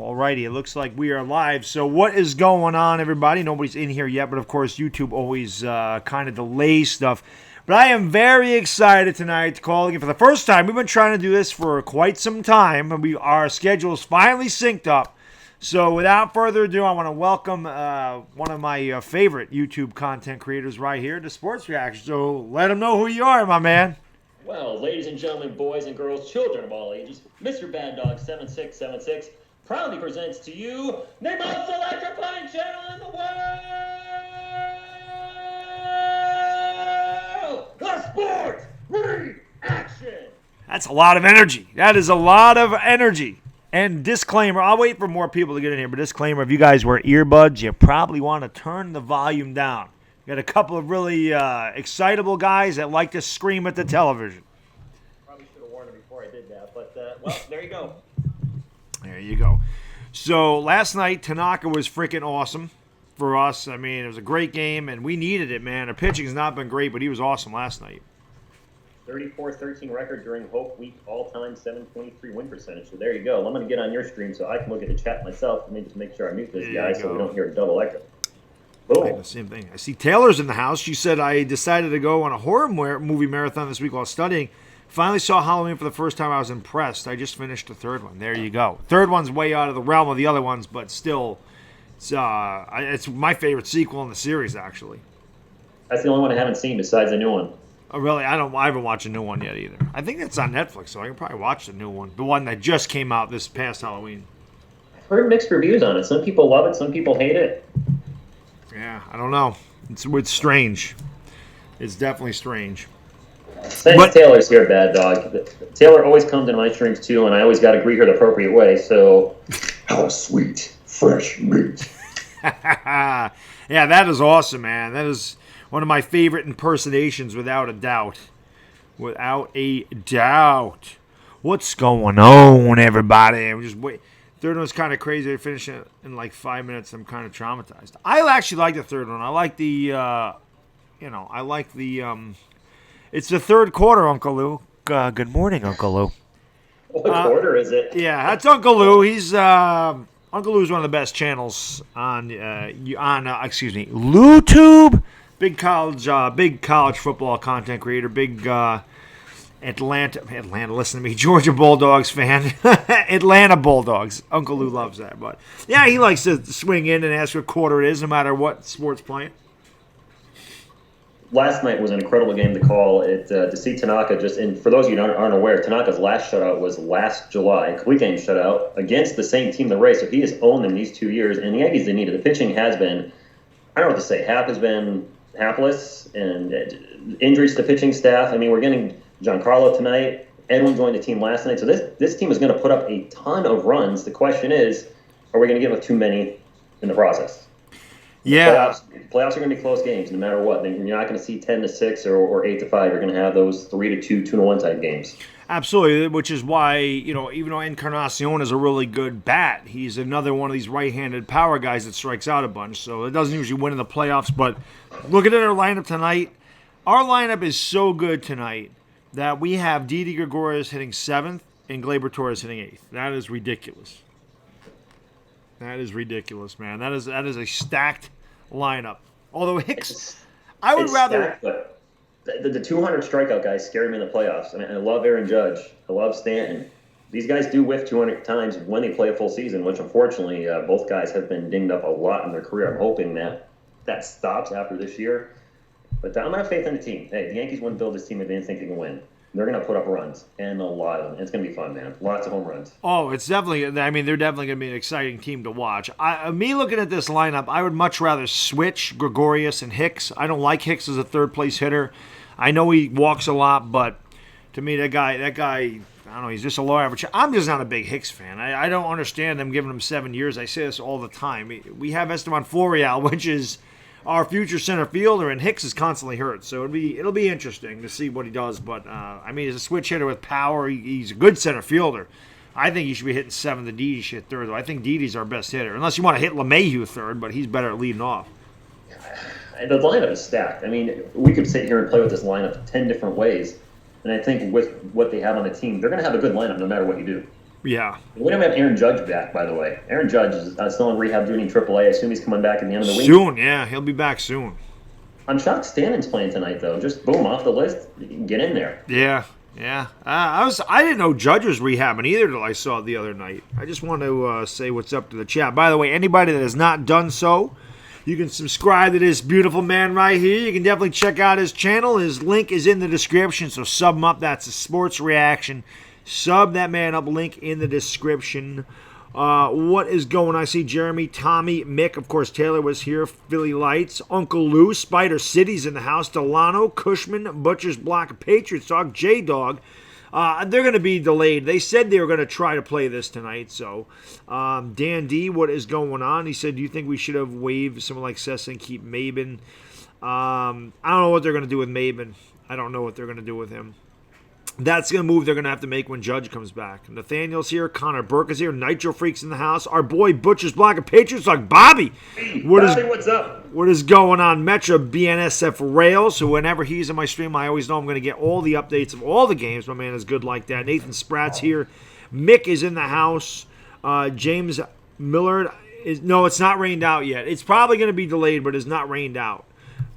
Alrighty, it looks like we are live. So what is going on, everybody? Nobody's in here yet, but of course YouTube always kind of delays stuff. But I am very excited tonight to call again for the first time. We've been trying to do this for quite some time, and our schedule's finally synced up. So without further ado, I want to welcome one of my favorite YouTube content creators right here to Sports Reaction. So let them know who you are, my man. Well, ladies and gentlemen, boys and girls, children of all ages, Mr. Baddog 7676 proudly presents to you the most electrifying channel in the world! The Sports Reaction! That's a lot of energy. That is a lot of energy. And disclaimer, I'll wait for more people to get in here, but disclaimer, if you guys wear earbuds, you probably want to turn the volume down. Got a couple of really excitable guys that like to scream at the television. Probably should have warned him before I did that, but, well, there you go. There you go. So last night, Tanaka was freaking awesome for us. I mean, it was a great game, and we needed it, man. Our pitching has not been great, but he was awesome last night. 34-13 record during Hope Week, all-time 723 win percentage. So there you go. I'm going to get on your stream so I can look at the chat myself and maybe just make sure I mute this guy so we don't hear a double echo. Boom. The same thing. I see Taylor's in the house. She said, I decided to go on a horror movie marathon this week while studying. Finally saw Halloween for the first time. I was impressed. I just finished the third one. There you go. Third one's way out of the realm of the other ones, but still, it's my favorite sequel in the series, actually. That's the only one I haven't seen besides the new one. Oh, really? I haven't watched a new one yet either. I think it's on Netflix, so I can probably watch the new one. The one that just came out this past Halloween. I've heard mixed reviews on it. Some people love it, some people hate it. Yeah, I don't know. It's strange. It's definitely strange. Since Taylor's here, Baddog. Taylor always comes into my streams too, and I always got to greet her the appropriate way. So, how sweet, fresh meat. Yeah, that is awesome, man. That is one of my favorite impersonations, without a doubt. Without a doubt. What's going on, everybody? I'm just wait. Third one's kind of crazy. I finished it in like 5 minutes. I'm kind of traumatized. I actually like the third one. I like the, it's the third quarter, Uncle Lou. Good morning, Uncle Lou. What quarter is it? Yeah, that's Uncle Lou. He's, Uncle Lou's one of the best channels on LouTube. Big college football content creator. Big, Atlanta, listen to me, Georgia Bulldogs fan. Atlanta Bulldogs. Uncle Lou loves that. But, yeah, he likes to swing in and ask what quarter it is, no matter what sport's playing. Last night was an incredible game to call. To see Tanaka for those of you who aren't aware, Tanaka's last shutout was last July, a complete game shutout, against the same team in the race. So he has owned them these 2 years, and the Yankees, they needed. The pitching has been, I don't know what to say, Happ has been hapless, and injuries to the pitching staff. I mean, we're getting Giancarlo tonight. Edwin joined the team last night. So this team is going to put up a ton of runs. The question is, are we going to give up too many in the process? Yeah. Playoffs are going to be close games no matter what. You're not going to see 10-6 or 8-5. You're going to have those 3-2, 2-1 type games. Absolutely, which is why, even though Encarnacion is a really good bat, he's another one of these right-handed power guys that strikes out a bunch. So it doesn't usually win in the playoffs. But looking at our lineup tonight, our lineup is so good tonight that we have Didi Gregorius hitting 7th and Gleyber Torres hitting 8th. That is ridiculous. That is ridiculous, man. That is a stacked lineup. Although Hicks, I would rather. Stacked, but the 200 strikeout guys scare me in the playoffs. I mean, I love Aaron Judge. I love Stanton. These guys do whiff 200 times when they play a full season, which unfortunately both guys have been dinged up a lot in their career. I'm hoping that stops after this year. But I'm going to have faith in the team. Hey, the Yankees wouldn't build this team if they didn't think they can win. They're going to put up runs, and a lot of them. It's going to be fun, man. Lots of home runs. Oh, it's definitely, they're definitely going to be an exciting team to watch. Me looking at this lineup, I would much rather switch Gregorius and Hicks. I don't like Hicks as a third-place hitter. I know he walks a lot, but to me, that guy, I don't know, he's just a low average. I'm just not a big Hicks fan. I don't understand them giving him 7 years. I say this all the time. We have Esteban Florial, which is our future center fielder, and Hicks is constantly hurt. So it'll be interesting to see what he does. But, he's a switch hitter with power. He's a good center fielder. I think he should be hitting 7th. Didi should hit 3rd, though. I think Didi's our best hitter. Unless you want to hit LeMahieu 3rd, but he's better at leading off. The lineup is stacked. I mean, we could sit here and play with this lineup 10 different ways. And I think with what they have on the team, they're going to have a good lineup no matter what you do. Yeah. We don't have Aaron Judge back, by the way. Aaron Judge is still in rehab doing AAA. I assume he's coming back at the end of the week. Soon, yeah. He'll be back soon. I'm shocked Stannon's playing tonight, though. Just boom, off the list. Get in there. Yeah. Yeah. I didn't know Judge was rehabbing either till I saw it the other night. I just want to say what's up to the chat. By the way, anybody that has not done so, you can subscribe to this beautiful man right here. You can definitely check out his channel. His link is in the description, so sub him up. That's a sports reaction. Sub that man up, link in the description. What is going on? I see Jeremy, Tommy, Mick. Of course, Taylor was here. Philly Lights. Uncle Lou. Spider City's in the house. Delano, Cushman, Butcher's Block, Patriots Dog, J-Dog. They're going to be delayed. They said they were going to try to play this tonight. So, Dan D, what is going on? He said, do you think we should have waived someone like Sessa and keep Maben? I don't know what they're going to do with Maben. I don't know what they're going to do with him. That's going to move they're going to have to make when Judge comes back. Nathaniel's here. Connor Burke is here. Nitro Freak's in the house. Our boy Butcher's Block of Patriots like Bobby. Bobby, what's up? What is going on? Metro BNSF Rails. So whenever he's in my stream, I always know I'm going to get all the updates of all the games. My man is good like that. Nathan Spratt's here. Mick is in the house. James Millard is... No, it's not rained out yet. It's probably going to be delayed, but it's not rained out.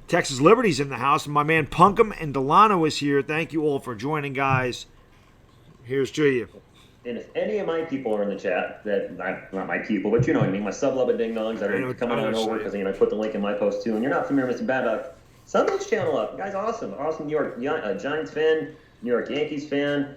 Texas Liberty's in the house. My man Punkham and Delano is here. Thank you all for joining, guys. Here's to you. And if any of my people are in the chat, not my people, but you know what I mean, my sub-lubba ding-dongs that are coming on over, because I put the link in my post too, and you're not familiar with Mr. Baddog, sub this channel up. Guy's awesome. Awesome New York Giants fan, New York Yankees fan.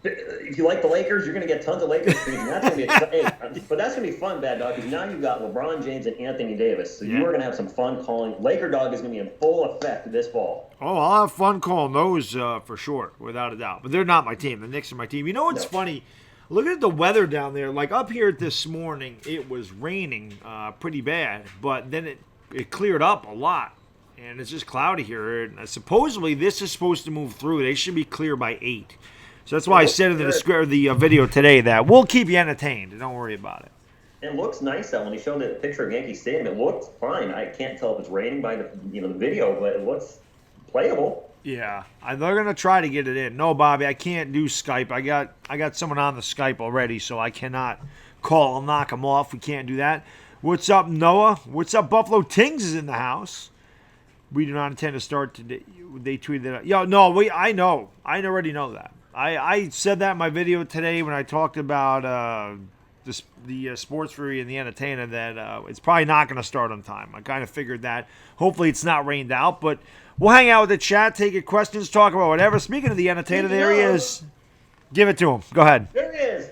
If you like the Lakers, you're going to get tons of Lakers streams. That's going to be exciting. But that's going to be fun, Bad Dog, because now you've got LeBron James and Anthony Davis. So you are going to have some fun calling. Laker Dog is going to be in full effect this fall. Oh, I'll have fun calling those for sure, without a doubt. But they're not my team. The Knicks are my team. You know what's funny? Looking at the weather down there, like up here this morning, it was raining pretty bad. But then it cleared up a lot. And it's just cloudy here. And supposedly, this is supposed to move through. They should be clear by 8. So that's why I said in the video today that we'll keep you entertained. Don't worry about it. It looks nice though. When he showed the picture of Yankee Stadium, it looked fine. I can't tell if it's raining by the video, but it looks playable. Yeah, they're gonna try to get it in. No, Bobby, I can't do Skype. I got someone on the Skype already, so I cannot call. I'll knock them off. We can't do that. What's up, Noah? What's up, Buffalo Tings is in the house. We do not intend to start today. They tweeted it. Yo, no, I know. I already know that. I said that in my video today when I talked about the Sports Fury and the Entertainer that it's probably not going to start on time. I kind of figured that. Hopefully it's not rained out, but we'll hang out with the chat, take your questions, talk about whatever. Speaking of the Entertainer, there he is. Give it to him. Go ahead. There he is.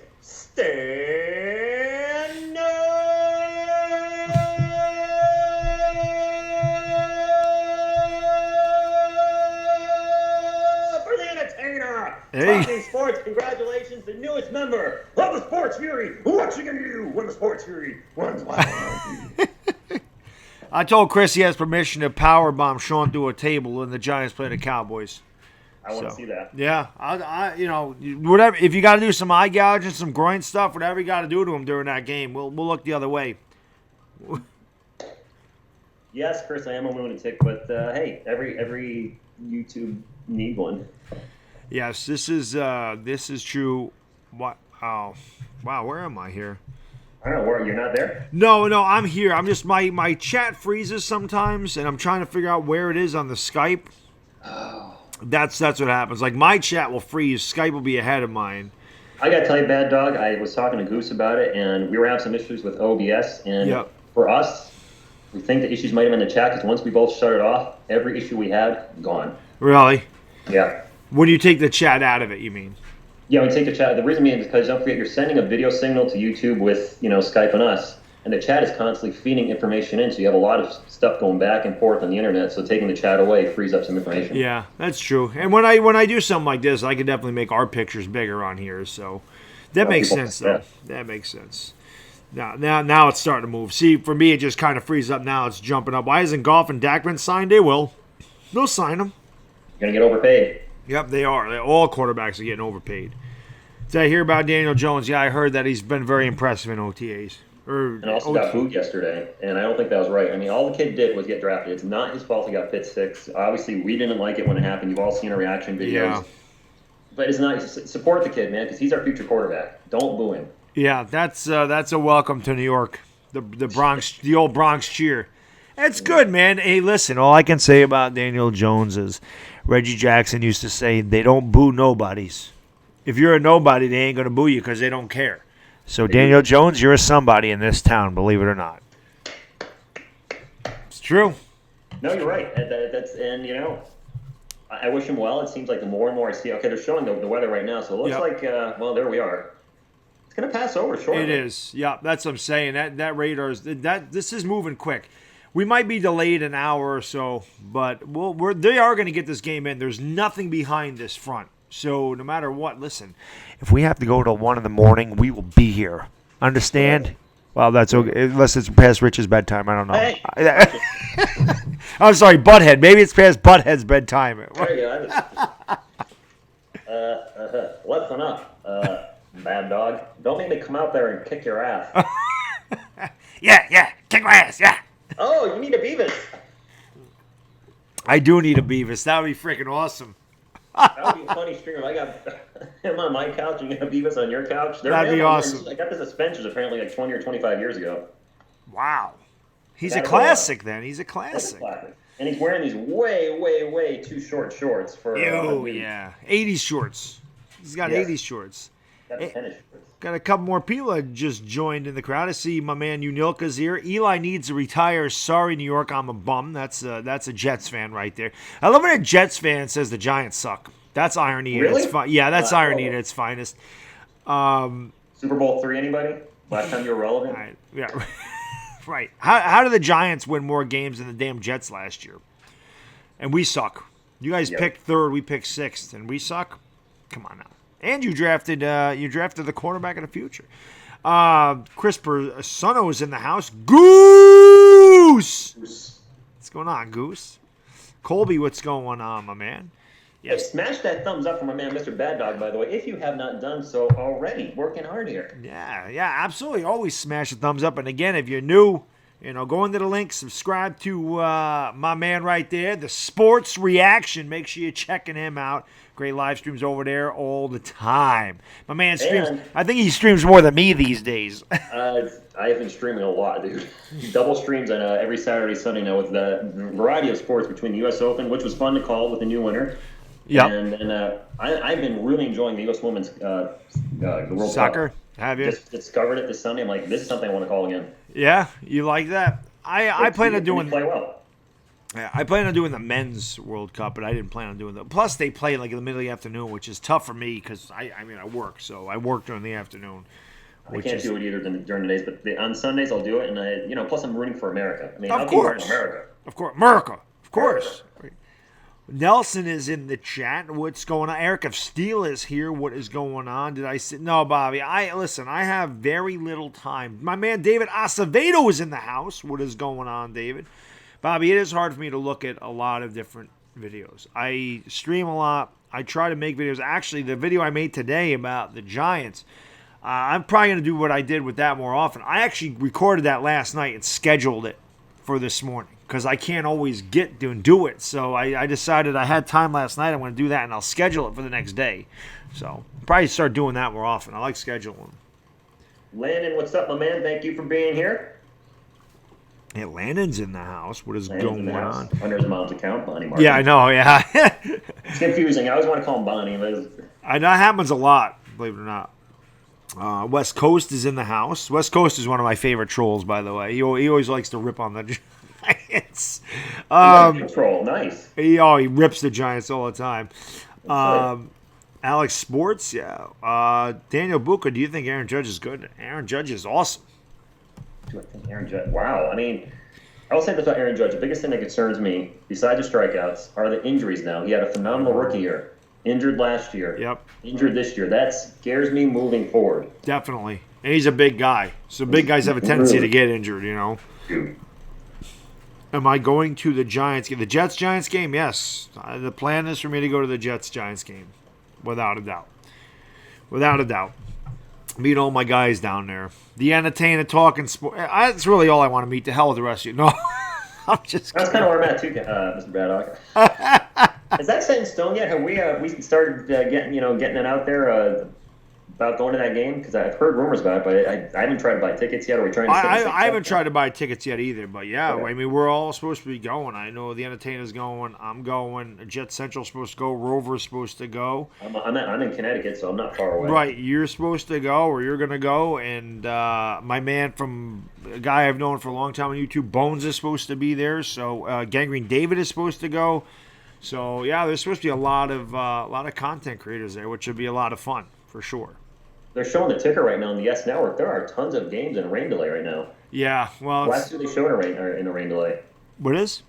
Hey. Sports, congratulations, the newest member of the Sports Fury. What you gonna do when the Sports Fury runs wild? I told Chris he has permission to powerbomb Sean through a table when the Giants play the Cowboys. I want to see that. Yeah, whatever. If you got to do some eye gouging, some groin stuff, whatever you got to do to him during that game, we'll look the other way. Yes, Chris, I am a lunatic, but hey, every YouTube need one. Yes, this is true. What? Oh, wow. Where am I here? I don't know. Where you're not there? No, I'm here. I'm just my chat freezes sometimes, and I'm trying to figure out where it is on the Skype. Oh. That's what happens. Like my chat will freeze. Skype will be ahead of mine. I got to tell you, Bad Dog. I was talking to Goose about it, and we were having some issues with OBS. And for us, we think the issues might have been the chat because once we both shut it off, every issue we had gone. Really? Yeah. When you take the chat out of it, you mean? Yeah, we take the chat. The reason being is because don't forget you're sending a video signal to YouTube with Skype and us, and the chat is constantly feeding information in. So you have a lot of stuff going back and forth on the internet. So taking the chat away frees up some information. Yeah, that's true. And when I do something like this, I can definitely make our pictures bigger on here. So that makes sense, though. That makes sense. Now it's starting to move. See, for me, it just kind of frees up. Now it's jumping up. Why isn't Goff and Dak been signed? They will. They'll sign them. You're gonna get overpaid. Yep, they are. All quarterbacks are getting overpaid. Did I hear about Daniel Jones? Yeah, I heard that he's been very impressive in OTAs. And also got booed yesterday, and I don't think that was right. I mean, all the kid did was get drafted. It's not his fault he got picked 6. Obviously, we didn't like it when it happened. You've all seen our reaction videos. But it's not support the kid, man, because he's our future quarterback. Don't boo him. Yeah, that's a welcome to New York, the Bronx, the old Bronx cheer. It's good, man. Hey, listen, all I can say about Daniel Jones is Reggie Jackson used to say they don't boo nobodies. If you're a nobody, they ain't gonna boo you because they don't care. So Daniel Jones, you're a somebody in this town, believe it or not. It's true. No, you're right. And you know, I wish him well. It seems like the more and more I see, okay, they're showing the weather right now, so it looks like, well, there we are. It's going to pass over shortly. It is. Yeah, that's what I'm saying. That radar's, this is moving quick. We might be delayed an hour or so, but they are going to get this game in. There's nothing behind this front. So no matter what, listen, if we have to go till 1 a.m, we will be here. Understand? Well, that's okay. Unless it's past Rich's bedtime. I don't know. Hey. I'm sorry, Butthead. Maybe it's past Butthead's bedtime. There you go. Listen up, Baddog. Don't make me come out there and kick your ass. Yeah. Kick my ass, yeah. Oh, you need a Beavis. I do need a Beavis. That would be freaking awesome. That would be a funny stream if I got him on my couch and you got Beavis on your couch. That'd be awesome. I got the suspensions apparently like 20 or 25 years ago. Wow. He's a classic then. He's a classic. And he's wearing these way too short shorts for. Oh, yeah. 80s shorts. He's got 80s shorts. Got the tennis shorts. Got a couple more people that just joined in the crowd. I see my man Unilka's here. Eli needs to retire. Sorry, New York, I'm a bum. That's a Jets fan right there. I love when a Jets fan says the Giants suck. That's irony. Really? Yeah, that's irony at its finest. Super Bowl III, anybody? Last time you were relevant? Right. Yeah. Right. How did the Giants win more games than the damn Jets last year? And we suck. You guys picked third, we picked sixth, and we suck? Come on now. And you drafted the quarterback of the future. Chris Persona is in the house. Goose! What's going on, Goose? Colby, what's going on, my man? Yes. Hey, smash that thumbs up for my man, Mr. Baddog, by the way, if you have not done so already. Working hard here. Yeah, absolutely. Always smash the thumbs up. And again, if you're new, go into the link, subscribe to my man right there, the Sports Reaction. Make sure you're checking him out. Great live streams over there all the time. My man streams. I think he streams more than me these days. I have been streaming a lot, dude. Double streams on every Saturday, Sunday now with the variety of sports between the U.S. Open, which was fun to call with the new winner. Yeah. And I've been really enjoying the U.S. Women's World Soccer. Cup. Have you? Just discovered it this Sunday. I'm like, this is something I want to call again. Yeah, you like that? I plan on doing. Play well. Yeah, I plan on doing the men's World Cup, but I didn't plan on doing that. Plus, they play like in the middle of the afternoon, which is tough for me because I work, so I work during the afternoon. I can't do it either during the days, but on Sundays I'll do it, and plus I'm rooting for America. I mean, of course, America. Of course. Nelson is in the chat. What's going on? Eric of Steel is here. What is going on? Did I say no, Bobby? I have very little time. My man David Acevedo is in the house. What is going on, David? Bobby, it is hard for me to look at a lot of different videos. I stream a lot. I try to make videos. Actually, the video I made today about the Giants, I'm probably going to do what I did with that more often. I actually recorded that last night and scheduled it for this morning because I can't always get to do it. So I decided I had time last night. I'm going to do that, and I'll schedule it for the next day. So I'll probably start doing that more often. I like scheduling. Landon, what's up, my man? Thank you for being here. Yeah, Landon's in the house. What is going on? Under his mom's account, Bonnie Martin. Yeah, I know, yeah. It's confusing. I always want to call him Bonnie. But I know it happens a lot, believe it or not. West Coast is in the house. West Coast is one of my favorite trolls, by the way. He always likes to rip on the Giants. Troll, nice. He rips the Giants all the time. Alex Sports, yeah. Daniel Buca, do you think Aaron Judge is good? Aaron Judge is awesome. Do I think Aaron Judge? Wow. I mean, I will say this about Aaron Judge. The biggest thing that concerns me, besides the strikeouts, are the injuries now. He had a phenomenal rookie year. Injured last year. Yep. Injured this year. That scares me moving forward. Definitely. And he's a big guy. So big guys have a tendency to get injured, Dude. Am I going to the Giants game? The Jets-Giants game? Yes. The plan is for me to go to the Jets-Giants game. Without a doubt. Without a doubt. Meet all my guys down there. The entertainer talking sport. That's really all I want to meet. The hell with the rest of you. No, I'm just kidding. That's kind of where I'm at too, Mr. Baddog. Is that set in stone yet? Have we started getting it out there about going to that game? Because I've heard rumors about it, but I haven't tried to buy tickets yet. Are we trying to? I haven't tried to buy tickets yet either, but yeah, Okay. I mean, we're all supposed to be going. I know the Entertainer's going. I'm going. Jet Central's supposed to go. Rover's supposed to go. I'm in Connecticut, so I'm not far away. Right, you're supposed to go, or you're gonna go, and my man from a guy I've known for a long time on YouTube, Bones, is supposed to be there. So Gangrene David is supposed to go. So yeah, there's supposed to be a lot of content creators there, which would be a lot of fun for sure. They're showing the ticker right now on the S Network. There are tons of games in a rain delay right now. Yeah, well, The last two they showed in a rain delay. what is?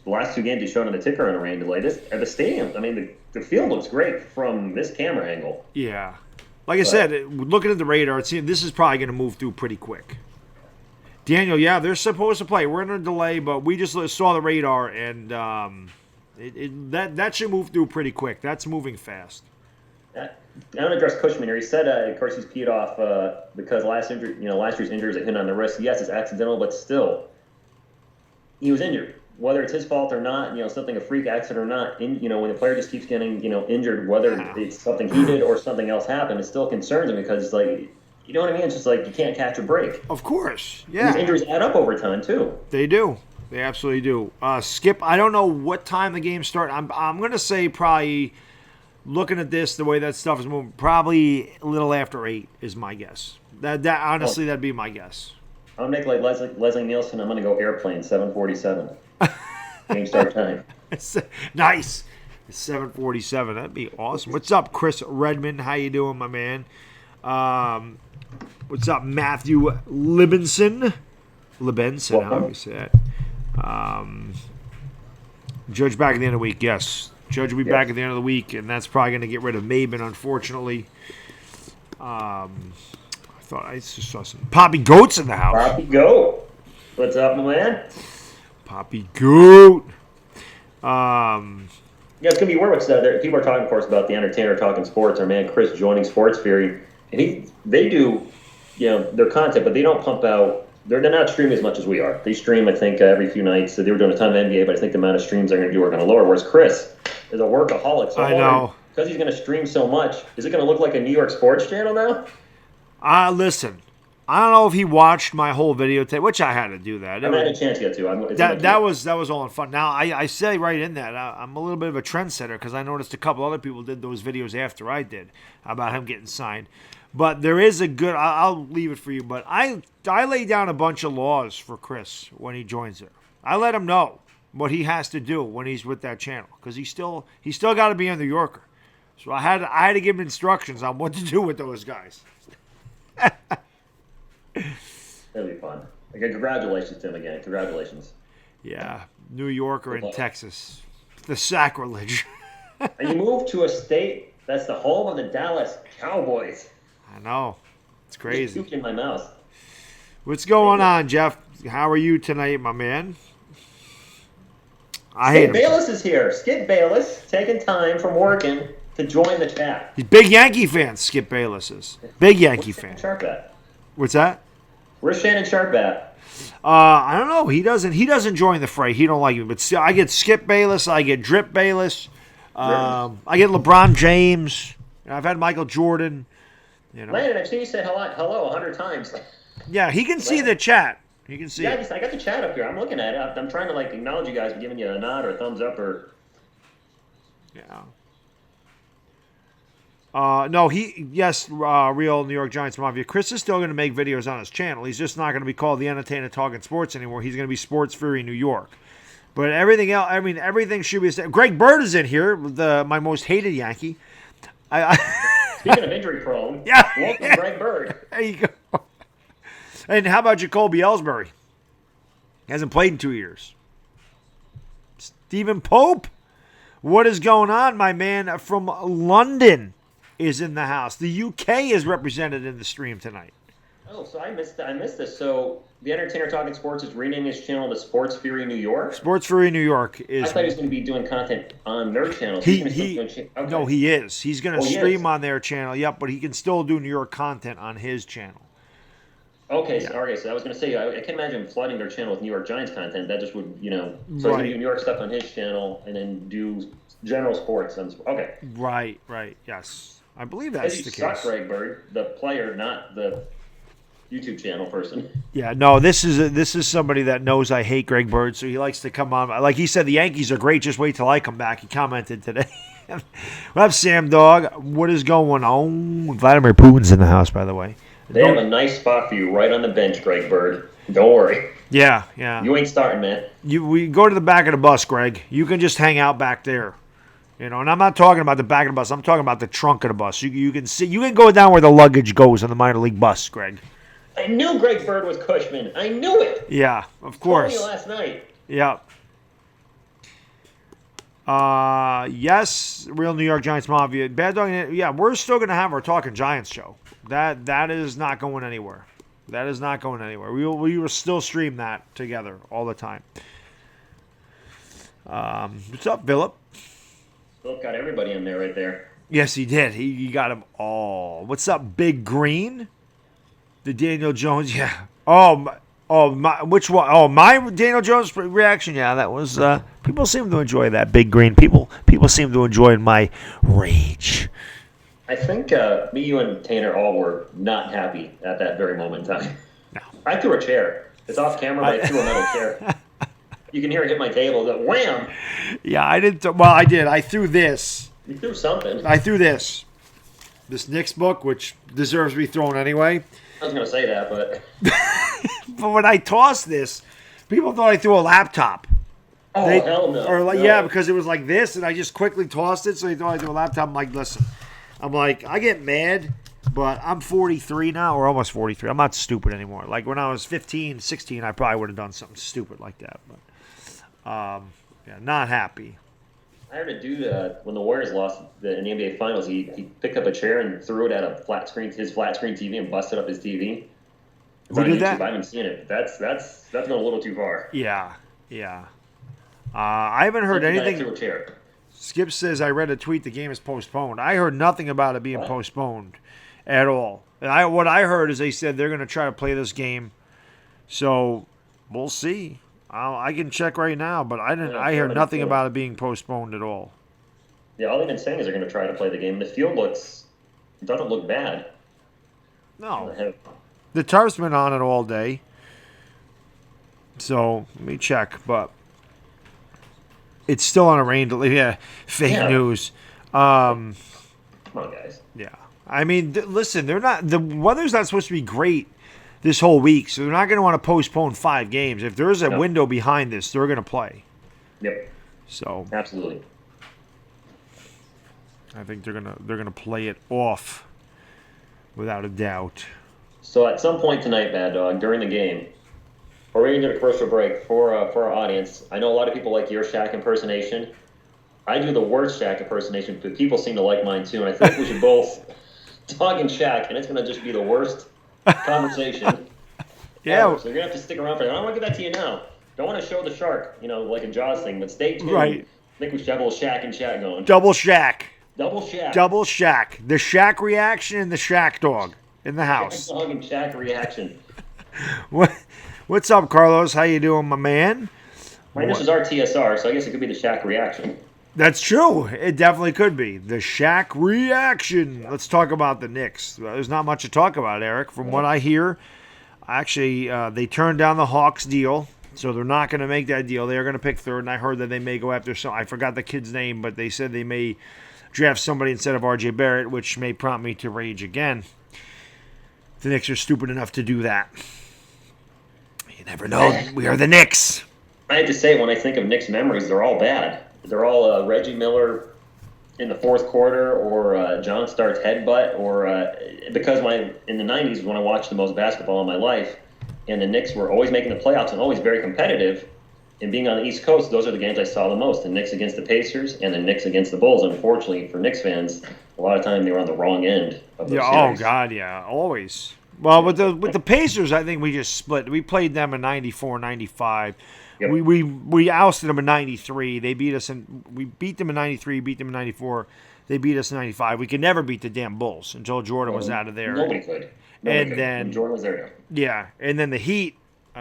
The last two games they showed on the ticker in a rain delay. This at the stadium. I mean, the field looks great from this camera angle. Yeah, like I said, looking at the radar, this is probably going to move through pretty quick. Daniel, yeah, they're supposed to play. We're in a delay, but we just saw the radar, and that should move through pretty quick. That's moving fast. I want to address Cushman here. He said, of course, he's peed off because last year's injury was a hit on the wrist. Yes, it's accidental, but still, he was injured. Whether it's his fault or not, something a freak accident or not, when the player just keeps getting, injured, whether it's something he did or something else happened, it still concerns him because it's like, you know what I mean? It's just like you can't catch a break. Of course, yeah. These injuries add up over time too. They do. They absolutely do. Skip, I don't know what time the game starts. I'm going to say probably, looking at this, the way that stuff is moving, probably a little after 8 is my guess. That honestly, that'd be my guess. I'm going to make like Leslie Nielsen. I'm going to go airplane, 7:47. Game start time. Nice. 7:47. That'd be awesome. What's up, Chris Redmond? How you doing, my man? What's up, Matthew Libenson? How do you say that? Judge back at the end of the week, yes. Judge will be back at the end of the week, and that's probably going to get rid of Maben, unfortunately. I thought I just saw some Poppy Goat's in the house. Poppy Goat. What's up, my man? Poppy Goat. Yeah, it's going to be weird. People are talking, of course, about the Entertainer talking sports. Our man Chris joining Sports Fury. And they do, their content, but they don't pump out. They're not streaming as much as we are. They stream, I think, every few nights. So they were doing a ton of NBA, but I think the amount of streams they're going to do are going to lower. Whereas Chris is a workaholic. So I know. Because he's going to stream so much, is it going to look like a New York sports channel now? Listen, I don't know if he watched my whole video tape, which I had to do that. I haven't had a chance yet to. That was all in fun. Now, I say right in that, I'm a little bit of a trendsetter because I noticed a couple other people did those videos after I did about him getting signed. But there is a good, I'll leave it for you, but I lay down a bunch of laws for Chris when he joins there. I let him know what he has to do when he's with that channel because he's still got to be a New Yorker. So I had to give him instructions on what to do with those guys. That'll be fun. Okay, congratulations to him again. Congratulations. Yeah, New Yorker in Texas. The sacrilege. And you moved to a state that's the home of the Dallas Cowboys. I know. It's crazy. Just in my mouth. What's going on, Jeff? How are you tonight, my man? I hate him. Skip Bayless is here. Skip Bayless taking time from working to join the chat. He's big Yankee fan, Skip Bayless is. Big Yankee fan. Sharp at? What's that? Where's Shannon Sharp at? I don't know. He doesn't join the fray. He don't like me. But I get Skip Bayless. I get Drip Bayless. I get LeBron James. I've had Michael Jordan. Landon, I've seen you say hello 100 times. Yeah, he can see the chat. He can see it. I got the chat up here. I'm looking at it. I'm trying to acknowledge you guys for giving you a nod or a thumbs up or. Yeah. No, real New York Giants Mafia. Chris is still going to make videos on his channel. He's just not going to be called the Entertainer Talking Sports anymore. He's going to be Sports Fury New York. But everything else, everything should be the same. Greg Bird is in here, my most hated Yankee. Speaking of injury prone, welcome Greg Bird. There you go. And how about Jacoby Ellsbury? Hasn't played in 2 years. Stephen Pope, what is going on, my man from London? Is in the house. The UK is represented in the stream tonight. Oh, so I missed this. So the Entertainer Talking Sports is renaming his channel to Sports Fury New York? Sports Fury New York is. I thought he was going to be doing content on their channel. So No, he is. He's going to stream on their channel. Yep, but he can still do New York content on his channel. Okay, Yeah. so, okay, so I was going to say, I can imagine flooding their channel with New York Giants content. That just would, so he's going to Right. do New York stuff on his channel and then do general sports. Okay. Right. Right. Yes. I believe As that's you the suck, case. Greg Bird, the player, not the YouTube channel person. Yeah, no, this is somebody that knows I hate Greg Bird, so he likes to come on. Like he said, the Yankees are great. Just wait till I come back. He commented today. What up, Sam Dog? What is going on? Vladimir Putin's in the house, by the way. They have No, a nice spot for you right on the bench, Greg Bird. Don't worry. yeah, yeah. You ain't starting, man. We go to the back of the bus, Greg. You can just hang out back there. And I'm not talking about the back of the bus. I'm talking about the trunk of the bus. You can see. You can go down where the luggage goes on the minor league bus, Greg. I knew Greg Bird was Cushman. I knew it. Yeah, of Told course. me last night. Yeah. Yes, real New York Giants Mafia. Bad Dog. Yeah, we're still gonna have our Talking Giants show. That is not going anywhere. That is not going anywhere. We will still stream that together all the time. What's up, Philip? Philip got everybody in there right there. Yes, he did. He got them all. What's up, Big Green? The Daniel Jones. Yeah. Which one? Oh, my Daniel Jones reaction. Yeah, that was. People seem to enjoy that, Big Green. People seem to enjoy my rage. I think me, you, and Tanner all were not happy at that very moment in time. No. I threw a chair. It's off camera, but I threw a metal chair. You can hear it hit my table. That wham! Yeah, I didn't. Well, I did. I threw this. You threw something. I threw this. This Knicks book, which deserves to be thrown anyway. I was going to say that, but... But when I tossed this, people thought I threw a laptop. Oh, hell no. Or like, No. yeah, because it was like this, and I just quickly tossed it, so they thought I threw a laptop. I'm like, listen, I get mad, but I'm 43 now, or almost 43. I'm not stupid anymore. Like when I was 15, 16, I probably would have done something stupid like that. But yeah, not happy. I heard a dude, when the Warriors lost in the NBA Finals, he picked up a chair and threw it at his flat screen TV and busted up his TV. It's Who on did YouTube. that? I haven't seen it. That's going a little too far. Yeah, yeah. I haven't heard Some guy anything. threw a chair. Skip says, I read a tweet, the game is postponed. I heard nothing about it being postponed at all. And what I heard is they said they're going to try to play this game. So we'll see. I can check right now, but I didn't. Yeah, I heard sure, nothing sure. about it being postponed at all. Yeah, all they've been saying is they're going to try to play the game. The field doesn't look bad. No. The turf's been on it all day. So let me check, but it's still on a rain delay. Yeah, fake news. Come on, guys. Yeah. I mean, listen, the weather's not supposed to be great this whole week, so they're not going to want to postpone 5 games. If there's a window behind this, they're going to play. Yep. So Absolutely. I think they're gonna play it off without a doubt. So at some point tonight, Bad Dog, during the game, we're going to do a commercial break for our audience. I know a lot of people like your Shaq impersonation. I do the worst Shaq impersonation, but people seem to like mine too. And I think we should both talk in Shaq, and it's going to just be the worst conversation. Yeah. Ever. So you're going to have to stick around for that. I don't want to give that to you now. Don't want to show the shark, like a Jaws thing, but stay tuned. Right. I think we should have a little Shaq and Shaq going. Double Shaq. Double Shaq. Double Shaq. The Shaq reaction and the Shaq dog in the house. Shaq dog and Shaq reaction. What's up, Carlos? How you doing, my man? This is our TSR, so I guess it could be the Shaq reaction. That's true. It definitely could be. The Shaq reaction. Let's talk about the Knicks. There's not much to talk about, Eric. From what I hear, actually, they turned down the Hawks deal, so they're not going to make that deal. They're going to pick third, and I heard that they may go after some. I forgot the kid's name, but they said they may draft somebody instead of R.J. Barrett, which may prompt me to rage again. The Knicks are stupid enough to do that. You never know. We are the Knicks. I have to say, when I think of Knicks memories, they're all bad. They're all Reggie Miller in the fourth quarter, or John Starks headbutt, or because in the 90s when I watched the most basketball in my life, and the Knicks were always making the playoffs and always very competitive, and being on the East Coast, those are the games I saw the most. The Knicks against the Pacers and the Knicks against the Bulls. Unfortunately for Knicks fans, a lot of time they were on the wrong end of the series. Oh, God, yeah, always. Well, with the Pacers, I think we just split. We played them in 94, 95. Yep. We ousted them in 93. We beat them in 93, beat them in 94. They beat us in 95. We could never beat the damn Bulls until Jordan was out of there. Nobody could. And then when Jordan was there. Yeah, and then the Heat,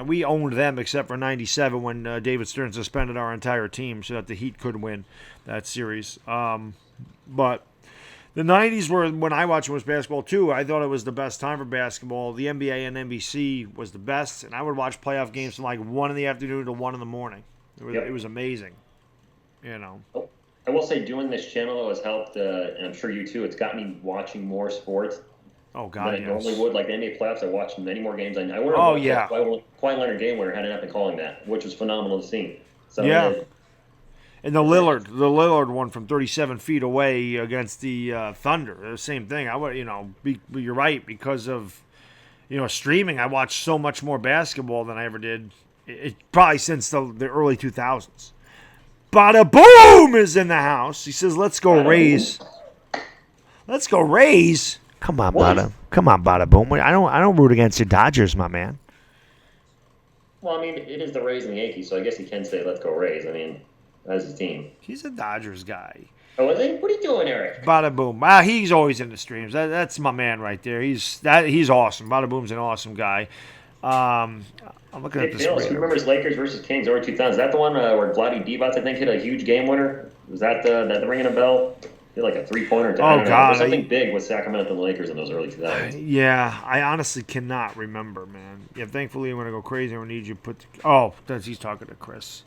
we owned them except for 97 when David Stern suspended our entire team so that the Heat could win that series. But the 90s were, when I watched, was basketball too. I thought it was the best time for basketball. The NBA and NBC was the best, and I would watch playoff games from like 1 in the afternoon to 1 in the morning. It was amazing, you know. I will say doing this channel though has helped, and I'm sure you too, it's got me watching more sports. Oh, God, than I normally would. Like the NBA playoffs, I watched many more games. I wonder Kawhi Leonard game winner hadn't been calling that, which was phenomenal to see. So, yeah. And the Lillard one from 37 feet away against the Thunder, the same thing. You're right, because of streaming. I watched so much more basketball than I ever did. Probably since the early 2000s. Bada Boom is in the house. He says, "Let's go Rays." Let's go Rays. Come on, Bada. Come on, Bada Boom. I don't root against the Dodgers, my man. Well, I mean, it is the Rays and the Yankees, so I guess he can say "Let's go Rays." I mean, that's his team. He's a Dodgers guy. Oh, is he? What are you doing, Eric? Bada Boom. He's always in the streams. That's my man right there. He's awesome. Bada Boom's an awesome guy. I'm looking at this. Who remembers Lakers versus Kings early 2000s? Is that the one where Vladdy Divac, I think, hit a huge game winner? Was that the ringing a bell? Like a 3-pointer. Oh, God. Something big with Sacramento and the Lakers in those early 2000s. Yeah, I honestly cannot remember, man. Yeah, thankfully, I'm going to go crazy. I need you to put... he's talking to Chris.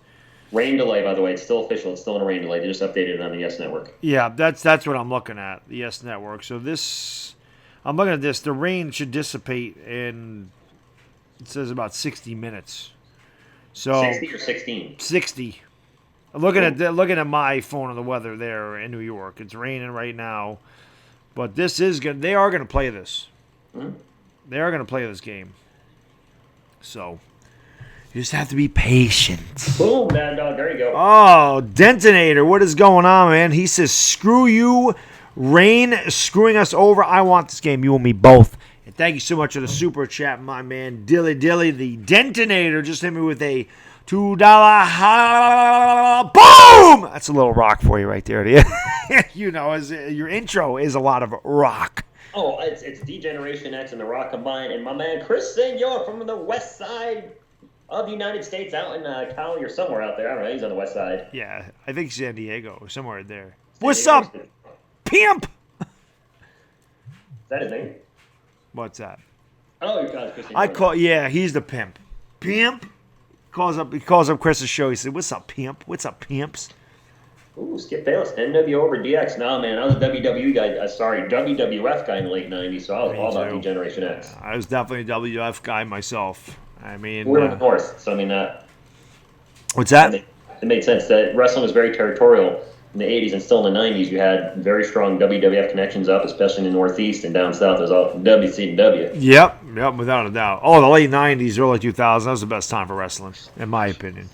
Rain delay, by the way. It's still official. It's still in a rain delay. They just updated it on the Yes Network. Yeah, that's what I'm looking at, the Yes Network. So I'm looking at this. The rain should dissipate in, it says, about 60 minutes. So 60 or 16? 60. Looking at my phone of the weather there in New York. It's raining right now, but this is good. They are going to play this. Mm-hmm. They are going to play this game. So you just have to be patient. Boom, Baddog. There you go. Oh, Detonator, what is going on, man? He says, "Screw you, rain, screwing us over. I want this game. You and me both." And thank you so much for the super chat, my man. Dilly, the Detonator just hit me with a $2 boom! That's a little rock for you right there. Your intro is a lot of rock. Oh, it's D-Generation X and the Rock combined, and my man Chris Senor from the west side of the United States, out in Cali or somewhere out there. I don't know. He's on the west side. Yeah, I think San Diego, somewhere there. What's up, pimp? Is that his name? What's that? Oh, you're Chris Senor. Yeah, he's the pimp. Pimp? He calls up Chris's show. He said, "What's up, pimp? What's up, pimps?" Ooh, Skip Bayless, NW over DX. Nah, man, I was a WWE guy. WWF guy in the late '90s, so I was all about D-Generation X. I was definitely a WWF guy myself. I mean, we were in the North, so I mean that. What's that? It made sense that wrestling was very territorial in the '80s, and still in the '90s, you had very strong WWF connections up, especially in the Northeast, and down south, there's all WCW. Yep, without a doubt. Oh, the late '90s, early 2000s, that was the best time for wrestling, in my opinion.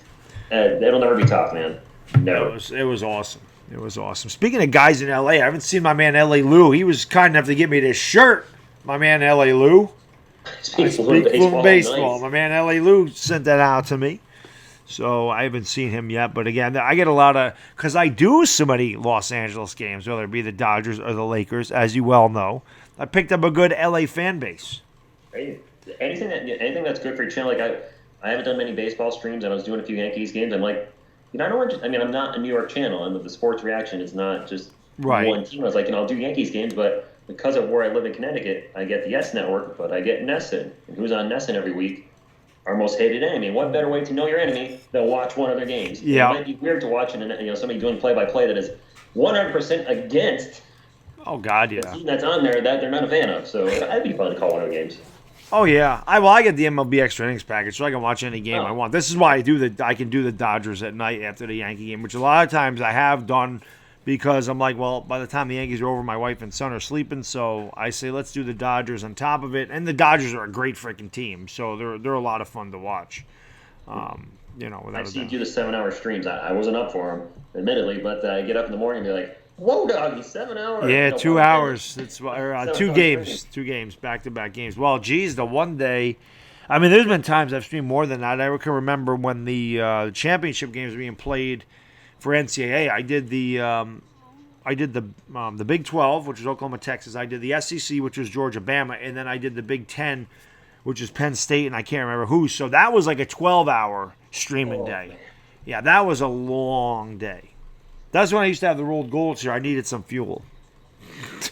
It'll never be tough, man. Never. It was awesome. It was awesome. Speaking of guys in LA, I haven't seen my man L.A. Lou. He was kind enough to give me this shirt. My man L.A. Lou. Speak fluent baseball. Nice. My man L.A. Lou sent that out to me. So I haven't seen him yet. But again, I get a lot of, because I do so many Los Angeles games, whether it be the Dodgers or the Lakers, as you well know. I picked up a good L.A. fan base. Hey, anything that's good for your channel. Like I haven't done many baseball streams, and I was doing a few Yankees games. I'm like, I'm not a New York channel, and with the sports reaction, it's not just one team. I was like, I'll do Yankees games, but because of where I live in Connecticut, I get the S Network, but I get NESN. And who's on NESN every week? Our most hated enemy. What better way to know your enemy than watch one of their games? Yeah. It might be weird to watch somebody doing play-by-play that is 100% against. Oh God, yeah. The team that's on there that they're not a fan of. So that'd be fun to call one of their games. Oh yeah, I get the MLB Extra Innings package, so I can watch any game I want. This is why I can do the Dodgers at night after the Yankee game, which a lot of times I have done because I'm like, well, by the time the Yankees are over, my wife and son are sleeping, so I say let's do the Dodgers on top of it. And the Dodgers are a great freaking team, so they're a lot of fun to watch. Without I see you do the 7-hour streams. I wasn't up for them, admittedly, but I get up in the morning and be like, whoa, doggy, 7 hours. Yeah, 2 hours. It's 2 games, 2 games, back-to-back games. Well, geez, the one day, I mean, there's been times I've streamed more than that. I can remember when the championship games were being played for NCAA. I did the I did the Big 12, which is Oklahoma, Texas. I did the SEC, which was Georgia, Bama, and then I did the Big 10, which is Penn State, and I can't remember who. So that was like a 12-hour streaming day. Man. Yeah, that was a long day. That's when I used to have the rolled gold here. I needed some fuel.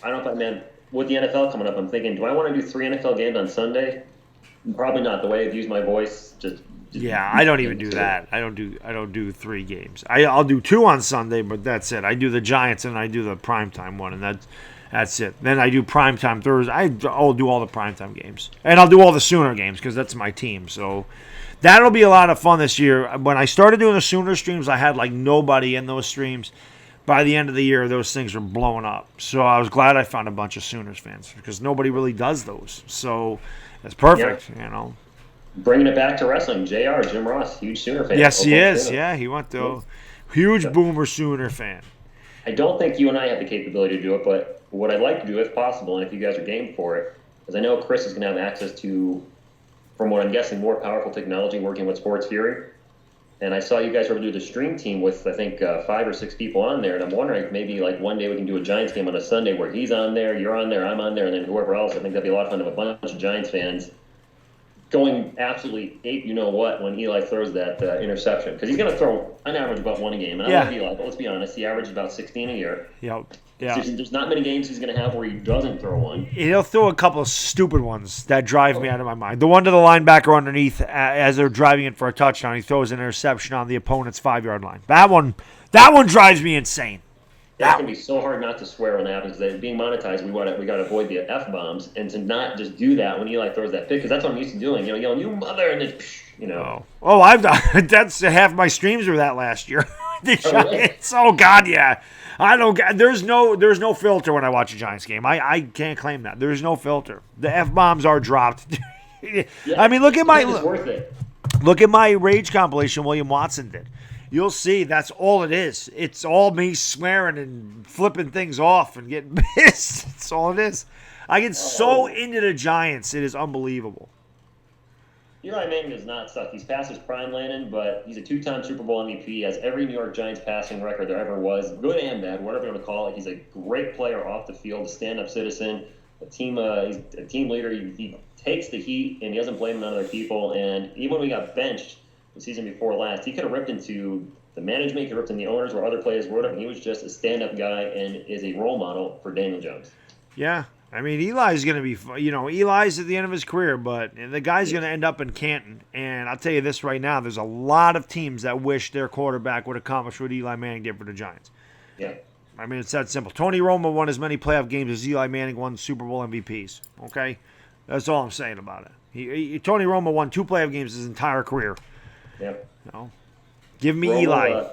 I don't know, man. With the NFL coming up, I'm thinking, do I want to do 3 NFL games on Sunday? Probably not. The way I've used my voice, just yeah, I don't even do that. I don't do 3 games. I'll do 2 on Sunday, but that's it. I do the Giants and I do the primetime one, and that's it. Then I do primetime Thursday. I'll do all the primetime games, and I'll do all the Sooner games because that's my team. So that'll be a lot of fun this year. When I started doing the Sooner streams, I had like nobody in those streams. By the end of the year, those things were blowing up. So I was glad I found a bunch of Sooners fans because nobody really does those. So that's perfect, you know. Bringing it back to wrestling, JR, Jim Ross, huge Sooner fan. Yes, he is. Yeah, he went to huge Boomer Sooner fan. I don't think you and I have the capability to do it, but what I'd like to do, if possible, and if you guys are game for it, is I know Chris is going to have access to, from what I'm guessing, more powerful technology working with Sports Fury. And I saw you guys were able to do the stream team with, I think, 5 or 6 people on there. And I'm wondering if maybe like one day we can do a Giants game on a Sunday where he's on there, you're on there, I'm on there, and then whoever else. I think that'd be a lot of fun to have a bunch of Giants fans going absolutely ape you-know-what when Eli throws that interception. Because he's going to throw an average about 1 a game. And I love Eli, but let's be honest, he averages about 16 a year. Yep. Yeah. There's not many games he's going to have where he doesn't throw one. He'll throw a couple of stupid ones that drive me out of my mind. The one to the linebacker underneath as they're driving it for a touchdown, he throws an interception on the opponent's 5-yard line. That one drives me insane. That's going to be so hard not to swear when that happens. Because being monetized, we got to avoid the F-bombs and to not just do that when Eli throws that pick, because that's what I'm used to doing. You know, yelling, "You mother," and then, you know. Oh, I've done. That's half my streams were that last year. Oh God, yeah. I don't. There's no filter when I watch a Giants game. I can't claim that. There's no filter. The F-bombs are dropped. I mean, look at my rage compilation William Watson did. You'll see that's all it is. It's all me swearing and flipping things off and getting pissed. That's all it is. I get so into the Giants. It is unbelievable. Eli Manning does not suck. He's past his prime, Landon, but he's a 2-time Super Bowl MVP. He has every New York Giants passing record there ever was, good and bad, whatever you want to call it. He's a great player off the field, a stand-up citizen, he's a team leader. He takes the heat, and he doesn't blame it on other people. And even when we got benched the season before last, he could have ripped into the management, he could have ripped into the owners or other players, whatever. He was just a stand-up guy and is a role model for Daniel Jones. Yeah. I mean, Eli's going to be, Eli's at the end of his career, but the guy's going to end up in Canton. And I'll tell you this right now, there's a lot of teams that wish their quarterback would accomplish what Eli Manning did for the Giants. Yeah. I mean, it's that simple. Tony Romo won as many playoff games as Eli Manning won Super Bowl MVPs. Okay? That's all I'm saying about it. Tony Romo won 2 playoff games his entire career. Yeah. Give me Eli.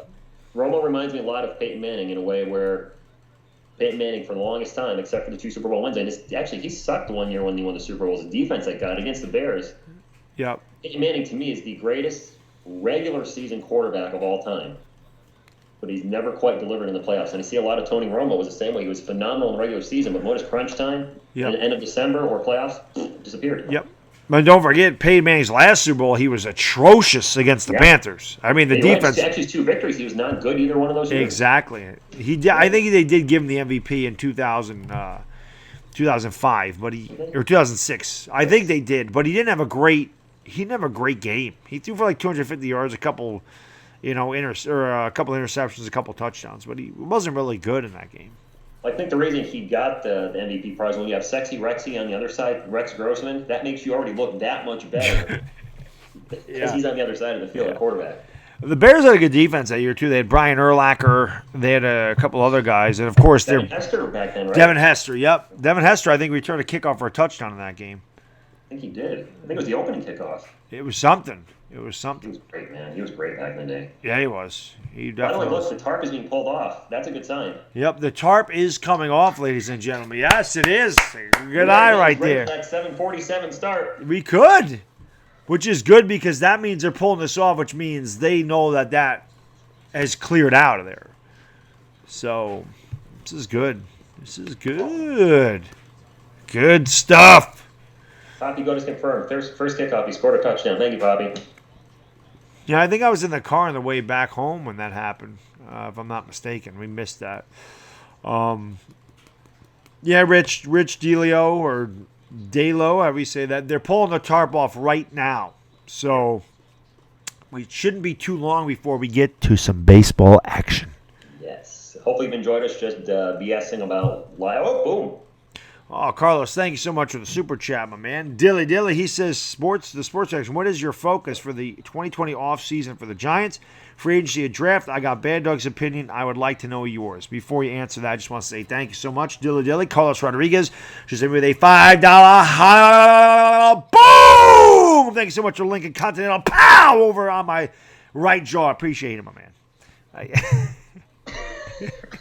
Romo reminds me a lot of Peyton Manning in a way where Peyton Manning for the longest time, except for the 2 Super Bowl wins. And he sucked one year when he won the Super Bowl. His defense that got against the Bears. Yep. Peyton Manning, to me, is the greatest regular season quarterback of all time. But he's never quite delivered in the playoffs. And I see a lot of Tony Romo was the same way. He was phenomenal in the regular season, but when it's crunch time, at the end of December or playoffs, disappeared. Yep. But don't forget, Peyton Manning's last Super Bowl, he was atrocious against the Panthers. I mean, the defense. Actually, 2 victories. He was not good either one of those years. Exactly. I think they did give him the MVP in 2005, or 2006. I think they did, but he didn't have a great game. He threw for like 250 yards, a couple interceptions, a couple touchdowns, but he wasn't really good in that game. I think the reason he got the MVP prize, when you have Sexy Rexy on the other side, Rex Grossman, that makes you already look that much better because he's on the other side of the field, the quarterback. The Bears had a good defense that year, too. They had Brian Urlacher. They had a couple other guys. And, of course, Devin Hester back then, right? Devin Hester, yep. Devin Hester, I think, returned a kickoff for a touchdown in that game. I think he did. I think it was the opening kickoff. It was something. He was great, man. He was great back in the day. Yeah, he was. He definitely was. The tarp is being pulled off. That's a good sign. Yep, the tarp is coming off, ladies and gentlemen. Yes, it is. Good eye right there. That 7:47 start. We could, which is good because that means they're pulling this off, which means they know that has cleared out of there. So, this is good. This is good. Good stuff. Poppy Go just confirmed. First kickoff, he scored a touchdown. Thank you, Poppy. Yeah, I think I was in the car on the way back home when that happened, if I'm not mistaken. We missed that. Yeah, Rich Delio or Dalo, however you say that, they're pulling the tarp off right now. So we shouldn't be too long before we get to some baseball action. Yes. Hopefully you've enjoyed us just BSing about live. Oh, boom. Oh, Carlos, thank you so much for the super chat, my man. Dilly, he says, the sports section, what is your focus for the 2020 offseason for the Giants? Free agency and draft. I got Baddog's opinion. I would like to know yours. Before you answer that, I just want to say thank you so much. Dilly. Carlos Rodriguez, just with a $5 boom! Thank you so much for Lincoln Continental. Pow! Over on my right jaw. Appreciate it, my man.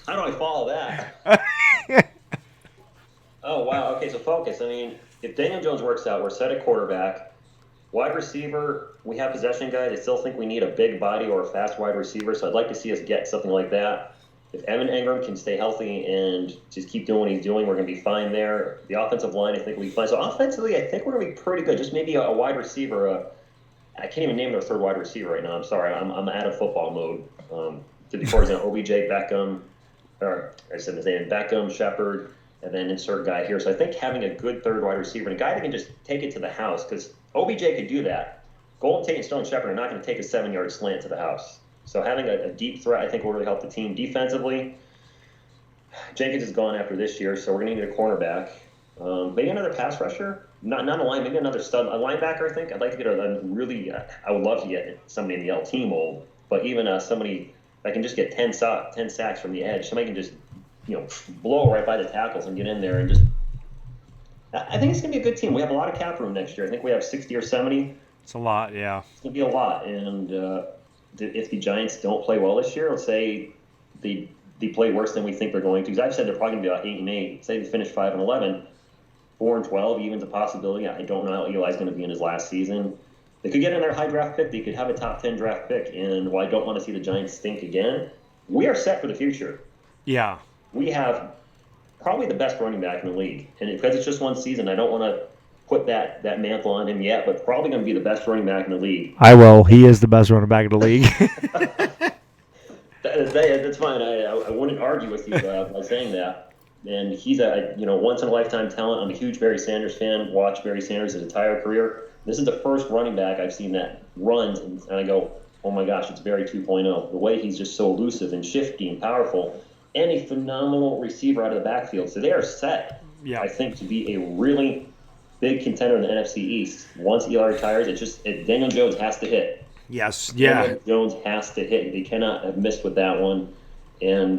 How do I follow that? Oh, wow. Okay, so focus. I mean, if Daniel Jones works out, we're set at quarterback. Wide receiver, we have possession guys. I still think we need a big body or a fast wide receiver, so I'd like to see us get something like that. If Evan Ingram can stay healthy and just keep doing what he's doing, we're going to be fine there. The offensive line, I think, will be fine. So offensively, I think we're going to be pretty good. Just maybe a wide receiver. I can't even name their third wide receiver right now. I'm sorry. I'm out of football mode. To be for example, OBJ, Beckham, or I said his name, Beckham, Shepard, and then insert guy here. So I think having a good third wide receiver and a guy that can just take it to the house, because OBJ could do that. Golden Tate and Stone Shepard are not going to take a 7-yard slant to the house. So having a deep threat, I think, will really help the team. Defensively, Jenkins is gone after this year, so we're going to need a cornerback. Maybe another pass rusher. Not a line, maybe another stud. A linebacker, I think. I'd like to get I would love to get somebody in the LT mold, but even somebody that can just get 10 sacks from the edge. Somebody can just blow right by the tackles and get in there and just. I think it's going to be a good team. We have a lot of cap room next year. I think we have 60 or 70. It's a lot, yeah. It's going to be a lot. And if the Giants don't play well this year, let's say they play worse than we think they're going to, because I've said they're probably going to be about 8-8. Say they finish 5-11, 4-12, even's a possibility. I don't know how Eli's going to be in his last season. They could get in their high draft pick. They could have a top 10 draft pick. And while I don't want to see the Giants stink again, we are set for the future. Yeah. We have probably the best running back in the league. And because it's just one season, I don't want to put that mantle on him yet, but probably going to be the best running back in the league. I will. He is the best running back in the league. That's fine. I wouldn't argue with you by saying that. And he's a once-in-a-lifetime talent. I'm a huge Barry Sanders fan. Watched Barry Sanders his entire career. This is the first running back I've seen that runs, and I go, oh my gosh, it's Barry 2.0. The way he's just so elusive and shifty and powerful. And a phenomenal receiver out of the backfield. So they are set, I think, to be a really big contender in the NFC East. Once Eli retires, Daniel Jones has to hit. Yes, yeah. Daniel Jones has to hit. They cannot have missed with that one. And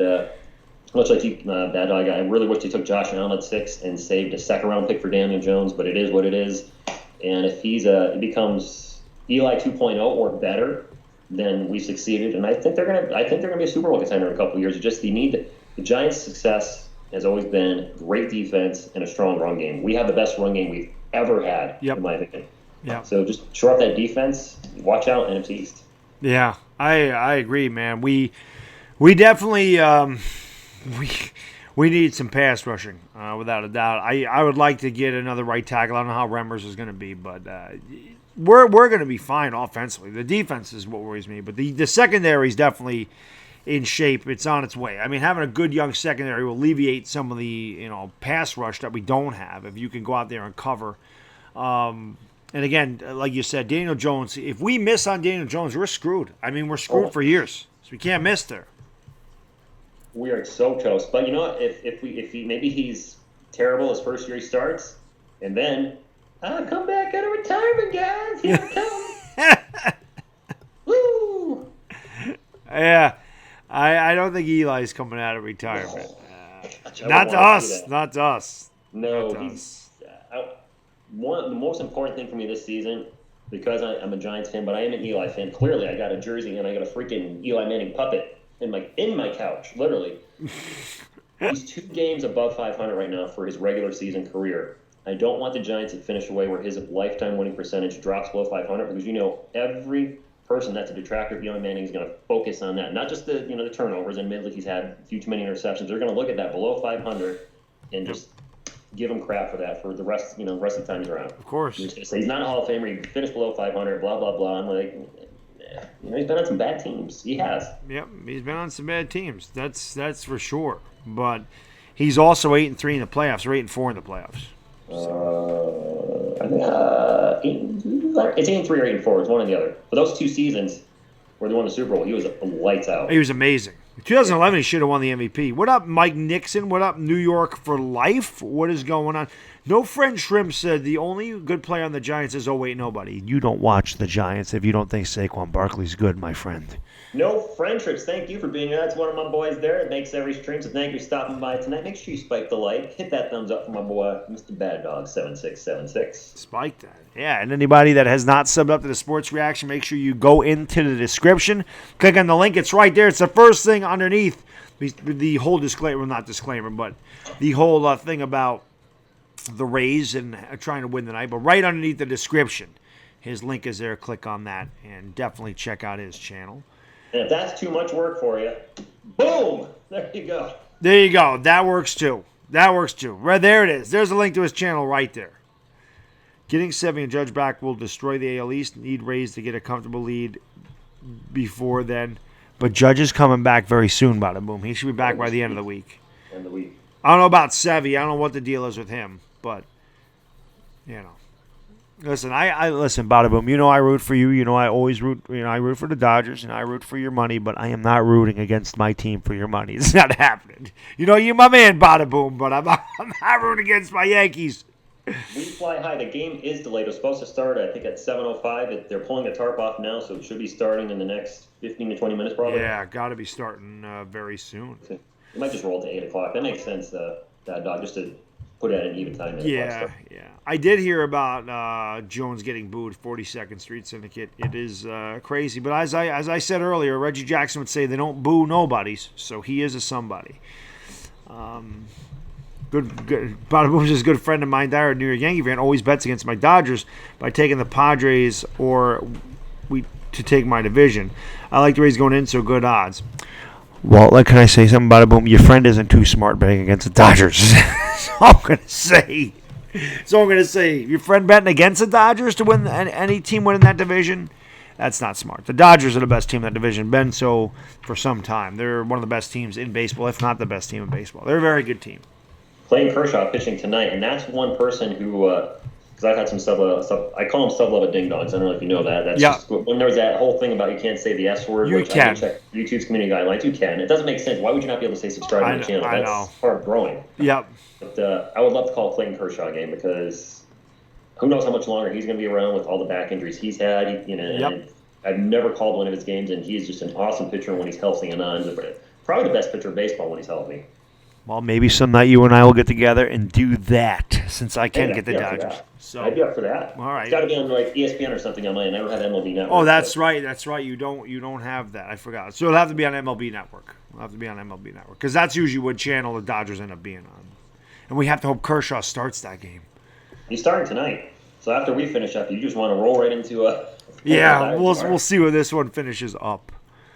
much like you, Baddog, I really wish they took Josh Allen at 6 and saved a second-round pick for Daniel Jones, but it is what it is. And if it becomes Eli 2.0 or better, then we succeeded, and I think they're gonna be a Super Bowl contender in a couple of years. Just the Giants' success has always been great defense and a strong run game. We have the best run game we've ever had, in my opinion. Yeah. So just shore up that defense. Watch out, NFC East. Yeah, I agree, man. We definitely we need some pass rushing, without a doubt. I would like to get another right tackle. I don't know how Remmers is going to be, but. We're going to be fine offensively. The defense is what worries me, but the secondary is definitely in shape. It's on its way. I mean, having a good young secondary will alleviate some of the pass rush that we don't have if you can go out there and cover. And again, like you said, Daniel Jones. If we miss on Daniel Jones, we're screwed. I mean, we're screwed for years. So we can't miss there. We are so toast. But you know what? If maybe he's terrible his first year he starts, and then. I'll come back out of retirement, guys. Here I come. Woo! Yeah. I don't think Eli's coming out of retirement. Not to us. Not to us. No, he's the most important thing for me this season, because I'm a Giants fan, but I am an Eli fan. Clearly, I got a jersey and I got a freaking Eli Manning puppet in my couch, literally. He's 2 games above 500 right now for his regular season career. I don't want the Giants to finish away where his lifetime winning percentage drops below 500, because every person that's a detractor of Eli Manning is going to focus on that. Not just the turnovers. Admittedly, he's had a few too many interceptions. They're going to look at that below 500 and just give him crap for that for the rest of the time he's around. Of course. He's not a Hall of Famer. He finished below 500. Blah blah blah. I'm like, he's been on some bad teams. He has. Yep, he's been on some bad teams. That's for sure. But he's also 8-3 in the playoffs, or 8-4 in the playoffs. I think it's 8-3 or 8-4. It's one or the other. For those 2 seasons where they won the Super Bowl, he was lights out. He was amazing. 2011, he should have won the MVP. What up, Mike Nixon? What up, New York for life? What is going on? No Friend Shrimp said the only good player on the Giants is, oh, wait, nobody. You don't watch the Giants if you don't think Saquon Barkley's good, my friend. No friendships. Thank you for being here. That's one of my boys there. It makes every stream. So thank you for stopping by tonight. Make sure you spike the like. Hit that thumbs up for my boy, Mr. Baddog 7676. Spike that. Yeah, and anybody that has not subbed up to the Sports Reaction, make sure you go into the description. Click on the link. It's right there. It's the first thing underneath the whole disclaimer. Well, not disclaimer, but the whole thing about the Rays and trying to win tonight. But right underneath the description, his link is there. Click on that and definitely check out his channel. And if that's too much work for you, boom! There you go. There you go. That works too. Right there it is. There's a link to his channel right there. Getting Sevy and Judge back will destroy the AL East. Need Rays to get a comfortable lead before then. But Judge is coming back very soon, bada boom. He should be back by the end of the week. I don't know about Sevy. I don't know what the deal is with him. But, Listen, I listen, Bada Boom. You know I root for you. You know I always root. I root for the Dodgers, and I root for your money. But I am not rooting against my team for your money. It's not happening. You're my man, Bada Boom. But I'm not rooting against my Yankees. We fly high. The game is delayed. It was supposed to start, I think, at 7:05. They're pulling the tarp off now, so it should be starting in the next 15 to 20 minutes, probably. Yeah, got to be starting very soon. You might just roll to 8 o'clock. That makes sense. That dog just to put it at an even time. Yeah. I did hear about Jones getting booed, 42nd Street Syndicate. It is crazy. But as I said earlier, Reggie Jackson would say they don't boo nobodies, so he is a somebody. Good. Bada Boom's just a good friend of mine, Dyer, a New York Yankee fan, always bets against my Dodgers by taking the Padres to take my division. I like the Rays going in, so good odds. Well, can I say something, Bada Boom? Your friend isn't too smart betting against the Dodgers. That's all I'm going to say. Your friend betting against the Dodgers to win any team winning that division, that's not smart. The Dodgers are the best team in that division. Been so for some time. They're one of the best teams in baseball, if not the best team in baseball. They're a very good team. Clayton Kershaw pitching tonight, and that's one person who, because I've had some I call them sub-level ding-dongs. I don't know if you know that. That's just, when there was that whole thing about you can't say the S word, which I did check YouTube's community guidelines. You can. It doesn't make sense. Why would you not be able to say subscribe to the channel? That's part of growing. Yep. But I would love to call Clayton Kershaw a game because who knows how much longer he's going to be around with all the back injuries he's had. And I've never called one of his games, and he's just an awesome pitcher when he's healthy and on. Probably the best pitcher in baseball when he's healthy. Well, maybe some night you and I will get together and do that, since I can't get the Dodgers. So I'd be up for that. All right. It's got to be on like ESPN or something on mine. I don't have MLB Network. Oh, that's right. That's right. You don't have that. I forgot. So it'll have to be on MLB Network. Because that's usually what channel the Dodgers end up being on. And we have to hope Kershaw starts that game. He's starting tonight. So after we finish up, you just want to roll right into a... Yeah, we'll see where this one finishes up.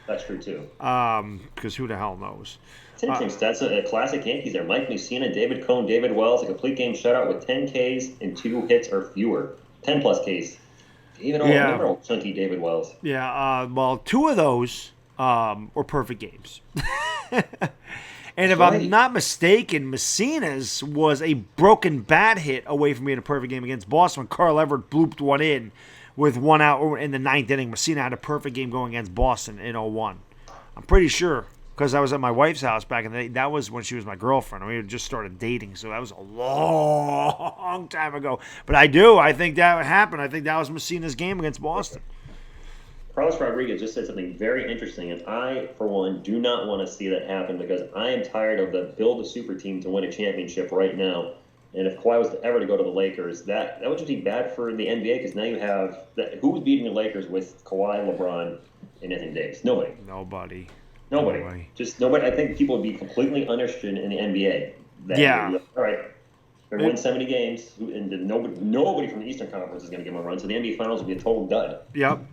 That's true, too. Because who the hell knows? It's interesting stats. A classic Yankees there. Mike Mussina, David Cone, David Wells, a complete game shutout with 10 Ks and 2 hits or fewer. 10-plus Ks. Remember chunky David Wells. Yeah, well, 2 of those were perfect games. And if I'm not mistaken, Messina's was a broken bat hit away from being a perfect game against Boston when Carl Everett blooped one in with 1 out in the 9th inning. Messina had a perfect game going against Boston in 0-1. I'm pretty sure. Because I was at my wife's house back in the day. That was when she was my girlfriend. We had just started dating, so that was a long time ago. But I think that happened. I think that was Messina's game against Boston. Carlos Rodriguez just said something very interesting, and I, for one, do not want to see that happen because I am tired of the build a super team to win a championship right now. And if Kawhi was ever to go to the Lakers, that would just be bad for the NBA because now you have who was beating the Lakers with Kawhi, LeBron, and Anthony Davis? Nobody. Just nobody. I think people would be completely uninterested in the NBA. All right. They're going to win 70 games, and nobody from the Eastern Conference is going to give them a run, so the NBA Finals will be a total dud. Yep.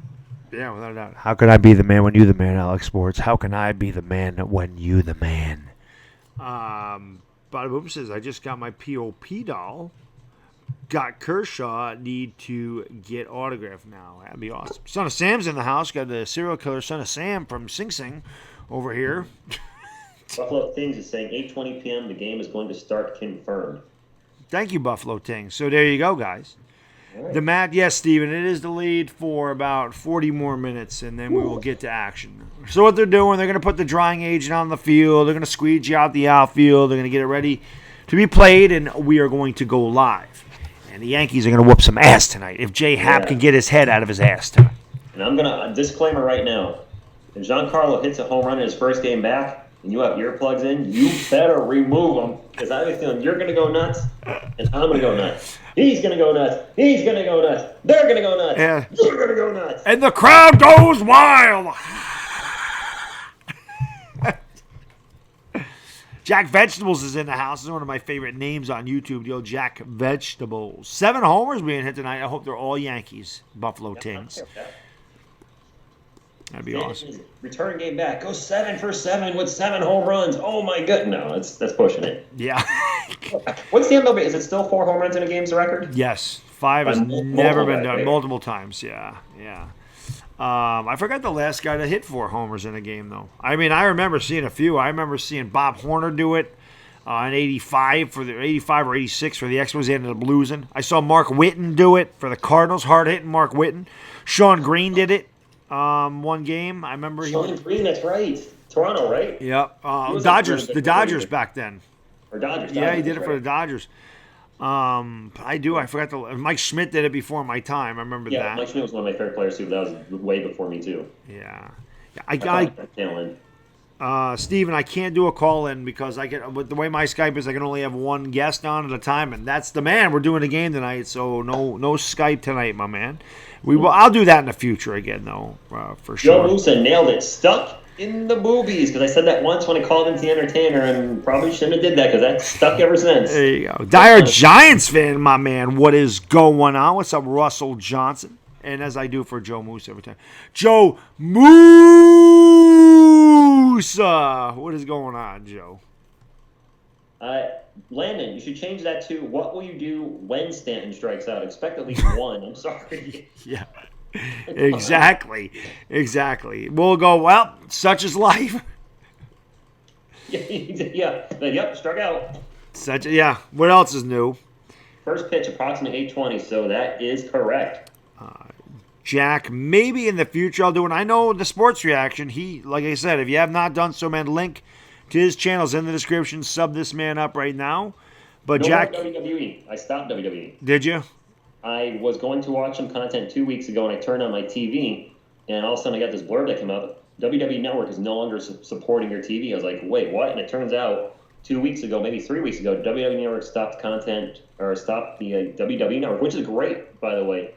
Yeah, without a doubt. How can I be the man when you the man, Alex Sports? How can I be the man when you the man? Bada Boom says, I just got my POP doll got Kershaw need to get autographed now. That'd be awesome. Son of Sam's in the house. Got the serial killer Son of Sam from Sing Sing over here. Buffalo Things is saying 8:20 p.m. The game is going to start, confirmed. Thank you, Buffalo Ting. So there you go, guys. Right. The match, yes, Steven, it is delayed for about 40 more minutes, and then we will get to action. So what they're doing, they're going to put the drying agent on the field. They're going to squeeze you out the outfield. They're going to get it ready to be played, and we are going to go live. And the Yankees are going to whoop some ass tonight if Jay Happ can get his head out of his ass tonight. And I'm going to, disclaimer right now, if Giancarlo hits a home run in his first game back, and you have earplugs in, you better remove them, because I have a feeling you're going to go nuts, and I'm going to go nuts. He's going to go nuts. He's going to go nuts. They're going to go nuts. Yeah. You're going to go nuts. And the crowd goes wild. Jack Vegetables is in the house. This is one of my favorite names on YouTube, the old Jack Vegetables. 7 homers being hit tonight. I hope they're all Yankees, Buffalo Tings. That'd be awesome. Return game back. Go 7 for 7 with 7 home runs. Oh my god. No, that's pushing it. Yeah. What's the MLB? Is it still 4 home runs in a game's the record? Yes. 5 has never been done. Multiple times. Yeah. I forgot the last guy to hit 4 homers in a game, though. I mean, I remember seeing a few. I remember seeing Bob Horner do it in 85 or 86 for the Expos. They ended up losing. I saw Mark Whitten do it for the Cardinals. Hard hitting Mark Whitten. Sean Green did it. One game, I remember. Sean Green, that's right. Toronto, right? Yep. Dodgers, the Dodgers back then. Or Dodgers. Yeah, he did it for the Dodgers. I forgot Mike Schmidt did it before my time. I remember that. Yeah, Mike Schmidt was one of my favorite players too. But that was way before me too. Yeah. Steven, I can't do a call in because with the way my Skype is, I can only have one guest on at a time, and that's the man. We're doing a game tonight, so no Skype tonight, my man. I'll do that in the future again, though, for sure. Joe Musa nailed it. Stuck in the movies, because I said that once when I called into the Entertainer, and probably shouldn't have did that because that's stuck ever since. There you go. DieHardGiantsFan, my man. What is going on? What's up, Russell Johnson? And as I do for Joe Moose every time. Joe Moose! What is going on, Joe? Landon, you should change that to, what will you do when Stanton strikes out? Expect at least one. I'm sorry. Yeah. Exactly. We'll go, well, such is life. Yep, struck out. What else is new? First pitch, approximately 8:20, so that is correct. Jack, maybe in the future I'll do it. I know the sports reaction. He, like I said, if you have not done so, man, link to his channel's in the description. Sub this man up right now. But no Jack, more WWE. I stopped WWE. Did you? I was going to watch some content 2 weeks ago, and I turned on my TV, and all of a sudden I got this blurb that came up. WWE Network is no longer supporting your TV. I was like, wait, what? And it turns out 2 weeks ago, maybe 3 weeks ago, WWE Network stopped content, or stopped the WWE Network, which is great, by the way.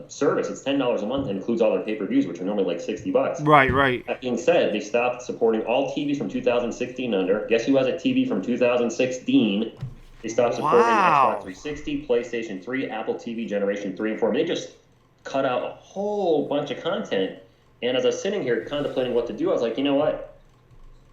Service. It's $10 a month and includes all their pay-per-views, which are normally like $60. Right. That being said, they stopped supporting all TVs from 2016 under. Guess who has a TV from 2016? They stopped supporting Xbox 360, PlayStation 3, Apple TV Generation 3 and 4. They just cut out a whole bunch of content. And as I was sitting here contemplating what to do, I was like, you know what?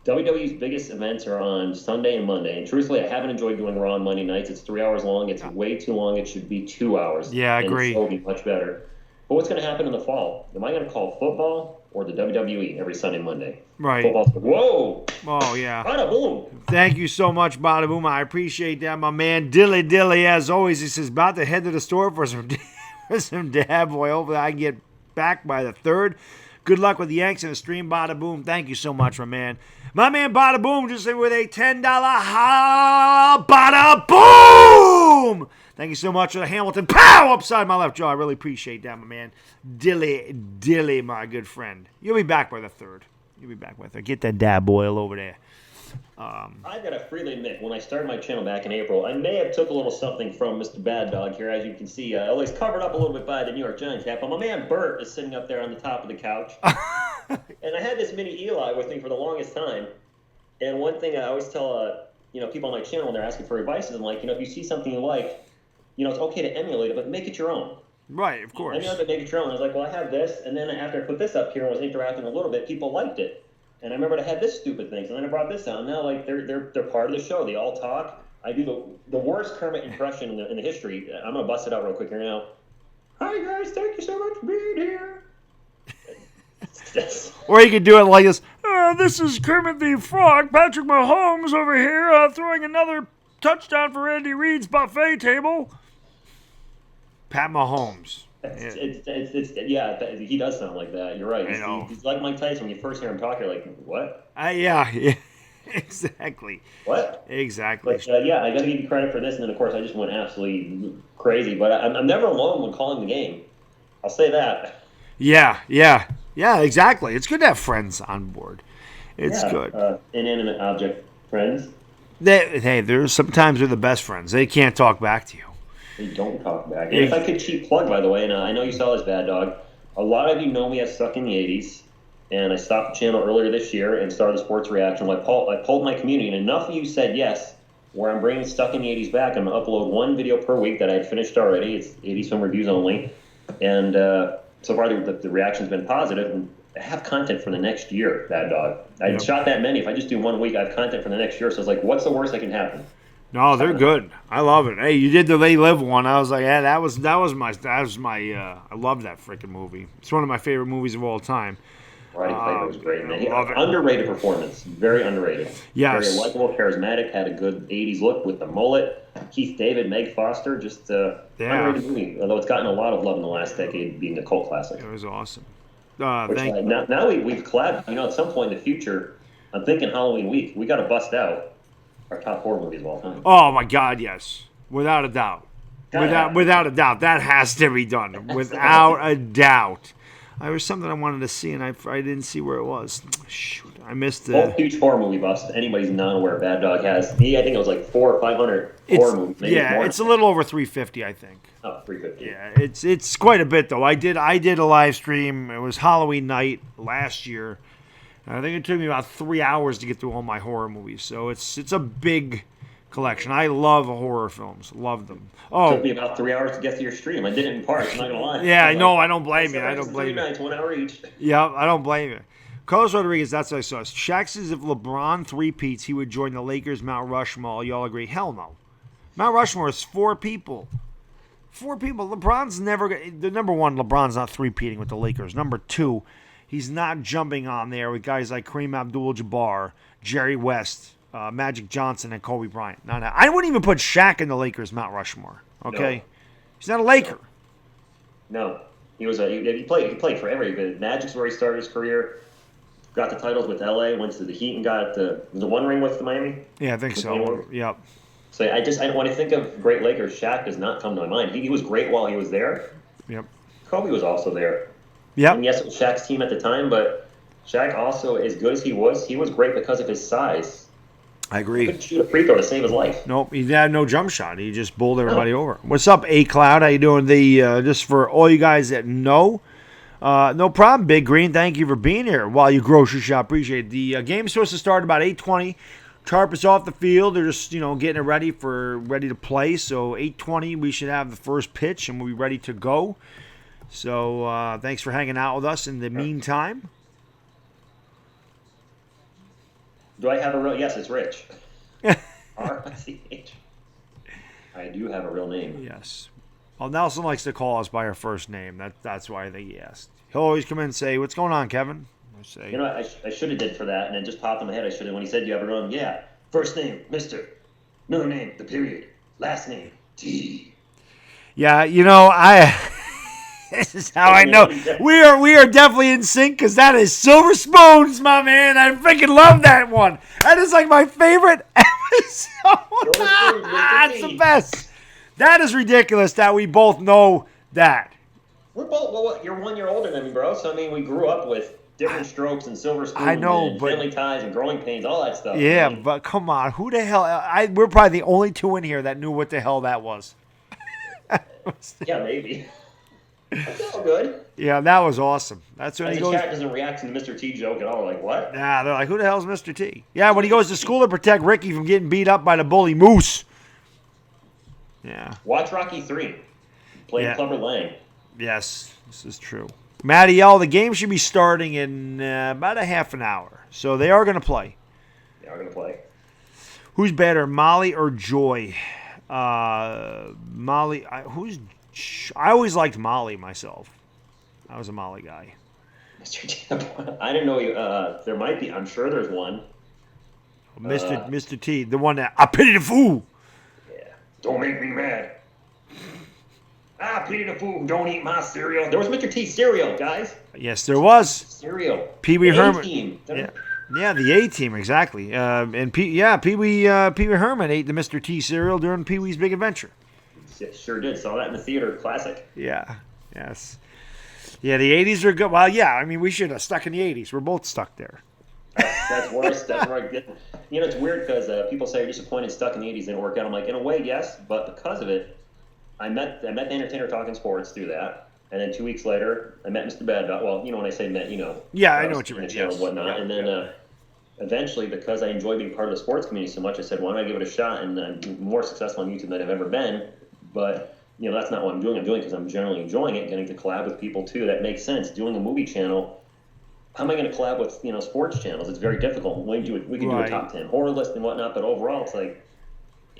WWE's biggest events are on Sunday and Monday. And truthfully, I haven't enjoyed doing Raw on Monday nights. It's 3 hours long. It's way too long. It should be 2 hours. Yeah, I agree. It will be much better. But what's going to happen in the fall? Am I going to call football or the WWE every Sunday and Monday? Right. Football's whoa. Oh, yeah. Bada boom. Thank you so much, Bada Boom. I appreciate that, my man. Dilly, as always, he says, about to head to the store for some dab oil. Hopefully I can get back by the 3rd. Good luck with the Yanks and the stream, Bada Boom. Thank you so much, my man. My man Bada Boom just in with a $10 Bada Boom! Thank you so much for the Hamilton pow upside my left jaw. I really appreciate that, my man. Dilly, my good friend. You'll be back by the 3rd. Get that dab oil over there. I've got to freely admit, when I started my channel back in April, I may have took a little something from Mr. Baddog here. As you can see, always covered up a little bit by the New York Giants hat. But my man Bert is sitting up there on the top of the couch. And I had this mini Eli with me for the longest time. And one thing I always tell people on my channel when they're asking for advice is, I'm like, if you see something you like, it's okay to emulate it, but make it your own. Right, of course. Emulate it, make it your own. I was like, well, I have this. And then after I put this up here and was interacting a little bit, people liked it. And I remember I had this stupid thing, so then I brought this out. And now, like, they're part of the show. They all talk. I do the worst Kermit impression in the history. I'm gonna bust it out real quick here now. Hi guys, thank you so much for being here. Or you could do it like this. This is Kermit the Frog, Patrick Mahomes over here, throwing another touchdown for Andy Reid's buffet table. Pat Mahomes. Yeah, he does sound like that. You're right. He's like Mike Tyson. When you first hear him talk, you're like, what? Yeah, exactly. What? Exactly. But yeah, I got to give you credit for this. And then, of course, I just went absolutely crazy. But I'm never alone when calling the game. I'll say that. Yeah, exactly. It's good to have friends on board. It's good. Inanimate object friends. There's sometimes they're the best friends. They can't talk back to you. They don't talk back. And if I could cheap plug, by the way, and I know you saw this, Baddog, a lot of you know me as Stuck in the 80s, and I stopped the channel earlier this year and started the Sports Reaction. I polled my community, and enough of you said yes, where I'm bringing Stuck in the 80s back. I'm going to upload one video per week that I had finished already. It's 80s film reviews only. And so far, the reaction's been positive, and I have content for the next year, Baddog. I shot that many. If I just do 1 week, I have content for the next year. So it's like, what's the worst that can happen? No, they're good. I love it. Hey, you did the They Live one. I was like, yeah, that was my I love that freaking movie. It's one of my favorite movies of all time. Roddy Piper was great, man. Underrated performance. Very underrated. Yes. Very likable, charismatic, had a good 80s look with the mullet. Keith David, Meg Foster, just underrated movie. Although it's gotten a lot of love in the last decade, being a cult classic. It was awesome. Now we've collabed. At some point in the future, I'm thinking Halloween week, we got to bust out our top horror movies of all time. Oh my God, yes, without a doubt, without a doubt, that has to be done. Without a doubt. There was something I wanted to see, and I didn't see where it was. Shoot, I missed the huge horror movie bust. Anybody's not aware, Baddog has. I think it was like 400 or 500 horror movies. Maybe it's a little over 350, I think. Oh, 350. Yeah, it's quite a bit though. I did a live stream. It was Halloween night last year. I think it took me about 3 hours to get through all my horror movies. So it's a big collection. I love horror films. Love them. Oh, it took me about 3 hours to get to your stream. I did it in parts. I'm not gonna lie. Yeah, I know. I don't blame you. I don't blame you. 3 nights, 1 hour each. Yeah, I don't blame you. Carlos Rodriguez, that's what I saw. Shaq says if LeBron three-peats, he would join the Lakers Mount Rushmore. Y'all agree? Hell no. Mount Rushmore is 4 people. 4 people. LeBron's never. The number one, LeBron's not three-peating with the Lakers. Number 2. He's not jumping on there with guys like Kareem Abdul-Jabbar, Jerry West, Magic Johnson, and Kobe Bryant. No. I wouldn't even put Shaq in the Lakers Mount Rushmore. Okay, no. He's not a Laker. No, he was he played for every. Magic's where he started his career. Got the titles with LA. Went to the Heat and got the one ring with Miami. Yeah, I think so. Yep. So when I think of great Lakers, Shaq does not come to my mind. He was great while he was there. Yep. Kobe was also there. Yeah. And yes, it was Shaq's team at the time, but Shaq also, as good as he was great because of his size. I agree. He couldn't shoot a free throw to save his life. Nope, he had no jump shot. He just bowled everybody over. What's up, A Cloud? How you doing? Just for all you guys that know, no problem, Big Green. Thank you for being here while you grocery shop. Appreciate it. The game's supposed to start about 8:20. Tarp is off the field. They're just getting it ready to play. So 8:20, we should have the first pitch and we'll be ready to go. So thanks for hanging out with us in the meantime. Do I have a real? Yes, it's Rich. R-I-C-H. I do have a real name. Yes. Well, Nelson likes to call us by our first name. That's why I think he asked. He'll always come in and say, "What's going on, Kevin?" I say, I should have did for that, and it just popped in my head. I should have when he said, "Do you have a real name?" Yeah. First name, Mister. Middle name, the period. Last name, T. Yeah, this is how I know we are definitely in sync because that is Silver Spoons, my man. I freaking love that one. That is like my favorite episode. That's the best. That is ridiculous that we both know that. We're both you're 1 year older than me, bro. So we grew up with different strokes and Silver Spoons. I know, and but family ties and growing pains, all that stuff. Yeah, but come on, who the hell? We're probably the only two in here that knew what the hell that was. Yeah, maybe. That's all good. Yeah, that was awesome. That's when he goes. The chat doesn't react to the Mr. T joke at all. We're like, what? Yeah, they're like, who the hell's Mr. T? Yeah, when he goes to school to protect Ricky from getting beat up by the bully Moose. Yeah. Watch Rocky 3. Play Clubber Lang. Yes, this is true. Matty L, the game should be starting in about a half an hour. So they are going to play. They are going to play. Who's better, Molly or Joy? Molly. I always liked Molly myself. I was a Molly guy. Mr. T, I didn't know you. There might be. I'm sure there's one. Mr. T, the one that I pity the fool. Yeah. Don't make me mad. I pity the fool who don't eat my cereal. There was Mr. T cereal, guys. Yes, there was. Cereal. Pee Wee Herman. A-team. Yeah, the A-team, exactly. And Pee Wee Herman ate the Mr. T cereal during Pee Wee's Big Adventure. Sure did. Saw that in the theater. Classic. Yeah. Yes. Yeah, the 80s are good. Well, yeah, I mean, we should have stuck in the 80s. We're both stuck there. That's worse. That's where I get. You know, it's weird because people say you're disappointed stuck in the 80s didn't work out. I'm like, in a way, yes, but because of it, I met the entertainer talking sports through that. And then 2 weeks later, I met Mr. Baddog. Well, you know, when I say met, you know. Yeah, I know what you mean. Yes. And whatnot. Yeah, and then eventually, because I enjoy being part of the sports community so much, I said, why don't I give it a shot? And I'm more successful on YouTube than I've ever been. But, you know, that's not what I'm doing. I'm doing it because I'm generally enjoying it, getting to collab with people, too. That makes sense. Doing a movie channel, how am I going to collab with, you know, sports channels? It's very difficult. We can do a top 10 horror list and whatnot, but overall, it's like,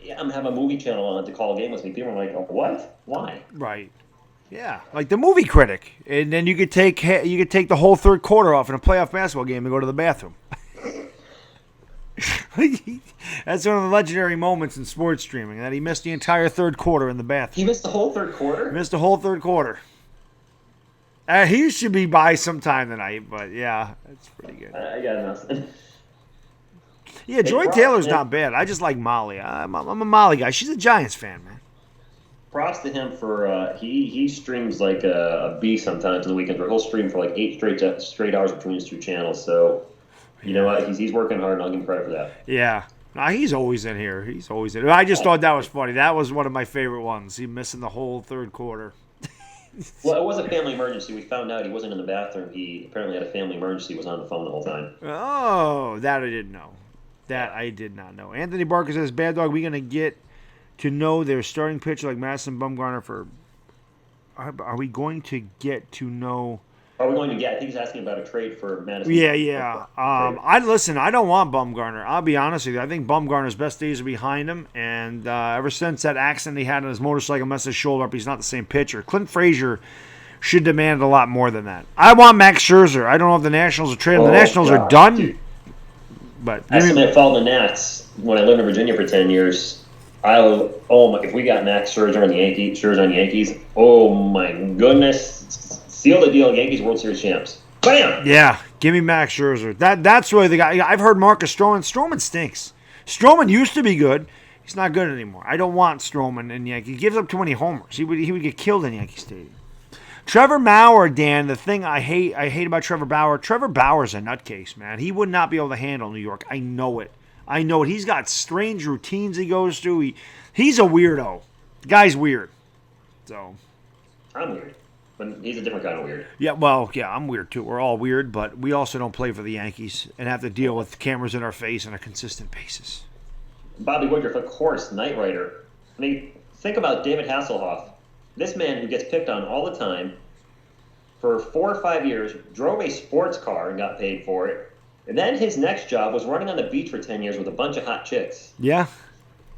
yeah, I'm having a movie channel on to call a game with me. People are like, oh, what? Why? Right. Yeah, like the movie critic, and then you could take the whole third quarter off in a playoff basketball game and go to the bathroom. That's one of the legendary moments in sports streaming, that he missed the entire third quarter in the bathroom. He missed the whole third quarter? Missed the whole third quarter. He should be by sometime tonight, but yeah, that's pretty good. I got nothing. Yeah, Joy Taylor's not bad. I just like Molly. I'm a Molly guy. She's a Giants fan, man. Props to him for he streams like a beast sometimes on the weekends, where he'll stream for like 8 straight hours between his 2 channels. So, you know what? He's working hard, and I'll give him credit for that. Yeah. Nah, he's always in here. He's always in. I just thought that was funny. That was one of my favorite ones. He missing the whole third quarter. Well, it was a family emergency. We found out he wasn't in the bathroom. He apparently had a family emergency. Was on the phone the whole time. Oh, that I didn't know. That I did not know. Anthony Barker says, Baddog, we going to get to know their starting pitcher like Madison Bumgarner for... Are we going to get to know... Are we going to get... I think he's asking about a trade for Madison. Yeah. I don't want Bumgarner. I'll be honest with you. I think Bumgarner's best days are behind him. And ever since that accident he had on his motorcycle messed his shoulder up, he's not the same pitcher. Clint Frazier should demand a lot more than that. I want Max Scherzer. I don't know if the Nationals are trading. The Nationals are done. Dude. But I submit followed the Nats when I lived in Virginia for 10 years. If we got Max Scherzer on the Yankees, oh my goodness, seal the deal, Yankees World Series champs. Bam! Yeah, give me Max Scherzer. That's really the guy. I've heard Marcus Stroman. Stroman stinks. Stroman used to be good. He's not good anymore. I don't want Stroman in Yankee. He gives up too many homers. He would get killed in Yankee Stadium. Trevor Bauer, Dan, the thing I hate about Trevor Bauer's a nutcase, man. He would not be able to handle New York. I know it. He's got strange routines he goes through. He's a weirdo. The guy's weird. So I'm weird. But he's a different kind of weird. Yeah, well, yeah, I'm weird too. We're all weird, but we also don't play for the Yankees and have to deal with cameras in our face on a consistent basis. Bobby Woodruff, of course, Knight Rider. I mean, think about David Hasselhoff. This man who gets picked on all the time, for 4 or 5 years, drove a sports car and got paid for it. And then his next job was running on the beach for 10 years with a bunch of hot chicks. Yeah.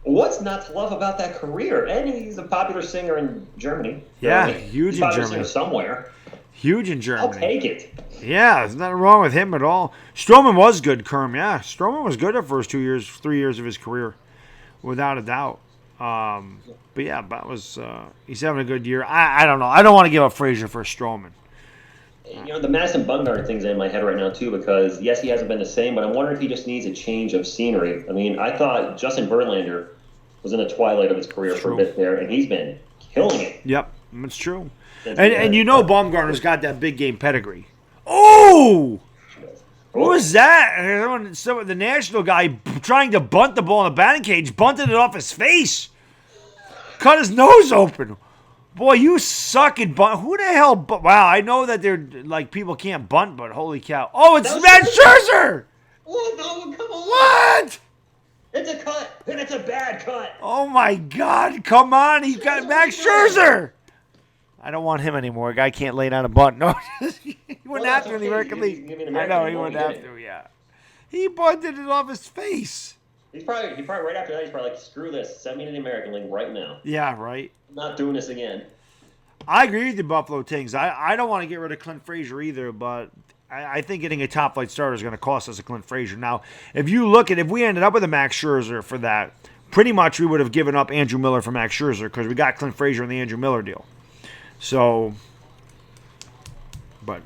What's not to love about that career? And he's a popular singer in Germany. Yeah, huge in Germany. Singer somewhere. Huge in Germany. I'll take it. Yeah, there's nothing wrong with him at all. Stroman was good, Kerm. Yeah, Stroman was good the first 2 years, 3 years of his career, without a doubt. But yeah, that was he's having a good year. I don't know. I don't want to give up Frazier for Stroman. You know, the Madison Bumgarner thing's in my head right now, too, because, yes, he hasn't been the same, but I'm wondering if he just needs a change of scenery. I mean, I thought Justin Verlander was in the twilight of his career for a bit there, and he's been killing it. Yep, it's true. And you know Bumgarner's got that big game pedigree. Oh! What was that? The National guy trying to bunt the ball in the batting cage, bunted it off his face. Cut his nose open. Boy, you suck at bunt. Who the hell? Wow, I know that they're like people can't bunt, but holy cow! Oh, it's Matt Scherzer. Oh no! Come on! What? It's a cut, and it's a bad cut. Oh my God! Come on, he's got Max Scherzer. I don't want him anymore. A guy can't lay down a bunt. No, he wouldn't have to in the American League. I know he wouldn't have to. Yeah, he bunted it off his face. He probably right after that he's probably like, screw this, send me to the American League right now. Yeah, right. I'm not doing this again. I agree with the Buffalo Tings. I don't want to get rid of Clint Frazier either, but I think getting a top flight starter is going to cost us a Clint Frazier. Now, if we ended up with a Max Scherzer for that, pretty much we would have given up Andrew Miller for Max Scherzer because we got Clint Frazier in the Andrew Miller deal. So, but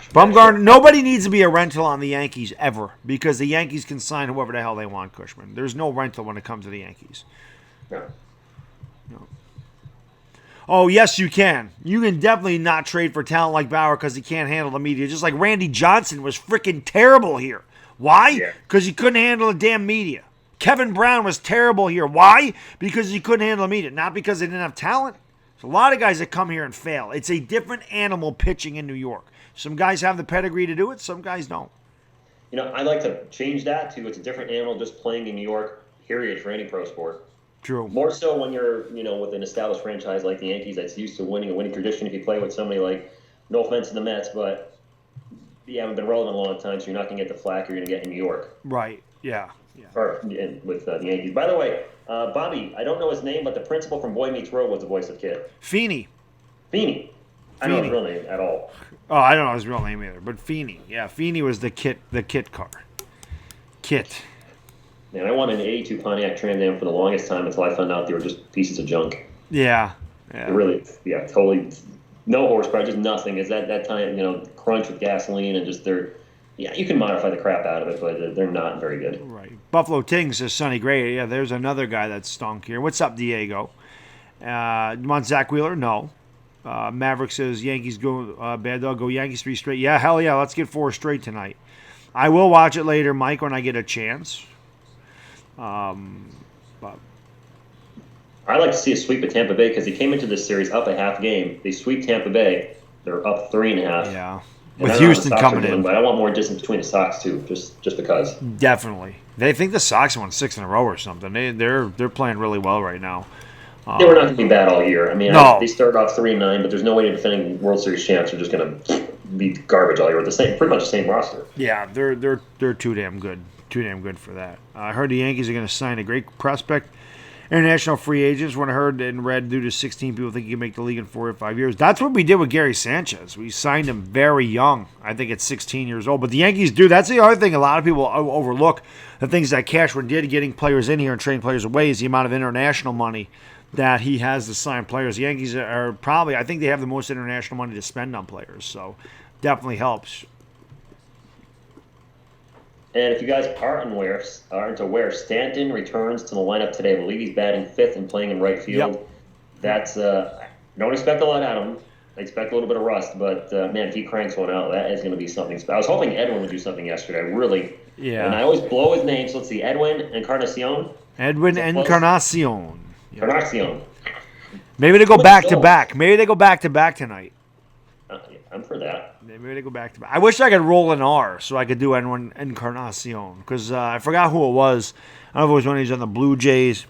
Bumgarner, nobody needs to be a rental on the Yankees ever because the Yankees can sign whoever the hell they want, Cushman. There's no rental when it comes to the Yankees. No. Oh, yes, you can. You can definitely not trade for talent like Bauer because he can't handle the media. Just like Randy Johnson was freaking terrible here. Why? Because he couldn't handle the damn media. Kevin Brown was terrible here. Why? Because he couldn't handle the media. Not because they didn't have talent. There's a lot of guys that come here and fail. It's a different animal pitching in New York. Some guys have the pedigree to do it. Some guys don't. I'd like to change that to it's a different animal just playing in New York, period, for any pro sport. True. More so when you're, with an established franchise like the Yankees that's used to winning, a winning tradition. If you play with somebody like, no offense to the Mets, but you haven't been relevant a long time, so you're not going to get the flack you're going to get in New York. Right. Yeah. Or with the Yankees. By the way, Bobby, I don't know his name, but the principal from Boy Meets World was the voice of Kid. Feeney. I don't know his real name at all. Oh, I don't know his real name either, but Feeney. Yeah, Feeney was the kit car. Kit. Man, I wanted an 82 Pontiac Trans Am for the longest time until I found out they were just pieces of junk. Yeah. Really, totally no horsepower, just nothing. Is that time, crunch with gasoline and just you can modify the crap out of it, but they're not very good. Right. Buffalo Tings says Sonny Gray. Yeah, there's another guy that stunk here. What's up, Diego? You want Zach Wheeler? No. Maverick says Yankees go, Baddog go Yankees 3 straight. Yeah, hell yeah, let's get 4 straight tonight. I will watch it later, Mike, when I get a chance. But I like to see a sweep of Tampa Bay because they came into this series up a half game. They sweep Tampa Bay. They're up 3.5. Yeah. With Houston coming in. But I want more distance between the Sox, too, just because. Definitely. They think the Sox won 6 in a row or something. They're playing really well right now. They were not going to be bad all year. I mean, no. They started off 3-9, but there's no way the defending World Series champs are just going to be garbage all year with pretty much the same roster. Yeah, they're too damn good. Too damn good for that. I heard the Yankees are going to sign a great prospect. International free agents, when I heard and read, due to 16 people think he can make the league in 4 or 5 years. That's what we did with Gary Sanchez. We signed him very young. I think at 16 years old. But the Yankees do. That's the other thing a lot of people overlook. The things that Cashman did getting players in here and trading players away is the amount of international money that he has to sign players. The Yankees are probably, I think they have the most international money to spend on players. So definitely helps. And if you guys aren't aware, Stanton returns to the lineup today. I believe he's batting 5th and playing in right field. Yep. That's don't expect a lot out of him. I expect a little bit of rust, but man, if he cranks one out, that is going to be something special. I was hoping Edwin would do something yesterday. Yeah. And I always blow his name. So let's see, Edwin Encarnacion. Edwin Encarnacion. Yep. Encarnacion. Maybe they go back to back. Maybe they go back to back tonight. I'm for that. Maybe they go back to back. I wish I could roll an R so I could do Edwin Encarnacion because I forgot who it was. I don't know if it was when he was on the Blue Jays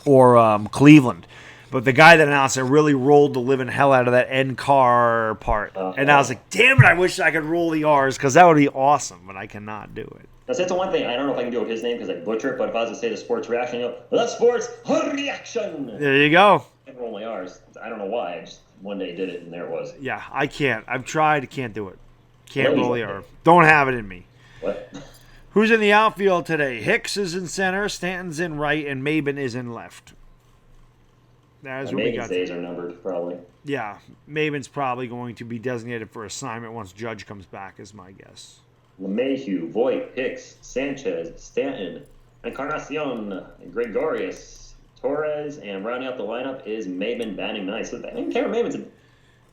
or Cleveland. But the guy that announced it really rolled the living hell out of that N-car part. And I was like, damn it, I wish I could roll the R's because that would be awesome, but I cannot do it. That's the one thing. I don't know if I can do it with his name because I butcher it, but if I was to say the sports reaction, the sports reaction. There you go. I can roll my R's. I don't know why. I just one day did it, and there it was. Yeah, I can't. I've tried. Can't do it. Can't roll the R. Don't have it in me. What? Who's in the outfield today? Hicks is in center, Stanton's in right, and Maben is in left. That is what we got. Maben's days are numbered, probably. Yeah, Maben's probably going to be designated for assignment once Judge comes back, is my guess. LeMahieu, Voit, Hicks, Sanchez, Stanton, Encarnacion, Gregorius, Torres, and rounding out the lineup is Maben batting ninth. So Cameron Maben's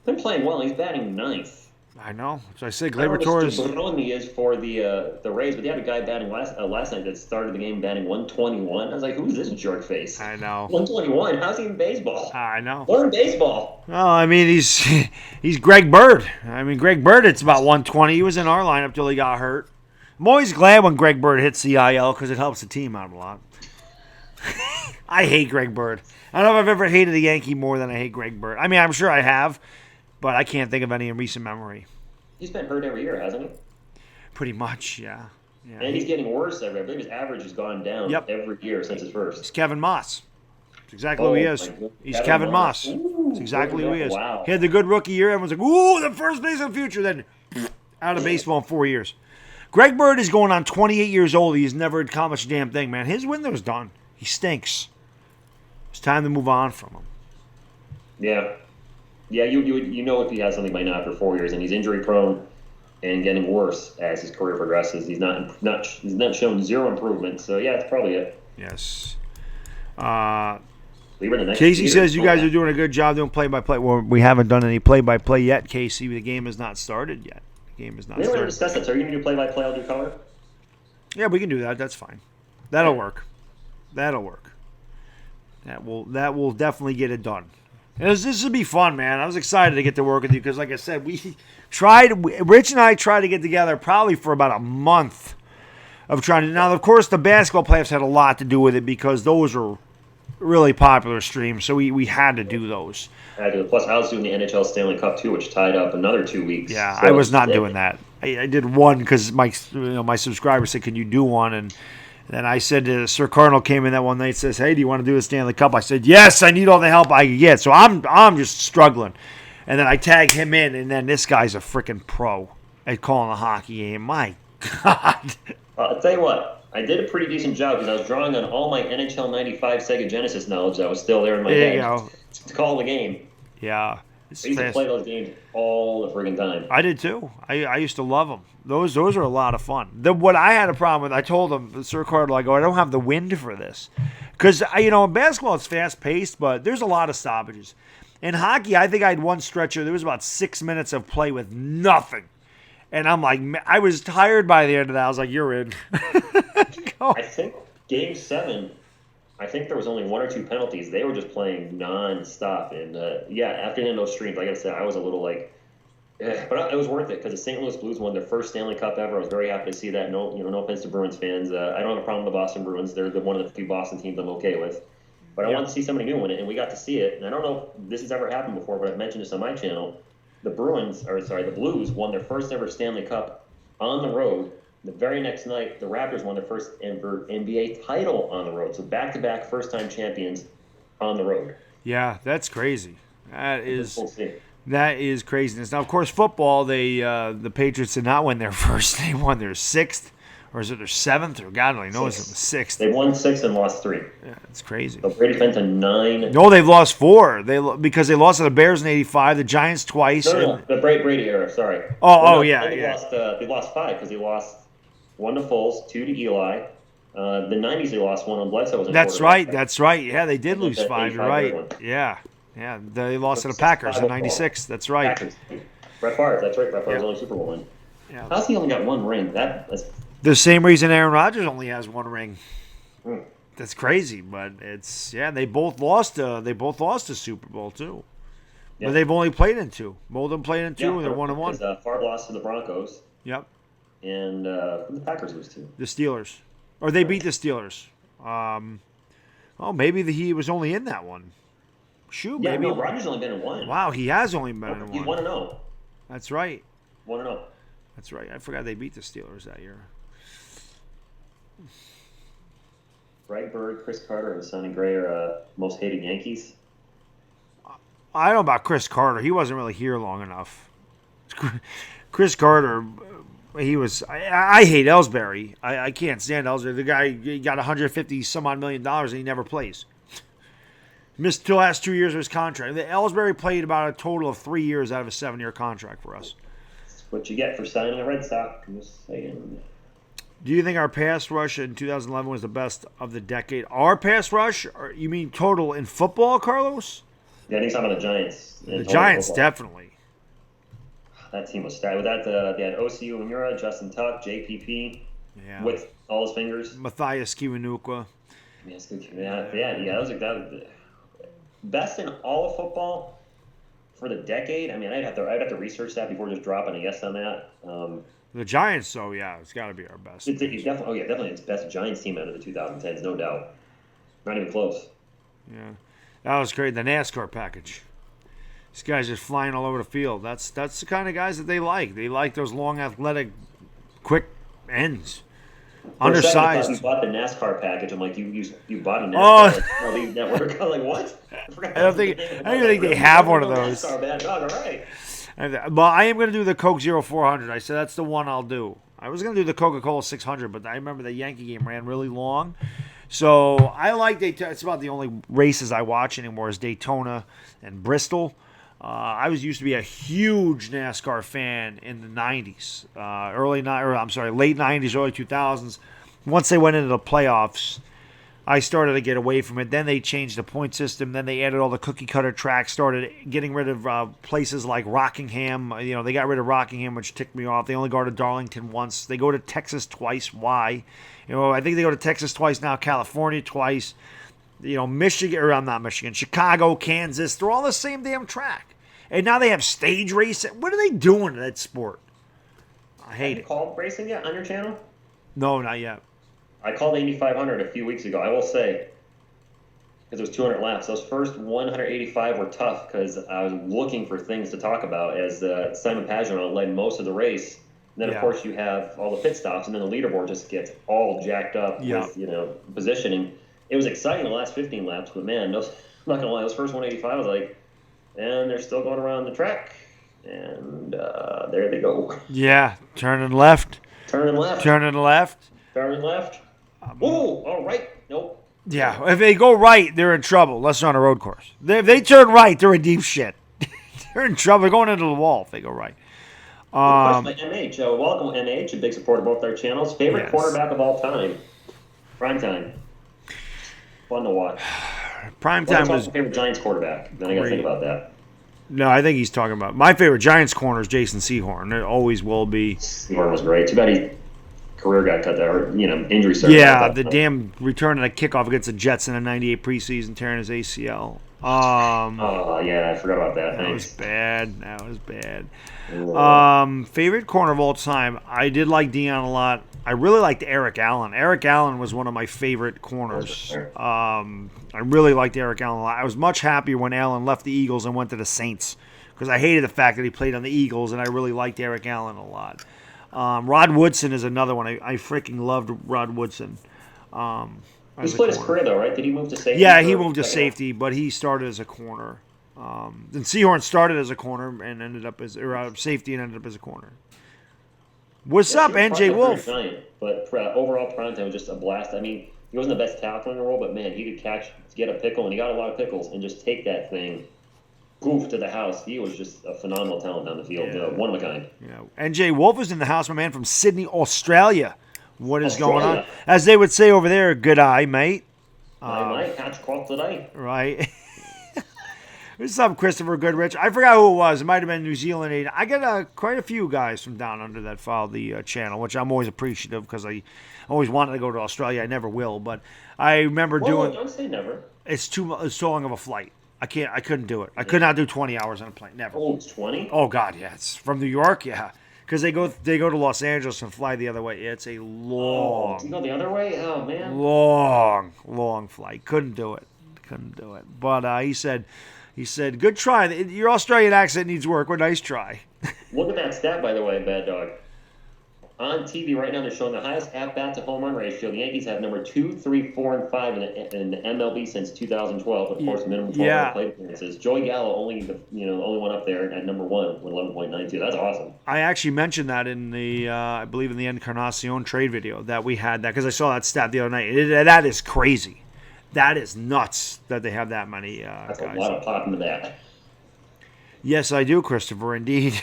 been playing well. He's batting ninth. I know. So I say Gleyber Gleyber Torres. Bruni is for the Rays, but they had a guy batting last night that started the game batting 121. I was like, who's this jerk face? I know. 121? How's he in baseball? I know. Learn baseball. Well, I mean, he's Greg Bird. I mean, Greg Bird, it's about 120. He was in our lineup till he got hurt. I'm always glad when Greg Bird hits the IL because it helps the team out a lot. I hate Greg Bird. I don't know if I've ever hated a Yankee more than I hate Greg Bird. I mean, I'm sure I have, but I can't think of any in recent memory. He's been hurt every year, hasn't he? Pretty much, yeah. Yeah, and he's getting worse every. I believe his average has gone down every year since his first. He's Kevin Moss. That's exactly who he is. He's Kevin Moss. That's exactly who he is. Wow. He had the good rookie year. Everyone's like, ooh, the first base of the future. Then out of baseball in 4 years. Greg Bird is going on 28 years old. He's never accomplished a damn thing, man. His window's done. He stinks. It's time to move on from him. Yeah. Yeah, you know if he has something by now after 4 years, and he's injury prone and getting worse as his career progresses. He's not shown zero improvement. So yeah, it's probably it. Yes. Casey says you guys are doing a good job doing play-by-play. Well, we haven't done any play-by-play yet, Casey. The game has not started yet. The game has not started. We haven't discussed that. So are you going to do play-by-play? I'll do color? Yeah, we can do that. That's fine. That'll work. That will definitely get it done. This will be fun, man. I was excited to get to work with you because, like I said, Rich and I tried to get together probably for about a month of trying to. Now, of course, the basketball playoffs had a lot to do with it because those are really popular streams, so we had to do those. Plus, I was doing the NHL Stanley Cup too, which tied up another 2 weeks. Yeah, so I was not doing that. I did one because my subscriber said, "Can you do one?" And then I said to Sir Cardinal came in that one night, says, "Hey, do you want to do the Stanley Cup?" I said, "Yes, I need all the help I can get." So I'm just struggling. And then I tag him in, and then this guy's a freaking pro at calling a hockey game. My God. I'll tell you what. I did a pretty decent job because I was drawing on all my NHL 95 Sega Genesis knowledge that was still there in my head. There you go. To call the game. Yeah. I used to play those games all the friggin' time. I did too. I used to love them. Those are a lot of fun. What I had a problem with, I told him, Sir Cardinal, I go, I don't have the wind for this. Because, in basketball it's fast-paced, but there's a lot of stoppages. In hockey, I think I had one stretcher. There was about 6 minutes of play with nothing. And I'm like, I was tired by the end of that. I was like, you're in. I think Game 7, I think there was only 1 or 2 penalties. They were just playing non-stop. And, after the end of those streams, like I said, I was a little like, but it was worth it because the St. Louis Blues won their first Stanley Cup ever. I was very happy to see that. No offense to Bruins fans. I don't have a problem with the Boston Bruins. They're one of the few Boston teams I'm okay with. But I wanted to see somebody new win it, and we got to see it. And I don't know if this has ever happened before, but I've mentioned this on my channel. The Blues won their first ever Stanley Cup on the road. The very next night, the Raptors won their first ever NBA title on the road. So back-to-back first-time champions on the road. Yeah, that's crazy. That is craziness. Now, of course, football, the Patriots did not win their first. They won their 6th. Or is it their 7th? Or God only knows it was 6th. They won 6 and lost 3. Yeah, it's crazy. So Brady went to 9. No, they've lost 4. Because they lost to the Bears in '85, the Giants twice. No, the Brady era. Sorry. They lost 5 because they lost 1 to Foles, 2 to Eli. The '90s they lost 1 on Bledsoe. That's right. Yeah, they did lose 5. You're right. Yeah. They lost to the Packers in '96. That's right. Packers. Brett Favre. That's right. Brett Favre's only Super Bowl win. Yeah. How's he only got 1 ring? That's the same reason Aaron Rodgers only has 1 ring. That's crazy, but they both lost the Super Bowl too. Yeah. But they've only played in 2. Both of them played in 2, and they're 1-1. Favre lost to the Broncos. Yep. And the Packers lose to? The Steelers, or they beat the Steelers. Maybe he was only in that one. Shoot, maybe. No, Rodgers only been in 1. Wow, he has only been in 1. He's 1-0. That's right. 1-0. That's right. I forgot they beat the Steelers that year. Greg Bird, Chris Carter, and Sonny Gray are most hated Yankees. I don't know about Chris Carter. He wasn't really here long enough. Chris Carter, he was. I hate Ellsbury. I can't stand Ellsbury. The guy he got $150-some-odd million and he never plays. Missed the last 2 years of his contract. Ellsbury played about a total of 3 years out of a 7-year contract for us. That's what you get for signing a Red Sox. I'm just saying. Do you think our pass rush in 2011 was the best of the decade? Our pass rush? Or you mean total in football, Carlos? Yeah, I think some of the Giants. The Giants, definitely. That team was stacked. With that, they had OCU Amura, Justin Tuck, JPP, with all his fingers. Matthias Kiwanuka. That was best in all of football for the decade. I mean, I'd have to research that before just dropping a yes on that. The Giants, it's got to be our best. Definitely it's best Giants team out of the 2010s, no doubt. Not even close. Yeah, that was great. The NASCAR package. These guys just flying all over the field. That's the kind of guys that they like. They like those long, athletic, quick ends. Undersized. You bought the NASCAR package. I'm like, you bought a Oh. NASCAR network. I'm like, what? I don't even think they have one of those. NASCAR Baddog, all right. Well, I am going to do the Coke 0400. I said that's the one I'll do. I was going to do the Coca-Cola 600, but I remember the Yankee game ran really long. So I like Daytona. It's about the only races I watch anymore is Daytona and Bristol. I used to be a huge NASCAR fan in the 90s, late 90s, early 2000s. Once they went into the playoffs, I started to get away from it. Then they changed the point system. Then they added all the cookie-cutter tracks, started getting rid of places like Rockingham. They got rid of Rockingham, which ticked me off. They only go to Darlington once. They go to Texas twice. Why? I think they go to Texas twice now, California twice. Chicago, Kansas. They're all the same damn track. And now they have stage racing. What are they doing to that sport? I hate it. Have you called racing yet on your channel? No, not yet. I called the Indy 500 a few weeks ago. I will say, because it was 200 laps. Those first 185 were tough because I was looking for things to talk about as Simon Pagenaud led most of the race. And then, of course, you have all the pit stops, and then the leaderboard just gets all jacked up with, positioning. It was exciting the last 15 laps, but, man, I'm not going to lie, those first 185, I was like, and they're still going around the track. And there they go. Yeah, turning left. Turning left. Turning left. Turning left. Whoa, all right. Nope. Yeah, if they go right, they're in trouble. Unless they're on a road course. If they turn right, they're in deep shit. They're in trouble. They're going into the wall if they go right. Question by MH. Welcome, MH, a big supporter of both our channels. Favorite quarterback of all time? Primetime. Fun to watch. Primetime was favorite Giants quarterback. Then I got to think about that. No, I think he's talking about my favorite Giants corner is Jason Sehorn. It always will be. Sehorn was great. Too bad his career got cut there. Injury started. Yeah, the damn return of the kickoff against the Jets in the '98 preseason, tearing his ACL. Yeah, I forgot about that. That was bad. Favorite corner of all time. I did like Deion a lot. I really liked Eric Allen. Eric Allen was one of my favorite corners. I really liked Eric Allen a lot. I was much happier when Allen left the Eagles and went to the Saints because I hated the fact that he played on the Eagles, and I really liked Eric Allen a lot. Rod Woodson is another one. I freaking loved Rod Woodson. He split his career, though, right? Did he move to safety? Yeah, he moved to safety, but he started as a corner. Then Sehorn started as a corner and ended up as safety and ended up as a corner. What's up, NJ Wolf? But overall, Primetime was just a blast. I mean, he wasn't the best tackler in the world, but, man, he could get a pickle, and he got a lot of pickles, and just take that thing, poof, to the house. He was just a phenomenal talent down the field, one of a kind. Yeah. NJ Wolf is in the house, my man, from Sydney, Australia. What is going on? As they would say over there, good eye, mate. Mate, catch caught today. Right. What's up, Christopher Goodrich? I forgot who it was. It might have been New Zealand agent. I got quite a few guys from down under that follow the channel, which I'm always appreciative because I always wanted to go to Australia. I never will, but I remember doing. Don't say never. It's too long of a flight. I couldn't do it. I could not do 20 hours on a plane. Never. Oh, it's 20? Oh God, yeah. It's from New York, yeah. Because they go to Los Angeles and fly the other way. It's a long. You go the other way? Oh man. Long flight. Couldn't do it. But he said, good try. Your Australian accent needs work. Well, nice try. Look at that stat, by the way, Baddog. On TV right now, they're showing the highest at-bat to home run ratio. The Yankees have number 2, 3, 4, and 5 in the MLB since 2012. Of course, minimum 12 plate appearances. Joey Gallo only one up there at number 1 with 11.92. That's awesome. I actually mentioned that in the I believe in the Encarnacion trade video that we had that because I saw that stat the other night. That is crazy. That is nuts that they have that many That's guys. A lot of pop into that. Yes, I do, Christopher. Indeed.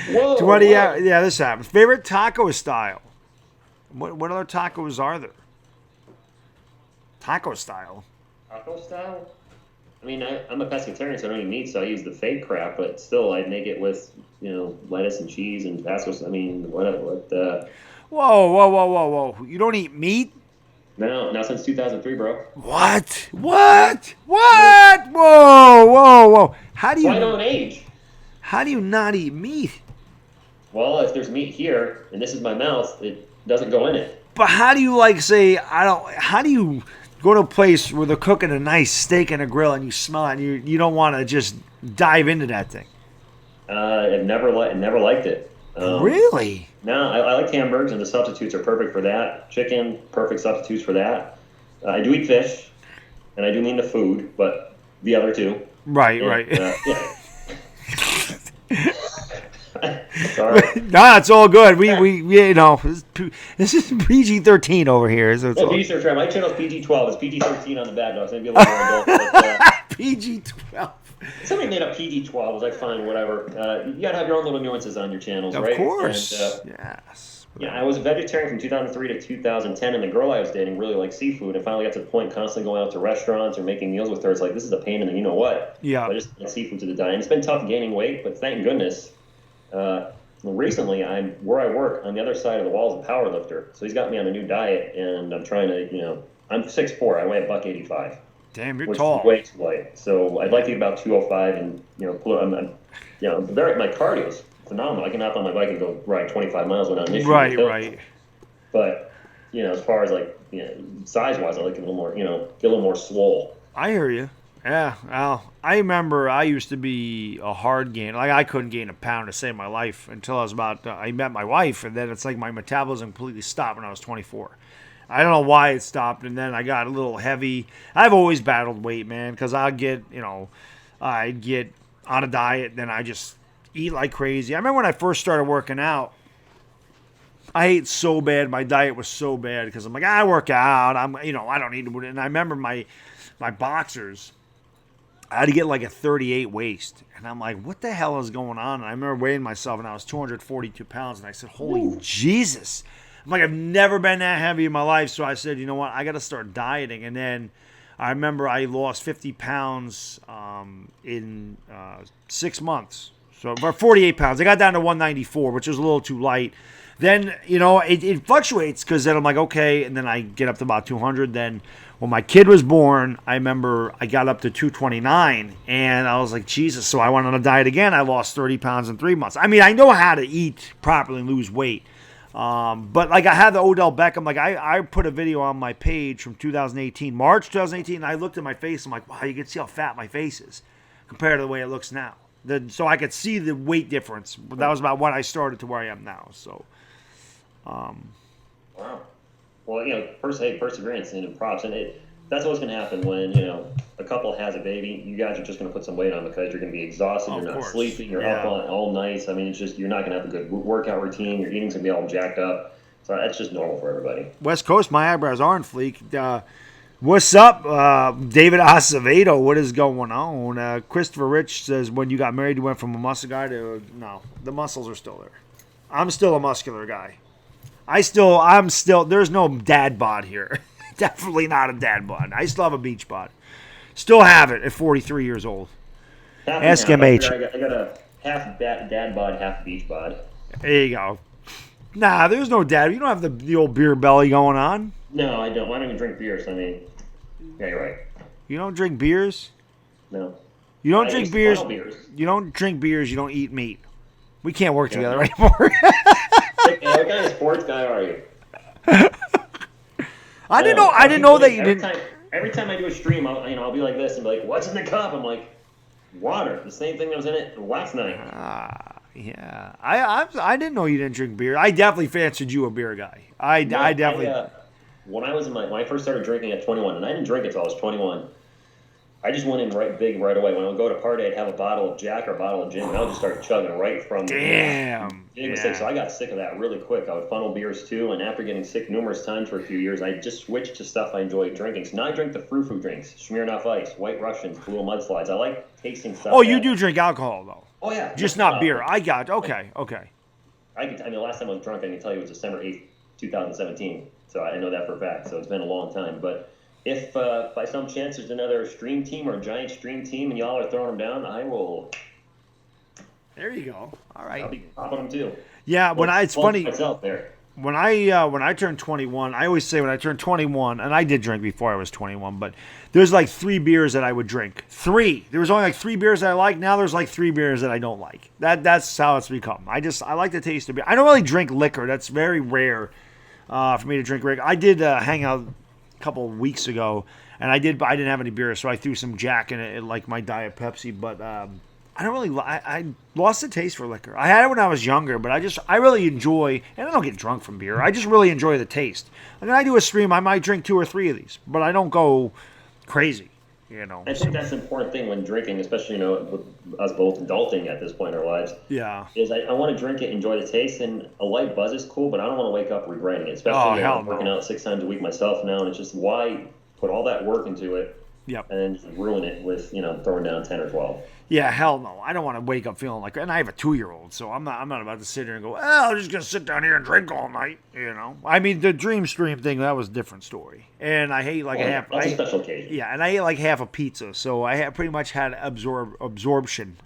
Whoa, 20. Yeah, this happens. Favorite taco style. What other tacos are there? Taco style. Taco style? I mean, I'm a pescatarian, so I don't eat meat, so I use the fake crap. But still, I'd make it with lettuce and cheese and Tabasco. I mean, whatever. Whoa! You don't eat meat? No, not since 2003, bro. What? Whoa! How do you? Why don't age? How do you not eat meat? Well, if there's meat here and this is my mouth, it doesn't go in it. But how do you how do you go to a place where they're cooking a nice steak in a grill and you smell it and you don't want to just dive into that thing? I've never liked it. Really? No, I like hamburgers, and the substitutes are perfect for that. Chicken, perfect substitutes for that. I do eat fish, and I do mean the food, but the other two. Right, And, right. yeah. Sorry. Nah, it's all good. We this is PG-13 over here. So it's No, all... PG-13. My channel's PG-12. It's PG-13 on the Baddog. So maybe a little more adult. But, PG-12. somebody made up PG-12. I was like, fine, whatever. You gotta have your own little nuances on your channels, right? Of course. And, Yes. yeah, I was a vegetarian from 2003 to 2010, and the girl I was dating really liked seafood. And finally got to the point constantly going out to restaurants or making meals with her. It's like, this is a pain in the you-know-what. Yeah. I just add seafood to the diet. And it's been tough gaining weight, but thank goodness. Recently, I'm where I work on the other side of the wall is a power lifter. So he's got me on a new diet, and I'm trying to, I'm 6'4". I weigh $185. Damn, you're which tall. is way too light. So I'd like to get about 205, and my cardio is phenomenal. I can hop on my bike and go ride 25 miles without an issue. Right. But as far as size wise, I like it a little more, get a little more swole. I hear you. Yeah, well, I remember I used to be a hard gainer. Like, I couldn't gain a pound to save my life until I was I met my wife, and then it's like my metabolism completely stopped when I was 24. I don't know why it stopped, and then I got a little heavy. I've always battled weight, man, because I'd get on a diet, then I just eat like crazy. I remember when I first started working out, I ate so bad. My diet was so bad because I'm like, I work out. I don't need to. And I remember my boxers, I had to get like a 38 waist. And I'm like, what the hell is going on? And I remember weighing myself, and I was 242 pounds. And I said, holy Jesus. I'm like, I've never been that heavy in my life. So I said, you know what? I got to start dieting. And then I remember I lost 50 pounds in 6 months. So about 48 pounds. I got down to 194, which was a little too light. Then, it fluctuates because then I'm like, okay. And then I get up to about 200. Then when my kid was born, I remember I got up to 229. And I was like, Jesus. So I went on a diet again. I lost 30 pounds in 3 months. I mean, I know how to eat properly and lose weight. But like I had the Odell Beckham, like I put a video on my page from 2018, March 2018, and I looked at my face. I'm like, wow, you can see how fat my face is compared to the way it looks now. So I could see the weight difference. That was about when I started to where I am now. So, wow. Well, perseverance and props, and that's what's going to happen when a couple has a baby. You guys are just going to put some weight on because you're going to be exhausted. You're not sleeping. You're up all night. I mean, it's just you're not going to have a good workout routine. Your eating's going to be all jacked up. So that's just normal for everybody. West Coast, my eyebrows are on fleek. What's up, David Acevedo? What is going on? Christopher Rich says, when you got married, you went from a muscle guy to no. The muscles are still there. I'm still a muscular guy. I'm still. There's no dad bod here. Definitely not a dad bod. I still have a beach bod. Still have it at 43 years old. Ask MH. I got a half dad bod, half beach bod. There you go. Nah, there's no dad. You don't have the old beer belly going on. No, I don't. I don't even drink beers. I mean, yeah, you're right. You don't drink beers? No. You don't drink beers? You don't drink beers. You don't eat meat. We can't work together anymore. Hey, what kind of sports guy are you? I didn't know that you didn't. Every time I do a stream, I'll be like this and be like, "What's in the cup?" I'm like, "Water." The same thing that was in it last night. Yeah. I didn't know you didn't drink beer. I definitely fancied you a beer guy. I definitely. When I first started drinking at 21, and I didn't drink until I was 21. I just went in big right away. When I would go to a party, I'd have a bottle of Jack or a bottle of gin, and I would just start chugging right from the Damn. Yeah. So I got sick of that really quick. I would funnel beers too, and after getting sick numerous times for a few years, I just switched to stuff I enjoy drinking. So now I drink the frou-frou drinks, Smirnoff Ice, White Russians, Blue Mudslides. I like tasting stuff. Oh, you do drink alcohol, though? Oh, yeah. Just not beer. I got Okay. The last time I was drunk, I can tell you it was December 8th, 2017. So I know that for a fact. So it's been a long time. But if by some chance there's another stream team or a giant stream team and y'all are throwing them down, I will. There you go. All right. I'll be popping them too. Yeah, it's funny. Myself there. When I turned 21, I always say when I turned 21, and I did drink before I was 21, but there's like 3 beers that I would drink. 3. There was only like 3 beers that I like. Now there's like 3 beers that I don't like. That's how it's become. I like the taste of beer. I don't really drink liquor. That's very rare for me to drink liquor. I did hang out a couple of weeks ago, and I didn't have any beer, so I threw some Jack in it, like my Diet Pepsi. But I don't really. I lost the taste for liquor. I had it when I was younger, but I really enjoy, and I don't get drunk from beer. I just really enjoy the taste. Like when I do a stream, I might drink 2 or 3 of these, but I don't go crazy. I think that's an important thing when drinking, especially with us both adulting at this point in our lives. Yeah. Is I want to drink it, enjoy the taste, and a light buzz is cool, but I don't want to wake up regretting it. Especially I'm working out 6 times a week myself now, and it's just why put all that work into it, Yep. and then ruin it with throwing down 10 or 12. Yeah, hell no. I don't want to wake up feeling like, and I have a 2-year-old, so I'm not about to sit here and go, oh, I'm just gonna sit down here and drink all night. I mean, the dream stream thing, that was a different story. And I hate like That's a special occasion. Yeah, and I ate like half a pizza, so I pretty much had absorption.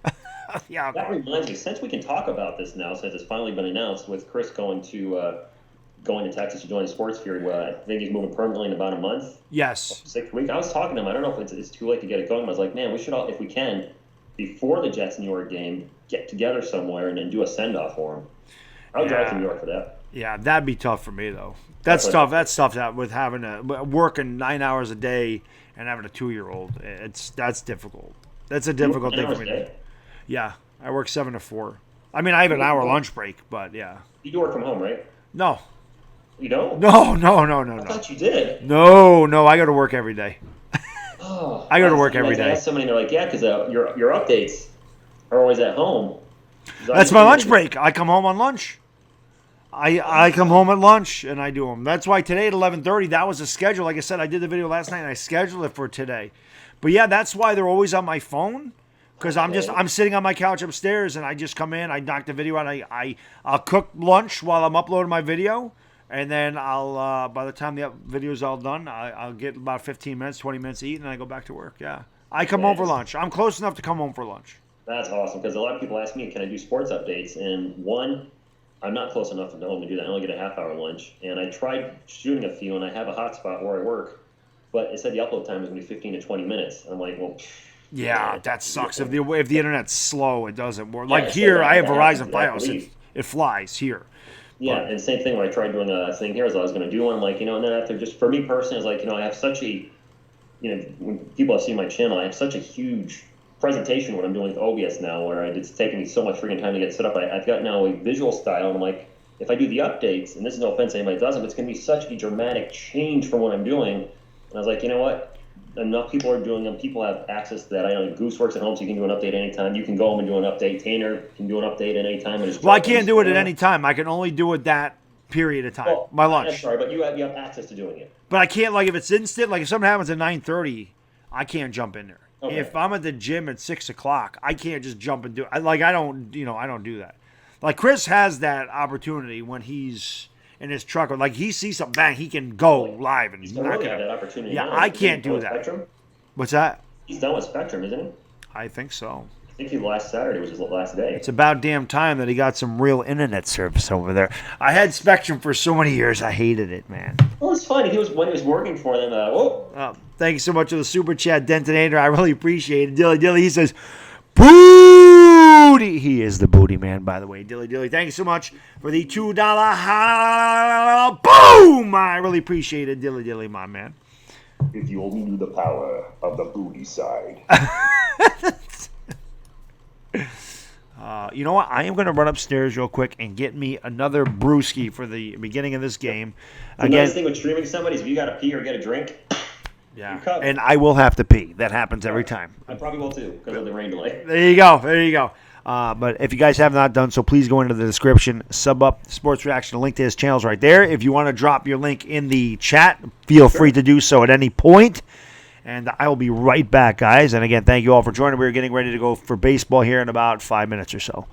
Yeah. That reminds me, since we can talk about this now, since it's finally been announced with Chris going to Texas to join the Sports Fury, I think he's moving permanently in about a month. Yes. 6 weeks. I was talking to him. I don't know if it's too late to get it going. I was like, man, we should all, if we can, before the Jets New York game, get together somewhere and then do a send off for him. I would drive to New York for that. Yeah, that'd be tough for me though. That's tough. That's tough. That with having working 9 hours a day and having a 2-year-old, that's difficult. That's a difficult thing for me to do. Yeah, I work 7 to 4. I mean, I have an hour lunch break, but yeah. You do work from home, right? No. You don't? No. I thought you did. No, I go to work every day. Oh, I go to work every day. I asked somebody, and they're like, yeah, because your updates are always at home. That's my lunch break. I come home on lunch. I come home at lunch and I do them. That's why today at 11:30, that was the schedule. Like I said, I did the video last night and I scheduled it for today. But yeah, that's why they're always on my phone. Because I'm sitting on my couch upstairs and I just come in, I knock the video out, I'll cook lunch while I'm uploading my video, and then I'll by the time the video's all done, I'll get about 15 minutes, 20 minutes to eat, and I go back to work. Yeah, I come home for lunch. I'm close enough to come home for lunch. That's awesome because a lot of people ask me, can I do sports updates? And one, I'm not close enough to home to do that. I only get a half-hour lunch, and I tried shooting a few, and I have a hotspot where I work, but it said the upload time is going to be 15 to 20 minutes. I'm like, well. Yeah, that sucks. If the internet's slow, it doesn't work. Like here, I have Verizon Fios. It flies here. Yeah, and same thing when I tried doing a thing here as I was going to do one. I'm like, and then after just for me personally, it's like, I have such a, when people have seen my channel, I have such a huge presentation what I'm doing with OBS now, where it's taking me so much freaking time to get set up. I've got now a visual style, and I'm like, if I do the updates, and this is no offense to anybody that doesn't, but it's going to be such a dramatic change from what I'm doing. And I was like, you know what? Enough people are doing them. People have access to that. I know Goose works at home, so you can do an update anytime. You can go home and do an update. Tanner can do an update at any time. Well, I can't do it at any time. I can only do it that period of time. Well, my lunch. I'm sorry, but you have access to doing it. But I can't, like, if it's instant, like if something happens at 9:30, I can't jump in there. Okay. If I'm at the gym at 6 o'clock, I can't just jump and do it. I don't do that. Like Chris has that opportunity when he's in his truck, or like he sees something, bang, he can go live and He's not really have that opportunity. Yeah, now. I can't do that. Spectrum? What's that? He's done with Spectrum, isn't he? I think so. I think last Saturday was his last day. It's about damn time that he got some real internet service over there. I had Spectrum for so many years. I hated it, man. Well, it's funny. When he was working for them, thank you so much for the super chat, Detonator. I really appreciate it. Dilly, he says, booty. He is the booty man, by the way. Dilly, thank you so much for the $2 boom. I really appreciate it, Dilly, my man. If you only knew the power of the booty side. You know what? I am going to run upstairs real quick and get me another brewski for the beginning of this game. The nice thing with streaming somebody is if you got to pee or get a drink, yeah, and I will have to pee. That happens every time. I probably will too because of the rain delay. There you go. But if you guys have not done so, please go into the description, sub up Sports Reaction. The link to his channel's right there. If you want to drop your link in the chat, feel free to do so at any point. And I will be right back, guys. And again, thank you all for joining. We're getting ready to go for baseball here in about 5 minutes or so.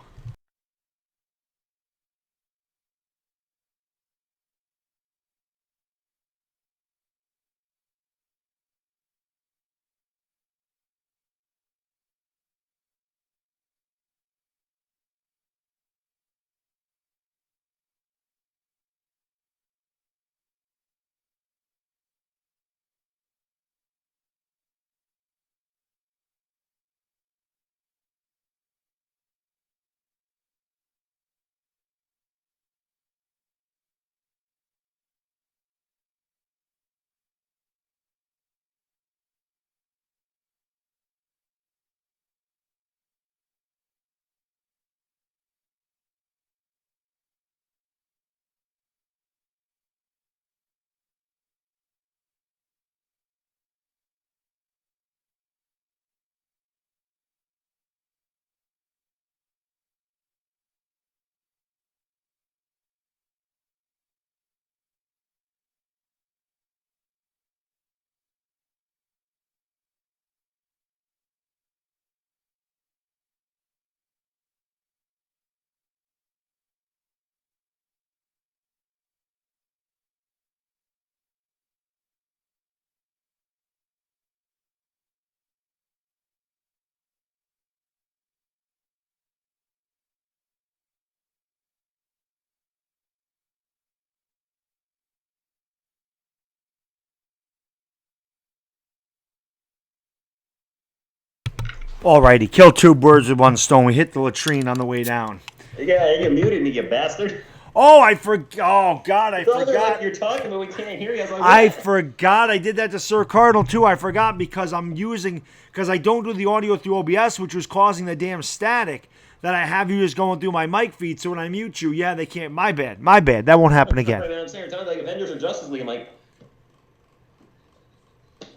Alrighty, kill two birds with one stone. We hit the latrine on the way down. Yeah, you muted me, you bastard. Oh, I forgot. Oh, God, I Like forgot. you're talking, but we can't hear you. I forgot. I did that to Sir Cardinal, too. I forgot because because I don't do the audio through OBS, which was causing the damn static that I have you just going through my mic feed. So when I mute you, yeah, they can't. My bad. My bad. That won't happen again. I'm saying it sounds like Avengers or Justice League. I'm like,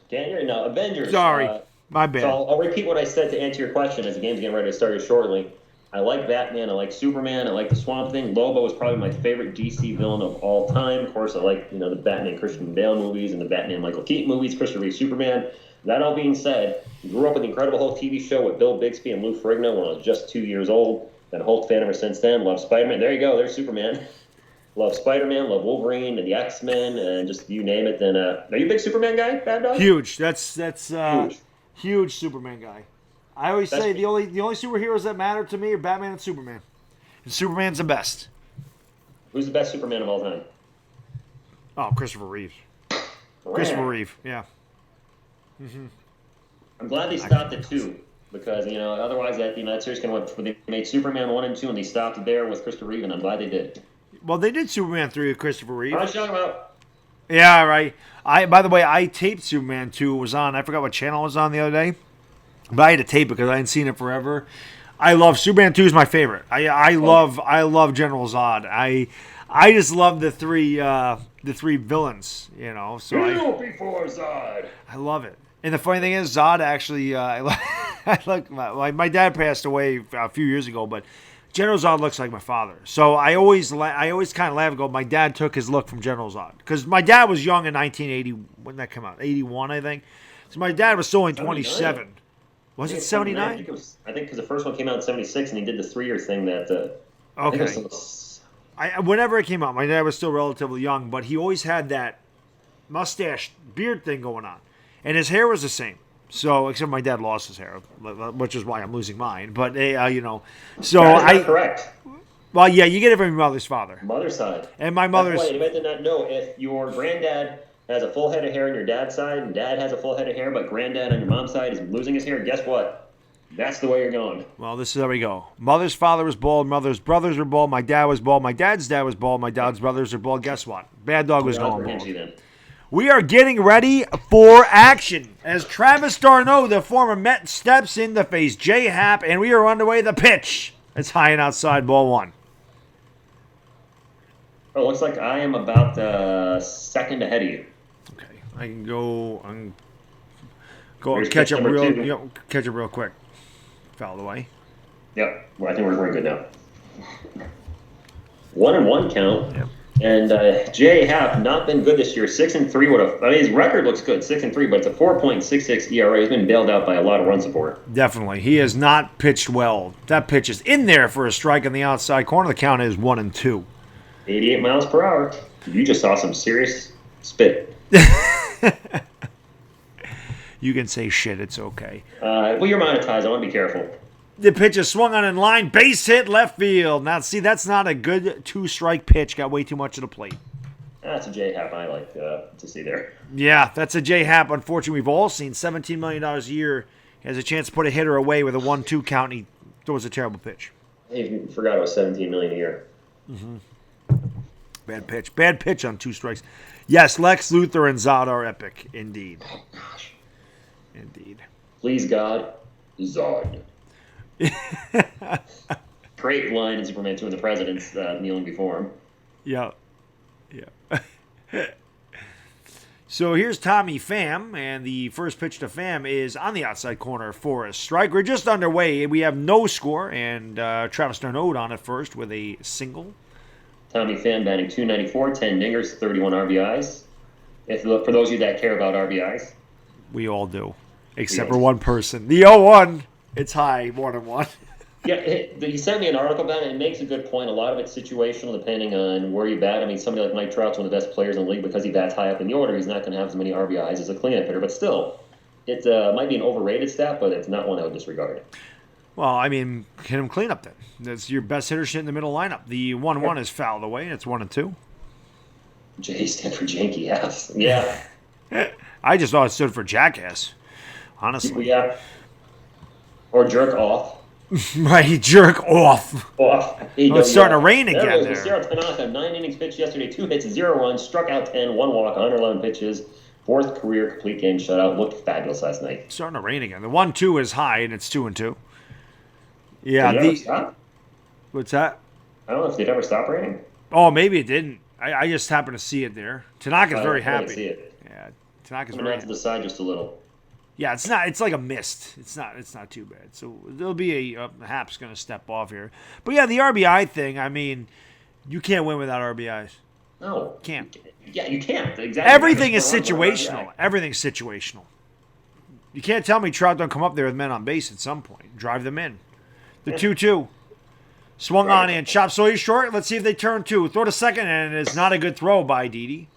can't hear you now. Avengers. Sorry. My bad. So I'll repeat what I said to answer your question as the game's getting ready to start here shortly. I like Batman, I like Superman, I like the Swamp Thing. Lobo is probably my favorite DC villain of all time. Of course, I like the Batman Christian Bale movies and the Batman Michael Keaton movies, Christopher Reeve Superman. That all being said, grew up with the Incredible Hulk TV show with Bill Bixby and Lou Ferrigno when I was just 2 years old. Been a Hulk fan ever since then. Love Spider-Man. There you go. There's Superman. Love Spider-Man, love Wolverine and the X-Men, and just you name it. Then, are you a big Superman guy, Baddog? Huge. That's Huge. Huge Superman guy. I always say the only superheroes that matter to me are Batman and Superman. And Superman's the best. Who's the best Superman of all time? Oh, Christopher Reeve. Christopher Reeve, yeah. Mm-hmm. I'm glad they stopped at 2 because, otherwise that series can went. They made Superman 1 and 2 and they stopped there with Christopher Reeve, and I'm glad they did. Well, they did Superman 3 with Christopher Reeve. I was talking about. Yeah, right. By the way, I taped Superman 2. It was on. I forgot what channel it was on the other day. But I had to tape it because I hadn't seen it forever. I love Superman 2 is my favorite. I love General Zod. I just love the three villains, So before Zod. I love it. And the funny thing is, Zod actually, my dad passed away a few years ago, but General Zod looks like my father. So I always kind of laugh and go, my dad took his look from General Zod. Because my dad was young in 1980. When did that come out? 81, I think. So my dad was still only 27. Was it 79? I think because the first one came out in 76 and he did the 3-year thing that... okay. Whenever it came out, my dad was still relatively young, but he always had that mustache beard thing going on. And his hair was the same. So, except my dad lost his hair, which is why I'm losing mine. But, so correct. Well, yeah, you get it from your mother's father. Mother's side. And my mother's... That's why you might not know if your granddad has a full head of hair on your dad's side, and dad has a full head of hair, but granddad on your mom's side is losing his hair, guess what? That's the way you're going. Well, this is how we go. Mother's father was bald, mother's brothers were bald, my dad was bald, my dad's dad was bald, my dad's brothers are bald. Guess what? Baddog was going bald. We are getting ready for action as Travis d'Arnaud, the former Met, steps in to face Jay Happ, and we are underway. The pitch. It's high and outside, ball 1. Oh, looks like I am about a second ahead of you. Okay, I can go catch up real quick. Foul away. Yep, well, I think we're good now. 1-1 count. Yep. And Jay Happ not been good this year. 6-3 his record looks good, 6-3, but it's a 4.66 ERA. He's been bailed out by a lot of run support. Definitely, he has not pitched well. That pitch is in there for a strike on the outside corner. The count is 1-2. 88 miles per hour. You just saw some serious spit. You can say shit. It's okay. Well, you're monetized. I want to be careful. The pitch is swung on in line. Base hit left field. Now, see, that's not a good 2-strike pitch. Got way too much of the plate. That's a J Happ I like to see there. Yeah, that's a J Happ. Unfortunately, we've all seen $17 million a year. He has a chance to put a hitter away with a 1-2 count, and he throws a terrible pitch. I forgot it was $17 million a year. Mm-hmm. Bad pitch. Bad pitch on 2 strikes. Yes, Lex Luthor and Zod are epic. Indeed. Oh, gosh. Indeed. Please, God, Zod. Great line in Superman 2 and the President's kneeling before him. Yeah. So here's Tommy Pham, and the first pitch to Pham is on the outside corner for a strike. We're just underway. We have no score, and Travis d'Arnaud on it first with a single. Tommy Pham batting .294, 10 dingers, 31 RBIs. For those of you that care about RBIs. We all do, except for one person. The 0-1, it's high, 1-1. Yeah, he sent me an article about it. It makes a good point. A lot of it's situational depending on where you bat. I mean, somebody like Mike Trout's one of the best players in the league. Because he bats high up in the order, he's not going to have as many RBIs as a cleanup hitter. But still, it might be an overrated stat, but it's not one I would disregard. Well, I mean, hit him cleanup then. That's your best hitter shit in the middle lineup. The 1-1 is fouled away, and it's 1-2. J stand for janky ass. Yeah. I just thought it stood for jackass, honestly. Yeah. Or jerk off. Right, jerk off. It's starting to rain again there. Masahiro Tanaka, 9 innings pitched yesterday, 2 hits, 0 runs, struck out 10, 1 walk, 111 pitches, 4th career complete game shutout. Looked fabulous last night. It's starting to rain again. The 1-2 is high, and it's 2-2. Yeah. Did it ever stop? What's that? I don't know if it ever stopped raining. Oh, maybe it didn't. I just happened to see it there. Tanaka's very I happy. see it. Yeah, Tanaka's Coming very out to happy. the side just a little. Yeah, it's not. It's like a mist. It's not too bad. So there'll be a Happ's going to step off here. But yeah, the RBI thing. I mean, you can't win without RBIs. No, Can't. Yeah, you can't. Exactly. Everything is situational. Everything's situational. You can't tell me Trout don't come up there with men on base at some point. Drive them in. The 2-2. Swung on and chopped. So he's short. Let's see if they turn 2. Throw to second, and it's not a good throw by Didi.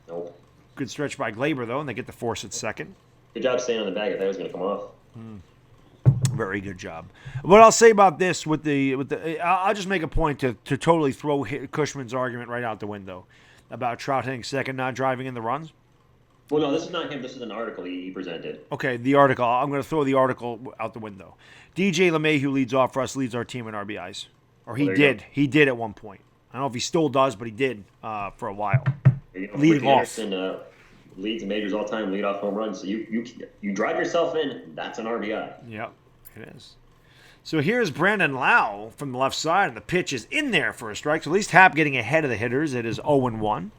Nope. Good stretch by Glaber, though, and they get the force at second. Good job staying on the bag. I thought it was going to come off. Very good job. What I'll say about this I'll just make a point to totally throw Cushman's argument right out the window about Trout hitting second, not driving in the runs. Well, no, this is not him. This is an article he presented. Okay, the article. I'm going to throw the article out the window. DJ LeMahieu leads off for us, leads our team in RBIs. Or he did. He did at one point. I don't know if he still does, but he did for a while. Leading off. Anderson, leads the majors all time, lead off home runs. So you drive yourself in, that's an RBI. Yep, it is. So here's Brandon Lau from the left side, and the pitch is in there for a strike. So at least Happ getting ahead of the hitters. It is 0-1.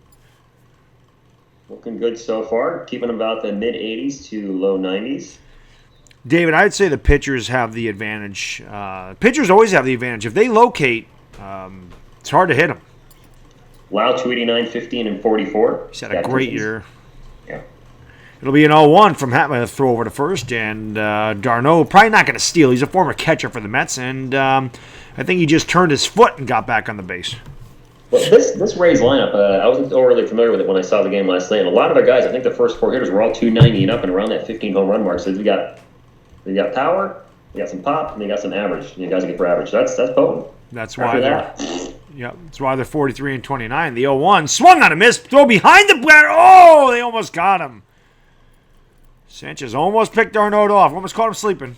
Looking good so far. Keeping about the mid-80s to low 90s. David, I'd say the pitchers have the advantage. Pitchers always have the advantage. If they locate, it's hard to hit them. Lau, 289, 15, and 44. He's had a great year. Yeah. It'll be an 0-1 from Happ to throw over to first, and Darno probably not going to steal. He's a former catcher for the Mets, and I think he just turned his foot and got back on the base. Well, this Rays lineup, I wasn't overly familiar with it when I saw the game last night. And a lot of the guys, I think the first 4 hitters were all 290 and up and around that 15 home run mark. So they got power, they got some pop, and they got some average. You guys get for average. That's potent. That's why that's why they're 43 and 29. The 0-1 swung on a miss, throw behind the bat. Oh, they almost got him. Sanchez almost picked Darno off. Almost caught him sleeping.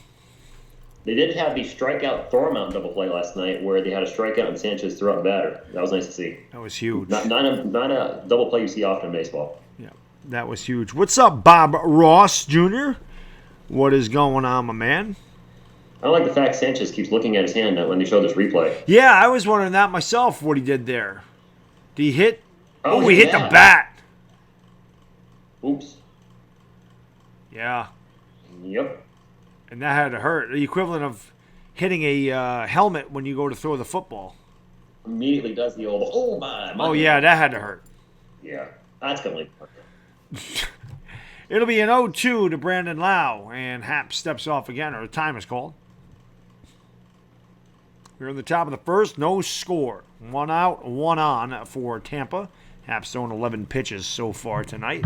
They did have the strikeout Thormount double play last night where they had a strikeout and Sanchez threw out the batter. That was nice to see. That was huge. Not a double play you see often in baseball. Yeah, that was huge. What's up, Bob Ross Jr.? What is going on, my man? I like the fact Sanchez keeps looking at his hand when they show this replay. Yeah, I was wondering that myself, what he did there. Did he hit? Oh, he hit the bat. bat. Oops. Yeah. Yep. And that had to hurt. The equivalent of hitting a helmet when you go to throw the football. Immediately does the old, oh my. Oh, yeah, that had to hurt. Yeah, that's going to hurt. It'll be an 0-2 to Brandon Lau, and Happ steps off again, or the time is called. We're in the top of the first, no score. 1 out, 1 on for Tampa. Happ's thrown 11 pitches so far tonight.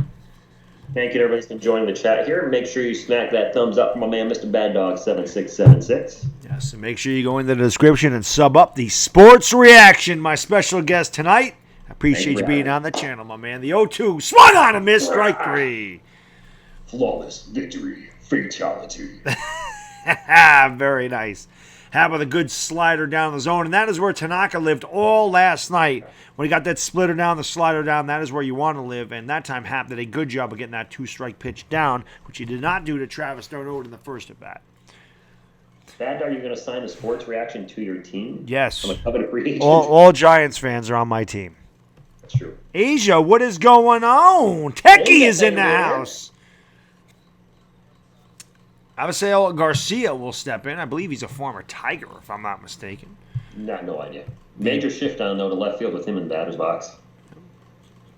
Thank you to everybody who's been joining the chat here. Make sure you smack that thumbs up for my man, Mr. Baddog 7676. Yes, and make sure you go into the description and sub up the Sports Reaction, my special guest tonight. I appreciate you being on the channel, my man. The 0-2 swung on a miss, strike 3. Flawless victory. Fatality. Very nice. Happ with a good slider down the zone, and that is where Tanaka lived all last night. When he got that splitter down, the slider down, that is where you want to live, and that time Happ did a good job of getting that 2-strike pitch down, which he did not do to Travis d'Arnaud in the first at-bat. Bad, are you going to sign the Sports Reaction to your team? Yes. I'm a covenant free agent. All Giants fans are on my team. That's true. Asia, what is going on? Techie is in the house. Avisail Garcia will step in. I believe he's a former Tiger, if I'm not mistaken. No idea. Major shift down, though, to left field with him in the batter's box.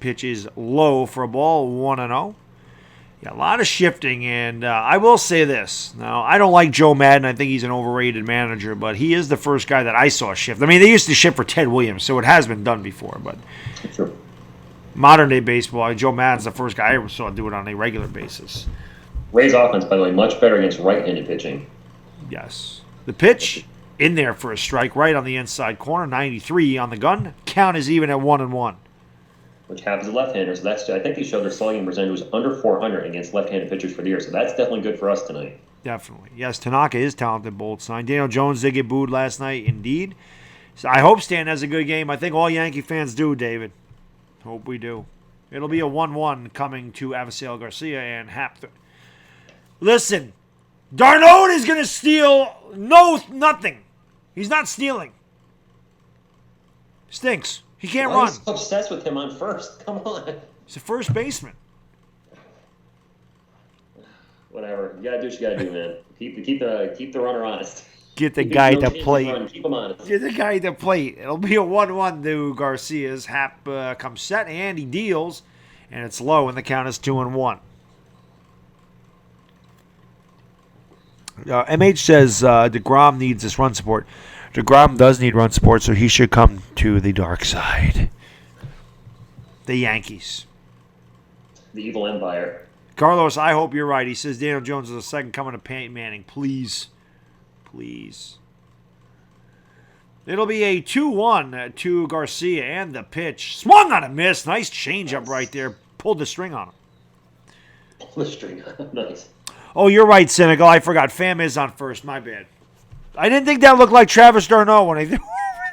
Pitch is low for a ball, 1-0. Yeah, a lot of shifting, and I will say this. Now, I don't like Joe Madden. I think he's an overrated manager, but he is the first guy that I saw shift. I mean, they used to shift for Ted Williams, so it has been done before, but Sure. modern-day baseball, Joe Madden's the first guy I ever saw do it on a regular basis. Ray's offense, by the way, much better against right-handed pitching. Yes. The pitch in there for a strike right on the inside corner, 93 on the gun. Count is even at 1-1. Which happens to left-handers. So I think they showed their slugging percentage was under 400 against left-handed pitchers for the year. So that's definitely good for us tonight. Definitely. Yes, Tanaka is talented, bold sign. Daniel Jones did get booed last night, indeed. So I hope Stan has a good game. I think all Yankee fans do, David. Hope we do. It'll be a 1-1 coming to Avisail Garcia and Happ. Listen, Darnold is going to steal nothing. He's not stealing. Stinks. He can't run. Why are you so obsessed with him on first? Come on. He's a first baseman. Whatever. You gotta do what you gotta do, man. Keep the runner honest. Get the guy to plate. Keep him honest. Get the guy to plate. It'll be a 1-1 to Garcia's. Happ comes set and he deals, and it's low, and the count is 2-1. MH says DeGrom needs this run support. DeGrom does need run support, so he should come to the dark side. The Yankees. The evil empire. Carlos, I hope you're right. He says Daniel Jones is the second coming to Peyton Manning. Please. Please. It'll be a 2-1 to Garcia, and the pitch. Swung on a miss. Nice changeup right there. Pulled the string on him. Pulled the string on him. Nice. Oh, you're right, Cynical. I forgot. Pham is on first. My bad. I didn't think that looked like Travis d'Arnaud when I threw over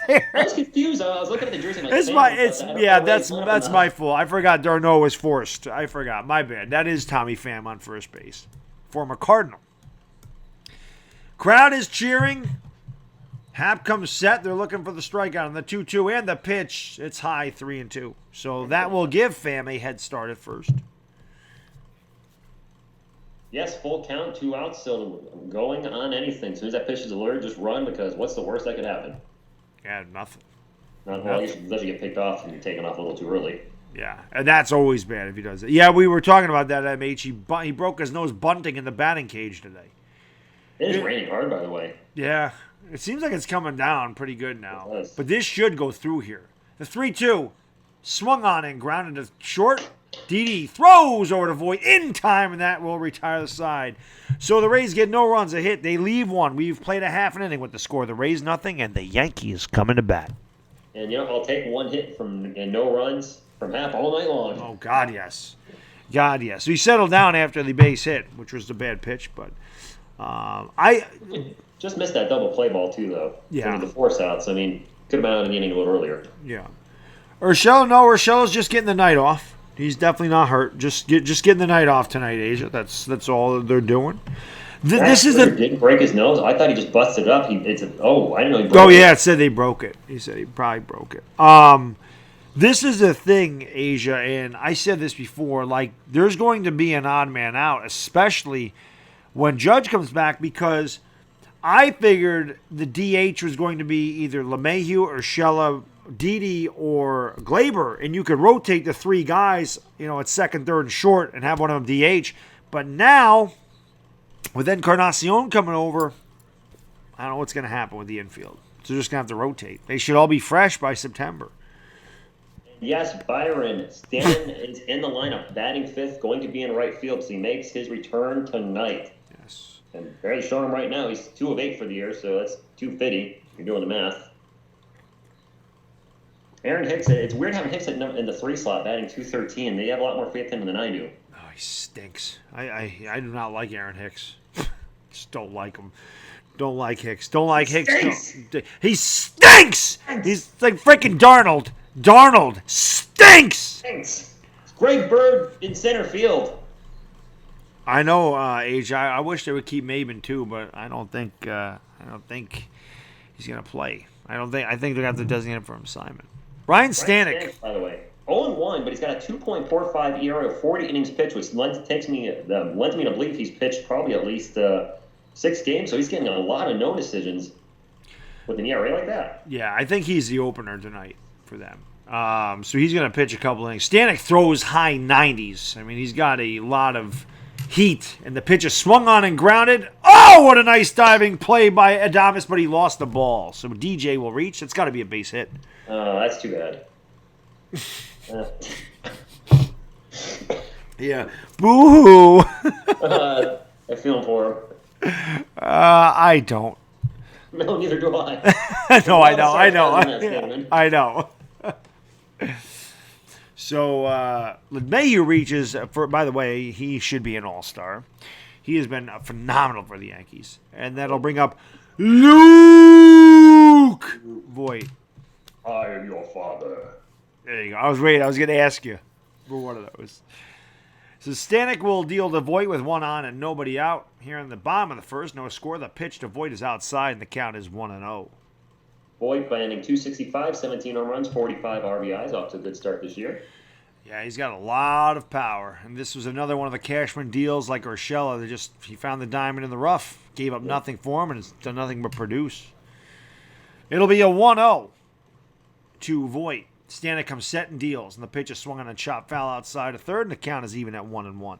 there. I was confused. I was looking at the jersey. That's my fault. I forgot d'Arnaud was forced. I forgot. My bad. That is Tommy Pham on first base. Former Cardinal. Crowd is cheering. Happ comes set. They're looking for the strikeout on the 2-2 and the pitch. It's high, 3-2. So that will give Pham a head start at first. Yes, full count, 2 outs, still going on anything. As soon as that pitch is alerted, just run, because what's the worst that could happen? Yeah, nothing. Well, you should let you get picked off and you're taken off a little too early. Yeah, and that's always bad if he does it. Yeah, we were talking about that, MH. He broke his nose bunting in the batting cage today. It is raining hard, by the way. Yeah, it seems like it's coming down pretty good now. It does. But this should go through here. The 3-2 swung on and grounded to short. Didi throws over to Voit in time, and that will retire the side. So the Rays get no runs, a hit. They leave one. We've played a half an inning with the score. The Rays nothing, and the Yankees coming to bat. And, I'll take one hit and no runs from Happ all night long. Oh, God, yes. God, yes. We settled down after the base hit, which was the bad pitch, but I just missed that double play ball, too, though. Yeah. The force outs. Could have been out of the inning a little earlier. Yeah. Urshela's just getting the night off. He's definitely not hurt. Just getting the night off tonight, Asia. That's all they're doing. This is didn't break his nose. I thought he just busted it up. I didn't know he broke it. Oh yeah, it said they broke it. He said he probably broke it. This is the thing, Asia, and I said this before. Like, there's going to be an odd man out, especially when Judge comes back, because I figured the DH was going to be either LeMahieu or Urshela, Didi or Glaber, and you could rotate the 3 guys, at second, third, and short, and have one of them DH. But now, with Encarnacion coming over, I don't know what's going to happen with the infield. So they're just going to have to rotate. They should all be fresh by September. Yes, Byron Stanton is in the lineup, batting 5th, going to be in right field, so he makes his return tonight. Yes. And barely showing him right now. He's 2 of 8 for the year, so that's 250. You're doing the math. Aaron Hicks, it's weird having Hicks in the 3 slot, batting 213. They have a lot more faith in him than I do. Oh, he stinks. I do not like Aaron Hicks. Just don't like him. Don't like Hicks. Don't like Hicks. He stinks! He's like freaking Darnold. Darnold stinks! Greg Bird in center field. I know, AJ. I wish they would keep Maben too, but I don't think he's gonna play. I think they're gonna have to designate him for him, Simon. Ryan Stanek, by the way, 0-1, but he's got a 2.45 ERA of 40 innings pitched, which lends me to believe he's pitched probably at least 6 games. So he's getting a lot of no decisions with an ERA like that. Yeah, I think he's the opener tonight for them. So he's going to pitch a couple innings. Stanek throws high 90s. He's got a lot of heat, and the pitch is swung on and grounded. Oh, what a nice diving play by Adames, but he lost the ball. So DJ will reach. It's got to be a base hit. Oh, that's too bad. Yeah. Boo-hoo. I feel for him. I don't. No, neither do I. No, I know. So, LeMahieu reaches, by the way, he should be an all-star. He has been phenomenal for the Yankees. And that'll bring up Luke Voigt. I am your father. There you go. I was waiting. I was going to ask you for one of those. So Stanek will deal to Voigt with one on and nobody out. Here in the bottom of the first, no score. The pitch to Voigt is outside, and the count is 1-0. Voigt batting .265, 17 home runs, 45 RBIs, off to a good start this year. Yeah, he's got a lot of power. And this was another one of the Cashman deals like Urshela. He found the diamond in the rough, gave up nothing for him, and it's done nothing but produce. It'll be a 1-0 to Voigt. Stanek comes set and deals, and the pitch is swung on a chop foul outside a third, and the count is even at 1-1.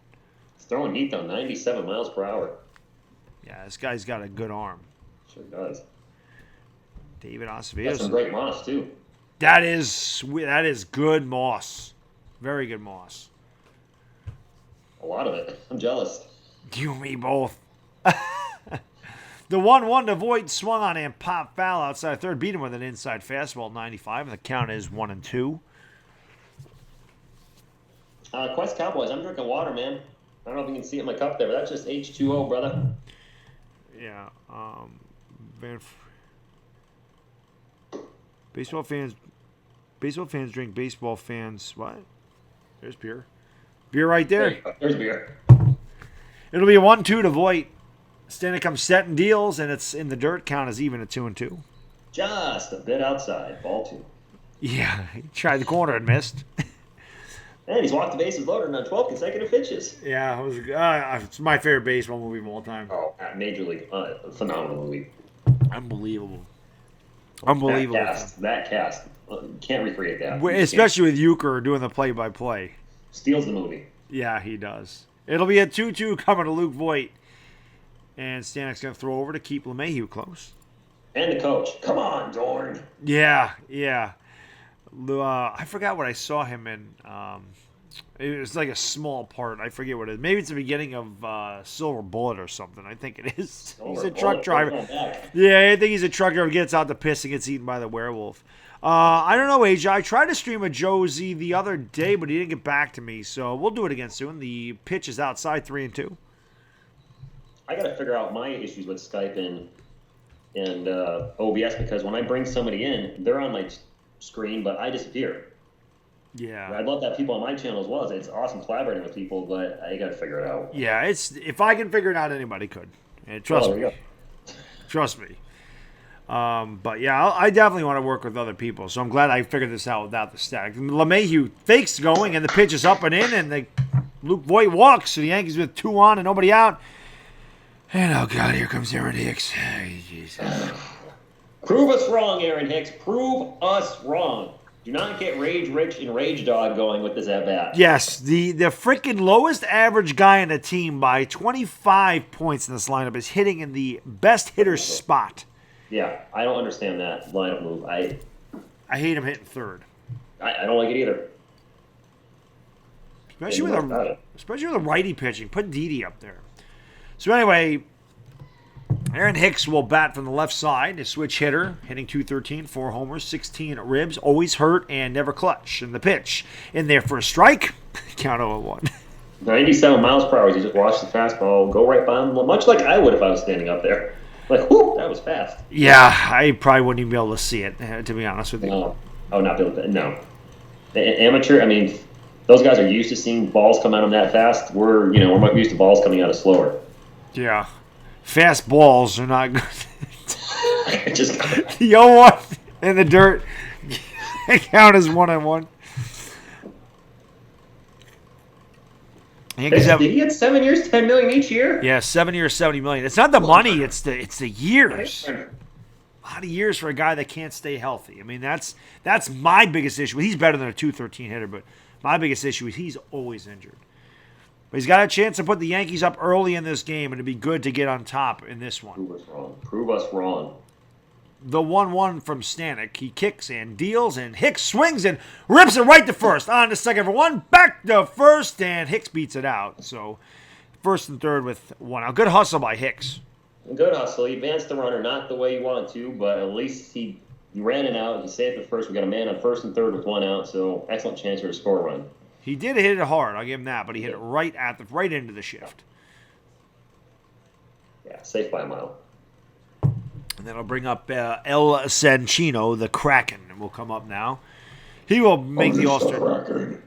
He's throwing neat, though, 97 miles per hour. Yeah, this guy's got a good arm. Sure does. David Got Acevedo. some great moss, too. That is good moss. Very good moss. A lot of it. I'm jealous. You and me both. The 1-1 to Voigt swung on and pop foul outside third. Beat him with an inside fastball at 95, and the count is 1-2. Quest Cowboys, I'm drinking water, man. I don't know if you can see it in my cup there, but that's just H2O, brother. Yeah. Baseball fans drink. Baseball fans, what? There's beer. Beer right there. There's beer. It'll be a 1-2 to Voigt. Stanek comes set and deals, and it's in the dirt. Count is even at 2-2. Just a bit outside. Ball 2. Yeah, he tried the corner and missed. And he's walked the bases loaded on 12 consecutive pitches. Yeah, it's my favorite baseball movie of all time. Oh, Major League. Phenomenal movie. Unbelievable. That cast. Can't recreate that. Especially with Euchre doing the play-by-play. Steals the movie. Yeah, he does. It'll be a 2-2 coming to Luke Voigt. And Stanek's going to throw over to keep LeMahieu close. And the coach. Come on, Dorn. Yeah. I forgot what I saw him in. It was like a small part. I forget what it is. Maybe it's the beginning of Silver Bullet or something. I think it is. He's a truck driver. Yeah, I think he's a truck driver. Gets out the piss and gets eaten by the werewolf. I don't know, AJ. I tried to stream a Josie the other day, but he didn't get back to me. So we'll do it again soon. The pitch is outside 3-2. I got to figure out my issues with Skype and OBS, because when I bring somebody in, they're on my screen, but I disappear. Yeah. I'd love to have people on my channel as well. It's awesome collaborating with people, but I got to figure it out. Yeah, if I can figure it out, anybody could. And trust me. Trust me. But yeah, I definitely want to work with other people, so I'm glad I figured this out without the stack. LeMahieu fakes going, and the pitch is up and in, and Luke Voigt walks, so the Yankees with 2 on and nobody out. And oh God, here comes Aaron Hicks. Hey, Jesus. Prove us wrong, Aaron Hicks. Prove us wrong. Do not get Rage Rich and Rage Dog going with this at-bat. Yes, the freaking lowest average guy in the team by 25 points in this lineup is hitting in the best hitter spot. Yeah, I don't understand that lineup move. I hate him hitting third. I don't like it either. Especially with a righty pitching. Put Didi up there. So anyway, Aaron Hicks will bat from the left side, a switch hitter, hitting .213, 4 homers, 16 ribs, always hurt and never clutch. And the pitch in there for a strike, count 0-1. 97 miles per hour. You just watch the fastball go right by him, much like I would if I was standing up there. Like, whoo, that was fast. Yeah, I probably wouldn't even be able to see it, to be honest with you. No, I would not be able to. No. Amateur, I mean, those guys are used to seeing balls come out of them that fast. We're used to balls coming out of slower. Yeah. Fast balls are not good. Just the 0-1 in the dirt. Count as 1-1. Did he get 7 years, $10 million each year? Yeah, 7 years, $70 million. It's not the money; it's the years. A lot of years for a guy that can't stay healthy. I mean, that's my biggest issue. He's better than a .213 hitter, but my biggest issue is he's always injured. But he's got a chance to put the Yankees up early in this game, and it'd be good to get on top in this one. Prove us wrong. Prove us wrong. The 1-1 from Stanek. He kicks and deals, and Hicks swings and rips it right to first. On to second for 1, back to first, and Hicks beats it out. So first and third with 1 out. Good hustle by Hicks. Good hustle. He advanced the runner, not the way you wanted to, but at least he ran it out. He saved it first. We got a man on first and third with 1 out, so excellent chance for a score run. He did hit it hard, I'll give him that, but he hit it right into the shift. Yeah, safe by a mile. And then I'll bring up El Sanchino, the Kraken, and will come up now. He will make the All-Star.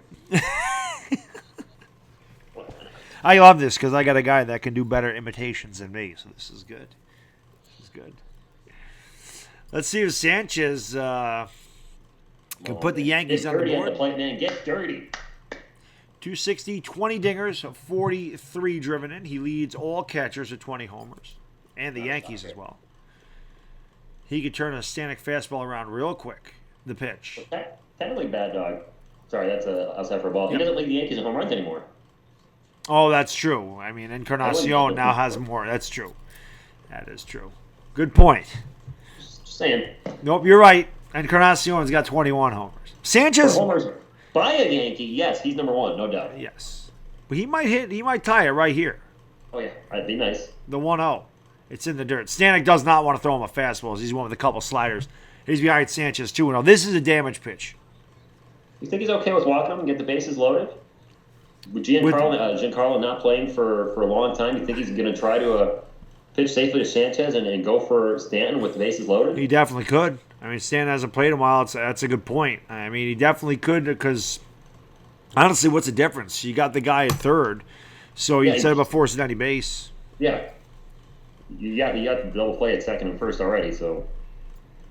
I love this because I got a guy that can do better imitations than me, so this is good. This is good. Let's see if Sanchez can put the Yankees on the board. Get dirty at the plate, man. Get dirty. 260, 20 dingers, 43 driven in. He leads all catchers at 20 homers, and the Yankees as well. He could turn a Stanek fastball around real quick. The pitch. Technically, Baddog. Sorry, that's outside for a ball. He doesn't lead the Yankees in home runs anymore. Oh, that's true. I mean, Encarnacion now has more. That's true. That is true. Good point. Just saying. Nope, you're right. Encarnacion's got 21 homers. Sanchez. For homers by a Yankee, yes, he's number one, no doubt. Yes. But he might tie it right here. Oh, yeah, that'd be nice. The 1-0. It's in the dirt. Stanek does not want to throw him a fastball. He's one with a couple sliders. He's behind Sanchez 2-0. This is a damage pitch. You think he's okay with walking him and get the bases loaded? With Giancarlo not playing for a long time, you think he's going to try to pitch safely to Sanchez and go for Stanton with the bases loaded? He definitely could. I mean, Stanton hasn't played in a while. That's a good point. I mean, he definitely could because, honestly, what's the difference? You got the guy at third, so instead of a forcing any base. Yeah. You got the double play at second and first already, so.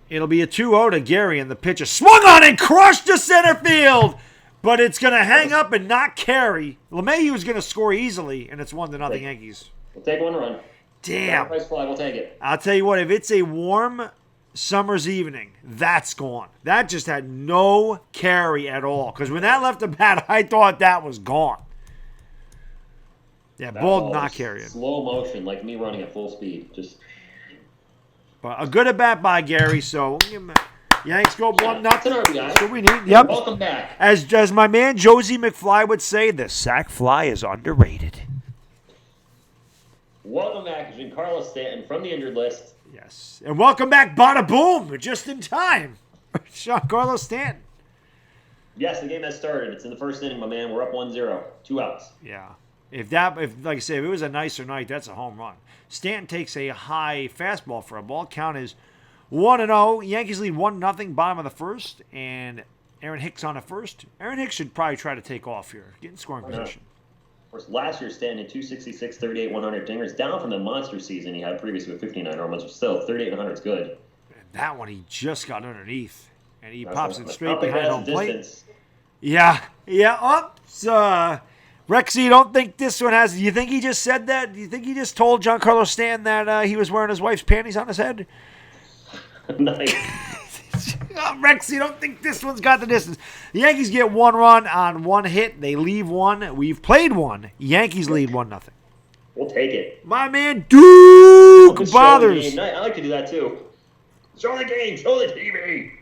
It'll be a 2-0 to Gary, and the pitch is swung on and crushed to center field. But it's going to hang up and not carry. LeMahieu is going to score easily, and it's 1-0 Yankees. We'll take one run. Damn. Price fly, we'll take it. I'll tell you what, if it's a warm summer's evening, that's gone. That just had no carry at all. Because when that left the bat, I thought that was gone. Yeah, ball did not carry it. Slow motion, like me running at full speed. But a good at bat by Gary, so Yanks go 1-0. That's an RBI. That's what we need. Yep. Welcome back. As my man Josie McFly would say, the sack fly is underrated. Welcome back, Giancarlo Stanton from the injured list. Yes. And welcome back, Bada Boom, just in time. Giancarlo Stanton. Yes, the game has started. It's in the first inning, my man. We're up 1-0. 2 outs. Yeah. If like I say, if it was a nicer night, that's a home run. Stanton takes a high fastball for a ball. Count is 1-0. Yankees lead 1-0, bottom of the first, and Aaron Hicks on the first. Aaron Hicks should probably try to take off here, get in scoring position. Of course, last year Stanton had 266, 38, 100 dingers, down from the monster season he had previously with 59 homers, but still 38 and 100 is good. And that one he just got underneath, and he pops it straight behind home plate. Distance. Yeah. Oops. Rexy, you don't think this one has... Do you think he just said that? Do you think he just told Giancarlo Stanton that he was wearing his wife's panties on his head? Nice. Rex, you don't think this one's got the distance. The Yankees get one run on one hit. They leave one. We've played one. Yankees lead 1-0. We'll take it. My man Duke Bothers. I like to do that too. Show the game. Show the TV.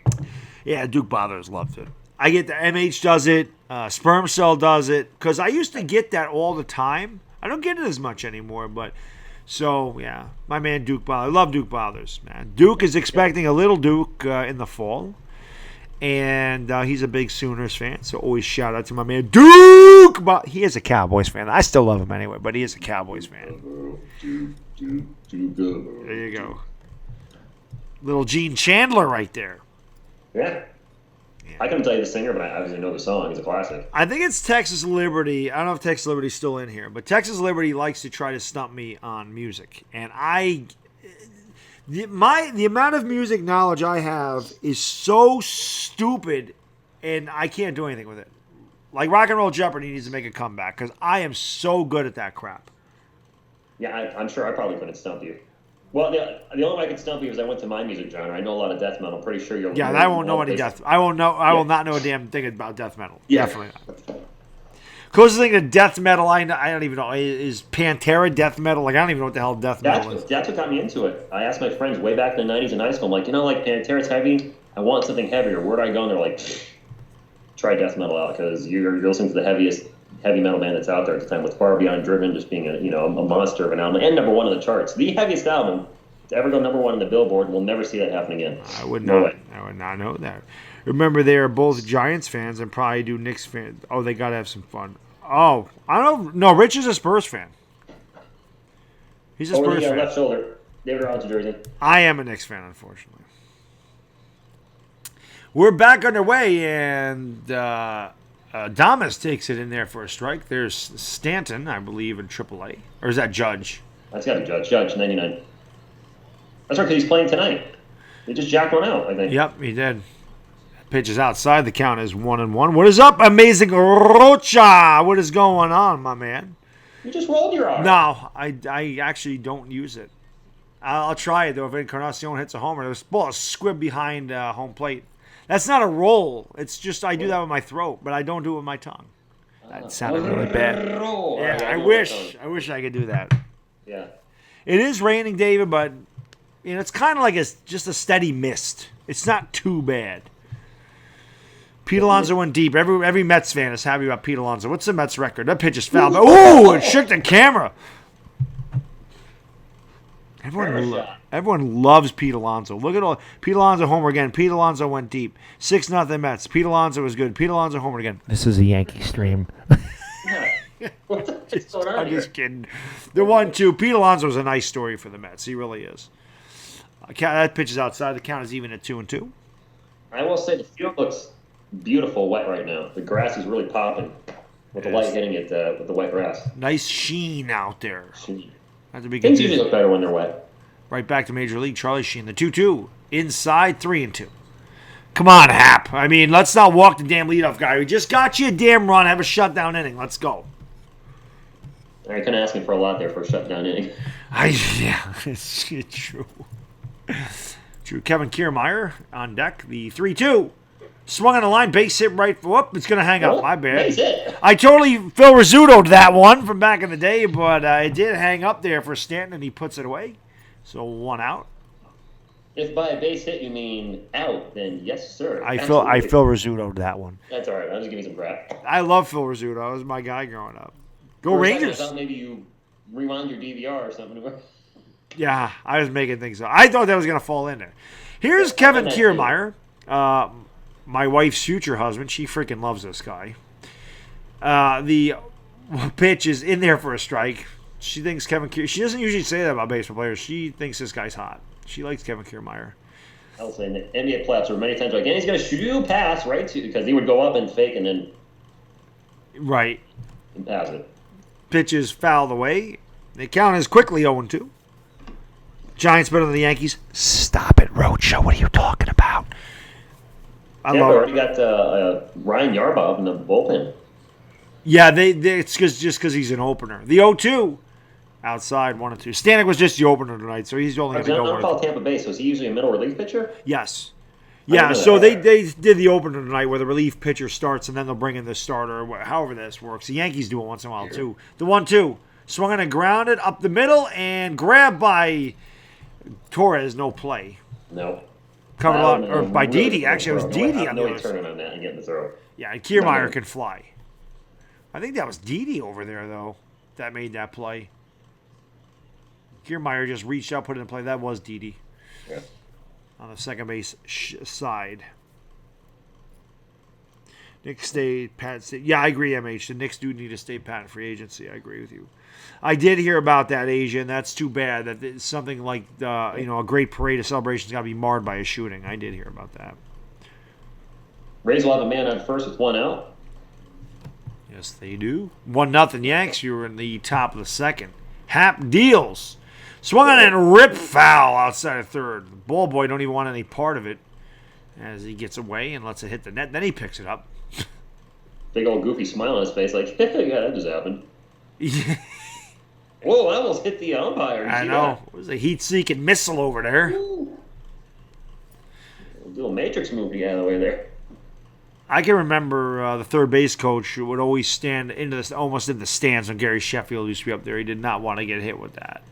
Yeah, Duke Bothers loved it. I get the MH does it. SpermCell does it. Because I used to get that all the time. I don't get it as much anymore, but... So, yeah, my man Duke Bothers. I love Duke Bothers, man. Duke is expecting a little Duke in the fall. And he's a big Sooners fan, so always shout out to my man Duke. But he is a Cowboys fan. I still love him anyway, but he is a Cowboys fan. There you go. Little Gene Chandler right there. Yeah. I couldn't tell you the singer, but I obviously know the song. It's a classic. I think it's Texas Liberty. I don't know if Texas Liberty's still in here, but Texas Liberty likes to try to stump me on music. And the amount of music knowledge I have is so stupid, and I can't do anything with it. Like Rock and Roll Jeopardy needs to make a comeback because I am so good at that crap. Yeah, I'm sure I probably couldn't stump you. Well, the only way I could stump you is I went to my music genre. I know a lot of death metal. I'm pretty sure you'll. Yeah, I won't know any death. I won't know. I will not know a damn thing about death metal. Yeah. Definitely not. Closest thing to death metal, I don't even know, is Pantera death metal. Like I don't even know what the hell death metal is. That's what got me into it. I asked my friends way back in the '90s in high school. I'm like, like Pantera's heavy. I want something heavier. Where do I go? And they're like, try death metal out because you're listening to the heaviest heavy metal band that's out there at the time, with Far Beyond Driven just being a monster of an album and number one on the charts. The heaviest album to ever go number one on the Billboard. We'll never see that happen again. I would not know that. Remember, they are both Giants fans and probably do Knicks fans. Oh, they got to have some fun. Oh, I don't know. No, Rich is a Spurs fan. He's a Spurs fan. Left shoulder. David Robinson jersey. I am a Knicks fan, unfortunately. We're back underway, and Damas takes it in there for a strike. There's Stanton, I believe, in AAA. Or is that Judge? That's got to be Judge. Judge, 99. That's right, because he's playing tonight. He just jacked one out, I think. Yep, he did. Pitch is outside. The count is 1-1. What is up, Amazing Rocha? What is going on, my man? You just rolled your arm. No, I actually don't use it. I'll try it, though. If Encarnacion hits a homer, this ball is squibbed behind home plate. That's not a roll. It's just I do that with my throat, but I don't do it with my tongue. That sounded really bad. Yeah, I wish I could do that. Yeah. It is raining, David, but it's kind of like just a steady mist. It's not too bad. Pete Alonso went deep. Every Mets fan is happy about Pete Alonso. What's the Mets record? That pitch is foul. Ooh, it shook the camera. Everyone loves Pete Alonso. Look at all Pete Alonso homer again. Pete Alonso went deep. 6-0 Mets. Pete Alonso was good. Pete Alonso homer again. This is a Yankee stream. What's going on I'm here? just kidding. The 1-2. Pete Alonso is a nice story for the Mets. He really is. That pitch is outside. The count is even at 2-2. I will say the field looks beautiful wet right now. The grass is really popping with the light hitting it with the wet grass. Nice sheen out there. Not to be Things confused. usually look better when they're wet. Right back to Major League. Charlie Sheen, the 2-2. Inside, 3-2. Come on, Happ. I mean, let's not walk the damn leadoff guy. We just got you a damn run. Have a shutdown inning. Let's go. I couldn't ask him for a lot there for a shutdown inning. Yeah, it's true. True. Kevin Kiermaier on deck. The 3-2. Swung on the line. Base hit right. Whoop, it's going to hang up. My bad. Base hit. I totally Phil Rizzuto'd that one from back in the day, but it did hang up there for Stanton, and he puts it away. So 1 out. If by a base hit you mean out, then yes, sir. I Phil Rizzuto'd that one. That's all right. I'll just give you some crap. I love Phil Rizzuto. That was my guy growing up. Go For a second, Rangers. I thought maybe you rewound your DVR or something. Yeah, I was making things up. I thought that was going to fall in there. Here's Kevin Kiermaier, my wife's future husband. She freaking loves this guy. The pitch is in there for a strike. She thinks Kevin Kiermaier. She doesn't usually say that about baseball players. She thinks this guy's hot. She likes Kevin Kiermaier. I'll say in the NBA playoffs were many times like, and he's going to shoot pass right to because he would go up and fake and then Right. and pass it. Pitch is fouled away. They count as quickly 0-2. Giants better than the Yankees. Stop it, Rocha. What are you talking about? Tampa already got Ryan Yarbrough in the bullpen. Yeah, it's just because he's an opener. The 0-2 outside 1-2. Stanek was just the opener tonight, so he's only going to go I call Tampa Bay, so is he usually a middle relief pitcher? Yes. Yeah, so they did the opener tonight where the relief pitcher starts and then they'll bring in the starter, however this works. The Yankees do it once in a while, too. The 1-2. Swung on and grounded up the middle and grabbed by Torres, no play. No. Covered up, or by Didi. Actually, it was Didi on the other side. turning on that and getting the throw. Yeah, and Kiermaier can fly. I think that was Didi over there, though, that made that play. Kiermaier just reached out, put it in play. That was Didi. Yeah. On the second base side. Knicks stay pat. Yeah, I agree, MH. The Knicks do need to stay pat in free agency. I agree with you. I did hear about that, Asia, and that's too bad. That it's something like a great parade of celebrations got to be marred by a shooting. I did hear about that. Rays will have a man on first with 1 out. Yes, they do. 1-0 Yanks. You were in the top of the second. Happ deals. Swung on and ripped foul outside of third. The ball boy don't even want any part of it as he gets away and lets it hit the net. Then he picks it up. Big old goofy smile on his face, like, yeah, that just happened. Whoa, I almost hit the umpire. I know. It was a heat-seeking missile over there. Ooh. Little Matrix movie out of the way there. I can remember the third base coach who would always stand almost in the stands when Gary Sheffield used to be up there. He did not want to get hit with that.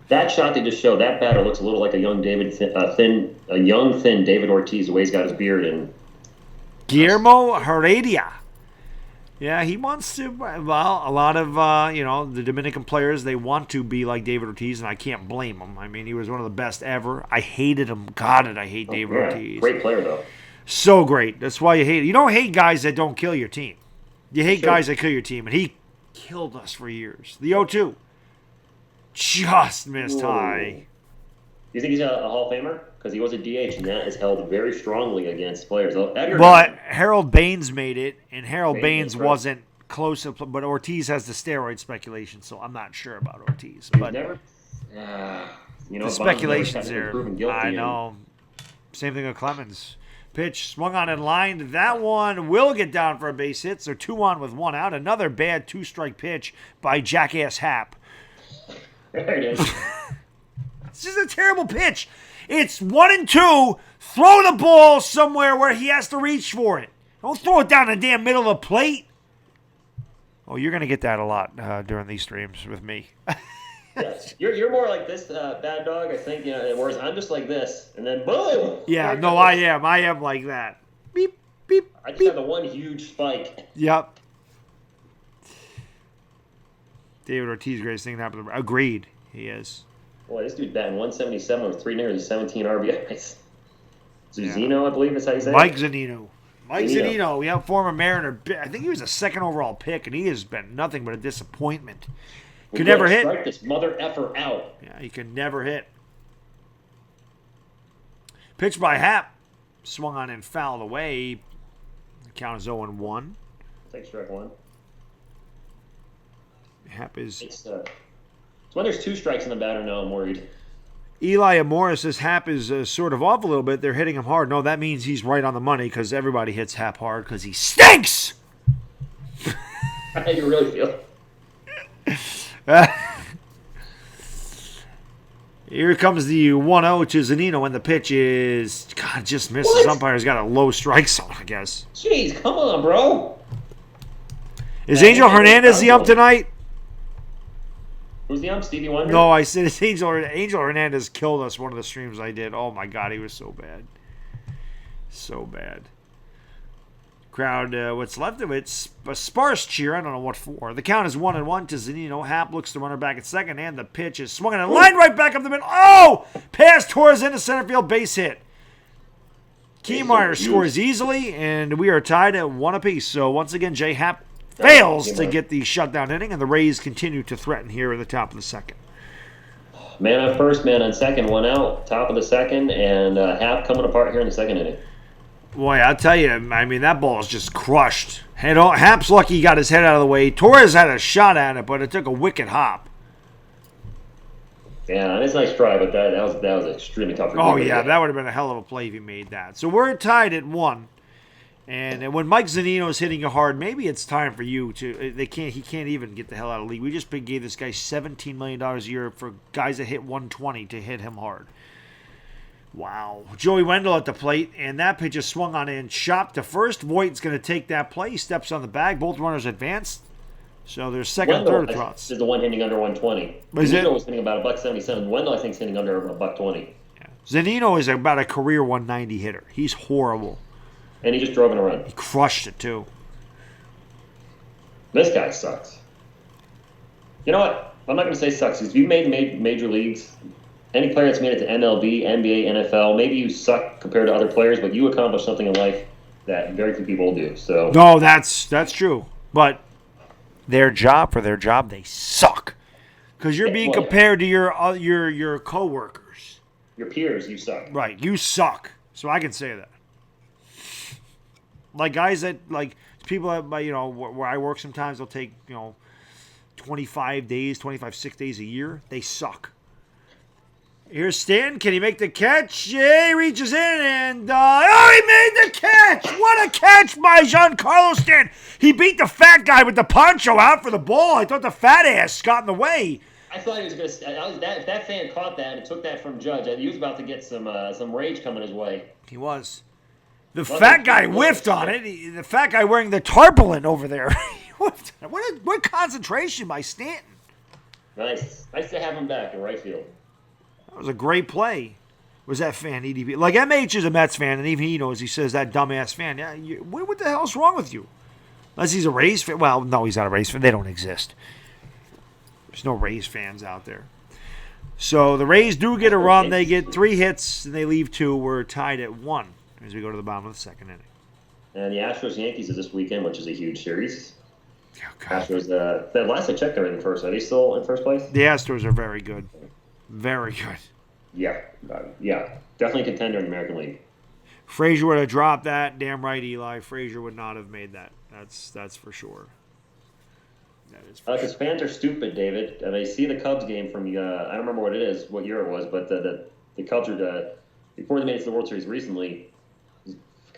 That shot they just showed, that batter looks a little like a young thin David Ortiz, the way he's got his beard and Guillermo Heredia. Yeah, he wants to. Well, a lot of the Dominican players, they want to be like David Ortiz, and I can't blame them. I mean, he was one of the best ever. I hated him. God, did I hate David Ortiz? Great player though. So great. That's why you hate it. You don't hate guys that don't kill your team. You hate guys that kill your team, and he killed us for years. The 0-2. Just missed high. You think he's a Hall of Famer? Because he was a DH, and that is held very strongly against players. But Harold Baines made it, and Harold Baines right. wasn't close. But Ortiz has the steroid speculation, so I'm not sure about Ortiz. But never, the speculation's there. I know. Same thing with Clemens. Pitch swung on in line. That one will get down for a base hit. So 2 on with 1 out. Another bad 2-strike pitch by Jackass Happ. There it is. It's just a terrible pitch. It's 1-2. Throw the ball somewhere where he has to reach for it. Don't throw it down the damn middle of the plate. Oh, you're going to get that a lot during these streams with me. Yes. You're more like this, Bad Dog, I think. Whereas I'm just like this, and then boom. Yeah, no, I am. I am like that. Beep, beep, I just beep. have the one huge spike. Yep. David Ortiz, greatest thing that happened. Agreed. He is. Boy, this dude's batting 177 with 317 RBIs. Zunino, I believe is how you say Mike it. Zunino. Mike Zunino. We have former Mariner. I think he was a 2nd overall pick, and he has been nothing but a disappointment. Could never hit. Strike this mother effer out. Yeah, he could never hit. Pitched by Happ. Swung on and fouled away. The count is 0-1. Take strike 1. Happ is... It's when there's 2 strikes in the batter, now I'm worried. Eli Morris says Happ is sort of off a little bit. They're hitting him hard. No, that means he's right on the money because everybody hits Happ hard because he stinks! How do you really feel? Here comes the 1-0 to Zunino, and the pitch is... God, just misses. What? Umpire's got a low strike zone, I guess. Jeez, come on, bro. Is Angel Hernandez the ump tonight? Who's the ump? Stevie Wonder? No, I said it's Angel Hernandez killed us one of the streams I did. Oh, my God, he was so bad. So bad. Crowd, what's left of it's a sparse cheer. I don't know what for. The count is 1-1 to Zunino. Happ looks to runner back at second, and the pitch is swung and line right back up the middle. Oh! Pass Torres into center field, base hit. Kiemeyer scores easily, and we are tied at 1 apiece. So once again, Jay Happ fails to get the shutdown inning, and the Rays continue to threaten here at the top of the second. Man on first, man on second, 1 out, top of the second, and Happ coming apart here in the second inning. Boy, I'll tell you, I mean, that ball is just crushed. Happ's lucky he got his head out of the way. Torres had a shot at it, but it took a wicked hop. Yeah, and it's a nice try, but that was extremely tough. Oh, yeah, that would have been a hell of a play if he made that. So we're tied at 1. And when Mike Zunino is hitting you hard, maybe it's time for you to. He can't even get the hell out of the league. We just gave this guy $17 million a year for guys that hit 120 to hit him hard. Wow. Joey Wendell at the plate, and that pitch is swung on in, chopped to first. Voigt's going to take that play. He steps on the bag. Both runners advanced. So there's second and third throws. Is the one hitting under 120. Zunino was hitting about $177. Wendell, I think, is hitting under $120. Yeah. Zunino is about a career 190 hitter. He's horrible. And he just drove in a run. He crushed it, too. This guy sucks. You know what? I'm not going to say sucks. Because if you made major leagues, any player that's made it to MLB, NBA, NFL, maybe you suck compared to other players, but you accomplish something in life that very few people do. So no, that's true. But their job, they suck. Because you're being compared to your coworkers. Your peers, you suck. Right, you suck. So I can say that. Like guys that, like people that, where I work sometimes, they'll take, 25 sick days a year. They suck. Here's Stanton. Can he make the catch? Yeah, he reaches in and, he made the catch! What a catch by Giancarlo Stanton! He beat the fat guy with the poncho out for the ball. I thought the fat ass got in the way. I thought he was going to. If that fan caught that and took that from Judge, he was about to get some rage coming his way. He was. The fat guy whiffed on it. The fat guy wearing the tarpaulin over there. What concentration by Stanton. Nice to have him back in right field. That was a great play. Was that fan EDP? Like MH is a Mets fan, and even he knows. He says that dumbass fan. Yeah, what the hell's wrong with you? Unless he's a Rays fan. Well, no, he's not a Rays fan. They don't exist. There's no Rays fans out there. So the Rays do get a run. They get 3 hits, and they leave 2. We're tied at 1 as we go to the bottom of the second inning. And the Astros-Yankees is this weekend, which is a huge series. God. Astros, the last I checked, they're in first. Are they still in first place? The Astros are very good. Very good. Yeah. Definitely contender in the American League. Frazier would have dropped that. Damn right, Eli. Frazier would not have made that. That's for sure. That is for Because sure. fans are stupid, David. They see the Cubs game from I don't remember what it is, what year it was, but the Cubs are before they made it to the World Series recently.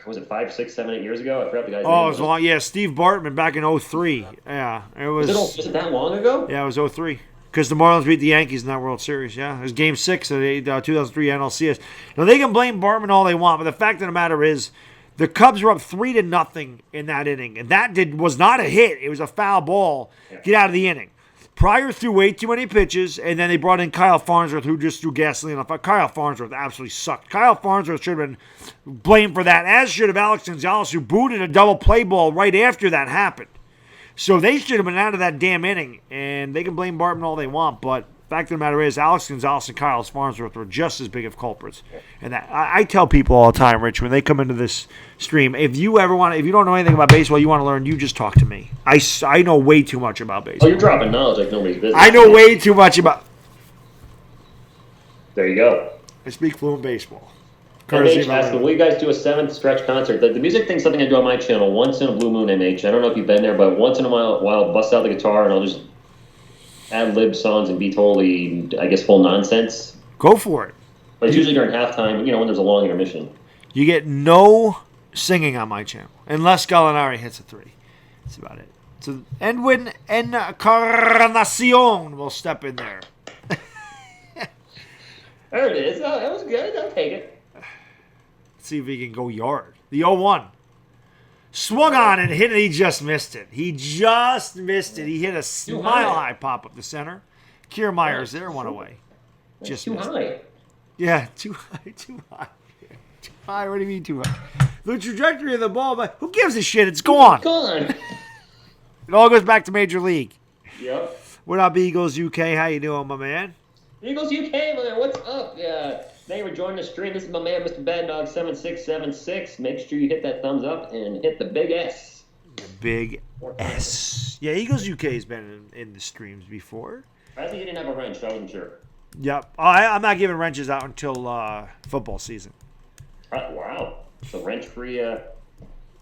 Was it 5, 6, 7, 8 years ago? I forgot the guy's name. Oh, it was long. Yeah, Steve Bartman back in 03. Yeah, it was. Was it that long ago? Yeah, it was 03. Because the Marlins beat the Yankees in that World Series. Yeah, it was Game 6 of the 2003 NLCS. Now, they can blame Bartman all they want, but the fact of the matter is the Cubs were up 3-0 in that inning, and that was not a hit. It was a foul ball. Get out of the inning. Pryor threw way too many pitches, and then they brought in Kyle Farnsworth, who just threw gasoline on fire. Kyle Farnsworth absolutely sucked. Kyle Farnsworth should have been blamed for that, as should have Alex Gonzalez, who booted a double play ball right after that happened. So they should have been out of that damn inning, and they can blame Bartman all they want, but the fact of the matter is Alex Gonzalez and Kyle Farnsworth were just as big of culprits. And that, I tell people all the time, Rich, when they come into this stream, if you don't know anything about baseball, you want to learn, you just talk to me. I know way too much about baseball. Oh, you're dropping knowledge like nobody's business. I know way too much about... There you go. I speak fluent baseball. MH asking, will you guys do a 7th stretch concert? The music thing's something I do on my channel once in a blue moon, MH. I don't know if you've been there, but once in a while I'll bust out the guitar and I'll just ad-lib songs and be totally, I guess, full nonsense. Go for it. But it's usually during halftime, when there's a long intermission. You get no singing on my channel, unless Gallinari hits a 3. That's about it. So Edwin Encarnacion will step in there. There it is. Oh, that was good. I'll take it. Let's see if he can go yard. The 0-1. Swung on and hit it. He just missed it. He hit a smile high pop up the center. Kiermaier's there, one away. Just too high. Yeah, too high. Too high. What do you mean too high? The trajectory of the ball, but who gives a shit? It's gone. Gone. It all goes back to Major League. Yep. What up, Eagles UK? How you doing, my man? Eagles UK, man. What's up? Thank you for joining the stream. This is my man, Mr. Baddog 7676. Make sure you hit that thumbs up and hit the big S. The big S. Yeah, Eagles UK has been in the streams before. I think he didn't have a wrench. I wasn't sure. Yep. I'm not giving wrenches out until football season. Wow. So wrench-free... It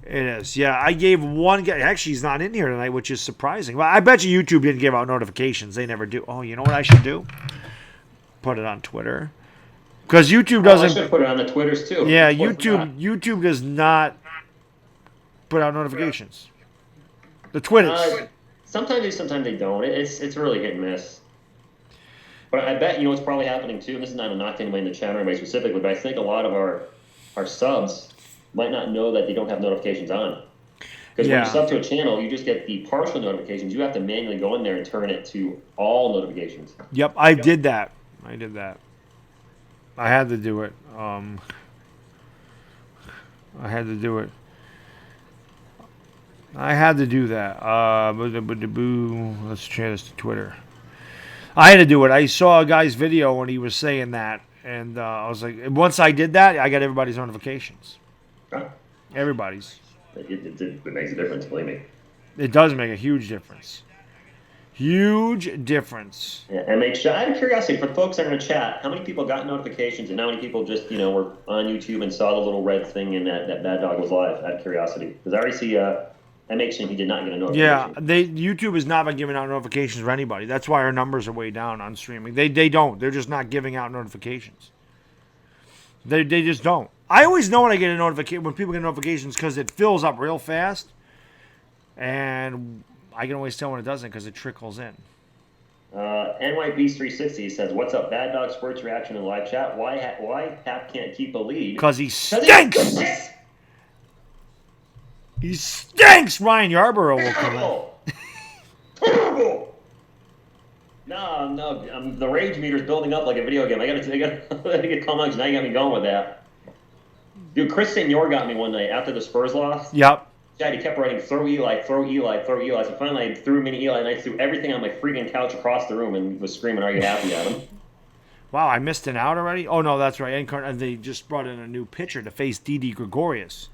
is. Yeah, I gave one guy. Actually, he's not in here tonight, which is surprising. Well, I bet you YouTube didn't give out notifications. They never do. Oh, you know what I should do? Put it on Twitter. Because YouTube doesn't... I should put it on the Twitters, too. Yeah, YouTube does not put out notifications. The Twitters. Sometimes they don't. It's really hit and miss. But I bet, what's probably happening, too, and this is not a knock to anybody in the channel or anybody specifically, but I think a lot of our subs might not know that they don't have notifications on. Because when you sub to a channel, you just get the partial notifications. You have to manually go in there and turn it to all notifications. Yep, I did that. I had to do it. I had to do that. Let's change this to Twitter. I had to do it. I saw a guy's video when he was saying that, and I was like, once I did that, I got everybody's notifications. Huh? Everybody's. It makes a difference, believe me. It does make a huge difference. Huge difference. Yeah, and out of curiosity, for the folks that are in the chat, how many people got notifications and how many people just, were on YouTube and saw the little red thing and that Baddog was live, out of curiosity? Because I already see MH saying he did not get a notification. Yeah, YouTube has not been giving out notifications for anybody. That's why our numbers are way down on streaming. They don't. They're just not giving out notifications. They just don't. I always know when I get a notification, when people get notifications, because it fills up real fast. And I can always tell when it doesn't because it trickles in. NYBeast360 says, "What's up, Baddog Sports Reaction in live chat? Why Happ can't keep a lead? Because he stinks! He stinks! Ryan Yarborough will come in. Terrible! No, the rage meter's building up like a video game. I gotta get calm out. Now you got me going with that. Dude, Chris Senior got me one night after the Spurs lost. Yep. He kept writing, throw Eli. So finally I threw mini Eli, and I threw everything on my freaking couch across the room and was screaming, "Are you happy?" at him. Wow, I missed an out already? Oh, no, that's right. And they just brought in a new pitcher to face Didi Gregorius.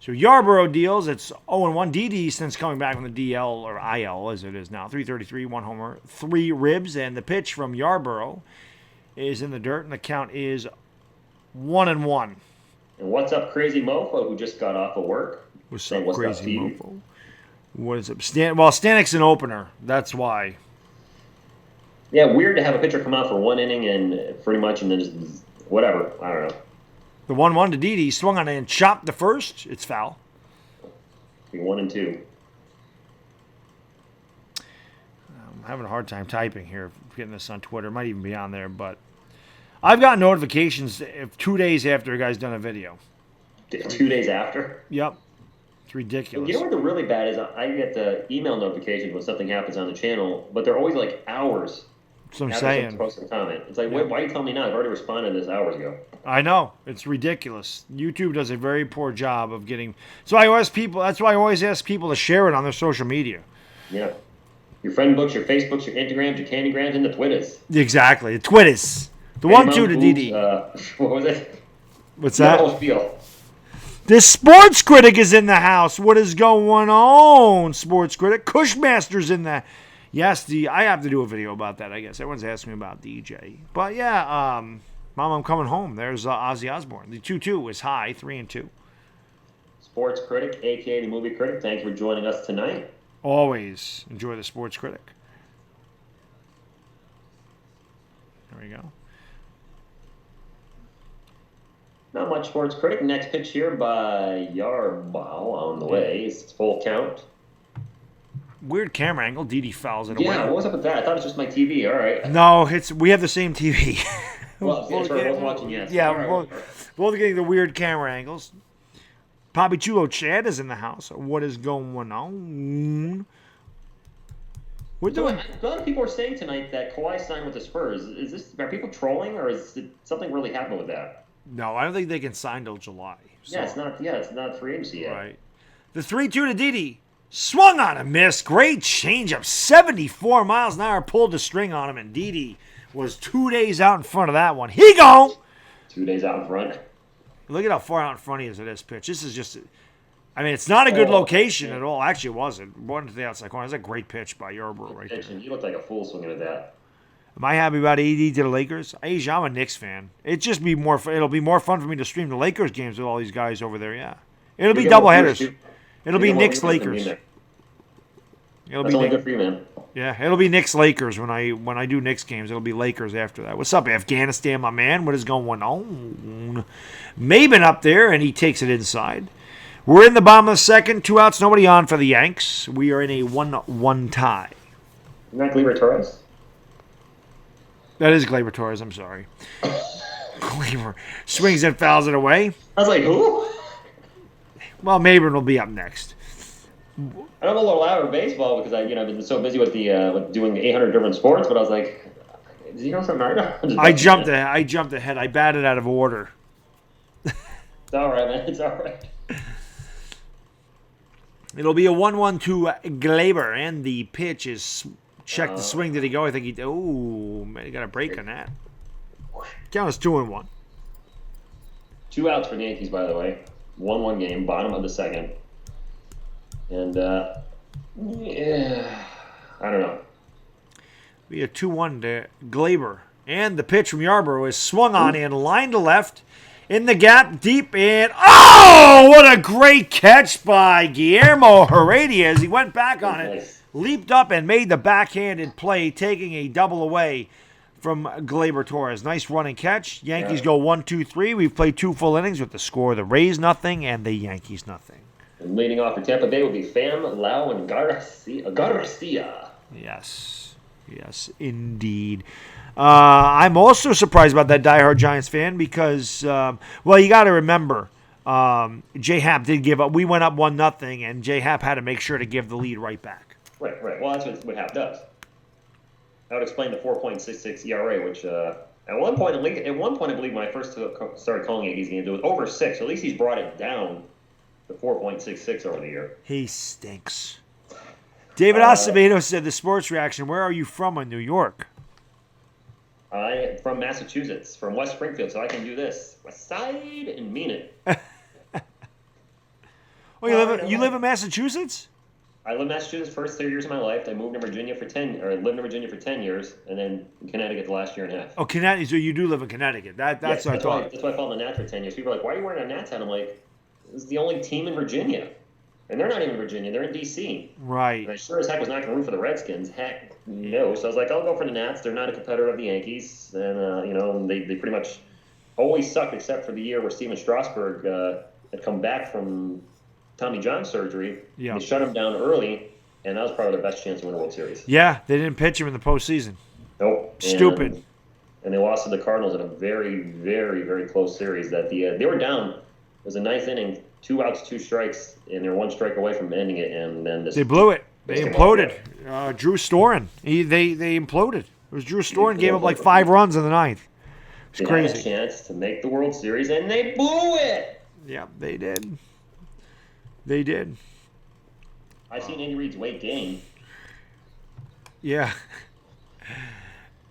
So Yarborough deals. It's 0-1. DD since coming back from the DL or IL as it is now. 333, 1 homer, 3 ribs, and the pitch from Yarborough is in the dirt, and the count is 1-1. And what's up, Crazy Mofo, who just got off of work? What's up, Crazy up, Mofo? What is up? Stanek's an opener. That's why. Yeah, weird to have a pitcher come out for 1 inning and pretty much and then just whatever. I don't know. The 1-1 to Didi swung on it and chopped the first. It's foul. 1 and 2. I'm having a hard time typing here, getting this on Twitter. It might even be on there, but I've got notifications 2 days after a guy's done a video. 2 days after? Yep. It's ridiculous. You know what the really bad is? I get the email notifications when something happens on the channel, but they're always like hours. That's what I'm saying. Post a comment. It's like, why are you telling me now? I've already responded to this hours ago. I know. It's ridiculous. YouTube does a very poor job of getting. So I always that's why I always ask people to share it on their social media. Yeah. Your friend books, your Facebooks, your Instagrams, your Candygrams, and the Twitters. Exactly. The Twitters. The 1-2 to DD. What was it? What's that? The whole spiel. The Sports Critic is in the house. What is going on, Sports Critic? Cushmaster's in the. Yes, I have to do a video about that, I guess. Everyone's asking me about DJ. But yeah, Mom, I'm coming home. There's Ozzy Osbourne. The 2-2 is high, 3-2. Sports Critic, a.k.a. the Movie Critic, thank you for joining us tonight. Always enjoy the Sports Critic. There we go. Not much Sports Critic. Next pitch here by Yarborough on the way. It's full count. Weird camera angle. Didi fouls it away. Yeah, what was up with that? I thought it was just my TV. All right. No, we have the same TV. Well, that's right. I wasn't watching yet. Yeah, right. both getting the weird camera angles. Poppy Chulo Chad is in the house. What is going on? We're doing. A lot of people are saying tonight that Kawhi signed with the Spurs. Are people trolling, or is something really happened with that? No, I don't think they can sign till July. So. Yeah, it's not free agency yet. Right. The 3-2 to Didi. Swung on a miss. Great changeup. 74 miles an hour. Pulled the string on him, and Didi was 2 days out in front of that one. He gone. 2 days out in front. Look at how far out in front he is of this pitch. This is just, I mean, it's not a good location at all. Actually, it wasn't. One to the outside corner. That's a great pitch by Yarborough right there. You look like a fool swinging at that. Am I happy about AD to the Lakers? I'm a Knicks fan. It'll be more fun for me to stream the Lakers games with all these guys over there. Yeah, it'll be doubleheaders. It'll be Knicks Lakers. That's only good for you, man. Yeah, it'll be Knicks Lakers when I do Knicks games. It'll be Lakers after that. What's up, Afghanistan, my man? What is going on? Maben up there, and he takes it inside. We're in the bottom of the second. 2 outs, nobody on for the Yanks. We are in a 1-1 tie. Isn't that Gleyber Torres? That is Gleyber Torres. I'm sorry. Gleyber swings and fouls it away. I was like, who? Well, Maben will be up next. I don't know a little out of baseball because I've been so busy with with doing 800 different sports, but I was like, is he on something right now? I jumped ahead. I batted out of order. It's all right, man. It's all right. It'll be a 1-1 to Gleyber, and the pitch is check the swing. Did he go? I think he did. Oh, man, he got a break on that. Count is 2-1. 2 outs for the Yankees, by the way. 1-1 game, bottom of the second. And, yeah, I don't know. Be a 2-1 to Gleyber. And the pitch from Yarborough is swung on and line to left. In the gap, deep in. Oh, what a great catch by Guillermo Heredia as he went back on it. Leaped up and made the backhanded play, taking a double away from Gleyber Torres. Nice running catch. Yankees go 1-2-3. We've played 2 full innings with the score. The Rays nothing and the Yankees nothing. And leading off for Tampa Bay will be Pham, Lau, and Garcia. Yes, indeed. I'm also surprised about that diehard Giants fan because, you got to remember, J Happ did give up. We went up 1-0, and J Happ had to make sure to give the lead right back. Right. Well, that's what Happ does. I would explain the 4.66 ERA, which at one point, I believe when I first started calling Yankees games, it was over 6. At least he's brought it down to 4.66 over the year. He stinks. David Acevedo said, the sports reaction, where are you from in New York? I am from Massachusetts, from West Springfield, so I can do this. West Side and mean it. Oh, you live in Massachusetts? I lived in Massachusetts first 3 years of my life. I moved to Virginia for 10, or lived in Virginia for 10 years, and then in Connecticut the last year and a half. Oh, Connecticut. So you do live in Connecticut. That's Yes, what I thought. That's why I followed the Nats for 10 years. People are like, why are you wearing a Nats hat? I'm like, this is the only team in Virginia. And they're not even in Virginia. They're in D.C. Right. And I sure as heck was not going to root for the Redskins. Heck, no. So I was like, I'll go for the Nats. They're not a competitor of the Yankees. And, they pretty much always sucked except for the year where Steven Strasburg had come back from Tommy John surgery. Yeah. They shut him down early, and that was probably their best chance to win a World Series. Yeah, they didn't pitch him in the postseason. Nope. Stupid. And they lost to the Cardinals in a very, very, very close series. That they were down. It was a ninth inning, 2 outs, 2 strikes, and they're 1 strike away from ending it. And then they blew it. They imploded. Drew Storen. They imploded. It was Drew Storen gave up like 5 runs in the ninth. It's crazy. They had a chance to make the World Series, and they blew it. Yeah, they did. They did. I've seen Andy Reid's weight gain. Yeah.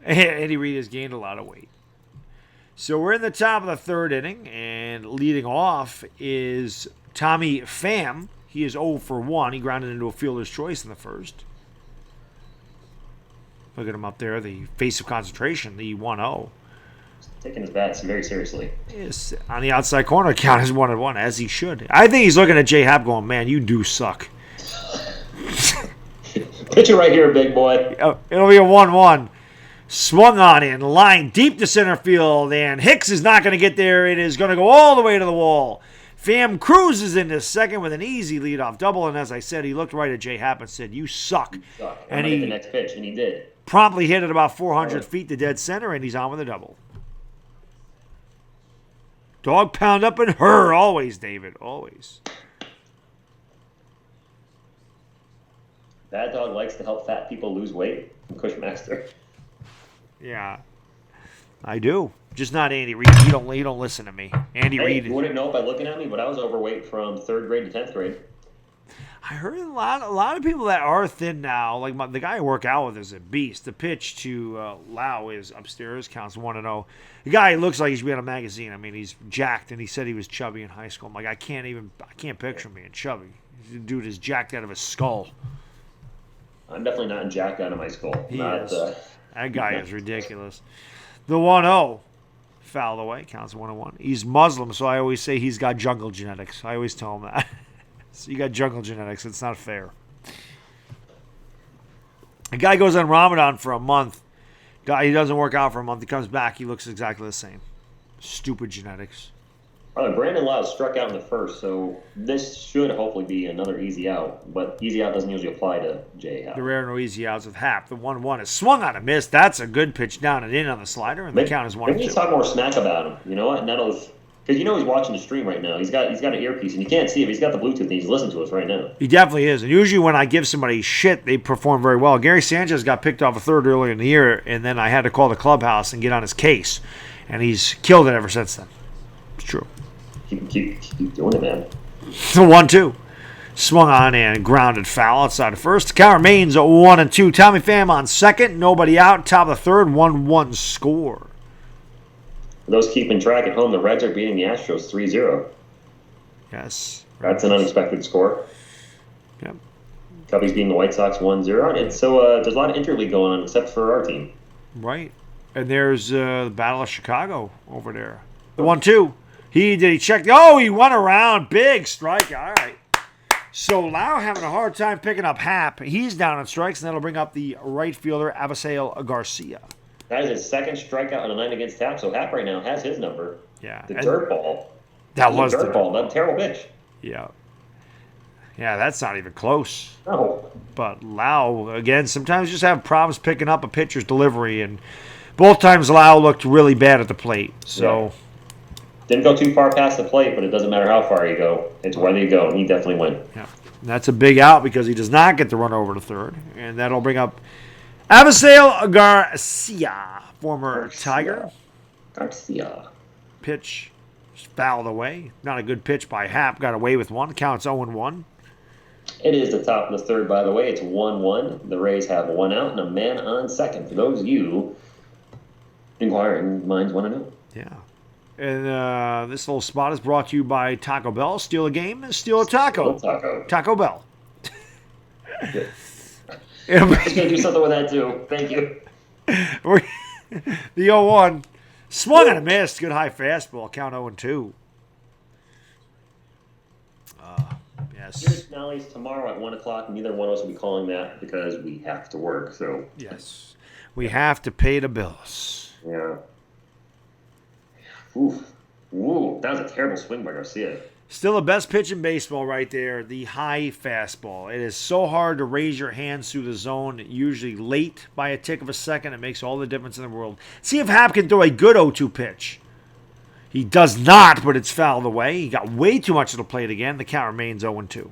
Andy Reid has gained a lot of weight. So we're in the top of the 3rd inning, and leading off is Tommy Pham. He is 0 for 1. He grounded into a fielder's choice in the first. Look at him up there, the face of concentration, the 1-0. Taking his bats very seriously. Yes, on the outside corner, count is 1-1, as he should. I think he's looking at J Happ going, man, you do suck. Pitcher right here, big boy. It'll be a 1-1. Swung on in, line deep to center field, and Hicks is not going to get there. It is going to go all the way to the wall. Pham cruises into second with an easy leadoff double, and as I said, he looked right at J Happ and said, you suck. And he the next pitch, and he did. Promptly hit it about 400 feet to dead center, and he's on with a double. Dog pound up and her, always, David, always. Baddog likes to help fat people lose weight. Cushmaster. Yeah, I do. Just not Andy Reid. You don't listen to me. Andy Reid. You wouldn't know by looking at me, but I was overweight from 3rd grade to 10th grade. I heard a lot of people that are thin now. Like the guy I work out with is a beast. The pitch to Lau is upstairs, counts 1-0. The guy looks like he should be on a magazine. I mean, he's jacked, and he said he was chubby in high school. I'm like, I can't picture him being chubby. The dude is jacked out of his skull. I'm definitely not jacked out of my skull. He is. That guy is ridiculous. The 1-0 fouled away, counts 1-1. He's Muslim, so I always say he's got jungle genetics. I always tell him that. So you got jungle genetics. It's not fair. A guy goes on Ramadan for a month. He doesn't work out for a month. He comes back. He looks exactly the same. Stupid genetics. Brandon Lau struck out in the first, so this should hopefully be another easy out. But easy out doesn't usually apply to J Happ. There are no easy outs with Happ. The 1-1 is swung on a miss. That's a good pitch down and in on the slider, and the count is 1-2. Maybe talk more smack about him. You know what? And because he's watching the stream right now. He's got an earpiece, and you can't see him. He's got the Bluetooth, and he's listening to us right now. He definitely is. And usually when I give somebody shit, they perform very well. Gary Sanchez got picked off a 3rd earlier in the year, and then I had to call the clubhouse and get on his case. And he's killed it ever since then. It's true. Keep doing it, man. 1-2. Swung on and grounded foul outside of first. The count remains 1-2. Tommy Pham on second. Nobody out. Top of the 3rd. 1-1 score. For those keeping track at home, the Reds are beating the Astros 3-0. Yes. That's an unexpected score. Yep. Cubbies beating the White Sox 1-0. And so there's a lot of interleague going on except for our team. Right. And there's the Battle of Chicago over there. The 1-2. He checked. Oh, he went around. Big strike. All right. So Lau having a hard time picking up Happ. He's down on strikes, and that'll bring up the right fielder, Avisail Garcia. That is his 2nd strikeout in a 9 against Happ, so Happ right now has his number. Yeah. The dirt ball. That was the dirt ball. That terrible pitch. Yeah. Yeah, that's not even close. No. But Lau, again, sometimes just have problems picking up a pitcher's delivery, and both times Lau looked really bad at the plate. So. Yeah. Didn't go too far past the plate, but it doesn't matter how far you go. It's whether you go, and he definitely went. Yeah. That's a big out because he does not get to run over to 3rd. And that'll bring up Avisail Garcia, former Tiger. Garcia. Pitch fouled away. Not a good pitch by Happ. Got away with one. Counts 0-1. It is the top of the 3rd, by the way. It's 1-1. The Rays have 1 out and a man on second. For those of you inquiring, mine's 1-0. Yeah. And this little spot is brought to you by Taco Bell. Steal a game and steal a taco. Taco Bell. Good. I'm just going to do something with that, too. Thank you. The 0-1. Swung and a miss. Good high fastball. Count 0-2. Yes. Here's finales tomorrow at 1 o'clock. Neither one of us will be calling that because we have to work. So yes. We have to pay the bills. Yeah. Oof. Ooh, that was a terrible swing by Garcia. Still the best pitch in baseball right there, the high fastball. It is so hard to raise your hands through the zone, usually late by a tick of a second. It makes all the difference in the world. See if Happ can throw a good 0-2 pitch. He does not, but it's fouled away. He got way too much of the plate again. The count remains 0-2.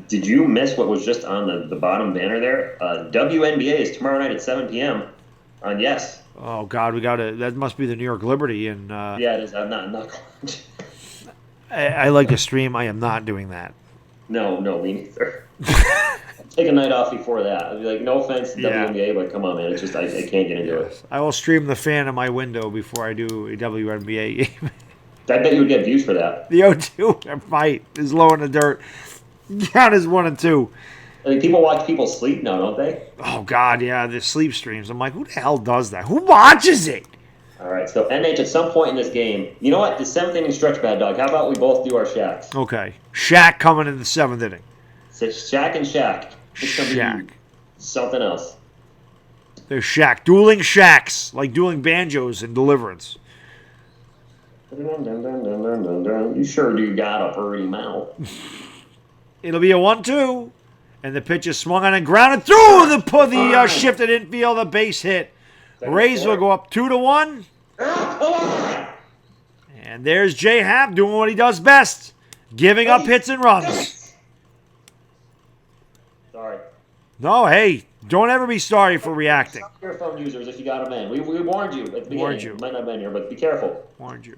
Did you miss what was just on the bottom banner there? WNBA is tomorrow night at 7 p.m. on Yes. Oh, God, we got to. That must be the New York Liberty. And yeah, it is. I'm not I like to stream. I am not doing that. No, me neither. Take a night off before that. I'd be like, no offense to WNBA, but come on, man. It's just I can't get into it. I will stream the fan in my window before I do a WNBA game. I bet you would get views for that. The 0-2 fight is low in the dirt. Count is 1-2. I mean, people watch people sleep now, don't they? Oh, God, yeah, the sleep streams. I'm like, who the hell does that? Who watches it? All right, so NH, at some point in this game, you know what? The 7th inning stretch, Baddog. How about we both do our Shaqs? Okay. Shaq coming in the 7th inning. So Shaq and Shaq. It's gonna Shaq. Be something else. There's Shaq. Dueling Shaqs, like dueling banjos in Deliverance. You sure do got a pretty mouth. It'll be a 1-2. And the pitch is swung on and grounded through the shifted infield, a base hit. Rays will go up 2-1. And there's J. Happ doing what he does best, giving up hits and runs. Sorry. No, hey, don't ever be sorry for reacting. Stop your phone users if you got them in. We warned you at the beginning. Warned you. Might not have been here, but be careful. Warned you.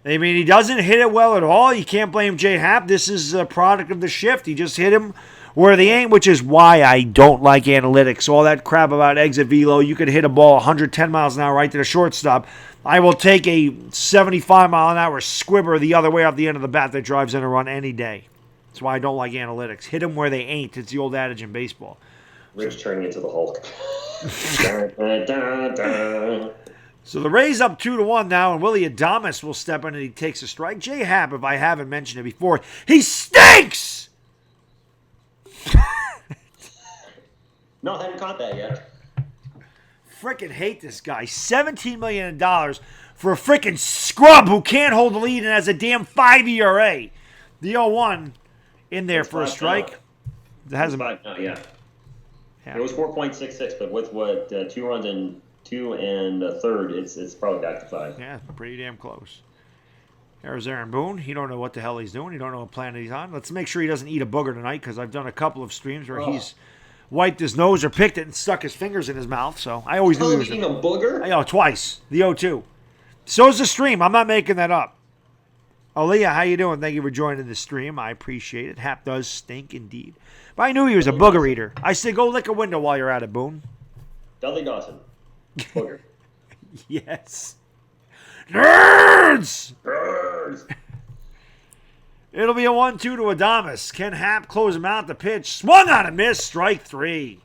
I mean, he doesn't hit it well at all. You can't blame J. Happ. This is a product of the shift. He just hit him where they ain't, which is why I don't like analytics. All that crap about exit velo. You could hit a ball 110 miles an hour right to the shortstop. I will take a 75-mile-an-hour squibber the other way off the end of the bat that drives in a run any day. That's why I don't like analytics. Hit them where they ain't. It's the old adage in baseball. Rich turning into the Hulk. Dun, dun, dun. So the Rays up 2-1 now, and Willie Adames will step in and he takes a strike. J. Happ, if I haven't mentioned it before, he stinks! No, I haven't caught that yet. Frickin' hate this guy. $17 million for a frickin' scrub who can't hold the lead and has a damn 5 ERA. The 0-1 in there for a strike. It hasn't. Yeah. It was 4.66, but with what 2 runs and 2 and a third, it's probably back to 5. Yeah, pretty damn close. There's Aaron Boone. He don't know what the hell he's doing. He don't know what planet he's on. Let's make sure he doesn't eat a booger tonight, because I've done a couple of streams where he's wiped his nose or picked it and stuck his fingers in his mouth. So I always knew he was eating a booger. I know, twice. The 0-2. So's the stream. I'm not making that up. Aaliyah, how you doing? Thank you for joining the stream. I appreciate it. Happ does stink indeed. But I knew he was a booger eater. I said, go lick a window while you're at it, Boone. Dudley Dawson. Booger. Yes. Nerds! Nerds! It'll be a 1-2 to Adames. Can Happ close him out? The pitch swung on a miss. Strike 3.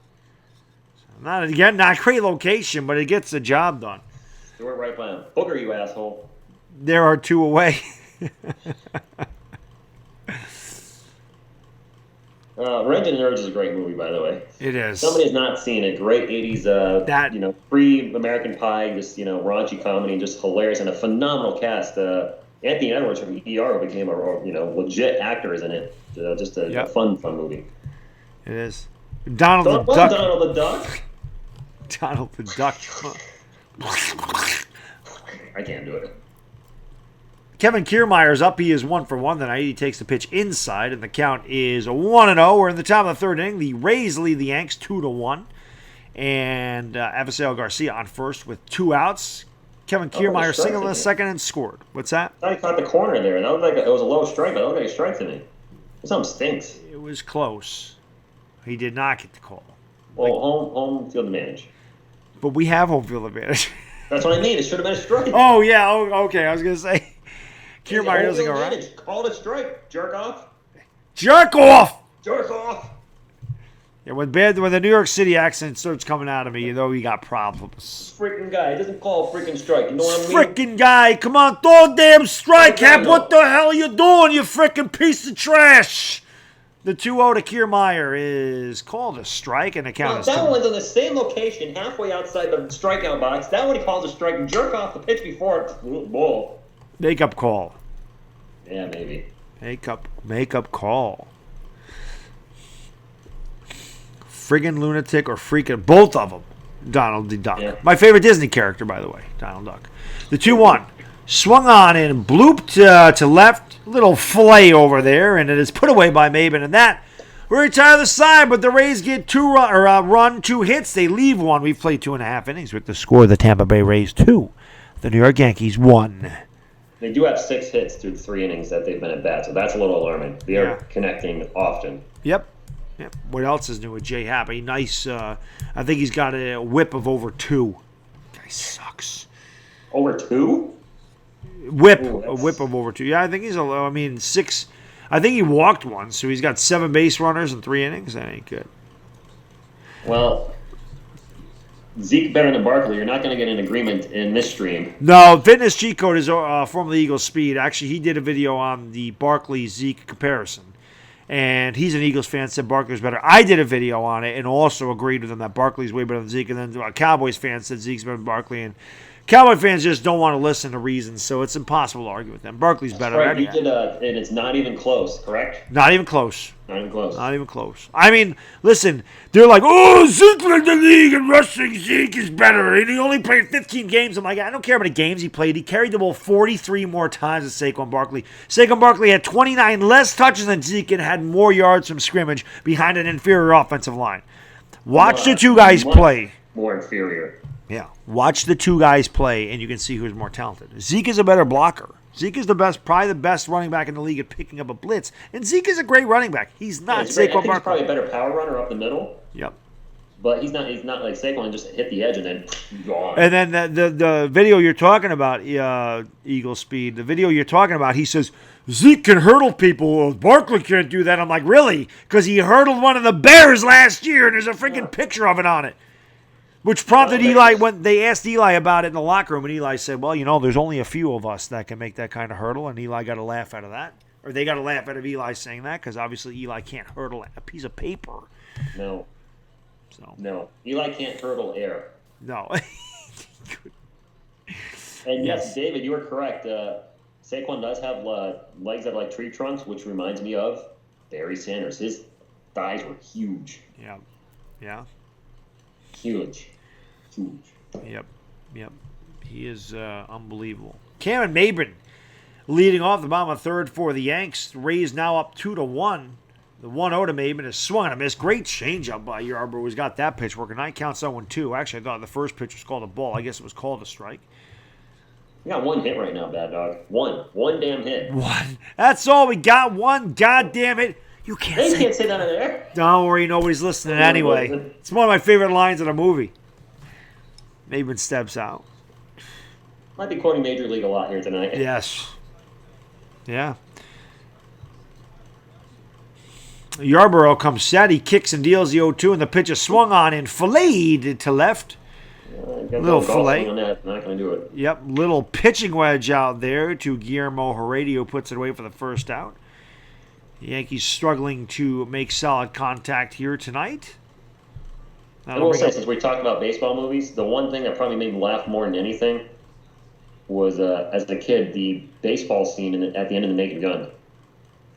So not great location, but it gets the job done. Do it right by him. Booger, you asshole. There are 2 away. Revenge and Nerds is a great movie, by the way. It is. Somebody has not seen it. Great 80s, pre-American Pie, just, raunchy comedy, just hilarious, and a phenomenal cast. Anthony Edwards from ER became a legit actor, isn't it? Just a fun movie. It is. Donald the Duck. Donald the Duck? Donald the Duck. I can't do it. Kevin Kiermaier's up. He is 1 for 1 tonight. He takes the pitch inside, and the count is 1-0. We're in the top of the 3rd inning. The Rays lead the Yanks 2-1. And Avisail Garcia on first with 2 outs. Kevin Kiermaier singled in the 2nd and scored. What's that? I thought he caught the corner there. That looked like it was a low strike. That looked like a strike to me. Something stinks. It was close. He did not get the call. Well, home field advantage. But we have home field advantage. That's what I mean. It should have been a strike. Oh, yeah. Oh, okay. I was going to say. Kiermaier doesn't go right. Call it a strike. Jerk off. Jerk off! Jerk off. Yeah, when the New York City accent starts coming out of me, you know you got problems. Freaking guy. It doesn't call a freaking strike. You know what I mean? Freaking guy. Come on, throw a damn strike, Happ. What the hell are you doing, you freaking piece of trash? The 2-0 to Kiermaier is called a strike, and the count is that 2. one's on the same location, halfway outside the strikeout box. That one he calls a strike and jerk off the pitch before it. Bull. Make-up call. Yeah, maybe. Make-up call. Friggin' lunatic or freaking both of them. Donald the Duck. Yeah. My favorite Disney character, by the way. Donald Duck. The 2-1. Swung on and blooped to left. Little fillet over there, and it is put away by Maben. And that, we retire the side, but the Rays get 2 hits. They leave 1. We've played 2.5 innings with the score. The Tampa Bay Rays 2. The New York Yankees 1. They do have 6 hits through 3 innings that they've been at bat, so that's a little alarming. They are connecting often. Yep. What else is new with J Happ? A nice, I think he's got a whip of over 2. Guy sucks. Over 2? Whip of over 2. Yeah, I think he's 6. I think he walked 1, so he's got 7 base runners in 3 innings. That ain't good. Well, Zeke better than Barkley. You're not going to get an agreement in this stream. No, Fitness Cheat Code is formerly Eagle Speed. Actually, he did a video on the Barkley-Zeke comparison. And he's an Eagles fan, said Barkley's better. I did a video on it and also agreed with him that Barkley's way better than Zeke. And then Cowboys fans said Zeke's better than Barkley. And Cowboy fans just don't want to listen to reasons, so it's impossible to argue with them. Barkley's better. Right, you did, and it's not even close, correct? Not even close. Not even close. Not even close. I mean, listen, they're like, oh, Zeke led the league in rushing. Zeke is better. And he only played 15 games. I'm like, I don't care how many games he played. He carried the ball 43 more times than Saquon Barkley. Saquon Barkley had 29 less touches than Zeke and had more yards from scrimmage behind an inferior offensive line. Watch the two guys play. More inferior. Yeah. Watch the two guys play, and you can see who's more talented. Zeke is a better blocker. Zeke is probably the best running back in the league at picking up a blitz. And Zeke is a great running back. He's not Saquon Barkley. He's probably a better power runner up the middle. Yep. But he's not like Saquon, just hit the edge and then gone. And then the video you're talking about, Eagle Speed, the video you're talking about, he says, Zeke can hurdle people. Well, Barkley can't do that. I'm like, really? Because he hurdled one of the Bears last year, and there's a freaking picture of it on it. Which prompted Eli, when they asked Eli about it in the locker room, and Eli said, well, there's only a few of us that can make that kind of hurdle, and Eli got a laugh out of that. Or they got a laugh out of Eli saying that, because obviously Eli can't hurdle a piece of paper. No. No. Eli can't hurdle air. No. And yes, David, you are correct. Saquon does have legs that are like tree trunks, which reminds me of Barry Sanders. His thighs were huge. Yeah. Huge. Yep. He is unbelievable. Cameron Maben leading off the bottom of third for the Yanks. Rays now up 2-1. The 1-0 to Maben is swung and a miss. Great changeup by Yarbrough, who's got that pitch working. Nine counts 0-2. Actually, I thought the first pitch was called a ball. I guess it was called a strike. We got 1 hit right now, Baddog. One damn hit. One. That's all we got. 1 goddamn hit. You can't say that in there. Don't worry, nobody's listening anyway. It's one of my favorite lines in a movie. Maben steps out. Might be quoting Major League a lot here tonight. Yes. Yeah. Yarborough comes set. He kicks and deals the 0-2, and the pitch is swung on and filleted to left. Little fillet. Not going to do it. Yep. Little pitching wedge out there to Guillermo Heredia, puts it away for the first out. The Yankees struggling to make solid contact here tonight. I will say, since we talked about baseball movies, the one thing that probably made me laugh more than anything was, as a kid, the baseball scene at the end of The Naked Gun.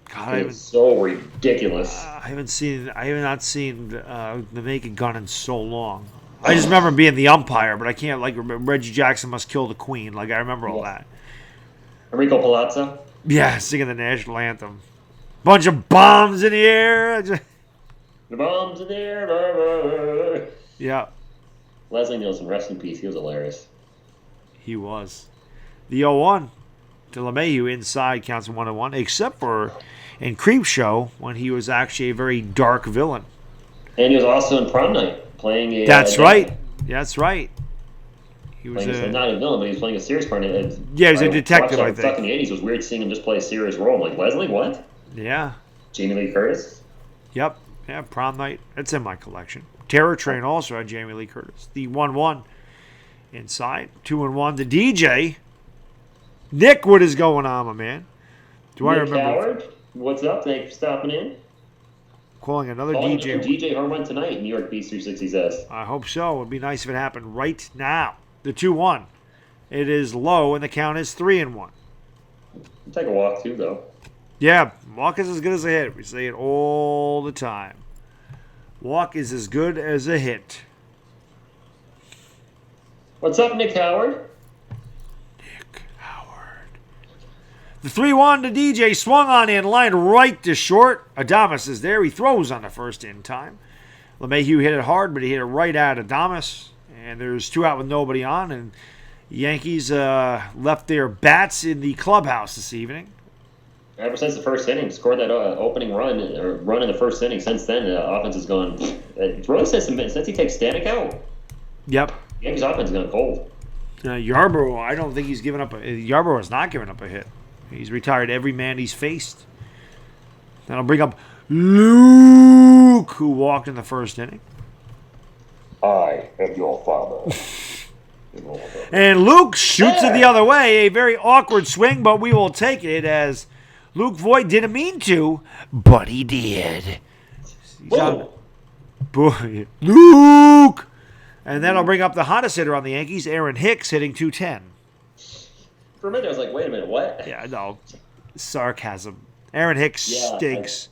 God, it's so ridiculous. I have not seen The Naked Gun in so long. I just remember being the umpire, but I can't Reggie Jackson Must Kill the Queen. I remember all that. Enrico Palazzo? Yeah, singing the national anthem. Bunch of bombs in the air. The bombs in the air. Yeah. Leslie Nielsen, rest in peace. He was hilarious. He was. The 0-1 to LeMahieu inside counts 1-1, except for in Creepshow when he was actually a very dark villain. And he was also in Prom Night playing a. That's right. That's right. He was not a villain, but he was playing a serious part. Yeah, he's a detective, I think. Stuck in the 80s, it was weird seeing him just play a serious role. I'm like, Leslie, what? Yeah. Jamie Lee Curtis? Yep. Yeah, Prom Night. That's in my collection. Terror Train also had Jamie Lee Curtis. The 1-1 inside. 2-1. The DJ. Nick, what is going on, my man? I remember? Howard, what's up? Thanks for stopping in. Calling another DJ. DJ home run tonight, New York Beast 360 says. I hope so. It would be nice if it happened right now. The 2-1. It is low, and the count is 3-1. Take a walk, too, though. Yeah, walk is as good as a hit. We say it all the time. Walk is as good as a hit. What's up, Nick Howard? Nick Howard. The 3-1 to DJ swung on in, line right to short. Adames is there. He throws on the first in time. LeMahieu hit it hard, but he hit it right at Adames. And there's 2 out with nobody on. And Yankees left their bats in the clubhouse this evening. Ever since the first inning, scored that opening run in the first inning. Since then, the offense has gone. It's really since he takes Stanek out. Yep. Yankees offense has gone cold. Yarbrough, I don't think he's given up. Yarbrough has not given up a hit. He's retired every man he's faced. That'll bring up Luke, who walked in the first inning. I am your father. And Luke shoots it the other way. A very awkward swing, but we will take it as Luke Voigt didn't mean to, but he did. Luke! And that'll bring up the hottest hitter on the Yankees, Aaron Hicks, hitting .210. For a minute, I was like, wait a minute, what? Yeah, no. Sarcasm. Aaron Hicks stinks.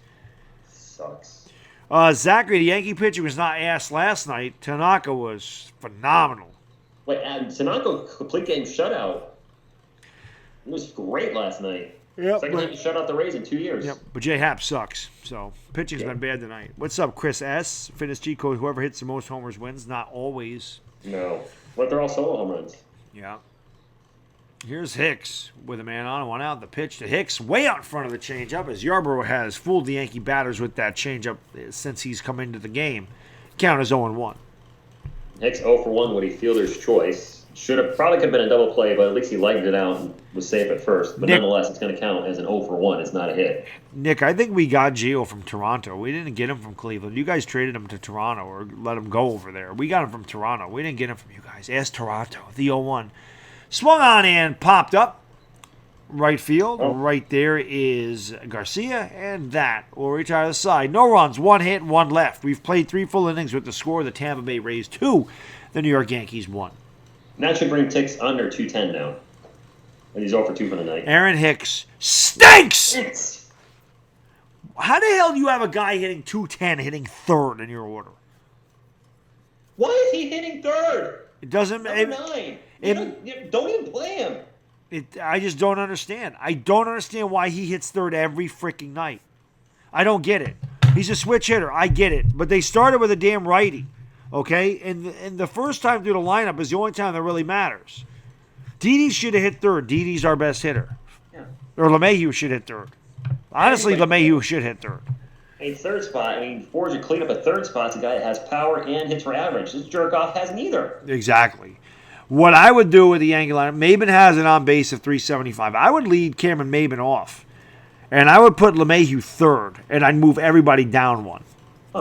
Sucks. Zachary, the Yankee pitcher, was not asked last night. Tanaka was phenomenal. Wait, Tanaka, complete game shutout. It was great last night. Yep, Second time he shut out the Rays in 2 years. Yep, but J Happ sucks. So pitching's been bad tonight. What's up, Chris S? Fitness cheat code: whoever hits the most homers wins. Not always. No, but they're all solo home runs. Yeah. Here's Hicks with a man on, 1 out. The pitch to Hicks, way out in front of the changeup, as Yarbrough has fooled the Yankee batters with that changeup since he's come into the game. Count is 0-1. Hicks 0 for 1 with a fielder's choice. Probably could have been a double play, but at least he legged it out and was safe at first. But nonetheless, it's going to count as an 0 for 1. It's not a hit. Nick, I think we got Gio from Toronto. We didn't get him from Cleveland. You guys traded him to Toronto or let him go over there. We got him from Toronto. We didn't get him from you guys. Ask Toronto. The 0-1. Swung on and popped up. Right field. Oh. Right there is Garcia, and that will retire the side. No runs, 1 hit, 1 left. We've played 3 full innings with the score. The Tampa Bay Rays 2. The New York Yankees 1. That should bring Hicks under 210 now. And he's 0 for 2 for the night. Aaron Hicks stinks! How the hell do you have a guy hitting 210 hitting third in your order? Why is he hitting third? It doesn't... Number 9. Don't even play him. I just don't understand. I don't understand why he hits third every freaking night. I don't get it. He's a switch hitter. I get it. But they started with a damn righty. Okay? And the first time through the lineup is the only time that really matters. Didi should have hit third. Didi's our best hitter. Yeah. Or LeMahieu should hit third. Honestly, LeMahieu should hit third. A third spot. I mean, Ford should clean up a third spot. It's a guy that has power and hits for average. This jerk-off has neither. Exactly. What I would do with the Yankee lineup, Maben has an on-base of 375. I would lead Cameron Maben off. And I would put LeMahieu third. And I'd move everybody down 1.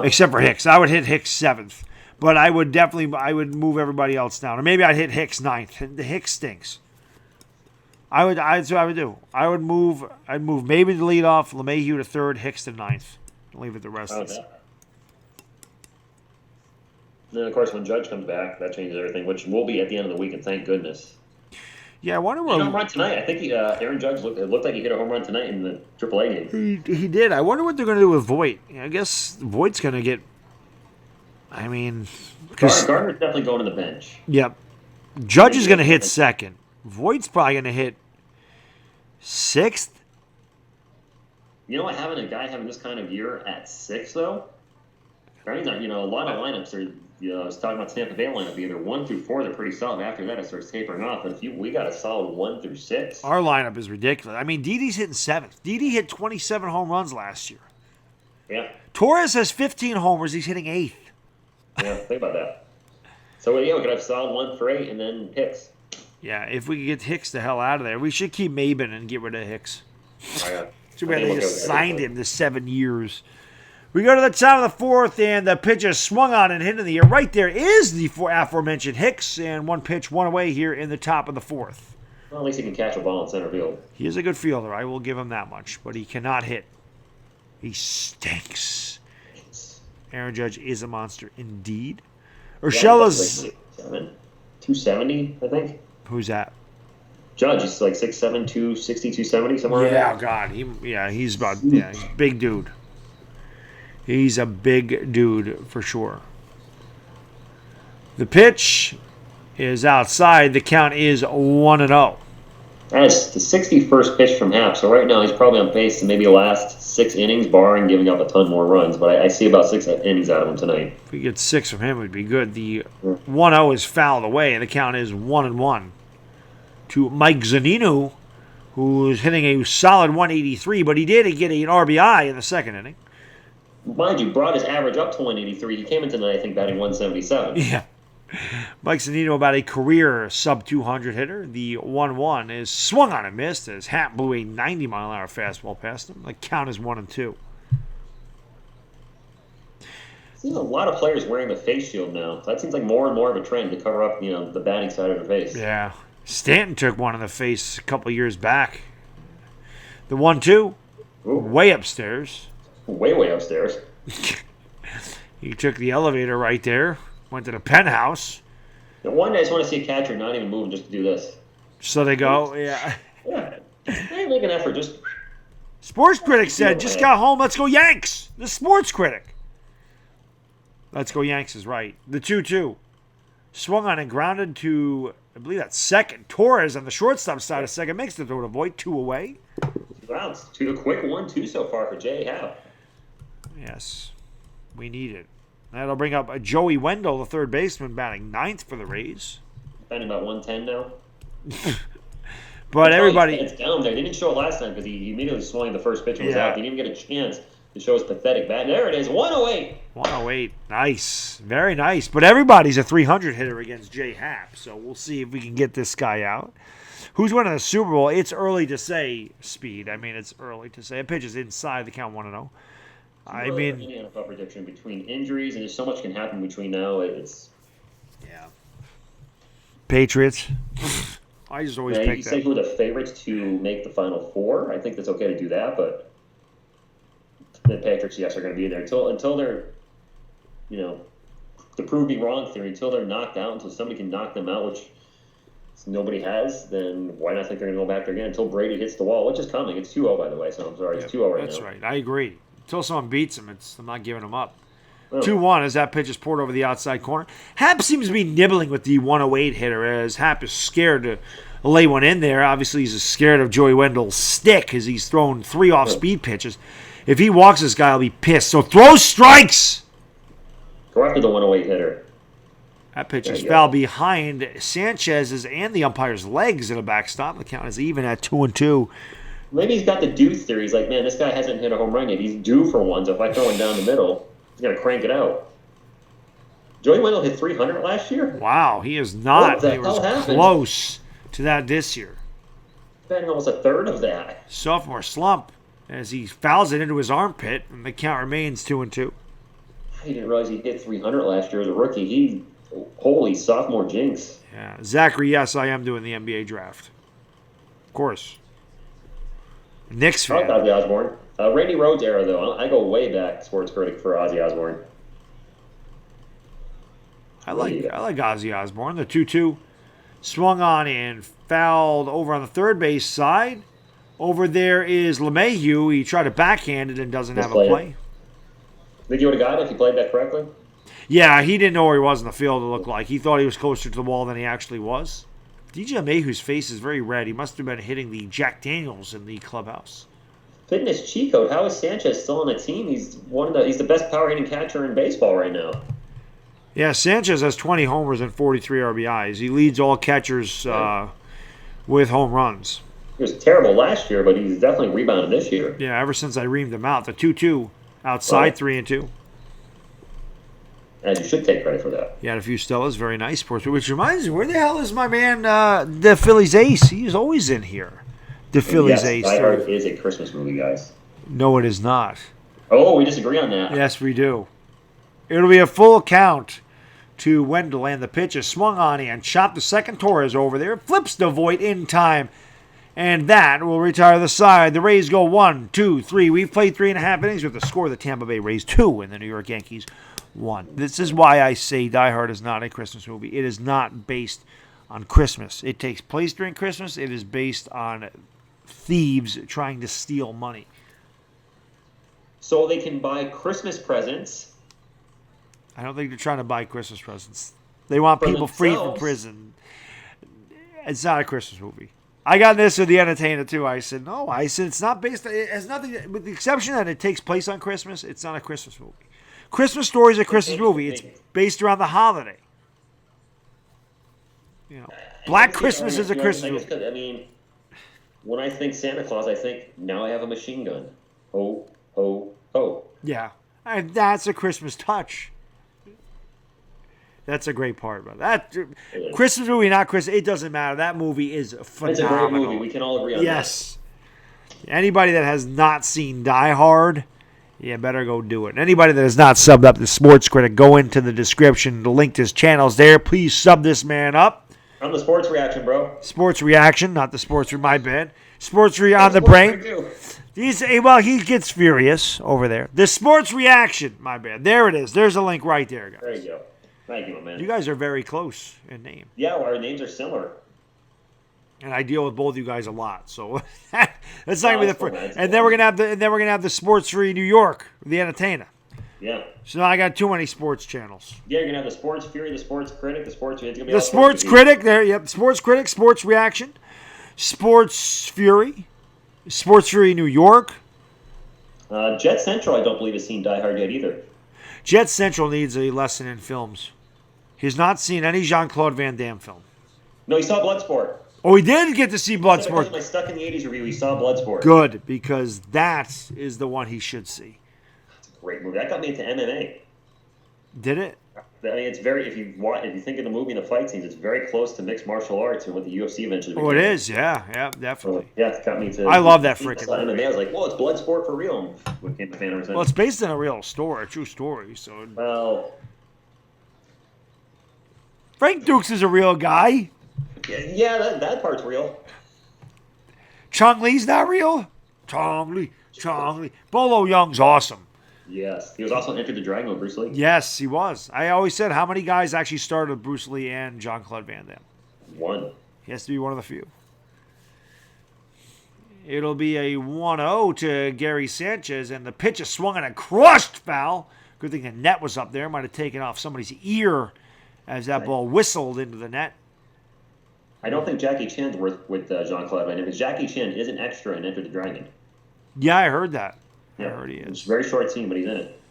Except for Hicks. I would hit Hicks 7th. But I would move everybody else down. Or maybe I'd hit Hicks 9th. The Hicks stinks. That's what I would do. I'd move Maben to lead off, LeMahieu to third, Hicks to 9th. Leave it the rest of it. And then, of course, when Judge comes back, that changes everything, which will be at the end of the week, and thank goodness. Yeah, I wonder what... He hit a home run tonight. I think Aaron Judge looked like he hit a home run tonight in the AAA game. He did. I wonder what they're going to do with Voigt. I guess Voigt's going to get... I mean... Gardner's definitely going to the bench. Yep. Judge is going to hit second. Voigt's probably going to hit 6th. You know what? Having a guy having this kind of year at 6, though... A lot of lineups are, I was talking about Tampa Bay lineup, either 1 through 4, they're pretty solid. After that, it starts tapering off. But we got a solid 1 through 6. Our lineup is ridiculous. I mean, Didi's hitting 7th. Didi hit 27 home runs last year. Yeah. Torres has 15 homers. He's hitting 8th. Yeah, think about that. So we could have solid 1 for 8 and then Hicks. Yeah, if we could get Hicks the hell out of there, we should keep Maben and get rid of Hicks. Oh, yeah. Too bad they just signed him to 7 years. We go to the top of the 4th, and the pitch is swung on and hit in the air. Right there is the aforementioned Hicks, and 1 pitch, 1 away here in the top of the 4th. Well, at least he can catch a ball in center field. He is a good fielder. I will give him that much, but he cannot hit. He stinks. Aaron Judge is a monster indeed. Urshela's... Like 270, I think. Who's that? Judge is like 6'7", 260, 270, somewhere around Yeah, there. God. He's about... Yeah, he's a big dude. He's a big dude for sure. The pitch is outside. The count is 1-0. That's the 61st pitch from Happ, so right now he's probably on pace to maybe last 6 innings, barring giving up a ton more runs. But I see about 6 innings out of him tonight. If we get 6 from him, it would be good. The 1-0 is fouled away, and the count is 1-1 to Mike Zunino, who's hitting a solid 183, but he did get an RBI in the second inning. Mind you, brought his average up to 183. He came in tonight, I think, batting 177. Yeah. Mike Zunino about a career sub-200 hitter. The 1-1 is swung on and missed as Happ blew a 90-mile-an-hour fastball past him. The count is 1-2. Seeing a lot of players wearing the face shield now. That seems like more and more of a trend to cover up, the batting side of the face. Yeah. Stanton took one in the face a couple years back. The 1-2, way upstairs. Way upstairs. He took the elevator right there. Went to the penthouse. And one day I just want to see a catcher not even moving just to do this. So they go, yeah. Yeah. They make an effort. Just. Sports Critic said, just got home. Let's go Yanks. The Sports Critic. Let's go Yanks is right. The 2-2. Swung on and grounded to, I believe that's second. Torres on the shortstop side of second. Makes the throw to void. 2 away. 2 outs. A quick 1-2 so far for Jay Happ. Yes. We need it. That'll bring up Joey Wendell, the third baseman, batting 9th for the Rays. Batting about 110 now. But everybody... It's down there. They didn't show it last time because he immediately swung the first pitch and was Yeah. out. He didn't even get a chance to show his pathetic bat. There it is. 108. 108. Nice. Very nice. But everybody's a 300 hitter against Jay Happ, so we'll see if we can get this guy out. Who's winning the Super Bowl? It's early to say, Speed. I mean, it's early to say. A pitch is inside the count 1-0. I mean, any NFL prediction between injuries and there's so much can happen between now. It's Patriots. I just always you pick say them. who are the favorites to make the Final Four. I think that's okay to do that, but the Patriots, yes, are going to be there until they're, to prove me wrong theory. Until they're knocked out, until somebody can knock them out, which nobody has. Then why not think they're going to go back there again until Brady hits the wall, which is coming. It's 2-0 by the way, so I'm sorry, it's 2-0 right now. That's right. I agree. Until someone beats him, I'm not giving them up. Oh. 2-1 as that pitch is poured over the outside corner. Happ seems to be nibbling with the 108 hitter as Happ is scared to lay one in there. Obviously, he's scared of Joey Wendell's stick as he's thrown 3 off-speed pitches. If he walks this guy, I'll be pissed. So throw strikes! Go after the 108 hitter. That pitch is foul behind Sanchez's and the umpire's legs at a backstop. The count is even at 2-2. Maybe he's got the due theory. He's like, man, this guy hasn't hit a home run yet. He's due for one, so if I throw him down the middle, he's going to crank it out. Joey Wendell hit 300 last year? Wow, he is not. What the He was hell happened? close to that this year. Batting almost a third of that. Sophomore slump as he fouls it into his armpit, and the count remains 2-2. I didn't realize he hit 300 last year as a rookie. Holy sophomore jinx. Yeah, Zachary, yes, I am doing the NBA draft. Of course. Knicks I like fan. Ozzy Osbourne. Randy Rhodes era, though. I go way back, Sports Critic, for Ozzy Osbourne. I like Ozzy Osbourne. The 2-2 swung on and fouled over on the third base side. Over there is LeMahieu. He tried to backhand it and doesn't have a play. Think you would have got it if he played that correctly? Yeah, he didn't know where he was in the field, it looked like. He thought he was closer to the wall than he actually was. DJ Mayhew's face is very red. He must have been hitting the Jack Daniels in the clubhouse. Fitness cheat code. How is Sanchez still on the team? He's the best power hitting catcher in baseball right now. Yeah, Sanchez has 20 homers and 43 RBIs. He leads all catchers with home runs. He was terrible last year, but he's definitely rebounded this year. Yeah, ever since I reamed him out. The 2-2 outside 3-2. As you should take credit for that. He had a few Stellas, very nice sports. Which reminds me, where the hell is my man, the Phillies ace? He's always in here. The Phillies ace. Die Hard is a Christmas movie, guys. No, it is not. Oh, we disagree on that. Yes, we do. It'll be a full count to Wendell, and the pitch is swung on and chopped the second Torres over there. Flips the Voit in time, and that will retire the side. The Rays go 1, 2, 3. We've played 3.5 innings with the score. The Tampa Bay Rays 2 and the New York Yankees 1. This is why I say Die Hard is not a Christmas movie. It is not based on Christmas. It takes place during Christmas. It is based on thieves trying to steal money. So they can buy Christmas presents. I don't think they're trying to buy Christmas presents. They want people free from prison. It's not a Christmas movie. I got this with The Entertainer, too. I said, no. I said, it's not based... It has nothing... With the exception that it takes place on Christmas, it's not a Christmas movie. Christmas Story is a Christmas movie. It's based around the holiday. You know, Black Christmas is a Christmas movie. I mean, when I think Santa Claus, I think, now I have a machine gun. Ho, ho, ho. Yeah. And that's a Christmas touch. That's a great part about that. Christmas movie, not Christmas. It doesn't matter. That movie is phenomenal. It's a great movie. We can all agree on that. Yes. Anybody that has not seen Die Hard, yeah, better go do it. And anybody that has not subbed up to Sports Critic, go into the description. The link to his channel's there. Please sub this man up. I'm the Sports Reaction, bro. Sports Reaction, not the Sports Room, my bad. Sports on the brain. He gets furious over there. The Sports Reaction, my bad. There it is. There's a link right there, guys. There you go. Thank you, my man. You guys are very close in name. Yeah, well, our names are similar. And I deal with both of you guys a lot, so that's not gonna be the first. And then we're gonna have the Sports Free New York, The Entertainer. Yeah. So now I got too many sports channels. Yeah, you're gonna have the Sports Fury, the Sports Critic, the Sports. It's gonna be the Sports Critic there. Yep. Sports Critic, Sports Reaction, Sports Fury, Sports Fury New York. Jet Central, I don't believe has seen Die Hard yet either. Jet Central needs a lesson in films. He's not seen any Jean-Claude Van Damme film. No, he saw Bloodsport. Oh, he did get to see Bloodsport. My Stuck in the 80s review, he saw Bloodsport. Good, because that is the one he should see. It's a great movie. That got me into MMA. Did it? I mean, it's very, if you think of the movie and the fight scenes, it's very close to mixed martial arts and what the UFC eventually became. Oh, it is, yeah, definitely. So, yeah, it's got me to... I love that freaking movie. I was like, whoa, it's Bloodsport for real. Became a fan ever since. Well, it's based on a real story, a true story, so... Well... Frank Dukes is a real guy. Yeah, that part's real. Chong Lee's not real? Chong Lee. Bolo Young's awesome. Yes. He was also Enter the Dragon with Bruce Lee. Yes, he was. I always said, how many guys actually started with Bruce Lee and Jean-Claude Van Damme? One. He has to be one of the few. It'll be a 1-0 to Gary Sanchez, and the pitch is swung on a crushed foul. Good thing the net was up there. Might have taken off somebody's ear as that ball whistled into the net. I don't think Jackie Chan's with Jean-Claude Van Damme, because Jackie Chan is an extra in Enter the Dragon. Yeah, I heard that. Yeah. I heard he is. It's a very short scene, but he's in it.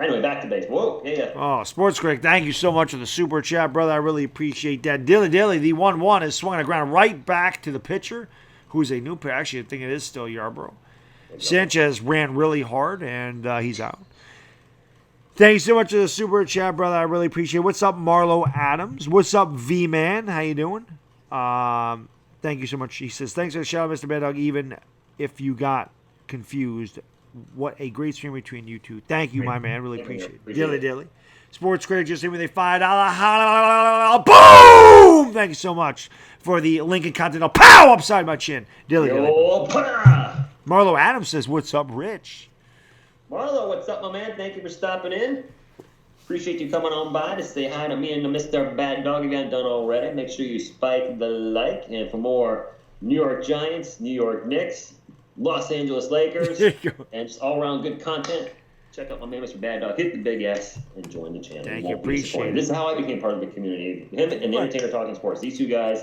Anyway, back to baseball. Whoa, yeah. Oh, Sports Critic, thank you so much for the super chat, brother. I really appreciate that. Dilly, the 1-1 is swung on the ground right back to the pitcher, who's a new pitcher. Actually, I think it is still Yarborough. Sanchez ran really hard, and he's out. Thank you so much for the super chat, brother. I really appreciate it. What's up, Marlo Adams? What's up, V-Man? How you doing? Thank you so much. He says, thanks for the shout out, Mr. Baddog, even if you got confused. What a great stream between you two. Thank you, my man. Really appreciate it. Dilly. Sports Critic just hit me with a $5. Boom! Thank you so much for the Lincoln Continental. Pow! Upside my chin. Dilly. Marlo Adams says, what's up, Rich? Marlo, what's up, my man? Thank you for stopping in. Appreciate you coming on by to say hi to me and to Mr. Baddog. If you haven't done already, make sure you spike the like. And for more New York Giants, New York Knicks, Los Angeles Lakers, and just all-around good content, check out my man, Mr. Baddog. Hit the big S and join the channel. Thank you. Appreciate it. This is how I became part of the community. Him and the Entertainer Talking Sports. These two guys,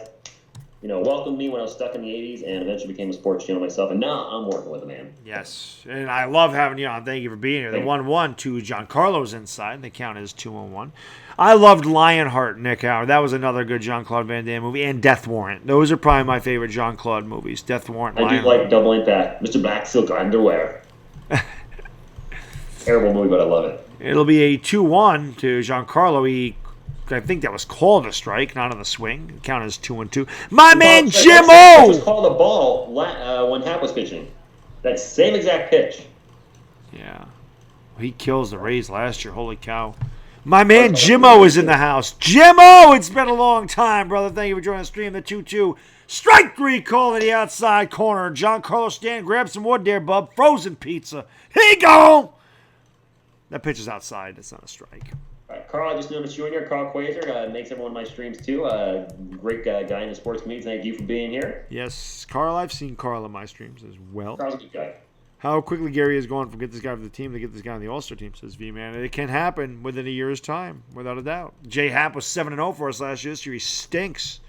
welcomed me when I was stuck in the 80s and eventually became a sports channel myself. And now I'm working with a man. Yes. And I love having you on. Thank you for being here. The 1-1 to Giancarlo's inside. The count is 2-1. I loved Lionheart, Nick Howard. That was another good Jean-Claude Van Damme movie. And Death Warrant. Those are probably my favorite Jean-Claude movies. Death Warrant, I do like Double Impact. Mr. Black Silk Underwear. Terrible movie, but I love it. It'll be a 2-1 to Giancarlo. I think that was called a strike, not on the swing. Count as 2-2. My man Jim That was O! called a ball when Happ was pitching. That same exact pitch. Yeah. He kills the Rays last year. Holy cow. My man Jimmo is in the house. Jimmo, it's been a long time, brother. Thank you for joining the stream. The 2-2. Strike 3 call to the outside corner. Giancarlo Stanton, grab some wood there, bub. Frozen pizza. Here you go. That pitch is outside. It's not a strike. All right, Carl, I just noticed you in here. Carl Quasar makes every one of my streams too. Great guy in the sports media. Thank you for being here. Yes, Carl. I've seen Carl in my streams as well. Carl's a good guy. How quickly Gary is going from get this guy for the team to get this guy on the All-Star team, says V-Man. It can happen within a year's time, without a doubt. Jay Happ was 7-0 for us last year. This year he stinks.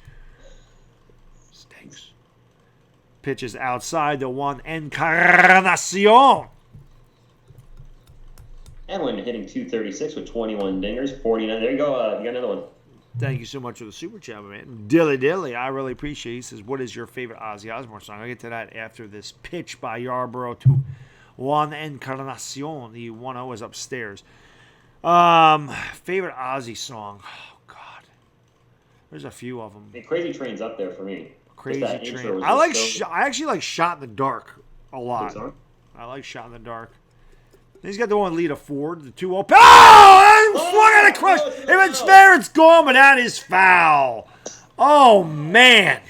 Stinks. Pitches outside the one Encarnacion. Edwin hitting 236 with 21 dingers, 49. There you go. You got another one. Thank you so much for the super chat, man. Dilly, I really appreciate it. He says, what is your favorite Ozzy Osbourne song? I'll get to that after this pitch by Yarborough to Juan Encarnacion. The 1-0 is upstairs. Favorite Ozzy song? Oh, God. There's a few of them. Hey, Crazy Train's up there for me. Crazy Train. I actually like Shot in the Dark a lot. I like Shot in the Dark. He's got the one Lita Ford, the 2-0. Oh! Swung at a crush. If it's fair, it's gone, but that is foul. Oh, man.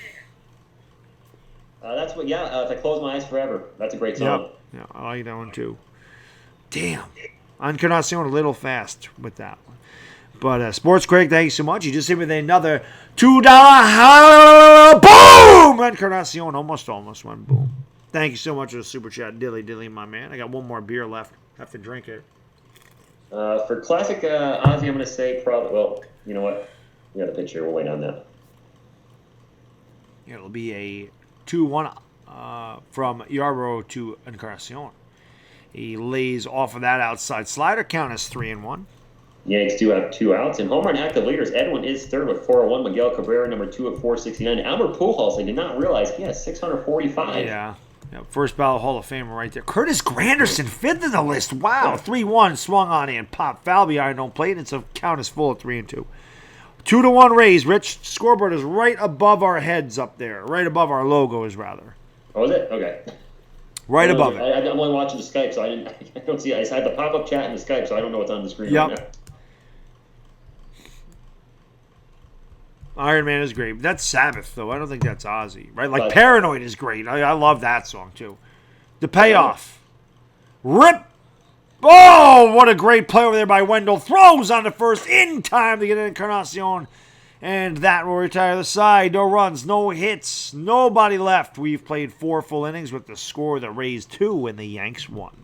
That's what, yeah, If I Close My Eyes Forever. That's a great song. Yeah, I like that one, too. Damn. Encarnacion a little fast with that one. But Sports Critic, thank you so much. You just hit with another $2. Boom! Encarnacion almost went boom. Thank you so much for the super chat, Dilly, my man. I got one more beer left. Have to drink it. For classic Ozzy, I'm going to say probably, well, you know what? We got a picture. We'll wait on that. It'll be a 2-1 from Yarborough to Encarnacion. He lays off of that outside slider. Count is 3-1. Yanks do have 2 outs. And home run active leaders, Edwin is third with 401. Miguel Cabrera, number 2 at 469. Albert Pujols, I did not realize he has 645. Yeah, first ballot Hall of Famer right there. Curtis Granderson, 5th in the list. Wow, 3-1, swung on and pop foul behind home plate. It's a count is full at 3-2. 2-1 Rays. Rich, scoreboard is right above our heads up there. Right above our logos, rather. Oh, is it? Okay. Right above it. I'm only watching the Skype, so I don't see it. I had the pop-up chat in the Skype, so I don't know what's on the screen right now. Iron Man is great. That's Sabbath, though. I don't think that's Ozzy, right? Like, Paranoid is great. I love that song, too. The Payoff. Rip. Oh, what a great play over there by Wendell. Throws on the first in time to get an Encarnacion. And that will retire the side. No runs, no hits, nobody left. We've played 4 full innings with the score the Rays 2 and the Yanks 1.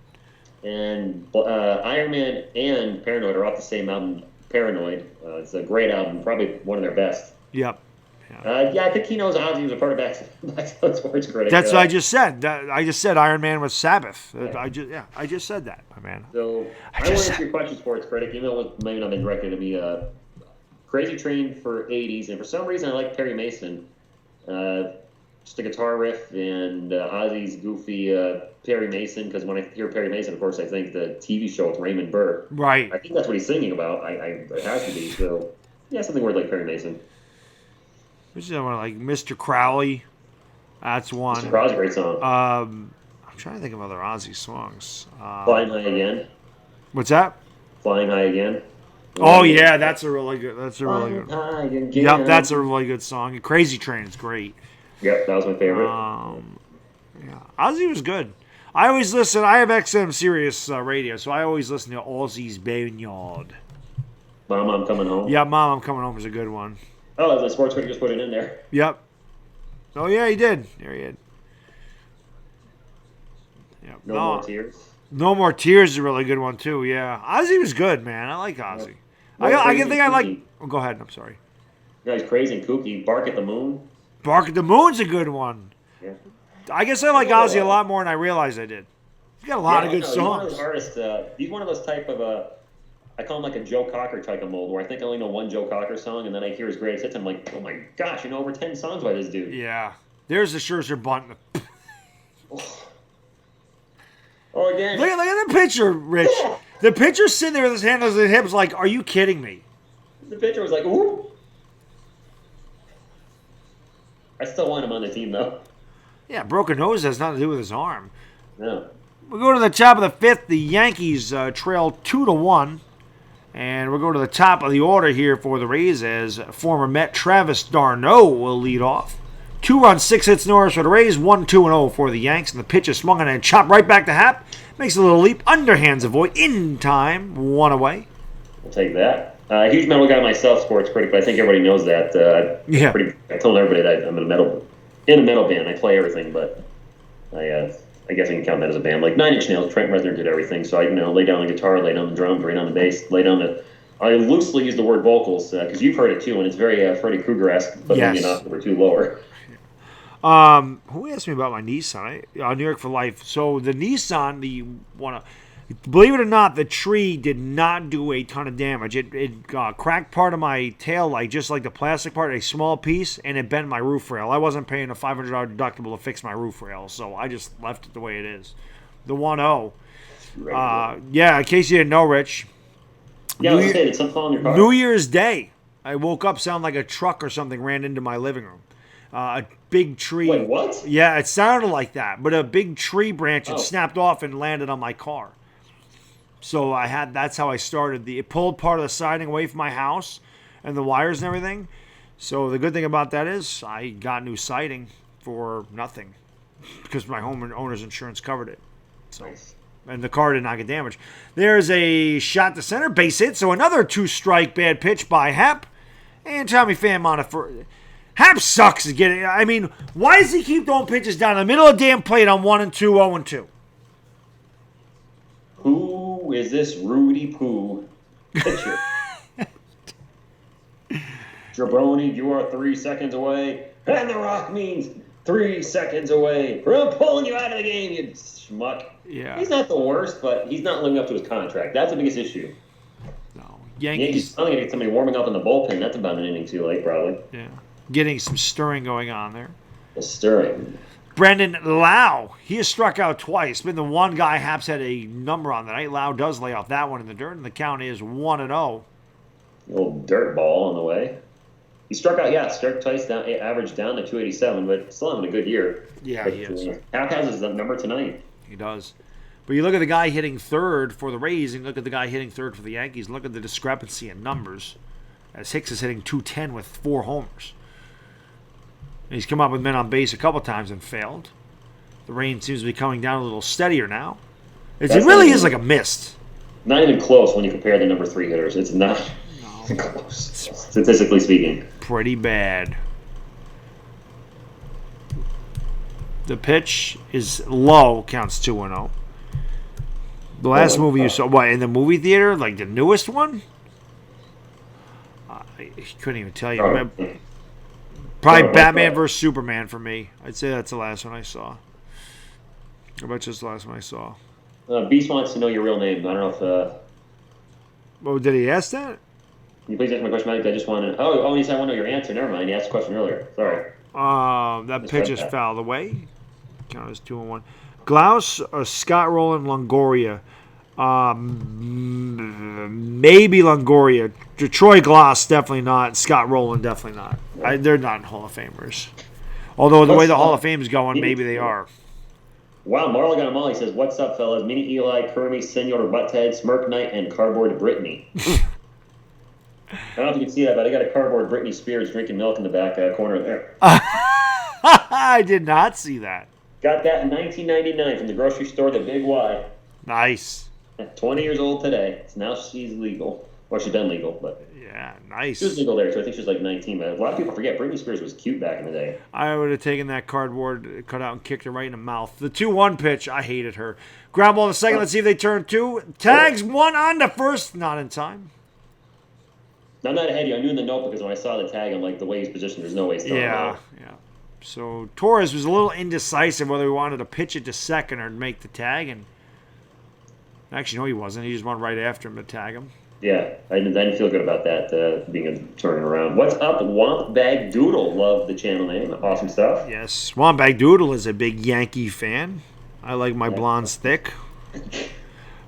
And Iron Man and Paranoid are off the same album, Paranoid. It's a great album, probably one of their best. Yep. I think he knows Ozzy was a part of Backstone Sports Critic. That's what I just said. I just said Iron Man was Sabbath. I just said that, my man. So I want to answer your question, Sports Critic, even though it may not have been directed to me. Crazy Train for 80s, and for some reason I like Perry Mason. Just a guitar riff and Ozzy's goofy Perry Mason, because when I hear Perry Mason, of course, I think the TV show with Raymond Burr. Right. I think that's what he's singing about. It has to be. So, yeah, something weird like Perry Mason. Which is one like Mr. Crowley. That's one. Mr. Crowley's a great song. I'm trying to think of other Ozzy songs. Flying High Again. What's that? Flying High Again. Oh yeah, that's a really good. Flying High Again. Yep, that's a really good song. Crazy Train is great. Yep, that was my favorite. Yeah, Ozzy was good. I always listen. I have XM Sirius radio, so I always listen to Ozzy's Boneyard. Mom, I'm Coming Home. Yeah, Mom, I'm Coming Home is a good one. Oh, the Sports Critic just put it in there. Yep. Oh yeah, he did. There he did. Yep. No More Tears. No More Tears is a really good one too. Yeah, Ozzy was good, man. I like Ozzy. I can think I like. Oh, go ahead. I'm sorry. Yeah, he's crazy and kooky. Bark at the Moon. Bark at the Moon's a good one. Yeah. I guess I like Ozzy a lot more than I realized I did. He's got a lot of good songs. He's one of those artists. He's one of those type of I call him like a Joe Cocker type of mold, where I think I only know one Joe Cocker song, and then I hear his greatest hits, and I'm like, oh my gosh, over 10 songs by this dude. Yeah. There's the Scherzer bunt. Oh, again. Look at the picture, Rich. The pitcher's sitting there with his hand on his hips like, are you kidding me? The pitcher was like, ooh. I still want him on the team, though. Yeah, broken nose has nothing to do with his arm. No. We go to the top of the fifth. The Yankees trail 2-1. And we'll go to the top of the order here for the Rays as former Met Travis d'Arnaud will lead off. 2 runs, 6 hits, no errors for the Rays. 1-2-0 for the Yanks. And the pitch is swung on and chopped right back to Happ. Makes a little leap. Underhands a void in time. 1 away. I'll take that. Huge metal guy myself, Sports Critic, but I think everybody knows that. I told everybody that I'm in a metal band. I play everything, but I guess I can count that as a band. Like Nine Inch Nails, Trent Reznor did everything. So I lay down the guitar, lay down the drums, lay down the bass, lay down the. I loosely use the word vocals because you've heard it too, and it's very Freddie Krueger-esque, but maybe an octave or two lower. Who asked me about my Nissan? New York for Life. So the Nissan, believe it or not, the tree did not do a ton of damage. It cracked part of my tail light, just like the plastic part, a small piece, and it bent my roof rail. I wasn't paying a $500 deductible to fix my roof rail, so I just left it the way it is. The 1-0. Yeah, in case you didn't know, Rich. Yeah, did something fall in your car? New Year's Day, I woke up sounding like a truck or something ran into my living room. A big tree. Wait, what? Yeah, it sounded like that, but a big tree branch had snapped off and landed on my car. So that's how I started. It pulled part of the siding away from my house and the wires and everything. So the good thing about that is I got new siding for nothing because my homeowner's insurance covered it. So, and the car did not get damaged. There's a shot to center, base hit. So another 2-strike bad pitch by Happ. And Tommy Pham on it for... Happ sucks at getting... I mean, why does he keep throwing pitches down the middle of the damn plate on 1-2, 0-2? Who is this Rudy Poo pitcher? Jabroni, you are 3 seconds away. And the rock means 3 seconds away. I'm pulling you out of the game, you schmuck. Yeah. He's not the worst, but he's not living up to his contract. That's the biggest issue. No. Yankees finally get somebody warming up in the bullpen. That's about an inning too late, probably. Yeah. Getting some stirring going on there. The stirring. Brendan Lau, he has struck out twice. Been the one guy Haps had a number on tonight. Lau does lay off that one in the dirt, and the count is 1-0. The old dirt ball on the way. He struck twice, down, averaged down to 287, but still having a good year. Yeah, he is. Happ has his number tonight. He does. But you look at the guy hitting third for the Rays, and look at the guy hitting third for the Yankees. Look at the discrepancy in numbers. As Hicks is hitting .210 with 4 homers. He's come up with men on base a couple times and failed. The rain seems to be coming down a little steadier now. It really is like a mist. Not even close when you compare the number 3 hitters. It's not close, statistically speaking. Pretty bad. The pitch is low, counts 2-0. The last movie you saw, what, in the movie theater? Like the newest one? I couldn't even tell you. Probably Batman vs. Superman for me. I'd say that's the last one I saw. How about just the last one I saw? Beast wants to know your real name. I don't know if... Oh, did he ask that? Can you please answer my question, Mike? I just want to... Oh, he said I want to know your answer. Never mind. He asked a question earlier. Sorry. That pitch is fouled away. Count as 2-1. Glaus or Scott Rowland Longoria? Maybe Longoria. Detroit Glass, definitely not. Scott Rowland, definitely not. They're not Hall of Famers. Although the way the Hall of Fame is going, maybe they are. Wow, Marlon got them all. He says, "What's up, fellas? Mini Eli, Kermie, Senor Butthead, Smirk Knight, and Cardboard Brittany." I don't know if you can see that, but I got a Cardboard Britney Spears drinking milk in the back corner there. I did not see that. Got that in 1999 from the grocery store, the Big Y. Nice. 20 years old today. Now she's legal. Well, she's been legal, but... Yeah, nice. She was legal there, so I think she was like 19. But a lot of people forget Britney Spears was cute back in the day. I would have taken that cardboard cut out and kicked her right in the mouth. The 2-1 pitch, I hated her. Ground ball in the second. Let's see if they turn 2. Tags 1 on to first. Not in time. Now, I'm not ahead of you. I knew in the note because when I saw the tag, I'm like, the way he's positioned, there's no way he's throwing it out. Yeah. So Torres was a little indecisive whether he wanted to pitch it to second or make the tag. And actually, no, he wasn't. He just went right after him to tag him. Yeah, I didn't feel good about that being a turning around. What's up, Womp Bag Doodle? Love the channel name. Awesome stuff. Yes, Womp Bag Doodle is a big Yankee fan. I like my blondes thick.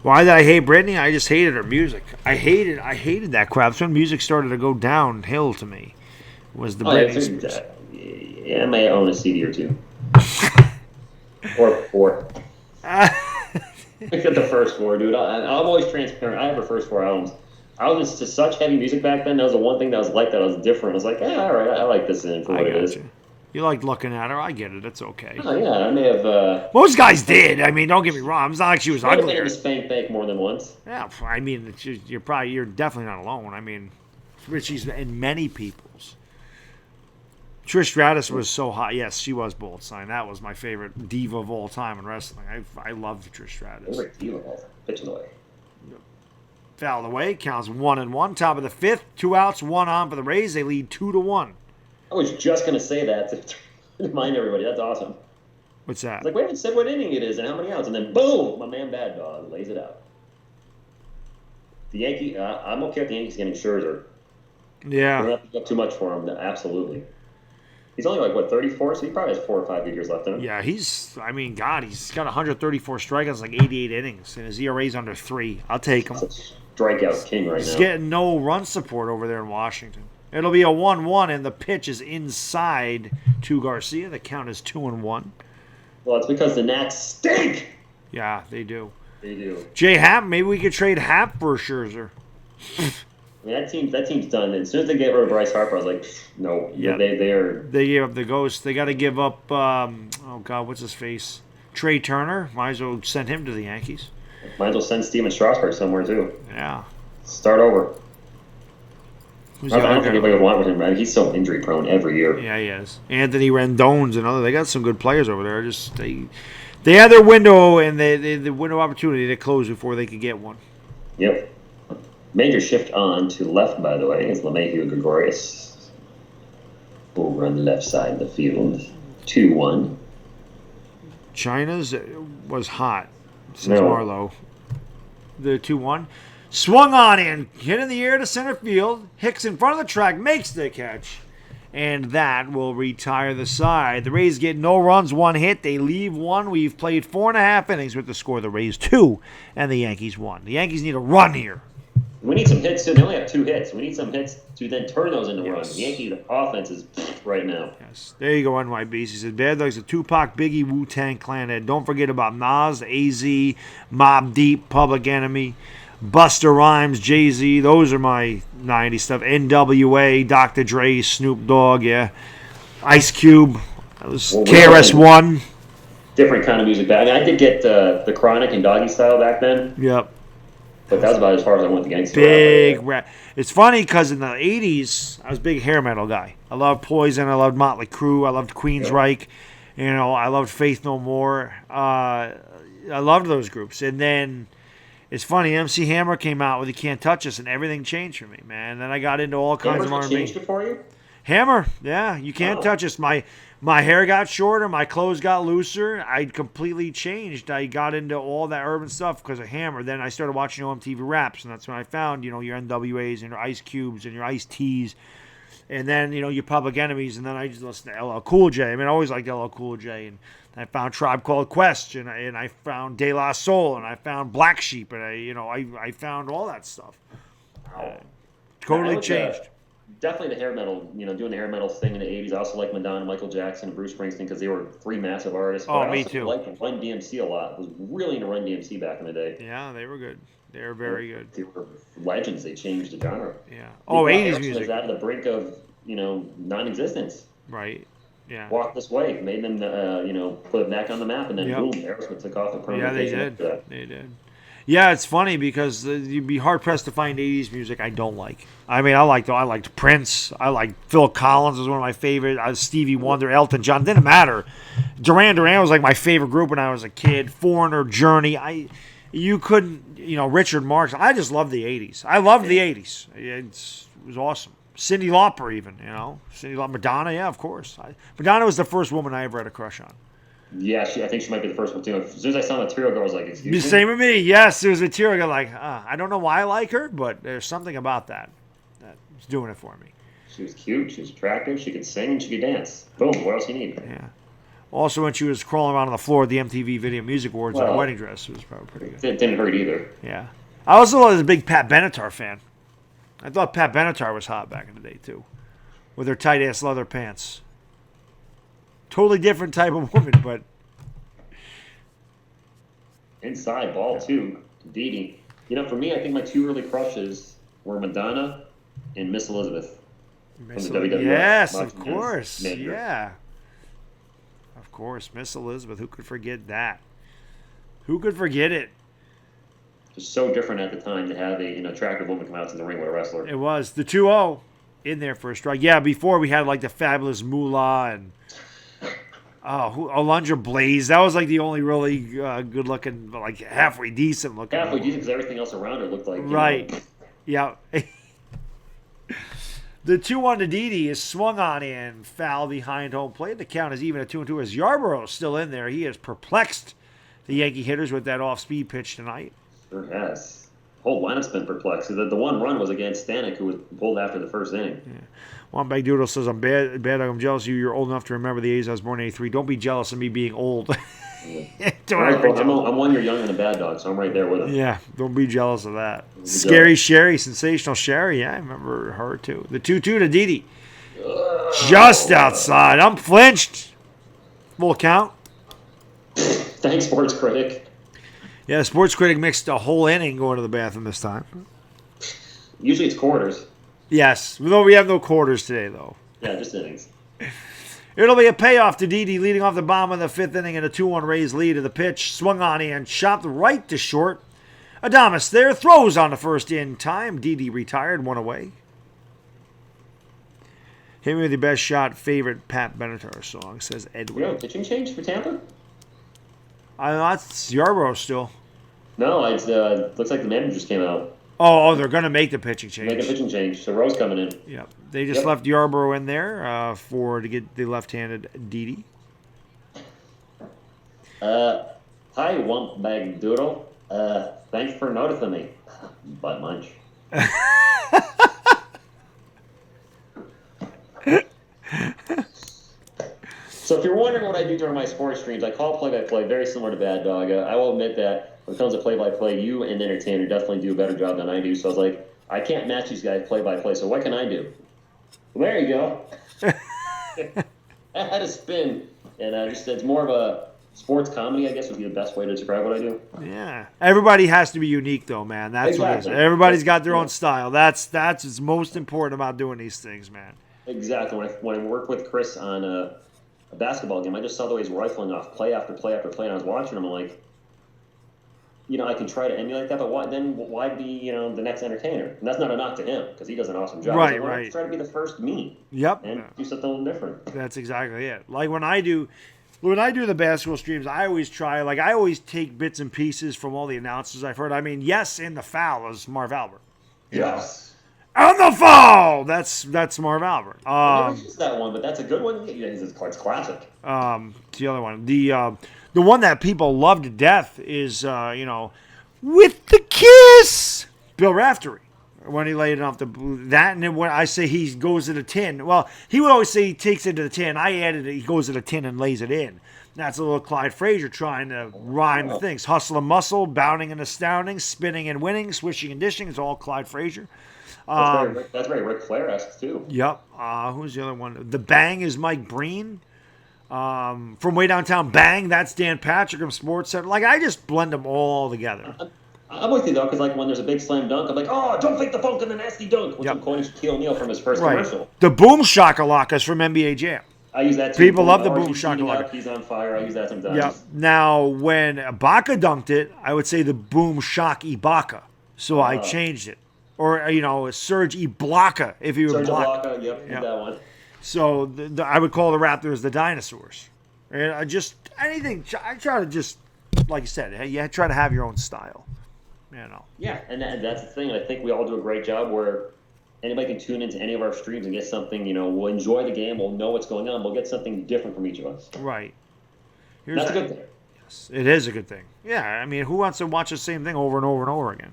Why did I hate Britney? I just hated her music. I hated that crap. That's when music started to go downhill to me. Was the Britney Spears. Yeah, I may own a CD or two. Or 4. I got the first 4, dude. I'm always transparent. I have the first 4 albums. I was just to such heavy music back then. That was the one thing that was like that. I was different. I was like, all right, I like this for what it is. You liked looking at her. I get it. It's okay. Oh, yeah, I may have... Most guys did. I mean, don't get me wrong. It's not like she was ugly. I've been spank bank more than once. Yeah, I mean, you're definitely not alone. I mean, she's in many people's. Trish Stratus was so hot. Yes, she was bold sign. That was my favorite diva of all time in wrestling. I loved Trish Stratus. Favorite diva of all time. Pitching away. Fouled away. Counts 1-1. Top of the 5th. 2 outs. 1 on for the Rays. They lead 2-1. I was just going to say that to remind everybody. That's awesome. What's that? It's like, we haven't said what inning it is and how many outs. And then, boom, my man Baddog lays it out. The Yankees, I'm okay with the Yankees getting Scherzer. Yeah. We don't have to give up too much for him. Absolutely. He's only 34, so he probably has 4 or 5 good years left in him. Yeah, he's got 134 strikeouts, like 88 innings, and his ERA's under 3. I'll take him. Strikeout king right now. He's getting no run support over there in Washington. It'll be a 1-1, and the pitch is inside to Garcia. The count is 2-1. Well, it's because the Nats stink. Yeah, they do. They do. Jay Happ, maybe we could trade Happ for Scherzer. I mean, that team's done. As soon as they get rid of Bryce Harper, I was like, no. Yeah. They gave up the ghost. They got to give up, what's his face? Trey Turner. Might as well send him to the Yankees. Might as well send Steven Strasburg somewhere, too. Yeah. Start over. I don't think anybody would want with him, man. He's so injury prone every year. Yeah, he is. Anthony Rendon's and other. They got some good players over there. Just they had their window and the window opportunity to close before they could get one. Yep. Major shift on to left, by the way, is LeMahieu Gregorius. Over on the left side of the field. 2-1. China's was hot since Marlowe. The 2-1. Swung on in, hit in the air to center field. Hicks in front of the track, makes the catch. And that will retire the side. The Rays get no runs, 1 hit. They leave 1. We've played 4.5 innings with the score. The Rays 2 and the Yankees 1. The Yankees need a run here. We need some hits, too. They only have 2 hits. We need some hits to then turn those into runs. The Yankees offense is right now. Yes. There you go, NYBC. He said, Baddog's a Tupac, Biggie, Wu-Tang Clan head. Don't forget about Nas, AZ, Mobb Deep, Public Enemy, Busta Rhymes, Jay-Z. Those are my 90s stuff. NWA, Dr. Dre, Snoop Dogg, yeah. Ice Cube. That was KRS-One. Different kind of music back. I mean, I did get the Chronic and Doggy Style back then. Yep. But that was about as far as I went to gangster big rap. It's funny because in the 80s, I was a big hair metal guy. I loved Poison. I loved Motley Crue. I loved Queensryche. You know, I loved Faith No More. I loved those groups. And then it's funny, MC Hammer came out with You Can't Touch Us, and everything changed for me, man. Then I got into all kinds of R&B. Changed it for you? Hammer, yeah. You Can't Touch Us. My hair got shorter. My clothes got looser. I completely changed. I got into all that urban stuff because of Hammer. Then I started watching MTV Raps, and that's when I found, your NWAs and your Ice Cubes and your Ice T's. And then, your Public Enemies. And then I just listened to LL Cool J. I mean, I always liked LL Cool J. And I found Tribe Called Quest. And I found De La Soul. And I found Black Sheep. And I found all that stuff. Totally changed. Definitely the hair metal, doing the hair metal thing in the 80s. I also like Madonna, Michael Jackson, and Bruce Springsteen because they were 3 massive artists. Oh, me too. I liked Run DMC a lot. I was really into Run DMC back in the day. Yeah, they were good. They were very good. They were legends. They changed the genre. Yeah. Oh, 80s music. Was out of the brink of, non-existence. Right. Yeah. Walked this way, made them, put it back on the map, and then boom, Aerosmith took off the permanent. Yeah, they did. Yeah, it's funny because you'd be hard pressed to find 80s music I don't like. I mean, I liked Prince. I liked Phil Collins was one of my favorite. Stevie Wonder, Elton John. It didn't matter. Duran Duran was like my favorite group when I was a kid. Foreigner, Journey. You couldn't, Richard Marx. I just loved the 80s. I loved the 80s. It was awesome. Cyndi Lauper even, Cyndi Lauper. Madonna, yeah, of course. Madonna was the first woman I ever had a crush on. Yeah, I think she might be the first one too. As soon as I saw Material Girl, I was like, excuse me? Same with me. Yes, it was Material Girl. Like, I don't know why I like her, but there's something about that's doing it for me. She was cute. She was attractive. She could sing and she could dance. Boom. What else you need? Yeah. Also, when she was crawling around on the floor at the MTV Video Music Awards in a wedding dress, it was probably pretty good. It didn't hurt either. Yeah. I also was a big Pat Benatar fan. I thought Pat Benatar was hot back in the day, too. With her tight-ass leather pants. Totally different type of woman, but... Inside ball, too. Dee Dee. You know, for me, I think my two early crushes were Madonna and Miss Elizabeth. Miss From the WWF. Yes, Macho of course. Man's maker. Yeah. Of course. Miss Elizabeth. Who could forget that? Who could forget it? Just so different at the time to have a attractive woman come out to the ring with a wrestler. It was. The 2-0 in there for a strike. Yeah, before we had like the Fabulous Moolah and... Alundra Blaze. That was like the only really good looking, like halfway decent looking. Halfway decent because everything else around her looked like... Right. Yeah. The 2-1 to Didi is swung on in, foul behind home plate. The count is even at 2-2 as Yarbrough still in there. He has perplexed the Yankee hitters with that off-speed pitch tonight. Sure has. Whole lineup's been perplexed. The one run was against Stanek, who was pulled after the first inning. Yeah. One Bag Doodle says, I'm jealous of you. You're old enough to remember the 80s. I was born in 83. Don't be jealous of me being old. I'm 1 year younger than Baddog, so I'm right there with him. Yeah, don't be jealous of that. Scary Sherry, Sensational Sherry. Yeah, I remember her too. The 2-2 to Didi. Just outside. I'm flinched. Full count. Thanks, Sports Critic. Yeah, the Sports Critic mixed a whole inning going to the bathroom this time. Usually it's quarters. Yes, though we have no quarters today, though. Yeah, just innings. It'll be a payoff to Didi leading off the bottom of the fifth inning in a 2-1 Rays lead of the pitch. Swung on and chopped right to short. Adames there throws on the first in time. Didi retired, one away. Hit me with your best shot, favorite Pat Benatar song, says Edwin. Yeah, pitching change for Tampa? That's Yarbrough still. No, it's looks like the managers came out. Oh, they're going to make the pitching change. Make a pitching change. So Rose coming in. Yep. They just left Yarbrough in there to get the left-handed Didi. Hi, Wump Bag Doodle. Thanks for noticing me. Butt munch. So if you're wondering what I do during my sports streams, I call play-by-play very similar to Baddog. I will admit that when it comes to play-by-play, you and the entertainer definitely do a better job than I do. So I was like, I can't match these guys play-by-play, so what can I do? Well, there you go. I had a spin, and it's more of a sports comedy, I guess, would be the best way to describe what I do. Yeah. Everybody has to be unique, though, man. That's what it is. Everybody's got their own style. That's what's most important about doing these things, man. Exactly. When I worked with Chris on a basketball game, I just saw the way he's rifling off play after play after play, and I was watching him, I'm like, I can try to emulate that, but why be, the next entertainer? And that's not a knock to him, because he does an awesome job. Right, right. Try to be the first me. Yep. And do something a little different. That's exactly it. Like when I do the basketball streams, I always take bits and pieces from all the announcers I've heard. I mean, yes, in the foul is Marv Albert. Yes. On the foul! That's Marv Albert. I never used that one, but that's a good one. Yeah, it's classic. The other one. The one that people love to death is, with the kiss, Bill Raftery. When he laid it off that, and then when I say he goes to the tin, well, he would always say he takes it to the tin. I added it, he goes to the tin and lays it in. That's a little Clyde Frazier trying to rhyme the things. Hustle and muscle, bounding and astounding, spinning and winning, swishing and dishing. It's all Clyde Frazier. That's very Ric Flair-esque, too. Yep. Who's the other one? The Bang is Mike Breen. From Way Downtown Bang, that's Dan Patrick from Sports Center. Like, I just blend them all together. I'm with you, though, because when there's a big slam dunk, I'm like, oh, don't fake the funk in the nasty dunk, which I'm quoting Shaquille O'Neal from his first commercial. The Boom Shakalaka is from NBA Jam. I use that, too. People love the Boom Shakalaka. He's on fire. I use that sometimes. Yep. Now, when Ibaka dunked it, I would say the Boom Shock Ibaka. So I changed it. Or, Serge Ibaka, if you would block. Serge Ibaka, yep, that one. So I would call the Raptors the dinosaurs. And I try to just, like you said, you try to have your own style. Yeah, and that's the thing. I think we all do a great job where anybody can tune into any of our streams and get something, we'll enjoy the game, we'll know what's going on, we'll get something different from each of us. Right. That's a good thing. Yes, it is a good thing. Yeah, I mean, who wants to watch the same thing over and over and over again,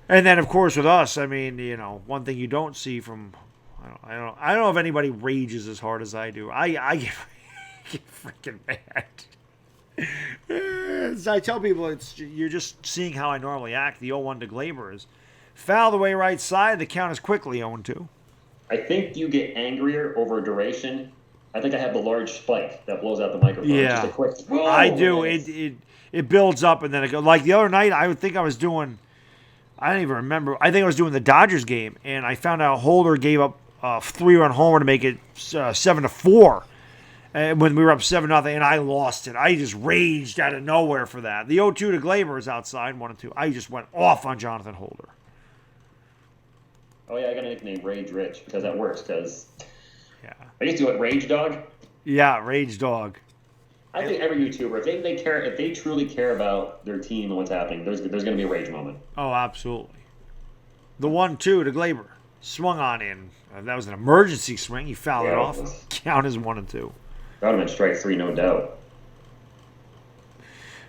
And then, of course, with us, I mean, one thing you don't see from, I don't know if anybody rages as hard as I do. I freaking bad. As I tell people, you're just seeing how I normally act. The 0-1 to Glaber is foul the way right side. The count is quickly 0-2. I think you get angrier over a duration. I think I have the large spike that blows out the microphone. Yeah, Just a quick, whoa, I do. It builds up and then it goes. Like the other night, I would think I was doing. I don't even remember. I think I was doing the Dodgers game, and I found out Holder gave up a 3-run homer to make it 7-4. And when we were up 7-0, and I lost it. I just raged out of nowhere for that. The 0-2 to Glaber is outside, 1-2. I just went off on Jonathan Holder. Oh, yeah, I got a nickname, Rage Rich, because that works, because yeah. I used to do it, Rage Dog. Yeah, Rage Dog. I think every YouTuber, if they truly care about their team and what's happening, there's going to be a rage moment. Oh, absolutely. The 1-2 to Glaber. Swung on in. That was an emergency swing. He fouled it off. Count is 1-2. That would have been strike 3, no doubt.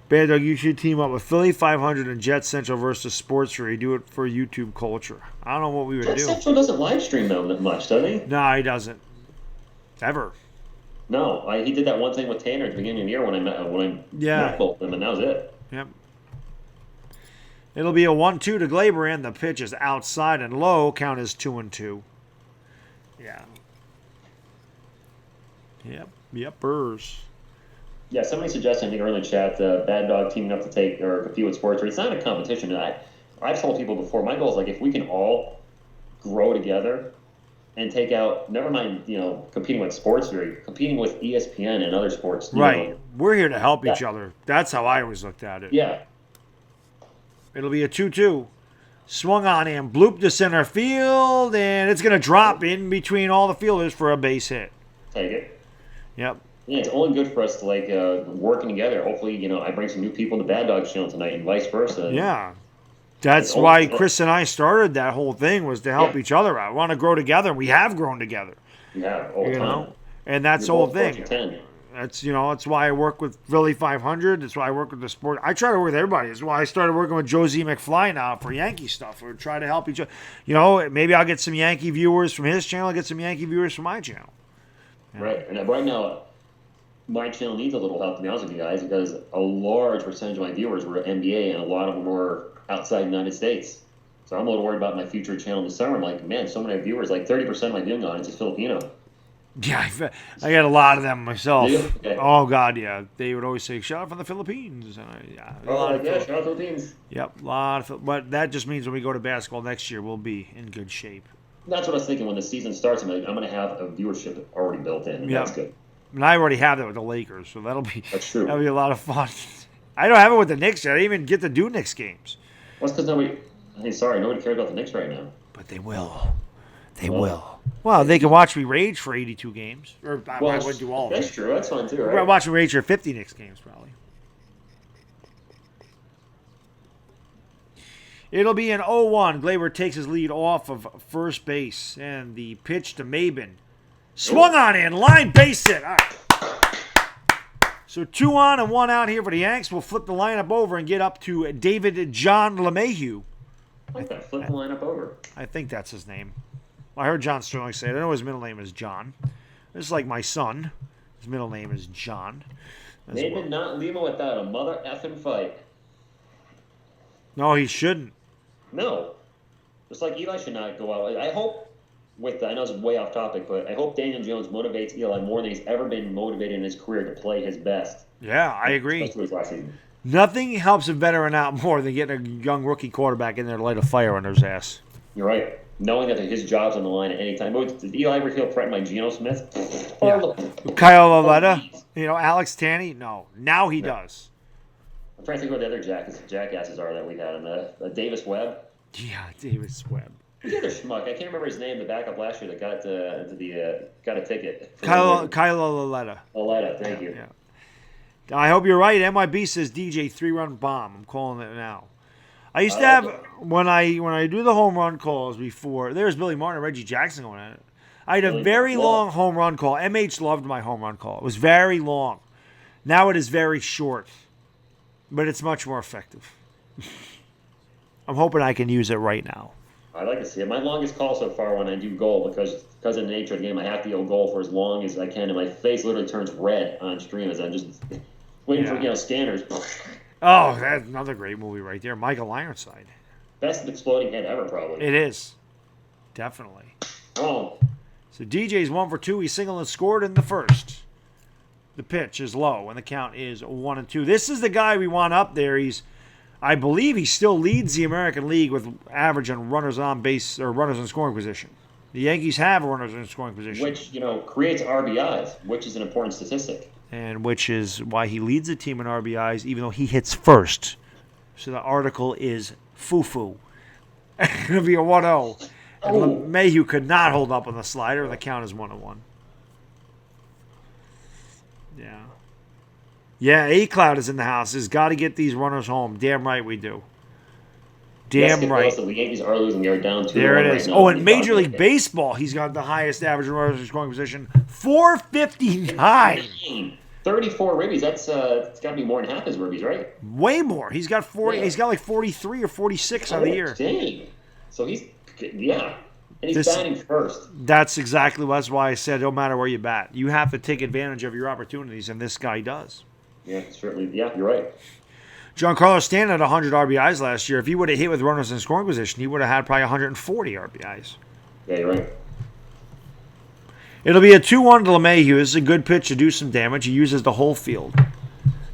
Baddog, you should team up with Philly 500 and Jet Central versus Sports Critic. Do it for YouTube culture. I don't know what we would do. Jet Central doesn't live stream them that much, does he? No, he doesn't. Ever. No, he did that one thing with Tanner at the beginning of the year when I met both of them, and that was it. Yep. It'll be a 1-2 to Glaber, and the pitch is outside and low. Count is 2-2. Yeah. Yepers. Yeah, somebody suggested, I think, earlier in the chat, Baddog teaming up to take or compete with Sports. It's not a competition. I've told people before, my goal is, like, if we can all grow together and take out, never mind, competing with Sports Theory, competing with ESPN and other sports. Right. We're here to help each other. That's how I always looked at it. Yeah. It'll be a 2-2. Swung on him, bloop to center field, and it's going to drop in between all the fielders for a base hit. Take it. Yep. Yeah, it's only good for us to, like, working together. Hopefully, I bring some new people to Bad Dog channel tonight and vice versa. Yeah. That's why Chris and I started that whole thing, was to help each other out. We want to grow together, and we have grown together. Yeah, all the time. And that's the whole thing. That's that's why I work with Philly 500. That's why I work with the sport. I try to work with everybody. That's why I started working with Josie McFly now for Yankee stuff. We're trying to help each other. Maybe I'll get some Yankee viewers from his channel. I'll get some Yankee viewers from my channel. Right. And right now, my channel needs a little help, to be honest with you guys, because a large percentage of my viewers were NBA, and a lot of them were outside the United States. So I'm a little worried about my future channel this summer. I'm like, man, so many viewers, like 30% of my viewing audience is Filipino. Yeah, I got a lot of them myself. Okay. Oh, God, yeah. They would always say, shout out from the Philippines. And shout out Philippines. Yep, a lot of but that just means when we go to basketball next year, we'll be in good shape. That's what I was thinking when the season starts. I'm going to have a viewership already built in, and that's good. And I already have that with the Lakers, so that's true. That'll be a lot of fun. I don't have it with the Knicks yet. I didn't even get to do Knicks games. Well, it's because nobody cares about the Knicks right now. But they will. They will. Well, they can watch me rage for 82 games. Or I wouldn't do all of it. That's true. That's fun, too, right? Watch me rage for 50 Knicks games, probably. It'll be an 0-1. Glaber takes his lead off of first base. And the pitch to Maben. Swung on in. Line base hit. All right. So 2 on and 1 out here for the Yanks. We'll flip the lineup over and get up to David John LeMahieu. Okay, flip the lineup over. I think that's his name. I heard John Sterling say it. I know his middle name is John. This is like my son. His middle name is John. Maybe not leave him without a mother effing fight. No, he shouldn't. No. Just like Eli should not go out. I hope, I know it's way off topic, but I hope Daniel Jones motivates Eli more than he's ever been motivated in his career to play his best. Yeah, I agree. Especially his last season. Nothing helps a veteran out more than getting a young rookie quarterback in there to light a fire under his ass. You're right. Knowing that his job's on the line at any time. Did Eli ever feel threatened by Geno Smith? Yeah. Kyle Laletta? Alex Tanney? No. Now he does. I'm trying to think what the other jackasses are that we had in the Davis Webb. Yeah, Davis Webb. Who's the other schmuck? I can't remember his name. The backup last year that got a ticket. Kyle Laletta. Laletta, thank you. Yeah. I hope you're right. MIB says DJ 3-run bomb. I'm calling it now. I used to have when I do the home run calls before. There's Billy Martin and Reggie Jackson going at it. I had a very long home run call. MH loved my home run call. It was very long. Now it is very short, but it's much more effective. I'm hoping I can use it right now. I like to see it. My longest call so far when I do goal, because of the nature of the game, I have to go goal for as long as I can, and my face literally turns red on stream as I'm just waiting for scanners. Oh, that's another great movie right there. Michael Ironside. Best exploding head ever, probably. It is. Definitely. Oh. So DJ's 1 for 2. He singled and scored in the first. The pitch is low, and the count is 1-2. This is the guy we want up there. I believe he still leads the American League with average on runners on base or runners in scoring position. The Yankees have runners in scoring position, which creates RBIs, which is an important statistic, and which is why he leads the team in RBIs, even though he hits first. So the article is foo-foo. It'll be a 1-0. And LeMahieu could not hold up on the slider, and the count is 1-1. Yeah. Yeah, A-Cloud is in the house. Has got to get these runners home. Damn right we do. Damn right. The Yankees are losing. They're down 2-1 there it is. Right now. In Major League Baseball, he's got the highest average runners in scoring position, 459. 34 ribbies. That's it's got to be more than half his ribbies, right? Way more. He's got 40. Yeah. He's got like 43 or 46 on the year. Dang. So he's and he's batting first. That's why I said no matter where you bat, you have to take advantage of your opportunities, and this guy does. Yeah, certainly. Yeah, you're right. Giancarlo Stanton had 100 RBIs last year. If he would have hit with runners in scoring position, he would have had probably 140 RBIs. Yeah, you're right. It'll be a 2-1 to LeMahieu. This is a good pitch to do some damage. He uses the whole field.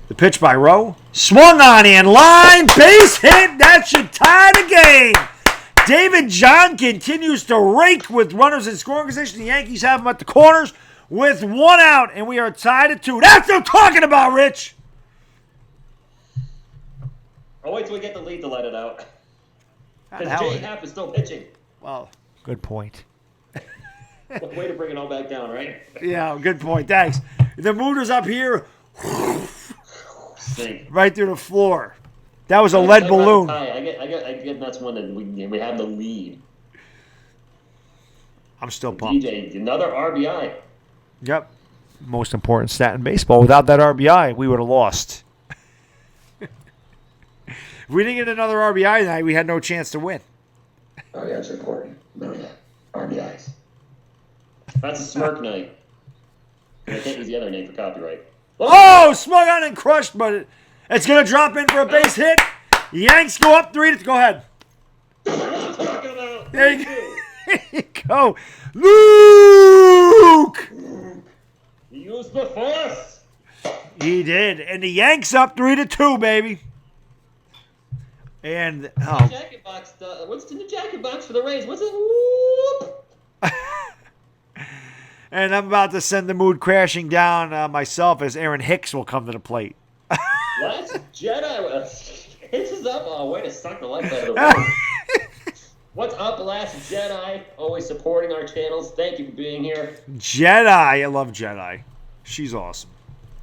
The pitch by Rowe. Swung on in. Line. Base hit. That should tie the game. David John continues to rake with runners in scoring position. The Yankees have him at the corners with 1 out, and we are tied at 2. That's what I'm talking about, Rich. I'll wait till we get the lead to let it out. Because Jay Happ is still pitching. Well, good point. Way to bring it all back down, right? Yeah, good point. Thanks. The motor's up here. Right through the floor. That was a lead balloon. I get that's one that we have the lead. I'm still pumped. DJ, another RBI. Yep. Most important stat in baseball. Without that RBI, we would have lost. If we didn't get another RBI tonight, we had no chance to win. RBIs are important. RBIs. That's a smirk night. I can't use the other name for copyright. Oh, swung on and crushed, but it's going to drop in for a base hit. Yanks go up 3 to go ahead. There you go. Luke! He used the force. He did. And the Yanks up 3-2, baby. And jacket box. What's in the jacket box for the Rays? What's it? Whoop. And I'm about to send the mood crashing down myself as Aaron Hicks will come to the plate. Last Jedi. Hicks is up. Oh, way to suck the life out of the room. What's up, Last Jedi? Always supporting our channels. Thank you for being here. Jedi. I love Jedi. She's awesome.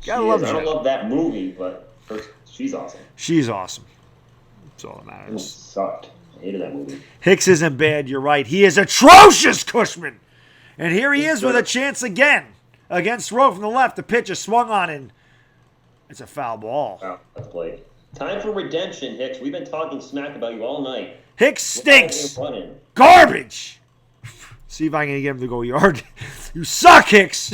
I don't love that movie, but she's awesome. She's awesome. That's all that matters. It sucked. I hated that movie. Hicks isn't bad. You're right. He is atrocious, Cushman. And here he is with a chance again against Rowe from the left. The pitch is swung on, and it's a foul ball. Wow, that's played. Time for redemption, Hicks. We've been talking smack about you all night. Hicks stinks. Garbage. See if I can get him to go yard. You suck, Hicks.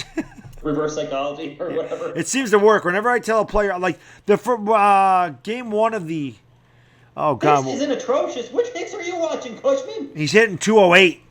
Reverse psychology or whatever. It seems to work. Whenever I tell a player, like game 1 of the... Oh, God. Hicks isn't atrocious. Which Hicks are you watching, Cushman? He's hitting 208.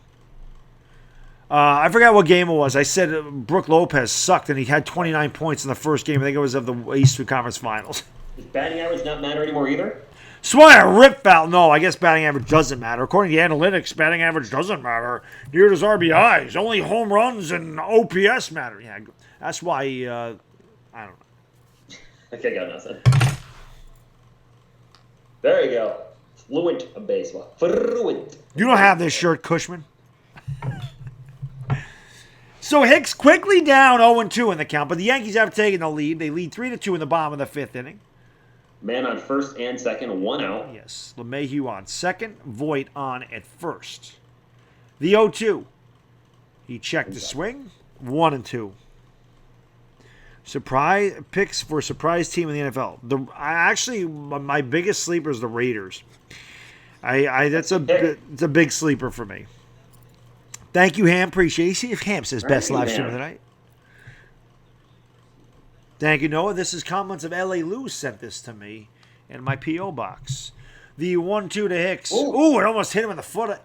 I forgot what game it was. I said Brook Lopez sucked, and he had 29 points in the first game. I think it was of the Eastern Conference Finals. Does batting average not matter anymore either? Swung a rip foul. No, I guess batting average doesn't matter. According to analytics, batting average doesn't matter. Neither does RBIs. Only home runs and OPS matter. Yeah, that's why, I don't know. Okay, got nothing. There you go. Fluent of baseball. Fluent. You don't have this shirt, Cushman. So Hicks quickly down 0-2 in the count, but the Yankees have taken the lead. They lead 3-2 in the bottom of the 5th inning. Man on first and second, 1 out. Yes, LeMahieu on second, Voit on at first. The 0-2. He checked the swing, 1-2. Surprise picks for surprise team in the NFL. Actually, my biggest sleeper is the Raiders. It's a big sleeper for me. Thank you, Ham. Appreciate it. See if Ham says best live stream of the night. Thank you, Noah. This is comments of L.A. Lou sent this to me in my P.O. box. The 1-2 to Hicks. Ooh, it almost hit him in the foot.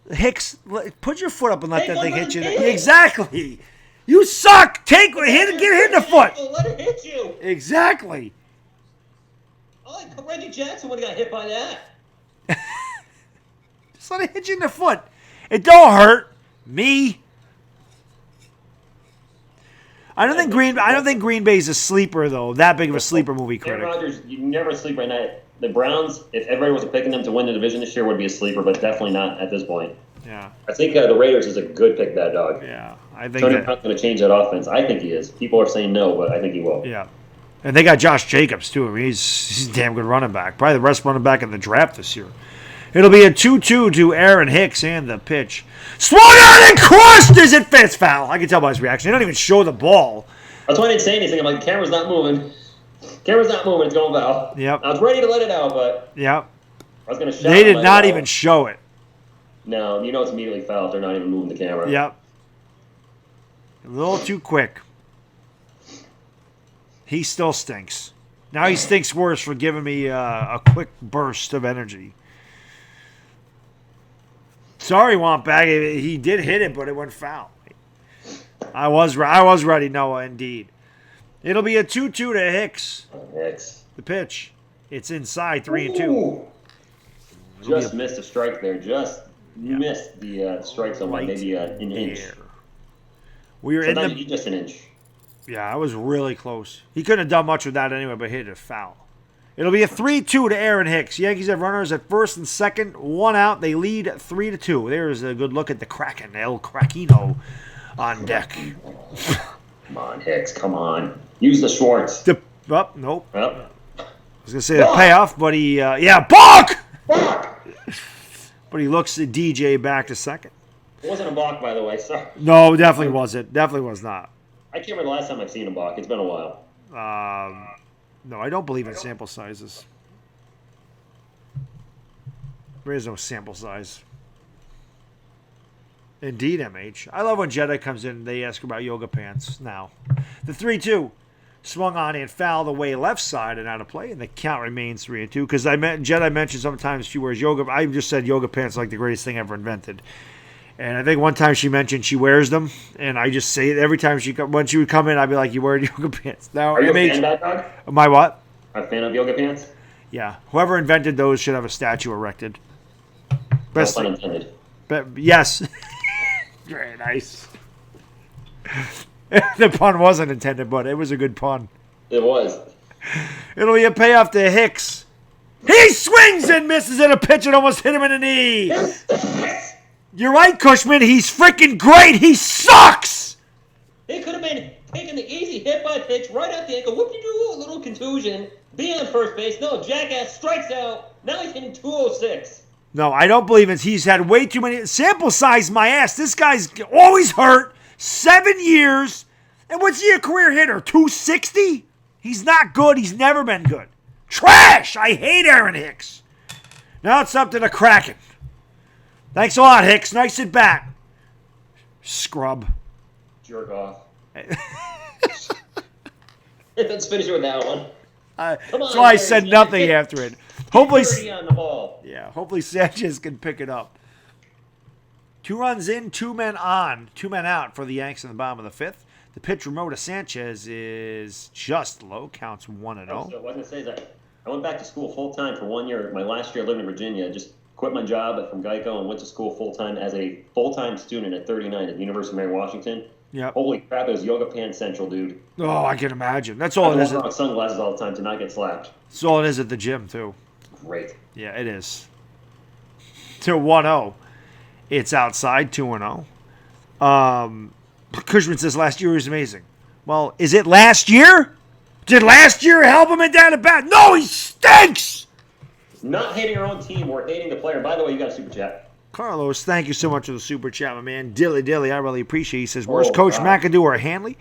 Hicks, put your foot up and let that thing hit you. Exactly. You suck. Get hit in the foot. Let it hit you. Exactly. Oh, Reggie Jackson would have got hit by that. Just let it hit you in the foot. It don't hurt me. I don't think Green Bay's a sleeper though. That big of a sleeper movie critic. Aaron Rodgers, you never sleep right now. The Browns, if everybody was picking them to win the division this year, would be a sleeper, but definitely not at this point. Yeah. I think the Raiders is a good pick, Baddog. Yeah, I think Tony Brown's going to change that offense. I think he is. People are saying no, but I think he will. Yeah. And they got Josh Jacobs too. I mean, he's a damn good running back. Probably the best running back in the draft this year. It'll be a 2-2 to Aaron Hicks and the pitch. Swung out and crushed as it fits. Foul. I can tell by his reaction. They don't even show the ball. That's why I didn't say anything. I'm like, the camera's not moving. Camera's not moving. It's going foul. Yep. I was ready to let it out, but yep. I was going to shout. They did not even show it. No, you know it's immediately foul if they're not even moving the camera. Yep. A little too quick. He still stinks. Now he stinks worse for giving me a quick burst of energy. Sorry, Wampag. He did hit it, but it went foul. I was ready, Noah, indeed. It'll be a 2-2 to Hicks. Hicks. The pitch. It's inside 3-2. Just missed a strike there. Just missed the strike zone by maybe an inch. We were in the just an inch. Yeah, I was really close. He couldn't have done much with that anyway, but hit it foul. It'll be a 3-2 to Aaron Hicks. Yankees have runners at first and second. One out. They lead 3-2. There's a good look at the Kraken. El Krakeno on deck. Come on, Hicks. Come on. Use the Schwartz. Nope. Yep. I was going to say the payoff, but he, balk! But he looks at DJ back to second. It wasn't a balk, by the way. Sorry. No, definitely wasn't. Definitely was not. I can't remember the last time I've seen a balk. It's been a while. No, I don't believe in sample sizes. There is no sample size. Indeed, MH. I love when Jedi comes in and they ask about yoga pants now. The 3-2 swung on and fouled away left side and out of play, and the count remains 3-2. Because Jedi mentioned sometimes she wears yoga. I just said yoga pants are like the greatest thing ever invented. And I think one time she mentioned she wears them, and I just say it every time when she would come in, I'd be like, "You wear yoga pants?" Now, are you a fan, Baddog? Am I what? A fan of yoga pants? Yeah. Whoever invented those should have a statue erected. Best pun intended. Yes. Very nice. The pun wasn't intended, but it was a good pun. It was. It'll be a payoff to Hicks. He swings and misses at a pitch and almost hit him in the knee. You're right, Cushman. He's freaking great. He sucks. He could have been taking the easy hit by pitch right at the ankle. Whoop-de-doo, a little contusion. Be on first base. No, jackass strikes out. Now he's hitting 206. No, I don't believe it. He's had way too many. Sample size, my ass. This guy's always hurt. 7 years. And what's he a career hitter? 260? He's not good. He's never been good. Trash. I hate Aaron Hicks. Now it's up to the Kraken. Thanks a lot, Hicks. Nice at bat. Scrub. Jerk off. Let's finish with that one. That's why I said nothing after it. Hopefully, on the ball. Yeah, hopefully Sanchez can pick it up. 2 runs in, 2 men on, 2 men out for the Yanks in the bottom of the 5th. The pitch from to Sanchez is just low. Counts 1-0. So what I was going to say is that I went back to school full time for 1 year. My last year I lived in Virginia. Just quit my job from Geico and went to school full time as a full-time student at 39 at the University of Mary Washington. Yep. Holy crap, it was yoga pants central, dude. Oh, I can imagine. That's all it is. I wear sunglasses all the time to not get slapped. That's all it is at the gym, too. Great. Yeah, it is. To 1-0. It's outside 2-0. Cushman says last year was amazing. Well, is it last year? Did last year help him in down at bat? No, he stinks! Not hating our own team, we're hating the player. By the way, you got a super chat. Carlos, thank you so much for the super chat, my man. Dilly, I really appreciate it. He says, worst coach, McAdoo or Hanley?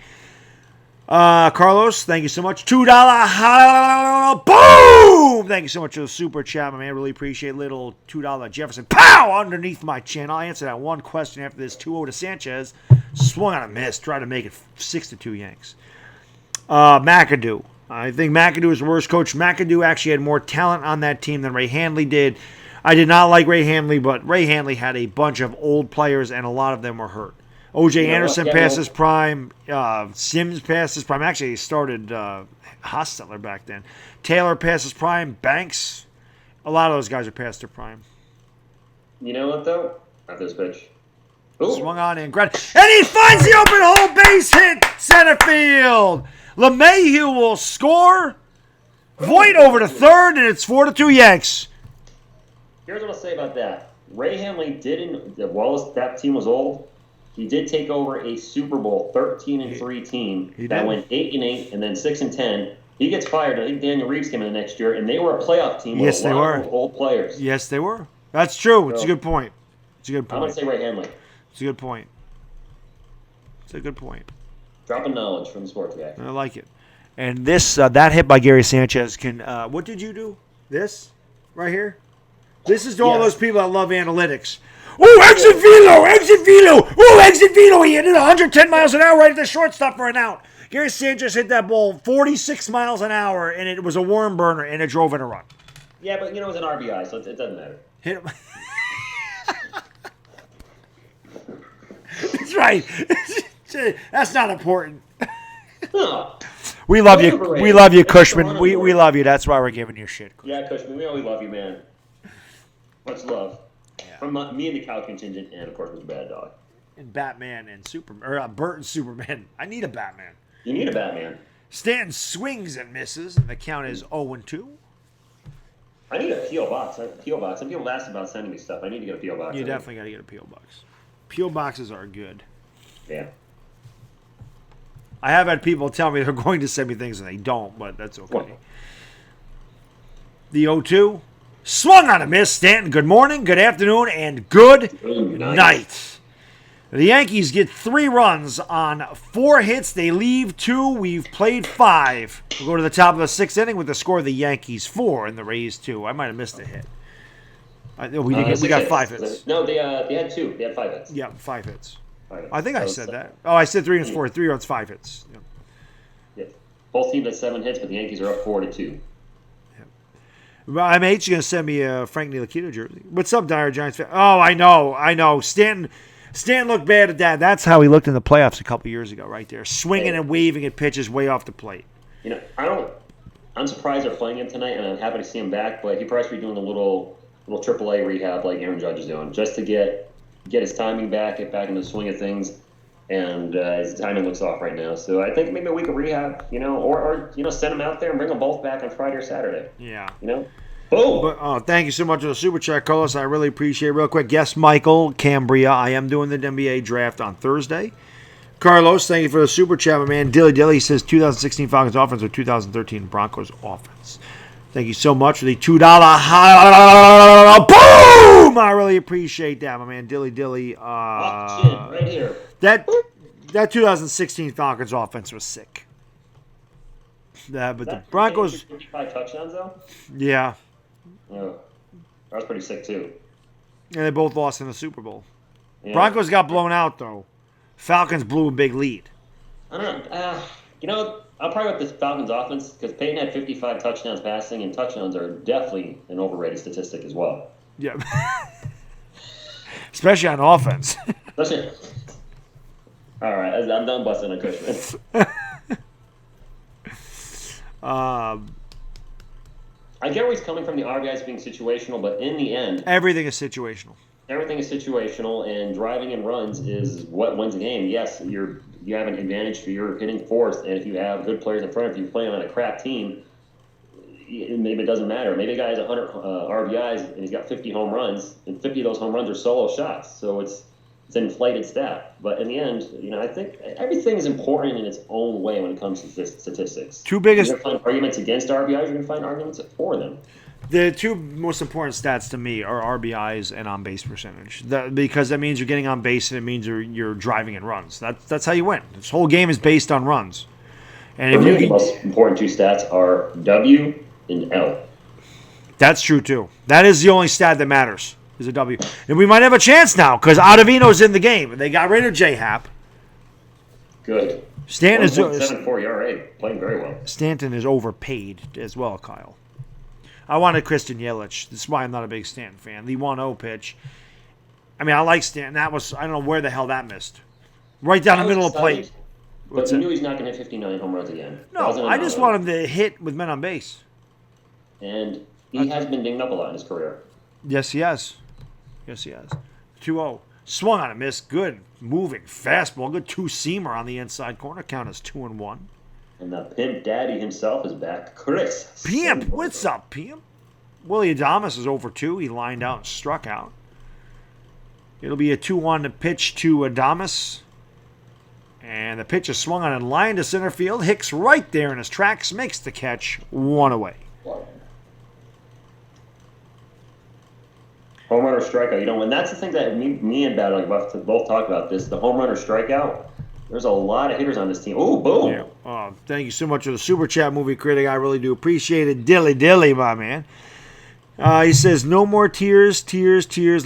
Carlos, thank you so much. $2. Boom! Thank you so much for the super chat, my man. Really appreciate little $2 Jefferson. Pow! Underneath my chin. I'll answer that one question after this 2-0 to Sanchez. Swung on a miss. Tried to make it 6-2 Yanks. McAdoo. I think McAdoo is the worst coach. McAdoo actually had more talent on that team than Ray Handley did. I did not like Ray Handley, but Ray Handley had a bunch of old players, and a lot of them were hurt. O.J. Anderson past his prime. Sims past his prime. Actually, he started Hostetler back then. Taylor past his prime. Banks. A lot of those guys are past their prime. You know what, though? After this pitch. Ooh. Swung on and grabbed. And he finds the open hole. Base hit. Center field. LeMahieu will score. Voit over to third, and it's 4-2 Yanks. Here's what I'll say about that. Ray Handley didn't, while that team was old, he did take over a Super Bowl 13-3 team that went 8-8 and then 6-10. He gets fired. I think Daniel Reeves came in the next year, and they were a playoff team with a lot of old players. Yes, they were. That's true. It's a good point. It's a good point. I'm going to say Ray Handley. It's a good point. It's a good point. Dropping knowledge from the sports guy. I like it. And this, that hit by Gary Sanchez can, what did you do? This? Right here? This is to all those people that love analytics. Ooh, exit velo! Ooh, exit velo! He hit it 110 miles an hour right at the shortstop for an out. Gary Sanchez hit that ball 46 miles an hour, and it was a worm burner, and it drove in a run. Yeah, but, it was an RBI, so it doesn't matter. Hit him. That's right. That's not important. No. We love you. We love you, Cushman. We love you. That's why we're giving you shit. Yeah, Cushman, we always love you, man. Much love. Yeah. From me and the Cow contingent, and of course, Mr. Baddog. And Batman and Superman, or Burt and Superman. I need a Batman. You need a Batman. Stanton swings and misses, and the count is 0-2. I need a P.O. box. Some people ask about sending me stuff. I need to get a P.O. box. You definitely got to get a P.O. box. P.O. boxes are good. Yeah. I have had people tell me they're going to send me things and they don't, but that's okay. What? The 0-2. Swung on a miss. Stanton, good morning, good afternoon, and good night. The Yankees get 3 runs on 4 hits. They leave 2. We've played 5. We'll go to the top of the 6th inning with the score of the Yankees 4 and the Rays 2. I might have missed a hit. We got 5 hits. No, they had 2. They had 5 hits. Yeah, 5 hits. I think I said that. Oh, I said 3 runs, 4. 3 runs, 5 hits. Yeah. Yeah. Both teams had 7 hits, but the Yankees are up 4-2. I'm H going to send me a Frank Ntilikina jersey. What's up, DieHardGiantsFan? Oh, I know. Stanton looked bad at that. That's how he looked in the playoffs a couple years ago, right there. Swinging and waving at pitches way off the plate. I'm surprised they're playing him tonight, and I'm happy to see him back, but he probably should be doing a little AAA rehab like Aaron Judge is doing, just to get his timing back, get back into the swing of things. And his timing looks off right now. So I think maybe a week of rehab, or send him out there and bring them both back on Friday or Saturday. Yeah. Boom. But, thank you so much for the super chat, Carlos. I really appreciate it. Real quick, guest Michael Cambria. I am doing the NBA draft on Thursday. Carlos, thank you for the super chat, my man. Dilly says 2016 Falcons offense or 2013 Broncos offense. Thank you so much for the $2. Boom! I really appreciate that, my man. Dilly. Right here. That 2016 Falcons offense was sick. But the Broncos. 55 touchdowns, though? Yeah. Oh, that was pretty sick, too. And they both lost in the Super Bowl. Yeah. Broncos got blown out, though. Falcons blew a big lead. I don't know. I'll probably with the Falcons offense because Peyton had 55 touchdowns passing, and touchdowns are definitely an overrated statistic as well. Yeah. Especially on offense. All right, I'm done busting a Cushman. I get where he's coming from, the RBIs being situational, but in the end... Everything is situational. Everything is situational, and driving in runs is what wins the game. Yes, you have an advantage for your hitting force, and if you have good players in front of you playing on a crap team, maybe it doesn't matter. Maybe a guy has 100 RBIs, and he's got 50 home runs, and 50 of those home runs are solo shots, so it's an inflated stat. But in the end, I think everything is important in its own way when it comes to statistics. Two biggest... You're going to find arguments against RBIs, you're going to find arguments for them. The 2 most important stats to me are RBIs and on-base percentage. Because that means you're getting on base and it means you're driving in runs. That's how you win. This whole game is based on runs. And For if me, you the can, most important two stats are W and L. that's true too. That is the only stat that matters. Is a W. And we might have a chance now because Ottavino's in the game. They got rid of Happ. Good. Stanton is 1.74 ERA, playing very well. Stanton is overpaid as well, Kyle. I wanted Christian Yelich. That's why I'm not a big Stanton fan. The 1-0 pitch. I mean, I like Stanton. That was, I don't know where the hell that missed. Right down the middle of the plate. But you knew he's not going to hit 59 home runs again. No, I just want him to hit with men on base. And he has been dinged up a lot in his career. Yes, he has. 2-0. Swung on a miss. Good moving fastball. Good two-seamer on the inside corner. Count is 2-1. And the pimp daddy himself is back. Chris. Pimp. What's up, Pimp? Willie Adames is over 2. He lined out and struck out. It'll be a 2-1 pitch to Adames. And the pitch is swung on and lined to center field. Hicks right there in his tracks. Makes the catch. 1 away. Home run or strikeout. You know, and that's the thing that me and Baddog both talk about this. The home run or strikeout. There's a lot of hitters on this team. Oh, boom. Yeah. Thank you so much for the super chat, movie critic. I really do appreciate it. Dilly, my man. He says, no more tears.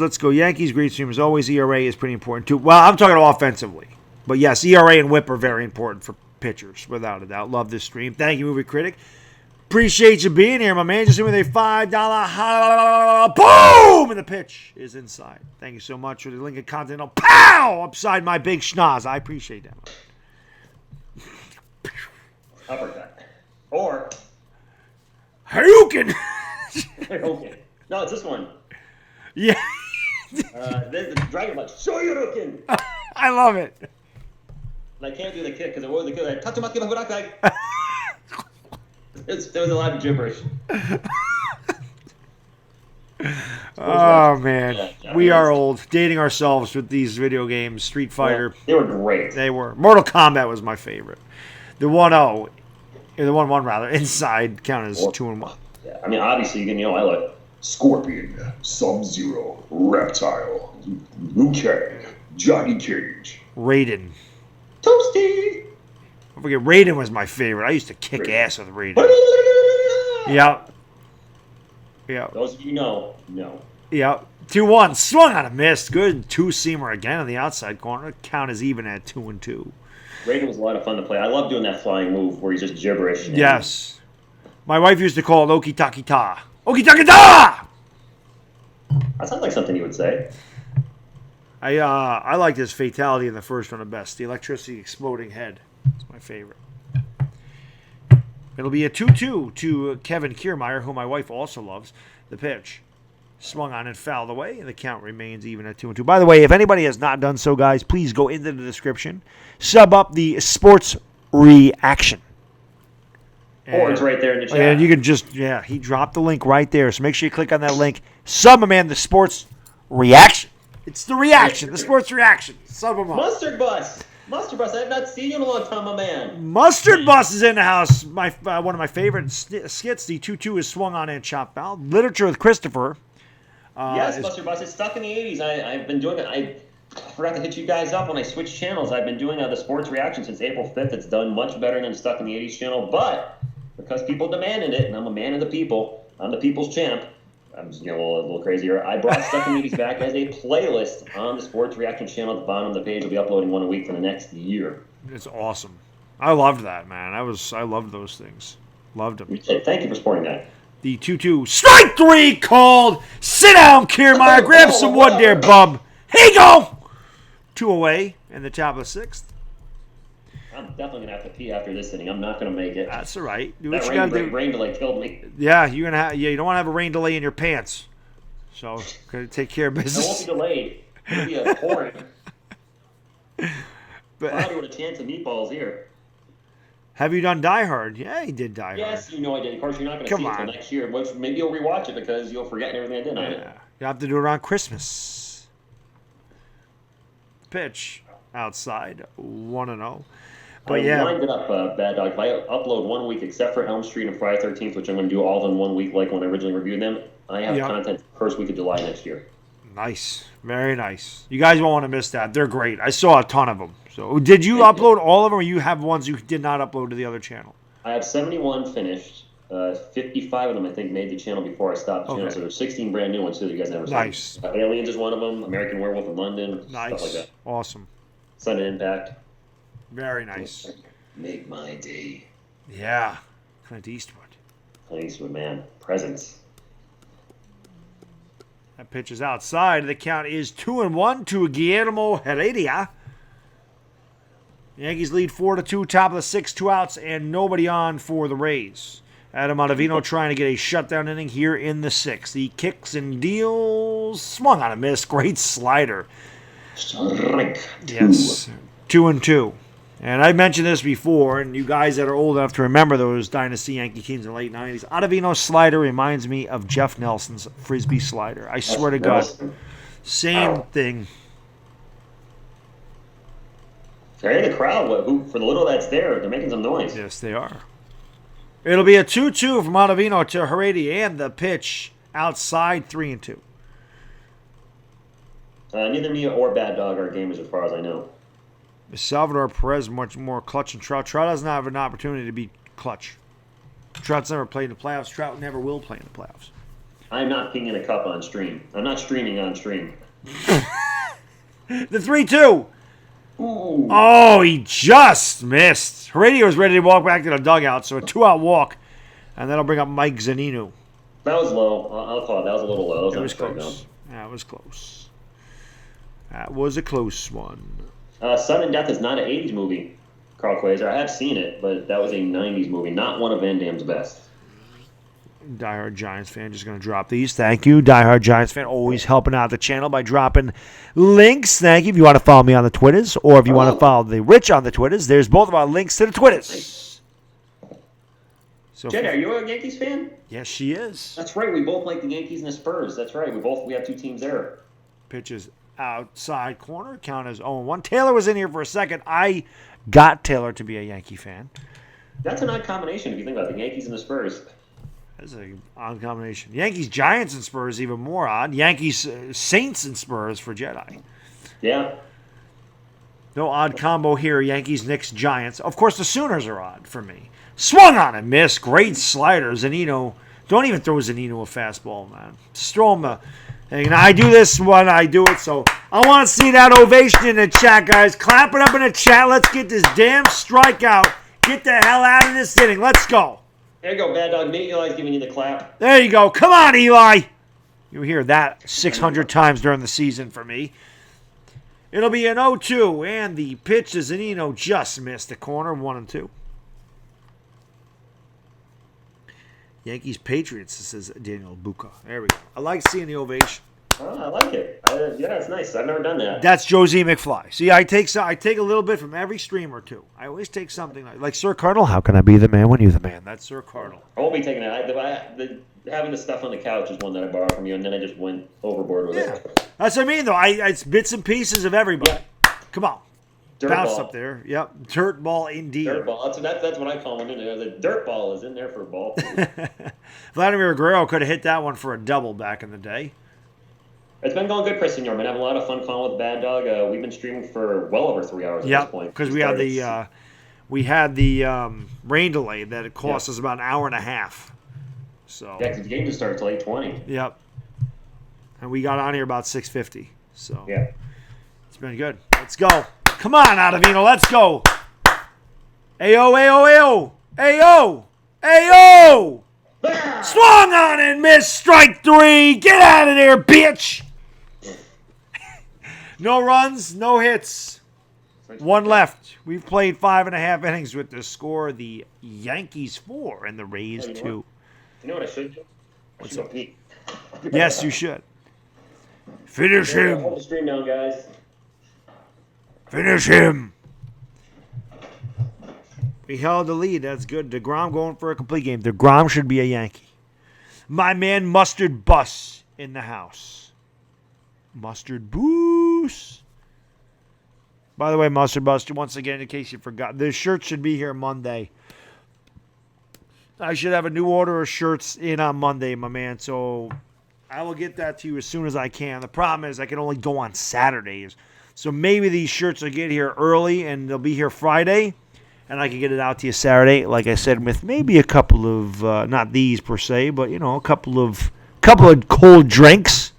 Let's go Yankees. Great stream as always. ERA is pretty important too. Well, I'm talking offensively. But yes, ERA and whip are very important for pitchers, without a doubt. Love this stream. Thank you, movie critic. Appreciate you being here, my man. Just with a $5 boom, and the pitch is inside. Thank you so much for the Lincoln Continental pow upside my big schnoz. I appreciate that. Uppercut. Or Hadouken. okay. No, it's this one. Yeah. This is Dragon Punch. Shoryuken. I love it. And I can't do the kick because it was the kick. There was a lot of gibberish. Oh, man. We are old. Dating ourselves with these video games. Street Fighter. Yeah, they were great. They were. Mortal Kombat was my favorite. The 1-0, or the 1-1 rather, inside count as 2-1. Yeah, I mean, obviously, you know, I like Scorpion, Sub-Zero, Reptile, Liu Kang, Johnny Cage. Raiden. Toasty. I forget, Raiden was my favorite. I used to kick ass with Raiden. Yeah. Those of you know. Yeah. 2-1. Swung on a miss. Good two-seamer again on the outside corner. Count is even at 2-2. Raiden was a lot of fun to play. I love doing that flying move where he's just gibberish. Yes. My wife used to call it Okitakita. Okitakita! That sounds like something you would say. I liked his fatality in the first one the best. The electricity exploding head. It's my favorite. It'll be a 2-2 to Kevin Kiermaier, who my wife also loves. The pitch. Swung on and fouled away, and the count remains even at 2-2. By the way, if anybody has not done so, guys, please go into the description. Sub up the Sports Reaction. Or it's right there in the chat. And you can just, he dropped the link right there. So make sure you click on that link. Sub him, man, the Sports Reaction. It's the reaction, the Sports Reaction. Sub him up. Mustard Bus, I have not seen you in a long time, my man. Mustard Bus is in the house. One of my favorite skits. The 2-2 is swung on and chopped foul. Literature with Christopher. Yes, Mustard Bus. It's stuck in the 80s. I've been doing it. I forgot to hit you guys up when I switched channels. I've been doing the Sports Reaction since April 5th. It's done much better than Stuck in the 80s channel, but because people demanded it, and I'm a man of the people, I'm the people's champ. I'm just getting a little crazier. I brought Stuck in the 80s back as a playlist on the Sports Reaction channel at the bottom of the page. I'll be uploading one a week for the next year. It's awesome. I loved that, man. I loved those things. Loved them. Thank you for supporting that. The 2-2. Strike 3 called. Sit down, Kiermaier. Grab some wood there, bub. Here you go. 2 away in the top of the 6th. I'm definitely going to have to pee after this inning. I'm not going to make it. That's all right. Do that what you got to do. Rain delay killed me. Yeah, you don't want to have a rain delay in your pants. So, got to take care of business. It won't be delayed. It'll be a pouring. But Bobby with a chance of meatballs here. Have you done Die Hard? Yeah, he did Die Hard. Yes, you know I did. Of course, you're not going to see it until next year. Which maybe you'll rewatch it because you'll forget everything I did on it. You have to do it around Christmas. Pitch outside 1-0. But I lined it up, Baddog. If I upload 1 week, except for Elm Street and Friday 13th, which I'm going to do all in 1 week, like when I originally reviewed them, I have content first week of July next year. Nice, very nice. You guys won't want to miss that. They're great. I saw a ton of them. So did you upload all of them, or you have ones you did not upload to the other channel? I have 71 finished. 55 of them, I think, made the channel before I stopped the channel. Okay. So there's 16 brand new ones too that you guys never Nice. seen. Aliens is one of them. American Werewolf in London. Nice. Stuff like that. Awesome. Sudden Impact. Very nice. Make my day. Yeah. Clint Eastwood. Clint Eastwood, man. Presence. That pitch is outside. The count is 2-1 to Guillermo Heredia. Yankees lead 4-2, top of the sixth, 2 outs, and nobody on for the Rays. Adam Ottavino trying to get a shutdown inning here in the sixth. He kicks and deals. Swung on a miss. Great slider. Strike. Yes. 2-2. And I mentioned this before, and you guys that are old enough to remember those Dynasty Yankee teams in the late 90s, Ottavino's slider reminds me of Jeff Nelson's Frisbee slider. I swear to God. Same thing. They're in the crowd. Who, for the little that's there, they're making some noise. Yes, they are. It'll be a 2-2 from Ottavino to Heredia, and the pitch outside 3-2. Neither me or Baddog are gamers as far as I know. Salvador Perez much more clutch than Trout. Trout doesn't have an opportunity to be clutch. Trout's never played in the playoffs. Trout never will play in the playoffs. I'm not pinging a cup on stream. I'm not streaming on stream. The 3-2. Ooh. Oh, he just missed. Heredia was ready to walk back to the dugout, so a 2-out walk, and that'll bring up Mike Zunino. That was low. I'll call it. That was a little low. It was close. That was close. That was a close one. Sudden Death is not an 80s movie, Carl Quasar. I have seen it, but that was a 90s movie, not one of Van Damme's best. DieHard Giants fan just going to drop these. Thank you. DieHard Giants fan always helping out the channel by dropping links. Thank you. If you want to follow me on the Twitters or if you want to follow the Rich on the Twitters, there's both of our links to the Twitters. So, Jen, are you a Yankees fan? Yes, she is. That's right. We both like the Yankees and the Spurs. That's right. We have 2 teams there. Pitches outside corner. Count as 0-1. Taylor was in here for a second. I got Taylor to be a Yankee fan. That's an odd combination if you think about it, the Yankees and the Spurs. That's an odd combination. Yankees, Giants, and Spurs even more odd. Yankees, Saints, and Spurs for Jedi. Yeah. No odd combo here. Yankees, Knicks, Giants. Of course, the Sooners are odd for me. Swung on and missed. Great slider. Zunino. Don't even throw Zunino a fastball, man. Just throw him a... And I do this when I do it, so I want to see that ovation in the chat, guys. Clap it up in the chat. Let's get this damn strikeout. Get the hell out of this inning. Let's go. There you go, Baddog. Maybe Eli's giving you the clap. There you go. Come on, Eli. You hear that 600 times during the season for me. It'll be an 0-2, and the pitch to Zunino just missed the corner, 1-2. Yankees, Patriots, says Daniel Buca. There we go. I like seeing the ovation. Oh, I like it. Yeah, it's nice. I've never done that. That's Josie McFly. See, I take a little bit from every streamer, too. I always take something like Sir Cardinal. How can I be the man when you're the man? That's Sir Cardinal. I won't be taking that. Having the stuff on the couch is one that I borrowed from you, and then I just went overboard with it. That's what I mean, though. It's bits and pieces of everybody. Yeah. Come on. Dirt Bounce ball. up there. Yep. Dirt ball indeed. Dirt ball. That's what I call it. The dirt ball is in there for a ball. Vladimir Guerrero could have hit that one for a double back in the day. It's been going good, Chris Senor. Been having a lot of fun calling with Baddog. We've been streaming for well over 3 hours at this point. Because we had the rain delay that it cost us about an hour and a half. So yeah, because the game just started till 8:20. Yep. And we got on here about 6:50. So yeah, it's been good. Let's go. Come on, Ottavino. Let's go. Ayo, ayo, ayo. Ayo, ayo. Swung on and missed. Strike 3. Get out of there, bitch. No runs, no hits. 1 left. We've played 5.5 innings with the score. The Yankees 4 and the Rays 2. You know what I should do? I should go pee. Yes, you should. Finish him. Hold the stream down, guys. Finish him. We held the lead. That's good. DeGrom going for a complete game. DeGrom should be a Yankee. My man Mustard Bus in the house. Mustard Boost. By the way, Mustard Bus, once again, in case you forgot, the shirt should be here Monday. I should have a new order of shirts in on Monday, my man. So I will get that to you as soon as I can. The problem is I can only go on Saturdays. So maybe these shirts will get here early, and they'll be here Friday, and I can get it out to you Saturday. Like I said, with maybe a couple of not these per se, but a couple of cold drinks,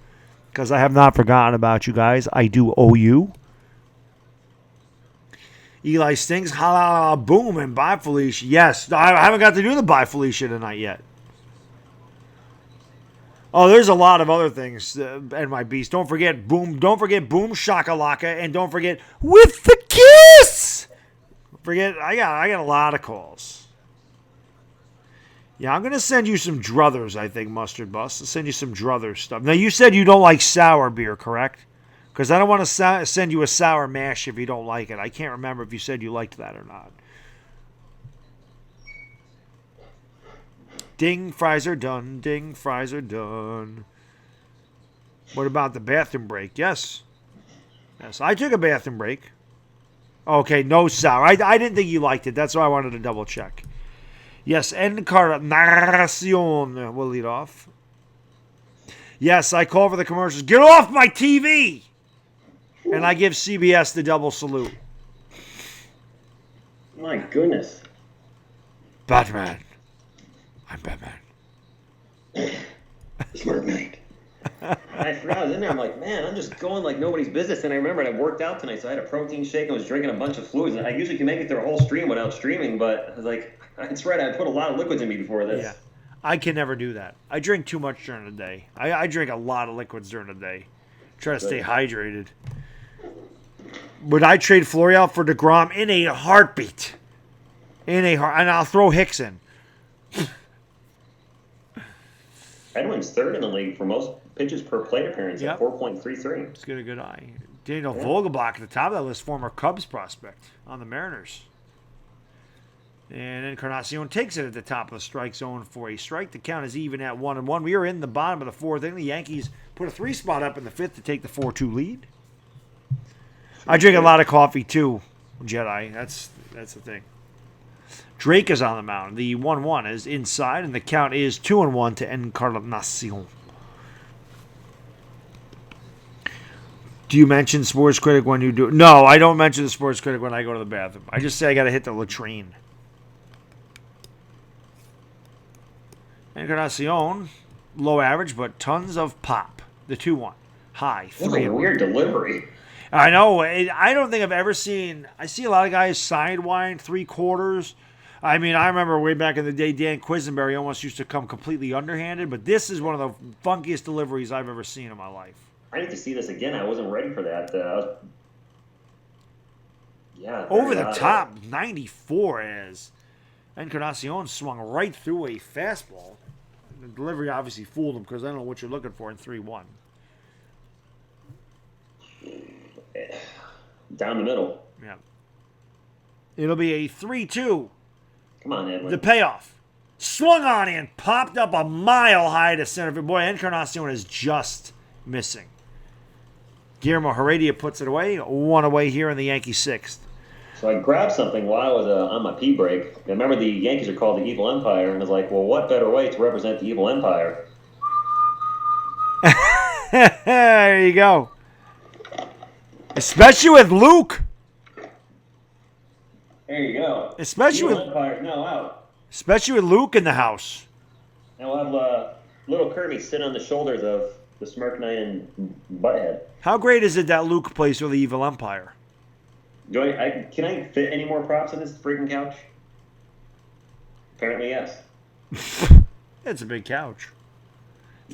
because I have not forgotten about you guys. I do owe you. Eli Stings, holla, boom, and bye, Felicia. Yes, I haven't got to do the bye, Felicia tonight yet. Oh, there's a lot of other things, and my beast. Don't forget boom shakalaka, and don't forget with the kiss. I got a lot of calls. Yeah, I'm gonna send you some druthers. I think Mustard Bus. I'll send you some druthers stuff. Now you said you don't like sour beer, correct? Because I don't want to send you a sour mash if you don't like it. I can't remember if you said you liked that or not. Ding, fries are done. Ding, fries are done. What about the bathroom break? Yes. Yes, I took a bathroom break. Okay, no sour. I didn't think you liked it. That's why I wanted to double check. Yes, Encarnacion will lead off. Yes, I call for the commercials. Get off my TV! And I give CBS the double salute. My goodness. Batman. I'm Batman. Smart night. I forgot I was in there. I'm like, man, I'm just going like nobody's business. And I remembered I worked out tonight, so I had a protein shake and was drinking a bunch of fluids. And I usually can make it through a whole stream without streaming, but I was like, that's right, I put a lot of liquids in me before this. Yeah. I can never do that. I drink too much during the day. I drink a lot of liquids during the day. Try to stay hydrated. Would I trade Florial for DeGrom in a heartbeat? And I'll throw Hicks in. Edwin's third in the league for most pitches per plate appearance at 4.33. Let's get a good eye. Daniel Vogelbach at the top of that list, former Cubs prospect on the Mariners. And Encarnacion takes it at the top of the strike zone for a strike. The count is even at 1-1. We are in the bottom of the fourth inning. The Yankees put a 3 spot up in the fifth to take the 4-2 lead. I drink a lot of coffee too, Jedi. That's the thing. Drake is on the mound. The 1-1 is inside, and the count is 2-1 to Encarnacion. Do you mention Sports Critic when you do it? No, I don't mention the Sports Critic when I go to the bathroom. I just say I got to hit the latrine. Encarnacion, low average, but tons of pop. The 2-1. High, 3-1. That's a weird delivery. I know. I don't think I've ever seen... I see a lot of guys sidewind 3/4. I mean, I remember way back in the day, Dan Quisenberry almost used to come completely underhanded, but this is one of the funkiest deliveries I've ever seen in my life. I need to see this again. I wasn't ready for that. Over the top, 94 as Encarnacion swung right through a fastball. The delivery obviously fooled him because I don't know what you're looking for in 3-1. Down the middle. Yeah. It'll be a 3-2. Come on, Edwin. The payoff. Swung on and popped up a mile high to center field. Boy, Encarnacion is just missing. Guillermo Heredia puts it away. 1 away here in the Yankee sixth. So I grabbed something while I was on my pee break. I remember the Yankees are called the Evil Empire, and I was like, well, what better way to represent the Evil Empire? There you go. Especially with Luke. There you go. Especially Evil Empire is now out. Especially with Luke in the house. Now we'll have little Kirby sit on the shoulders of the Smirk Knight and Butthead. How great is it that Luke plays for the Evil Empire? Can I fit any more props on this freaking couch? Apparently, yes. It's a big couch.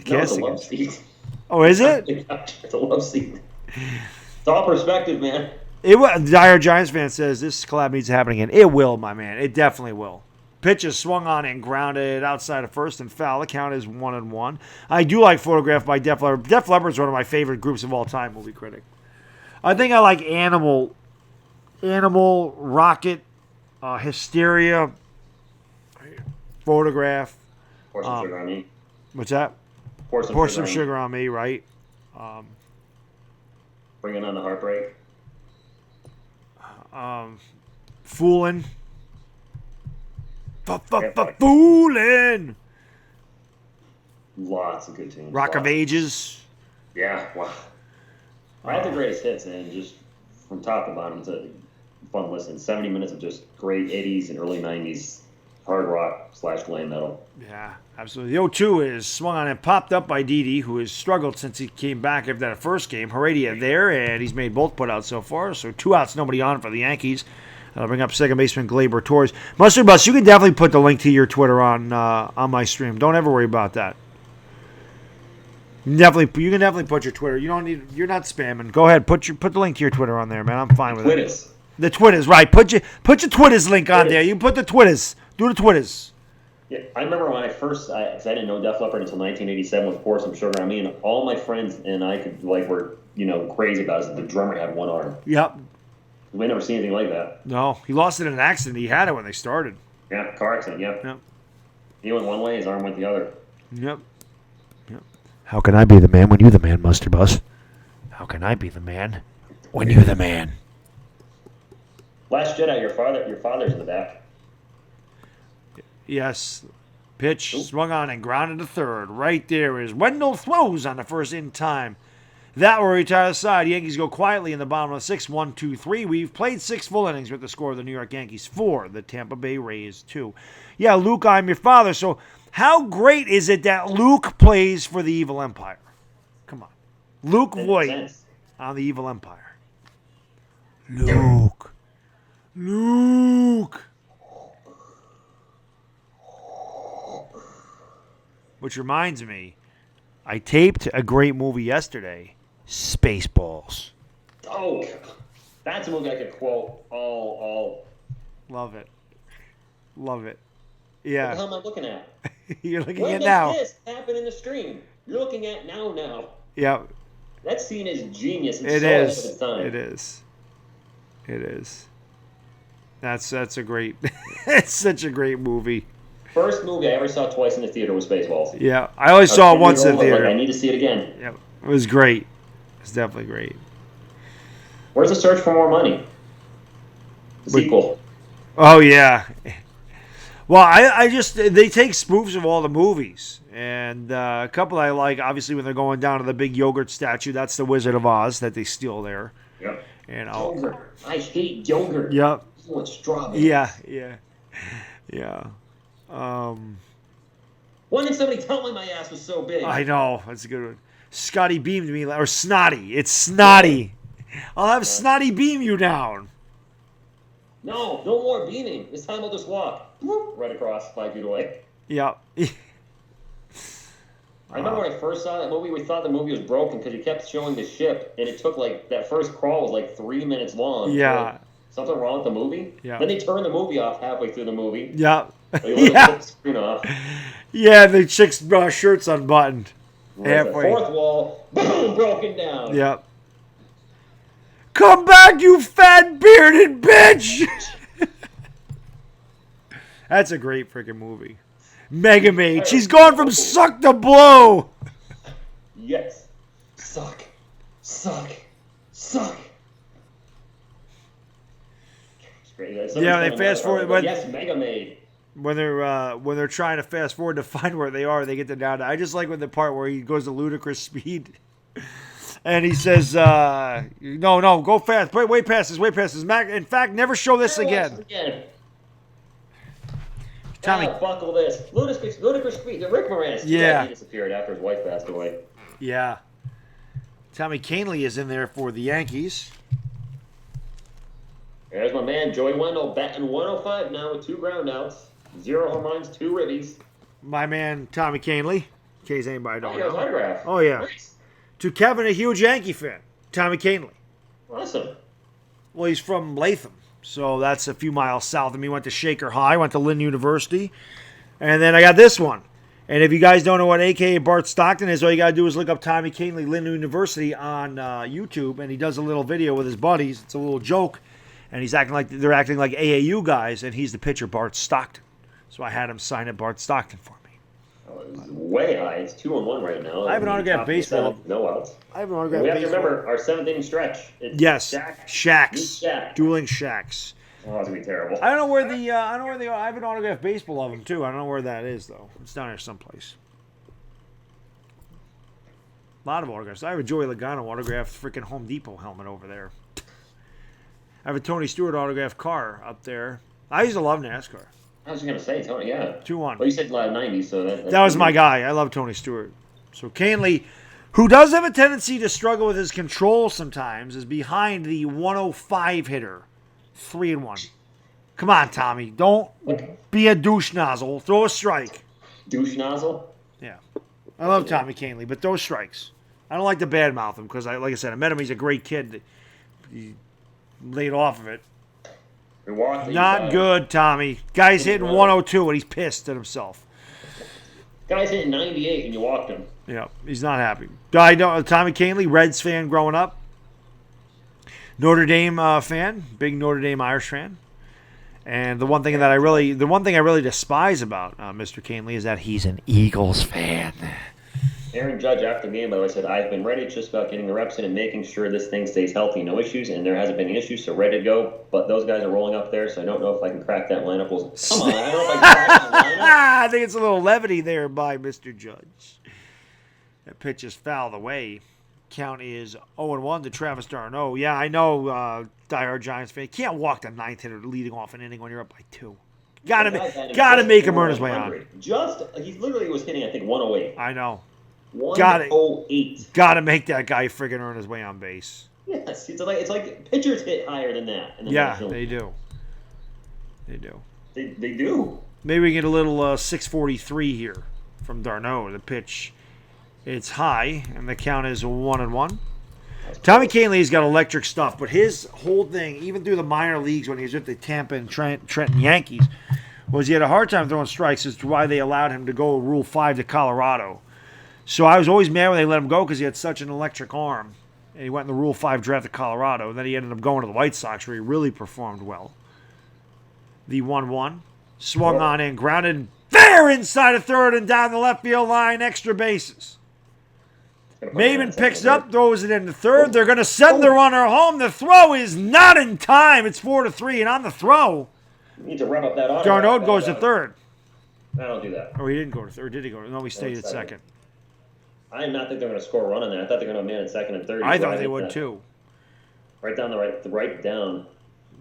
No, it's a love seat. Oh, is it? It's a love seat. It's all perspective, man. DieHardGiantsFan says this collab needs to happen again. It will, my man. It definitely will. Pitch is swung on and grounded outside of first and foul. The count is 1-1. I do like Photograph by Def Leppard. Def Leppard is one of my favorite groups of all time, movie critic. I think I like Animal, Rocket, Hysteria, Photograph. Pour some sugar on me. What's that? Pour some sugar on me, right? Bringing on the heartbreak. Foolin'. Foolin'. Lots of good tunes. Rock of Ages. Yeah, wow. I have the greatest hits, man. Just from top to bottom. It's a fun listen. 70 minutes of just great 80s and early 90s hard rock / glam metal. Yeah, absolutely. The 0-2 is swung on and popped up by Didi, who has struggled since he came back after that first game. Heredia there, and he's made both putouts so far. So 2 outs, nobody on for the Yankees. That'll bring up second baseman Gleyber Torres. Mustard Bus, you can definitely put the link to your Twitter on my stream. Don't ever worry about that. You can definitely put your Twitter. You're not spamming. Go ahead, put the link to your Twitter on there, man. I'm fine with it. The Twitters, right? Put your Twitters link on there. You can put the Twitters. Do the Twitters. Yeah, I remember when I first, because I didn't know Def Leppard until 1987 with Pour Some Sugar on Me, and all my friends and I were crazy about it. The drummer had one arm. Yep. We never seen anything like that. No, he lost it in an accident. He had it when they started. Yeah, car accident. Yep. He went one way, his arm went the other. Yep. How can I be the man when you're the man, Mustard Bus? How can I be the man when you're the man? Last Jedi, your father's in the back. Yes. Pitch swung on and grounded to third. Right there is Wendell throws on the first in time. That will retire the side. Yankees go quietly in the bottom of the 6th. 1-2-3. We've played 6 full innings with the score of the New York Yankees 4. The Tampa Bay Rays 2. Yeah, Luke, I'm your father. So how great is it that Luke plays for the Evil Empire? Come on. Luke Voigt on the Evil Empire. Luke. Which reminds me, I taped a great movie yesterday, Spaceballs. Oh, that's a movie I could quote all. Love it. Yeah. What the hell am I looking at? You're looking when at now. does this happen in the stream? You're looking at now. Yeah. That scene is genius. It is. It is. That's a great. It's such a great movie. First movie I ever saw twice in the theater was Spaceballs. Yeah, I only saw it once in the theater. I need to see it again. Yeah, it was great. It's definitely great. Where's the search for more money? The sequel. Oh yeah. Well, I just they take spoofs of all the movies, and a couple I like. Obviously, when they're going down to the big yogurt statue, that's the Wizard of Oz that they steal there. Yep. And yogurt. I hate yogurt. Yep. So much strawberries. Yeah. When did somebody tell me my ass was so big? I know. That's a good one. Scotty beamed me, or Snotty. It's Snotty. I'll have Snotty beam you down. No more beaming. This time I'll just walk. Right across 5 feet away. Yeah. I remember when I first saw that movie, we thought the movie was broken because he kept showing the ship, and it took that first crawl was 3 minutes long. Yeah. Something wrong with the movie? Yeah. Then they turned the movie off halfway through the movie. Yeah. The screen off. Yeah, the chick's shirt's unbuttoned. Halfway. The fourth wall, boom, broken down. Yep. Come back, you fat bearded bitch! That's a great freaking movie. Mega Maid. She's gone from suck to blow. Yes. Suck. Yeah, they fast forward. Yes, Mega Maid. When they're trying to fast forward to find where they are, they get down to. I just like with the part where he goes to ludicrous speed, and he says, "No, go fast, way past this. Mac, in fact, never show this again." Tommy, buckle this. Ludicrous speed. Rick Moranis. Yeah, he disappeared after his wife passed away. Yeah. Tommy Canley is in there for the Yankees. There's my man Joey Wendell batting 105 now with 2 groundouts, 0 home runs, 2 ribbies. My man Tommy Canley, in case anybody don't know. Autograph. Oh yeah. Nice. To Kevin, a huge Yankee fan. Tommy Canley. Awesome. Well, he's from Latham, so that's a few miles south of me. Went to Shaker High, went to Lynn University, and then I got this one. And if you guys don't know what AKA Bart Stockton is, all you got to do is look up Tommy Canley, Lynn University on YouTube, and he does a little video with his buddies. It's a little joke. And they're acting like AAU guys, and he's the pitcher, Bart Stockton. So I had him sign it, Bart Stockton, for me. Oh, it's way high. It's 2-1 right now. I have an autographed baseball. No outs. I have an autographed baseball. We have to remember our 7th inning stretch. It's yes, Shacks. Shaq. Dueling Shacks. Oh, it's gonna be terrible. I don't know where I have an autographed baseball of him too. I don't know where that is though. It's down here someplace. A lot of autographs. I have a Joey Logano autographed freaking Home Depot helmet over there. I have a Tony Stewart autographed car up there. I used to love NASCAR. I was going to say, Tony, yeah. 2-1. Well, you said 90s, so that was my guy. I love Tony Stewart. So Canley, who does have a tendency to struggle with his control sometimes, is behind the 105 hitter. 3-1. Come on, Tommy. Don't be a douche nozzle. Throw a strike. Douche nozzle? Yeah. I love Tommy Canley, but those strikes. I don't like to badmouth him because, like I said, I met him. He's a great kid. He laid off of it. Not good, Tommy. Guy's hitting 102 and he's pissed at himself. Guy's hitting 98 and you walked him. Yeah, he's not happy. I know Tommy Canley, Reds fan growing up. Notre Dame fan, big Notre Dame Irish fan. And the one thing I really despise about Mr. Canley is that he's an Eagles fan. Aaron Judge after the game, by the way, said, I've been ready just about getting the reps in and making sure this thing stays healthy, no issues, and there hasn't been any issues, so ready to go. But those guys are rolling up there, so I don't know if I can crack that lineup. Come on, I don't know if I can crack that lineup. I think it's a little levity there by Mr. Judge. That pitch is fouled away. Count is 0-1 to Travis d'Arnaud. Yeah, I know, diehard Giants fan. You can't walk the ninth hitter leading off an inning when you're up by 2. Gotta make him earn his way on. He literally was hitting, I think, 108. I know. 108. Gotta make that guy friggin' earn his way on base. Yes, it's like pitchers hit higher than that. Yeah, they do. They do. Maybe we get a little 643 here from d'Arnaud. The pitch, it's high, and the count is 1-1. Tommy Canley's got electric stuff, but his whole thing, even through the minor leagues when he was with the Tampa and Trenton Yankees, was he had a hard time throwing strikes as to why they allowed him to go Rule 5 to Colorado. So I was always mad when they let him go because he had such an electric arm. And he went in the Rule 5 draft to Colorado. And then he ended up going to the White Sox where he really performed well. The 1-1. Swung on in, grounded there inside of third and down the left field line, extra bases. Maven picks it up, throws it into third. They're going to send the runner home. The throw is not in time. It's 4-3, and on the throw, you need to rev up that d'Arnaud goes to third. I don't do that. Oh, he didn't go to third. Did he go? No, he stayed at second. I did not think they were going to score a run on that. I thought they were going to man at second and third. I thought they would too. Right down right down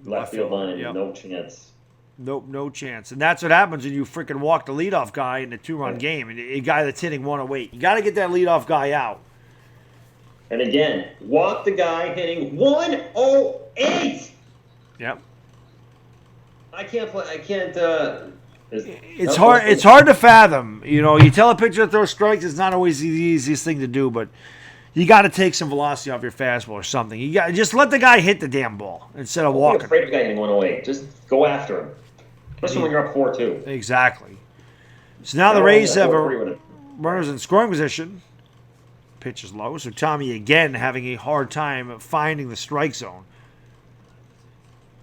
left field line. Yep. No chance. Nope, no chance. And that's what happens when you freaking walk the leadoff guy in a 2-run game. And a guy that's hitting 108. You got to get that leadoff guy out. And again, walk the guy hitting 108. Yep. I can't play. I can't. It's hard. It's hard to fathom. You know, you tell a pitcher to throw strikes. It's not always the easiest thing to do, but you got to take some velocity off your fastball or something. You got just let the guy hit the damn ball instead of walking. Don't be afraid of the guy hitting 108. Just go after him, especially when you're up 4-2. Exactly. So now the Rays have runners in scoring position. Pitch is low, so Tommy again having a hard time finding the strike zone.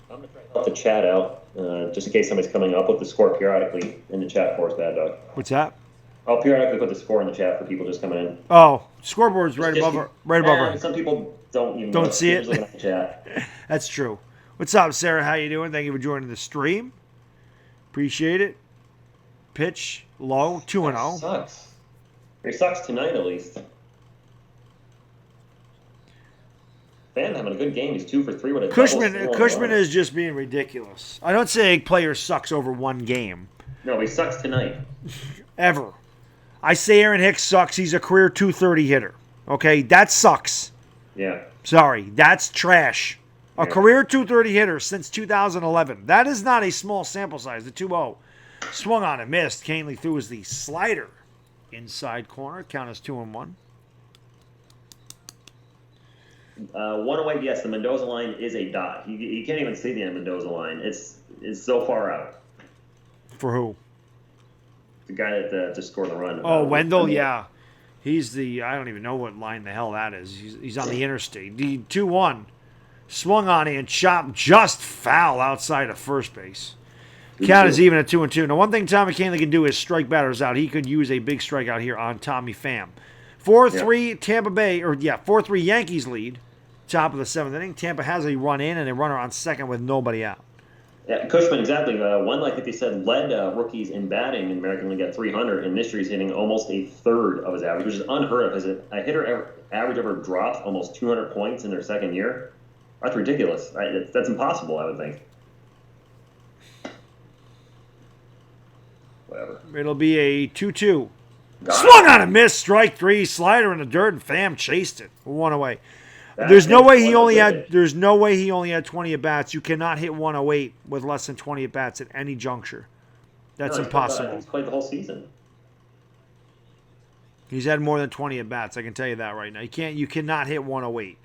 I'm going to try to help the chat out, just in case somebody's coming up with the score periodically in the chat for us, Baddog. What's that? I'll periodically put the score in the chat for people just coming in. Oh, scoreboard's right above her. Some people don't see it. Looking at the chat. That's true. What's up, Sarah? How you doing? Thank you for joining the stream. Appreciate it. Pitch low, 2-0. Sucks. He sucks tonight, at least. Fan having a good game. He's 2 for 3 with a Cushman is just being ridiculous. I don't say a player sucks over one game. No, he sucks tonight. Ever. I say Aaron Hicks sucks. He's a career 230 hitter. Okay, that sucks. Yeah. Sorry, that's trash. A career 230 hitter since 2011. That is not a small sample size. The 2-0 swung on and missed. Canley threw as the slider inside corner. Count is 2-1. 108, yes, the Mendoza line is a dot. You can't even see the Mendoza line. It's so far out. For who? The guy that just scored the run. Oh, Wendell, yeah. He's the, I don't even know what line the hell that is. He's on the interstate. The 2-1. Swung on and chopped just foul outside of first base. Count is even at 2-2. Now, one thing Tommy Canley can do is strike batters out. He could use a big strikeout here on Tommy Pham. 4-3 Tampa Bay, 4-3 Yankees lead. Top of the 7th inning. Tampa has a run in and a runner on second with nobody out. Yeah, Cushman, exactly. One, like they said, led rookies in batting in American League at 300, and this year he's hitting almost a third of his average, which is unheard of. As a hitter average ever dropped almost 200 points in their second year. That's ridiculous. That's impossible, I would think. Whatever. It'll be a 2-2. Swung on a miss, strike 3, slider in the dirt, and Pham chased it. 1 away. There's no way he only had 20 at bats. You cannot hit 108 with less than 20 at bats at any juncture. That's impossible. He's played the whole season. He's had more than 20 at bats. I can tell you that right now. You cannot hit 108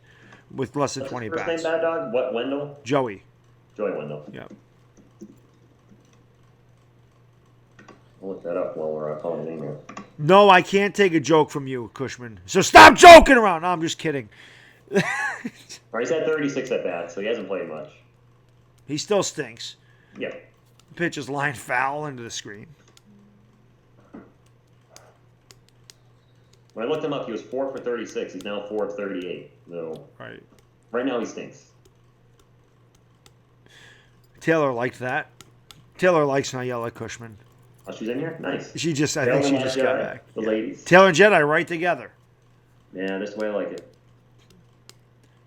with less than 20 at bats. First name Baddog? What, Wendell? Joey Wendell. Yeah. I'll look that up while we're calling the name here. No, I can't take a joke from you, Cushman. So stop joking around. No, I'm just kidding. All right, he's had 36 at bats, so he hasn't played much. He still stinks. Yeah. Pitch is lined foul into the screen. When I looked him up, he was 4 for 36. He's now 4 of 38. No. Right now he stinks. Taylor liked that. Taylor likes when I yell at Cushman. Oh, she's in here? Nice. I think she just got back. The ladies. Taylor and Jedi right together. Yeah, this way I like it.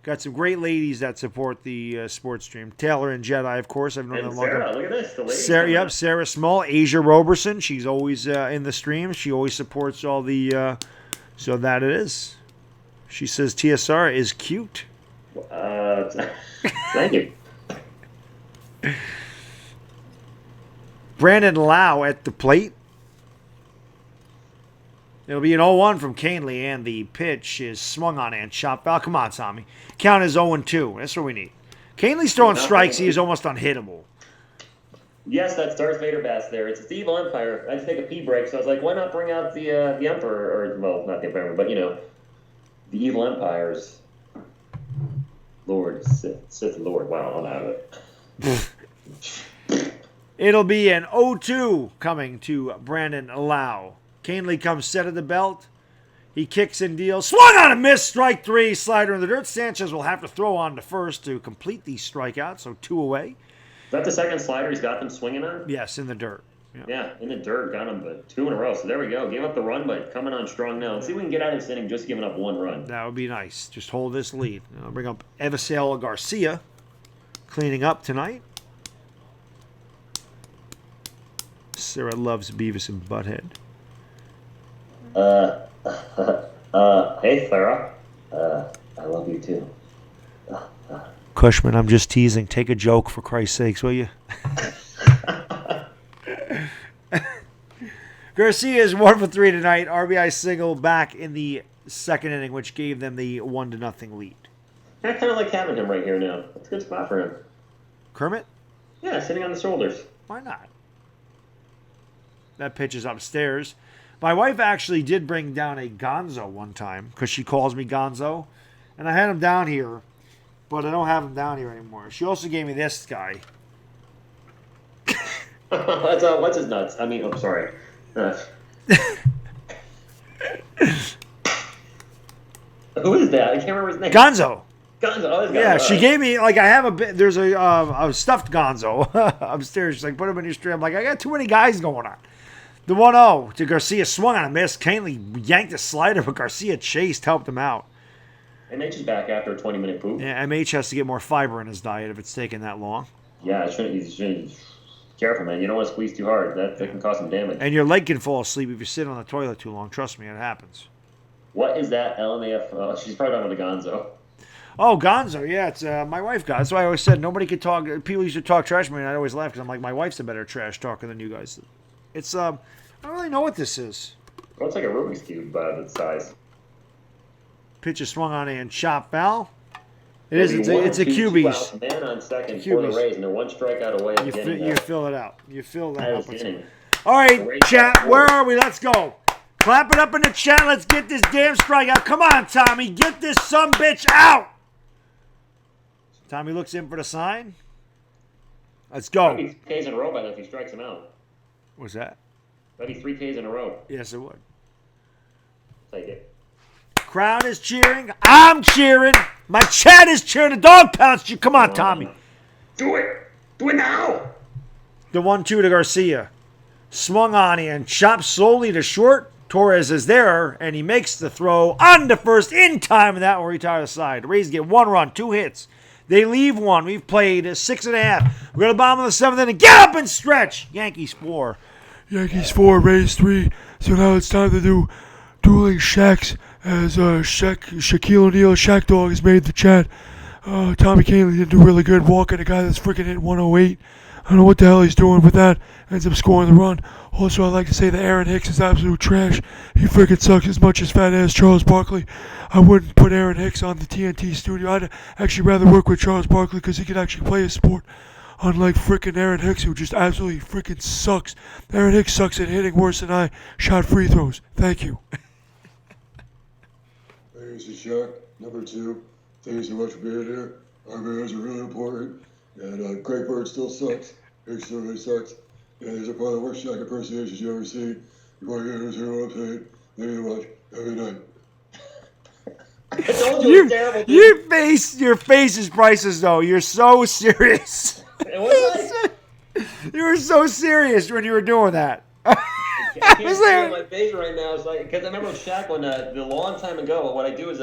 Got some great ladies that support the sports stream. Taylor and Jedi, of course. I've known them long. Sarah, look at this. The ladies. Sarah, Sarah Small, Asia Roberson. She's always in the stream. She always supports all the. So that it is. She says TSR is cute. Thank you. Brandon Lau at the plate. It'll be an 0-1 from Canely, and the pitch is swung on and chopped foul. Come on, Tommy. Count is 0-2. That's what we need. Canely's throwing strikes. He is almost unhittable. Yes, that's Darth Vader bats there. It's the evil empire. I had to take a pee break, so I was like, why not bring out the emperor, or, well, not the emperor, but, the evil empire's Lord, Sith Lord. Wow, I'm out of it. It'll be an 0-2 coming to Brandon Lau. Canely comes set of the belt. He kicks and deals. Swung on a miss. Strike 3. Slider in the dirt. Sanchez will have to throw on to first to complete the strikeout. So 2 away. Is that the second slider he's got them swinging on? Yes, in the dirt. Yeah, in the dirt. Got him, but 2 in a row. So there we go. Gave up the run, but coming on strong now. Let's see if we can get out of this inning just giving up 1 run. That would be nice. Just hold this lead. I'll bring up Evisale Garcia cleaning up tonight. Sarah loves Beavis and Butthead. Hey, Sarah. I love you too. Cushman, I'm just teasing. Take a joke for Christ's sakes, will you? Garcia is 1 for 3 tonight. RBI single back in the second inning, which gave them the 1-0 lead. I kind of like having him right here now. It's a good spot for him. Kermit? Yeah, sitting on the shoulders. Why not? That pitch is upstairs. My wife actually did bring down a Gonzo one time because she calls me Gonzo. And I had him down here, but I don't have him down here anymore. She also gave me this guy. What's his nuts? I mean, I'm sorry. Who is that? I can't remember his name. Gonzo. Gonzo. Oh, it's Gonzo. Yeah, she gave me, I have a bit, there's a stuffed Gonzo upstairs. She's like, put him in your stream. I'm like, I got too many guys going on. The 1-0 to Garcia, swung on a miss. Canely yanked a slider, but Garcia chased, helped him out. MH is back after a 20-minute poop. Yeah, MH has to get more fiber in his diet if it's taking that long. Yeah, you shouldn't. Careful, man. You don't want to squeeze too hard. That can cause some damage. And your leg can fall asleep if you sit on the toilet too long. Trust me, it happens. What is that LMAF? She's probably talking about the Gonzo. Oh, Gonzo, yeah, it's my wife got it. That's why I always said nobody could talk. People used to talk trash to me, and I always laugh because I'm like, my wife's a better trash talker than you guys. It's I don't really know what this is. Well, it's like a Rubik's Cube the size. Pitch is swung on and chopped foul. It's a QB's. Man on second for the Rays, and they're 1 strikeout away. You fill it out. You fill that up. Inning. All right, chat, where are we? Let's go. Clap it up in the chat. Let's get this damn strikeout. Come on, Tommy. Get this sumbitch out. Tommy looks in for the sign. Let's go. That'd be 3 Ks in a row by then if he strikes him out. What's that? That'd be 3 Ks in a row. Yes, it would. Take it. Crowd is cheering. I'm cheering. My chat is cheering. The dog pounced you. Come on, Tommy. Do it. Do it now. The 1-2 to Garcia. Swung on and chopped slowly to short. Torres is there, and he makes the throw on to first in time, and that will retire the side. The Rays get 1 run, 2 hits. They leave one. We've played 6.5. We're at the bottom of the 7th inning. Get up and stretch. Yankees 4. Yankees 4, Rays 3. So now it's time to do dueling Shaqs as Shaquille O'Neal, Shaq Dog has made the chat. Tommy Kahnle didn't do really good walking a guy that's freaking hit 108. I don't know what the hell he's doing with that. Ends up scoring the run. Also, I'd like to say that Aaron Hicks is absolute trash. He freaking sucks as much as fat ass Charles Barkley. I wouldn't put Aaron Hicks on the TNT studio. I'd actually rather work with Charles Barkley because he can actually play a sport. Unlike freaking Aaron Hicks, who just absolutely freaking sucks. Aaron Hicks sucks at hitting worse than I shot free throws. Thank you. Thanks to Shaq. Number 2. Thanks so much for being here. Our videos are really important. And Craig Bird still sucks. Hicks still really sucks. And these are probably the worst Shaq impersonations you ever see. You want to get into your website. Thank you much. Have a good night. I told you it was terrible. Your face is priceless, though. You're so serious. It was like, You were so serious when you were doing that. I can't see on my face right now. It's like, because I remember with Shaq when the long time ago, what I do is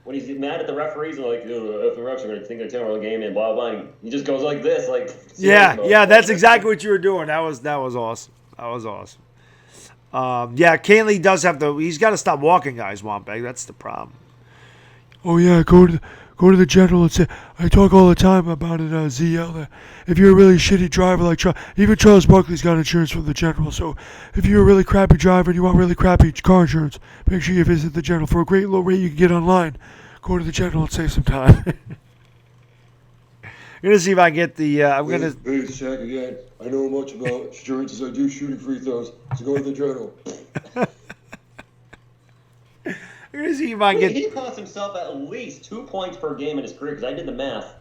when he's mad at the referees, like, if the refs are going to think they're taking the game and blah, blah, and he just goes like this, like. Yeah, that's exactly what you were doing. That was awesome. That was awesome. Yeah, Kahnle does have to. He's got to stop walking, guys. Wampeg. That's the problem. Oh yeah, go to the general and say. I talk all the time about it. ZL. That if you're a really shitty driver like even Charles Barkley's got insurance from the general. So if you're a really crappy driver and you want really crappy car insurance, make sure you visit the general for a great low rate you can get online. Go to the general and save some time. I'm gonna see if I get the. I'm gonna. Hey, it's Shaq again. I know much about insurance as I do shooting free throws. So go to the general. I'm gonna see if I get. He cost himself at least 2 points per game in his career, because I did the math,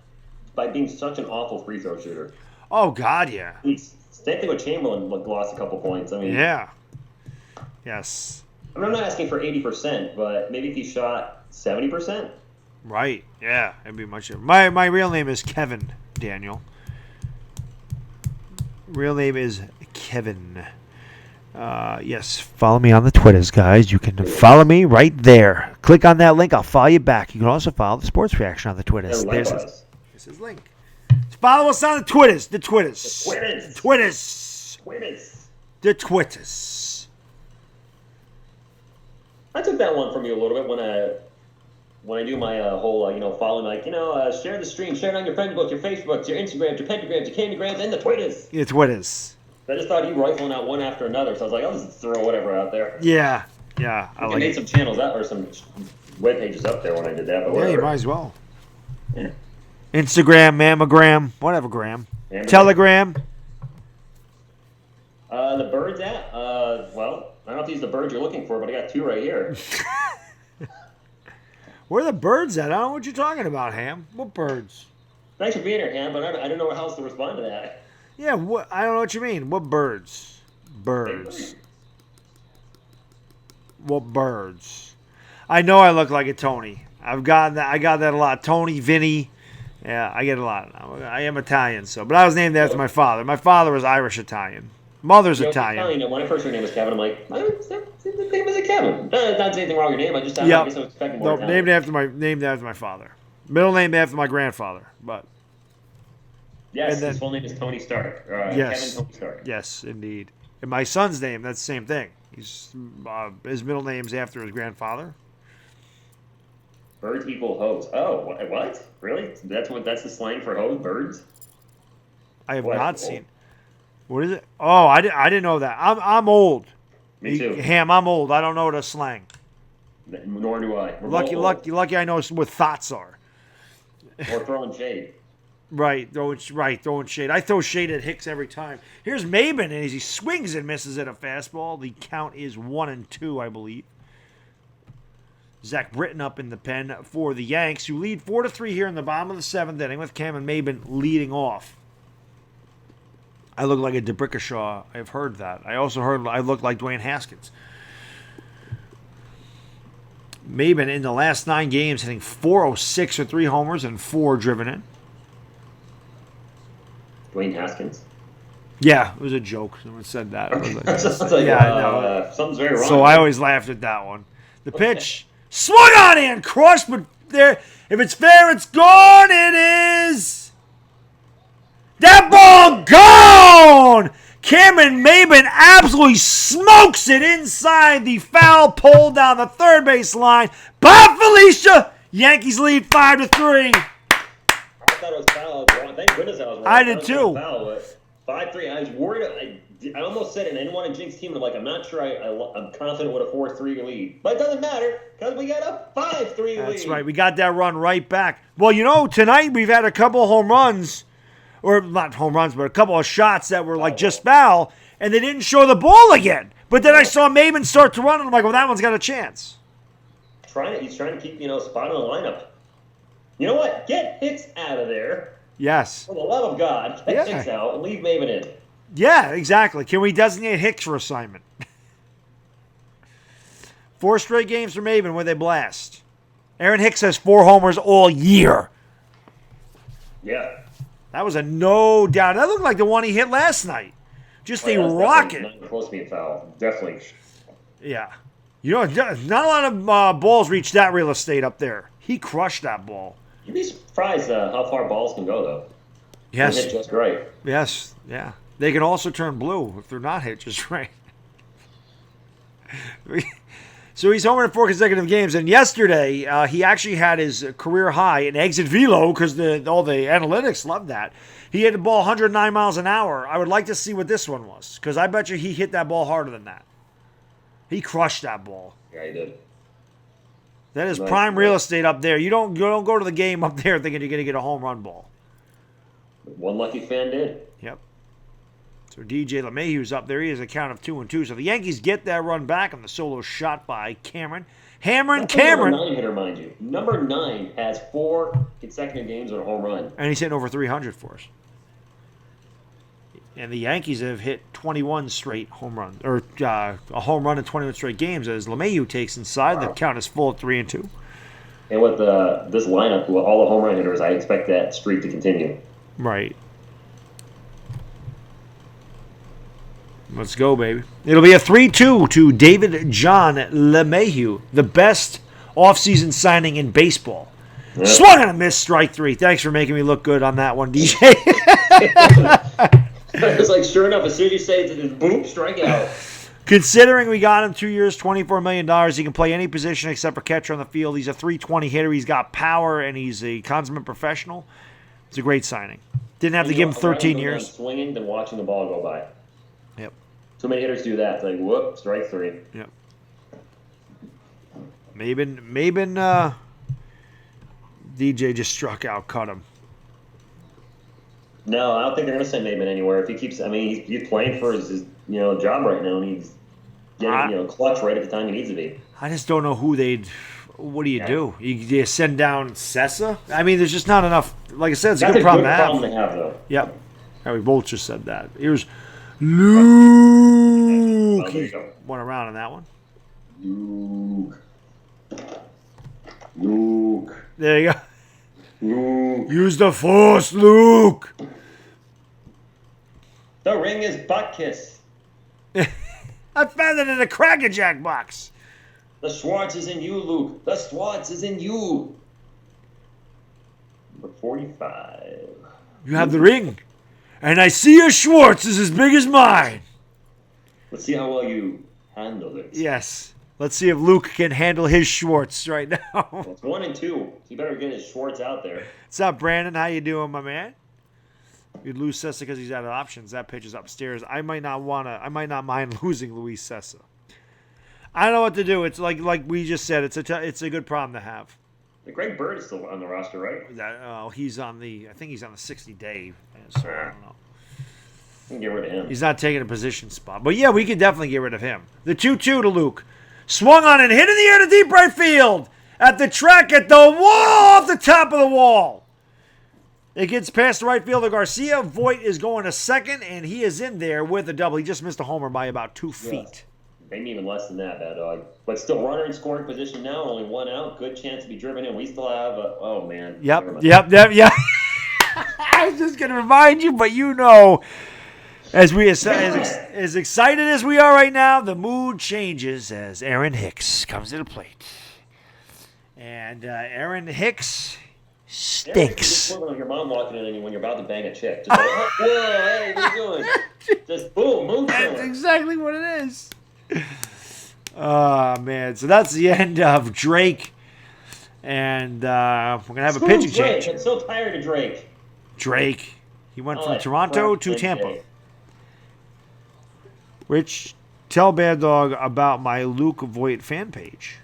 by being such an awful free throw shooter. Oh God, yeah. Same thing with Chamberlain, lost a couple points. I mean, Yeah. Yes. I mean, I'm not asking for 80%, but maybe if he shot 70%. Right. Yeah. It'd be much. My real name is Kevin Daniel. Real name is Kevin. Yes, follow me on the Twitters, guys. You can follow me right there. Click on that link. I'll follow you back. You can also follow the Sports Reaction on the Twitters. There's his link. Follow us on the Twitters. The Twitters. The Twitters. I took that one from you a little bit when I do my whole, following, share the stream, share it on your friend book, your Facebook, your Instagram, your pentagrams, your candygrams, and the Twitters. The Twitters. I just thought he rifling out one after another, so I was like, I'll just throw whatever out there. Yeah. I made some channels up, or some web pages up there when I did that, but whatever. Yeah, you might as well. Yeah. Instagram, mammogram, whatever gram. Mammogram. Telegram. The birds app, well, I don't know if these are the birds you're looking for, but I got 2 right here. Where are the birds at? I don't know what you're talking about, Ham. What birds? Thanks for being here, Ham, but I don't know how else to respond to that. Yeah, I don't know what you mean. What birds? Birds. What birds? I know I look like a Tony. I got that a lot. Tony, Vinny. Yeah, I get a lot. I am Italian, but I was named after my father. My father was Irish Italian. Mother's Italian. When I first heard your name was Kevin, I'm like, the name is Kevin. Not anything wrong with your name. I guess I was expecting more. No, named after my father. Middle name after my grandfather, but. Yes, his full name is Tony Stark. Yes. Kevin Tony Stark. Yes, indeed. And my son's name, that's the same thing. His middle name's after his grandfather. Birds equal hoes. Oh, what? Really? That's the slang for hoes? Birds? I have not seen. What is it? Oh, I didn't know that. I'm old. Me too. Ham, I'm old. I don't know the slang. Nor do I. Lucky I know what thoughts are. Or throwing shade. Right, throwing shade. I throw shade at Hicks every time. Here's Maben, and as he swings and misses at a fastball, the count is 1-2, I believe. Zach Britton up in the pen for the Yanks, who lead 4-3 here in the bottom of the 7th inning, with Cameron Maben leading off. I look like a DeBrickashaw. I've heard that. I also heard I look like Dwayne Haskins. Maben in the last 9 games hitting .406 with 3 homers and 4 driven in. Dwayne Haskins. Yeah, it was a joke. Someone said that. I was Something's very wrong. So I always laughed at that one. The pitch swung on and crushed, but there. If it's fair, it's gone. It is. That ball gone. Cameron Maben absolutely smokes it inside the foul pole down the third base line. Bob Felicia. Yankees lead 5-3. I thought it was foul. Thank goodness I was wrong. I did too. Foul, 5-3. I was worried. I almost said it. I didn't want to jinx team. I'm like, I'm not sure. I'm confident with a 4-3 lead, but it doesn't matter because we got a 5-3 lead. That's right. We got that run right back. Well, you know, tonight we've had a couple of home runs, or not home runs, but a couple of shots that were like just foul, and they didn't show the ball again. But then I saw Maben start to run, and I'm like, well, that one's got a chance. He's trying to keep, spot on the lineup. You know what? Get Hicks out of there. Yes. For the love of God, get Hicks out and leave Maben in. Yeah, exactly. Can we designate Hicks for assignment? 4 straight games for Maben where they blast. Aaron Hicks has 4 homers all year. Yeah. That was a no doubt. That looked like the one he hit last night. Just a rocket. Not close to being foul. Definitely. Yeah. You know, not a lot of balls reach that real estate up there. He crushed that ball. You'd be surprised how far balls can go, though. Yes. They hit just right. Yes. Yeah. They can also turn blue if they're not hit just right. So he's homered in 4 consecutive games, and yesterday he actually had his career high in exit velo because all the analytics love that. He hit the ball 109 miles an hour. I would like to see what this one was because I bet you he hit that ball harder than that. He crushed that ball. Yeah, he did. That is prime real estate up there. You don't go to the game up there thinking you're going to get a home run ball. One lucky fan did. Yep. So DJ LeMahieu's up there. He has a count of 2-2. So the Yankees get that run back on the solo shot by Cameron. Cameron. Number 9 hitter, mind you. Number 9 has 4 consecutive games with a home run. And he's hitting over 300 for us. And the Yankees have hit 21 straight home runs, or a home run in 21 straight games as LeMahieu takes inside. Wow. The count is full at 3-2. And with this lineup, with all the home run hitters, I expect that streak to continue. Right. Let's go, baby. It'll be a 3-2 to David John LeMahieu, the best offseason signing in baseball. Yep. Swung and a miss, strike 3. Thanks for making me look good on that one, DJ. It's like, sure enough, as soon as you say it, boom, strike out. Considering we got him 2 years, $24 million, he can play any position except for catcher on the field. He's a .320 hitter. He's got power, and he's a consummate professional. It's a great signing. Didn't have to give him 13 years. Swinging than watching the ball go by. Yep. Too many hitters do that. It's like, whoop, strike 3. Yep. Maben, DJ just struck out, cut him. No, I don't think they're going to send Maben anywhere. If he keeps, he's playing for his job right now, and he's getting clutch right at the time he needs to be. I just don't know who they'd. What do you do? You send down Sessa? There's just not enough. Like I said, it's a good problem to have. That's a good problem to have, though. Yep. And we both just said that. Here's Luke. He went around on that one. Luke. There you go. Luke. Use the force, Luke. The ring is butt kiss. I found it in a Cracker Jack box. The Schwartz is in you, Luke. The Schwartz is in you. Number 45. You have the ring. And I see your Schwartz is as big as mine. Let's see how well you handle it. Yes. Let's see if Luke can handle his Schwartz right now. Well, it's 1 and 2. He better get his Schwartz out there. What's up, Brandon? How you doing, my man? You'd lose Sessa because he's out of options. That pitch is upstairs. I might not mind losing Luis Sessa. I don't know what to do. It's like we just said. It's a good problem to have. Greg Bird is still on the roster, right? I think he's on the 60-day. So I don't know. We can get rid of him. He's not taking a position spot. But yeah, we can definitely get rid of him. The 2-2 to Luke. Swung on and hit in the air to deep right field. At the track, at the wall, off the top of the wall. It gets past the right fielder Garcia. Voit is going to second, and he is in there with a double. He just missed a homer by about 2 feet. Yes. Maybe even less than that, Baddog. But still, runner in scoring position now, only 1 out. Good chance to be driven in. We still have oh, man. Yep. I was just going to remind you, but as excited as we are right now, the mood changes as Aaron Hicks comes to the plate. And Aaron Hicks Yeah, stinks. it's like your mom walking in when you're about to bang a chick. Just like, oh, whoa, hey, what are you doing? Just boom, move. That's exactly what it is. Oh, man. So that's the end of Drake. And we're going to have a pitching change. I'm so tired of Drake. Drake. He went from Toronto to Tampa. Rich, tell Baddog about my Luke Voigt fan page.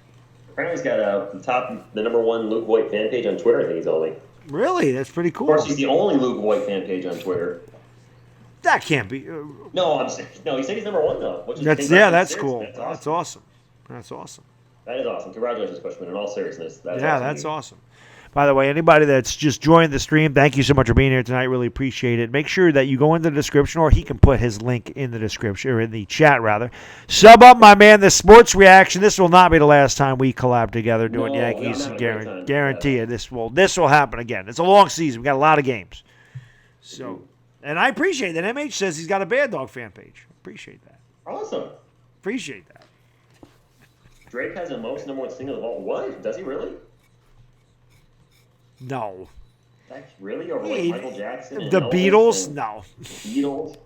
Apparently he's got the number one Luke Voigt fan page on Twitter, I think he's only. Really? That's pretty cool. Of course, he's the only Luke Voigt fan page on Twitter. That can't be. No, he said he's number one, though. That's cool. That's awesome. That's awesome. That is awesome. Congratulations, Bushman. In all seriousness, that's awesome. By the way, anybody that's just joined the stream, thank you so much for being here tonight. Really appreciate it. Make sure that you go in the description, or he can put his link in the description, or in the chat, rather. Sub up, my man, the Sports Reaction. This will not be the last time we collab together doing Yankees. Guarantee you, this will happen again. It's a long season. We got a lot of games. So, and I appreciate that. MH says he's got a Baddog fan page. Appreciate that. Awesome. Appreciate that. Drake has the most number one single of all. What? Does he really? No. Really? Over like Michael Jackson? The Beatles? No. The Beatles?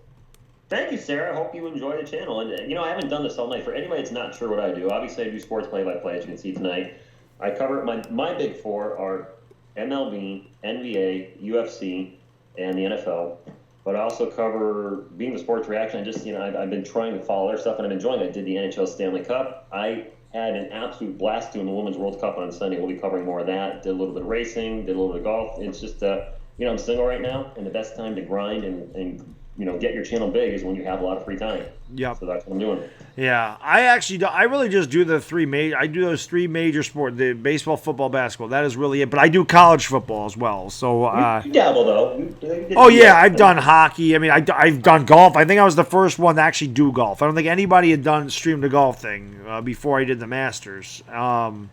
Thank you, Sarah. I hope you enjoy the channel. And, I haven't done this all night. For anybody that's not sure what I do, obviously I do sports play-by-play, as you can see tonight. I cover, my big four are MLB, NBA, UFC, and the NFL. But I also cover, being the sports reaction, I've been trying to follow their stuff, and I'm enjoying it. I did the NHL Stanley Cup. I had an absolute blast doing the Women's World Cup on Sunday. We'll be covering more of that. Did a little bit of racing, did a little bit of golf. It's just, I'm single right now, and the best time to grind and get your channel big is when you have a lot of free time. Yep. So that's what I'm doing. Yeah, I really just do the three major. I do those three major sports: the baseball, football, basketball. That is really it. But I do college football as well. So you dabble though. I've done hockey. I mean, I've done golf. I think I was the first one to actually do golf. I don't think anybody had streamed a golf thing before I did the Masters. And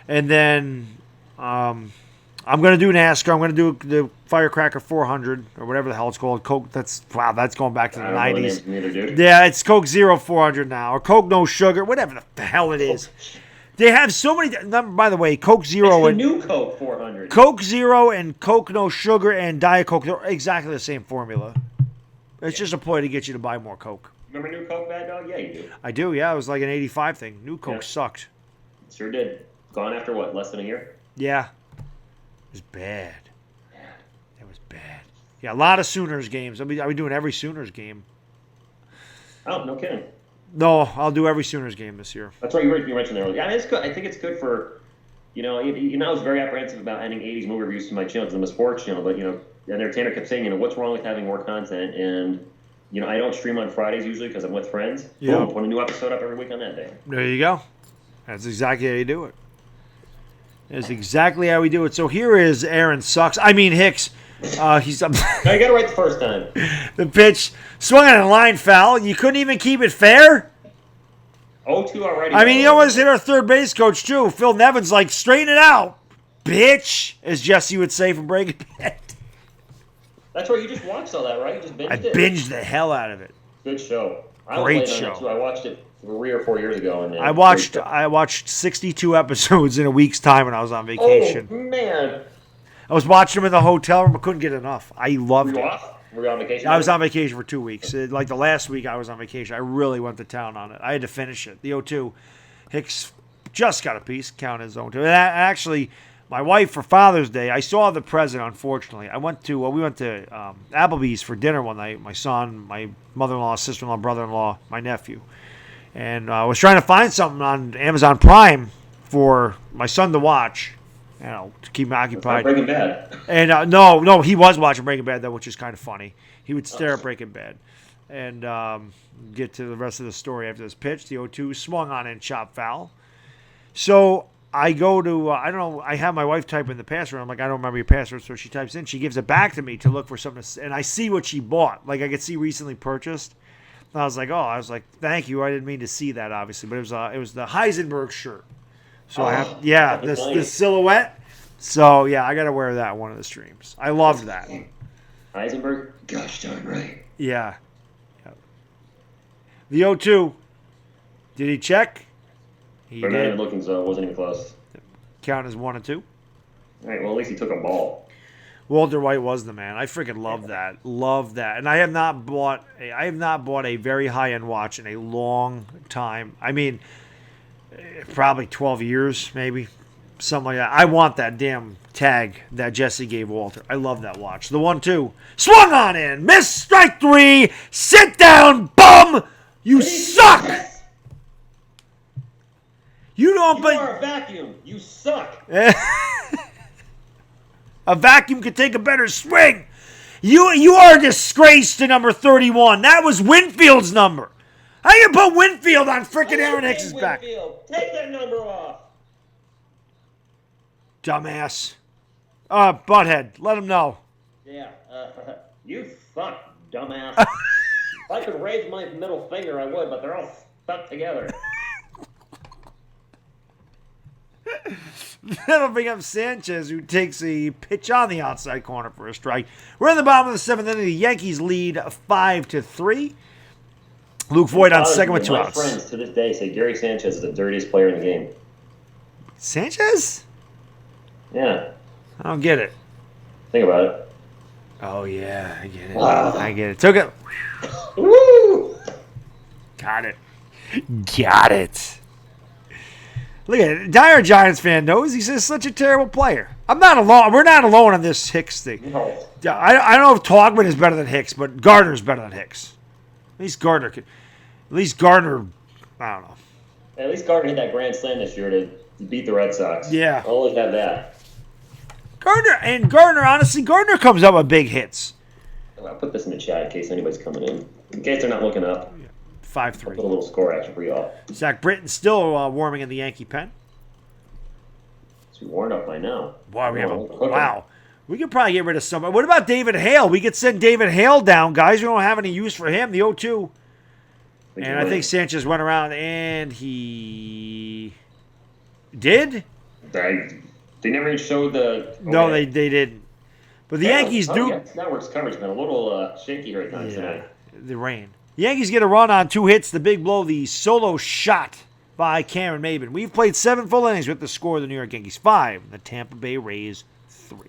then I'm going to do NASCAR. I'm going to do the Firecracker 400 or whatever the hell it's called. Coke. That's going back to the 90s. Yeah, it's Coke Zero 400 now, or Coke No Sugar, whatever the hell it is. They have so many. By the way, Coke Zero and new Coke 400. Coke Zero and Coke No Sugar and Diet Coke, they're exactly the same formula. It's just a ploy to get you to buy more Coke. Remember new Coke, Baddog? Yeah, you do. I do. Yeah, it was like an '85 thing. New Coke sucked. Sure did. Gone after what? Less than a year? Yeah. It was bad. It was bad. Yeah, a lot of Sooners games. I'll be doing every Sooners game. Oh, no kidding. No, I'll do every Sooners game this year. That's right. You mentioned earlier. Yeah, it's good. I think it's good for, I was very apprehensive about ending 80s movie reviews to my channel because I'm a sports channel. But, the entertainer kept saying, what's wrong with having more content? And, I don't stream on Fridays usually because I'm with friends. Yeah. Boom, put a new episode up every week on that day. There you go. That's exactly how you do it. That's exactly how we do it. So here is Aaron Hicks. He's no, you got it right the first time. The pitch swung on a line foul. You couldn't even keep it fair. 0-2 already. I mean, he almost hit our third base coach too. Phil Nevin's like, straighten it out, bitch, as Jesse would say from Breaking Bad. That's right. You just watched all that, right? You just binged it. I binged the hell out of it. Good show. Great show. I watched it 3 or 4 years ago. And I watched 62 episodes in a week's time when I was on vacation. Oh man! I was watching them in the hotel room. I couldn't get enough. I loved it. Were you on vacation? I was on vacation for 2 weeks. Like the last week I was on vacation, I really went to town on it. I had to finish it. The 0-2. Hicks just got a piece. Count his own. And actually, my wife for Father's Day, I saw the present. Unfortunately, we went to Applebee's for dinner one night. My son, my mother-in-law, sister-in-law, brother-in-law, my nephew, and I was trying to find something on Amazon Prime for my son to watch. To keep him occupied. Breaking Bad. And no, he was watching Breaking Bad though, which is kind of funny. He would stare at Breaking Bad, and get to the rest of the story after this pitch. The 0-2 swung on and chopped foul. So I go to I don't know. I have my wife type in the password. I'm like, I don't remember your password, so she types in. She gives it back to me to look for something, and I see what she bought. Like I could see recently purchased. And I was like, thank you. I didn't mean to see that, obviously, but it was the Heisenberg shirt. So I have, this silhouette. So yeah, I gotta wear that one of the streams. I loved that. Heisenberg, gosh darn right. Yeah. The 0-2. Did he check? He But not did. even looking, so it wasn't even close. count as 1 and 2. All right, well, at least he took a ball. Walter White was the man. I freaking love that. Love that. And I have not bought a very high-end watch in a long time. I mean, probably 12 years, maybe. Something like that. I want that damn tag that Jesse gave Walter. I love that watch. The 1-2. Swung on in. Missed strike 3. Sit down, bum. You suck. You don't. You are a vacuum. You suck. A vacuum could take a better swing. You are a disgrace to number 31. That was Winfield's number. How you put Winfield on frickin' Aaron Hicks's back? Take that number off. Dumbass. Butthead, let him know. Yeah, you suck, dumbass. If I could raise my middle finger, I would, but they're all stuck together. That'll bring up Sanchez, who takes a pitch on the outside corner for a strike. We're in the bottom of the 7th inning. The Yankees lead 5-3. Luke Voigt on second with 2 outs. My friends to this day say Gary Sanchez is the dirtiest player in the game. Sanchez? Yeah. I don't get it. Think about it. Oh, yeah, I get it. I get it. Took it. Woo! Got it. Got it. Look at it. DieHardGiantsFan knows he's just such a terrible player. I'm not alone. We're not alone on this Hicks thing. No. I don't know if Togman is better than Hicks, but Gardner's better than Hicks. At least Gardner, I don't know. At least Gardner hit that grand slam this year to beat the Red Sox. Yeah. I'll always have that. Gardner, honestly, Gardner comes up with big hits. I'll put this in the chat in case anybody's coming in. In case they're not looking up. 5-3. I'll put a little score action for y'all. Zach Britton still warming in the Yankee pen. So warmed up by now. Wow. We could probably get rid of somebody. What about David Hale? We could send David Hale down, guys. We don't have any use for him. The 0-2. And I think Sanchez went around and he did? They never showed the... No, they didn't. But the Yankees do... Yeah, Network's coverage been a little shaky here at times tonight. The rain. The Yankees get a run on 2 hits. The big blow, the solo shot by Cameron Maybin. We've played 7 full innings with the score of the New York Yankees 5. The Tampa Bay Rays 3.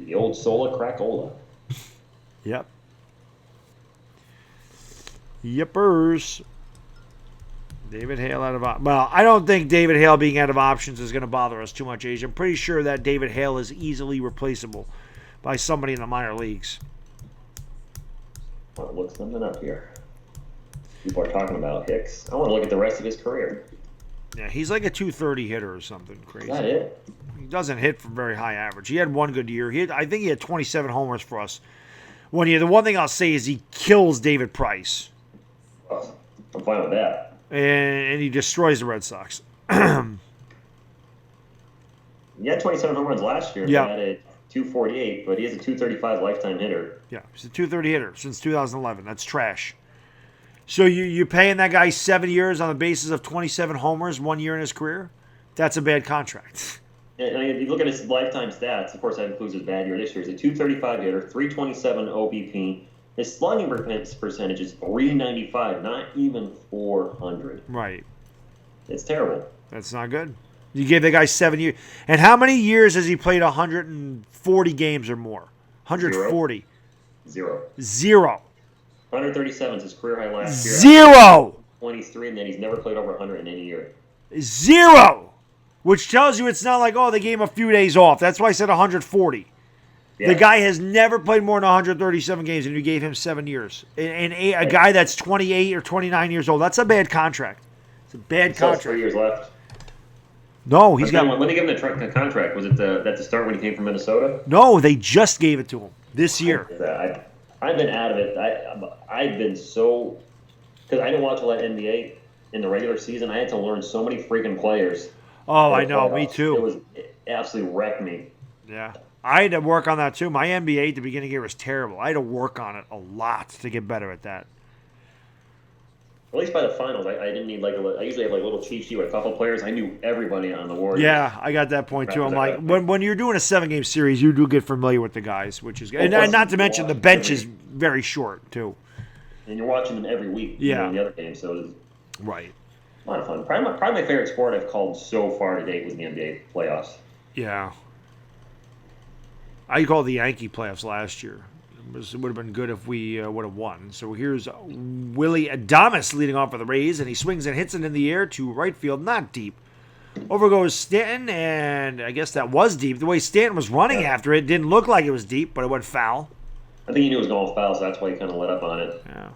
The old Sola Cracola. Yep. Yippers. David Hale out of options. Well, I don't think David Hale being out of options is going to bother us too much, Age. I'm pretty sure that David Hale is easily replaceable by somebody in the minor leagues. I want to look something up here. People are talking about Hicks. I want to look at the rest of his career. Yeah, he's like a 230 hitter or something crazy. Is that it? He doesn't hit for very high average. He had one good year. I think he had 27 homers for us one year. The one thing I'll say is he kills David Price. Oh, I'm fine with that. And he destroys the Red Sox. He had 27 home runs last year. Yeah. He had a 248, but he is a 235 lifetime hitter. Yeah, he's a 230 hitter since 2011. That's trash. So you're paying that guy 7 years on the basis of 27 homers 1 year in his career? That's a bad contract. And if you look at his lifetime stats, of course that includes his bad year this year. He's a 235 hitter, 327 OBP. His slugging percentage is 395, not even 400. Right. It's terrible. That's not good. You gave the guy 7 years. And how many years has he played 140 games or more? 140. Zero. 137 is his career high last year. 23, and then he's never played over 100 in any year. 0. Which tells you it's not like, oh, they gave him a few days off. That's why I said 140. Yeah. The guy has never played more than 137 games, and you gave him 7 years. And a guy that's 28 or 29 years old, that's a bad contract. It's a bad contract. 3 years left. No, he's got. When they gave him the contract, was it at the start when he came from Minnesota? No, they just gave it to him this year. I've been out of it. I've been so because I didn't watch a lot of NBA in the regular season. I had to learn so many freaking players. Oh, I know. Me too. It absolutely wrecked me. Yeah. I had to work on that too. My NBA at the beginning of the year was terrible. I had to work on it a lot to get better at that. At least by the finals, I didn't need I usually have little cheat sheet with a couple players. I knew everybody on the Warriors. Yeah, I got that point too. I'm like, when you're doing a 7-game series, you do get familiar with the guys, which is good. And not to mention the bench is very short too. And you're watching them every week. Yeah. In the other games, so it's right. A lot of fun. Probably my favorite sport I've called so far to date was the NBA playoffs. Yeah. I called the Yankee playoffs last year. It would have been good if we would have won. So here's Willie Adames leading off for the Rays, and he swings and hits it in the air to right field, not deep. Over goes Stanton, and I guess that was deep. The way Stanton was running after it didn't look like it was deep, but it went foul. I think he knew it was going foul, so that's why he kind of let up on it. Yeah.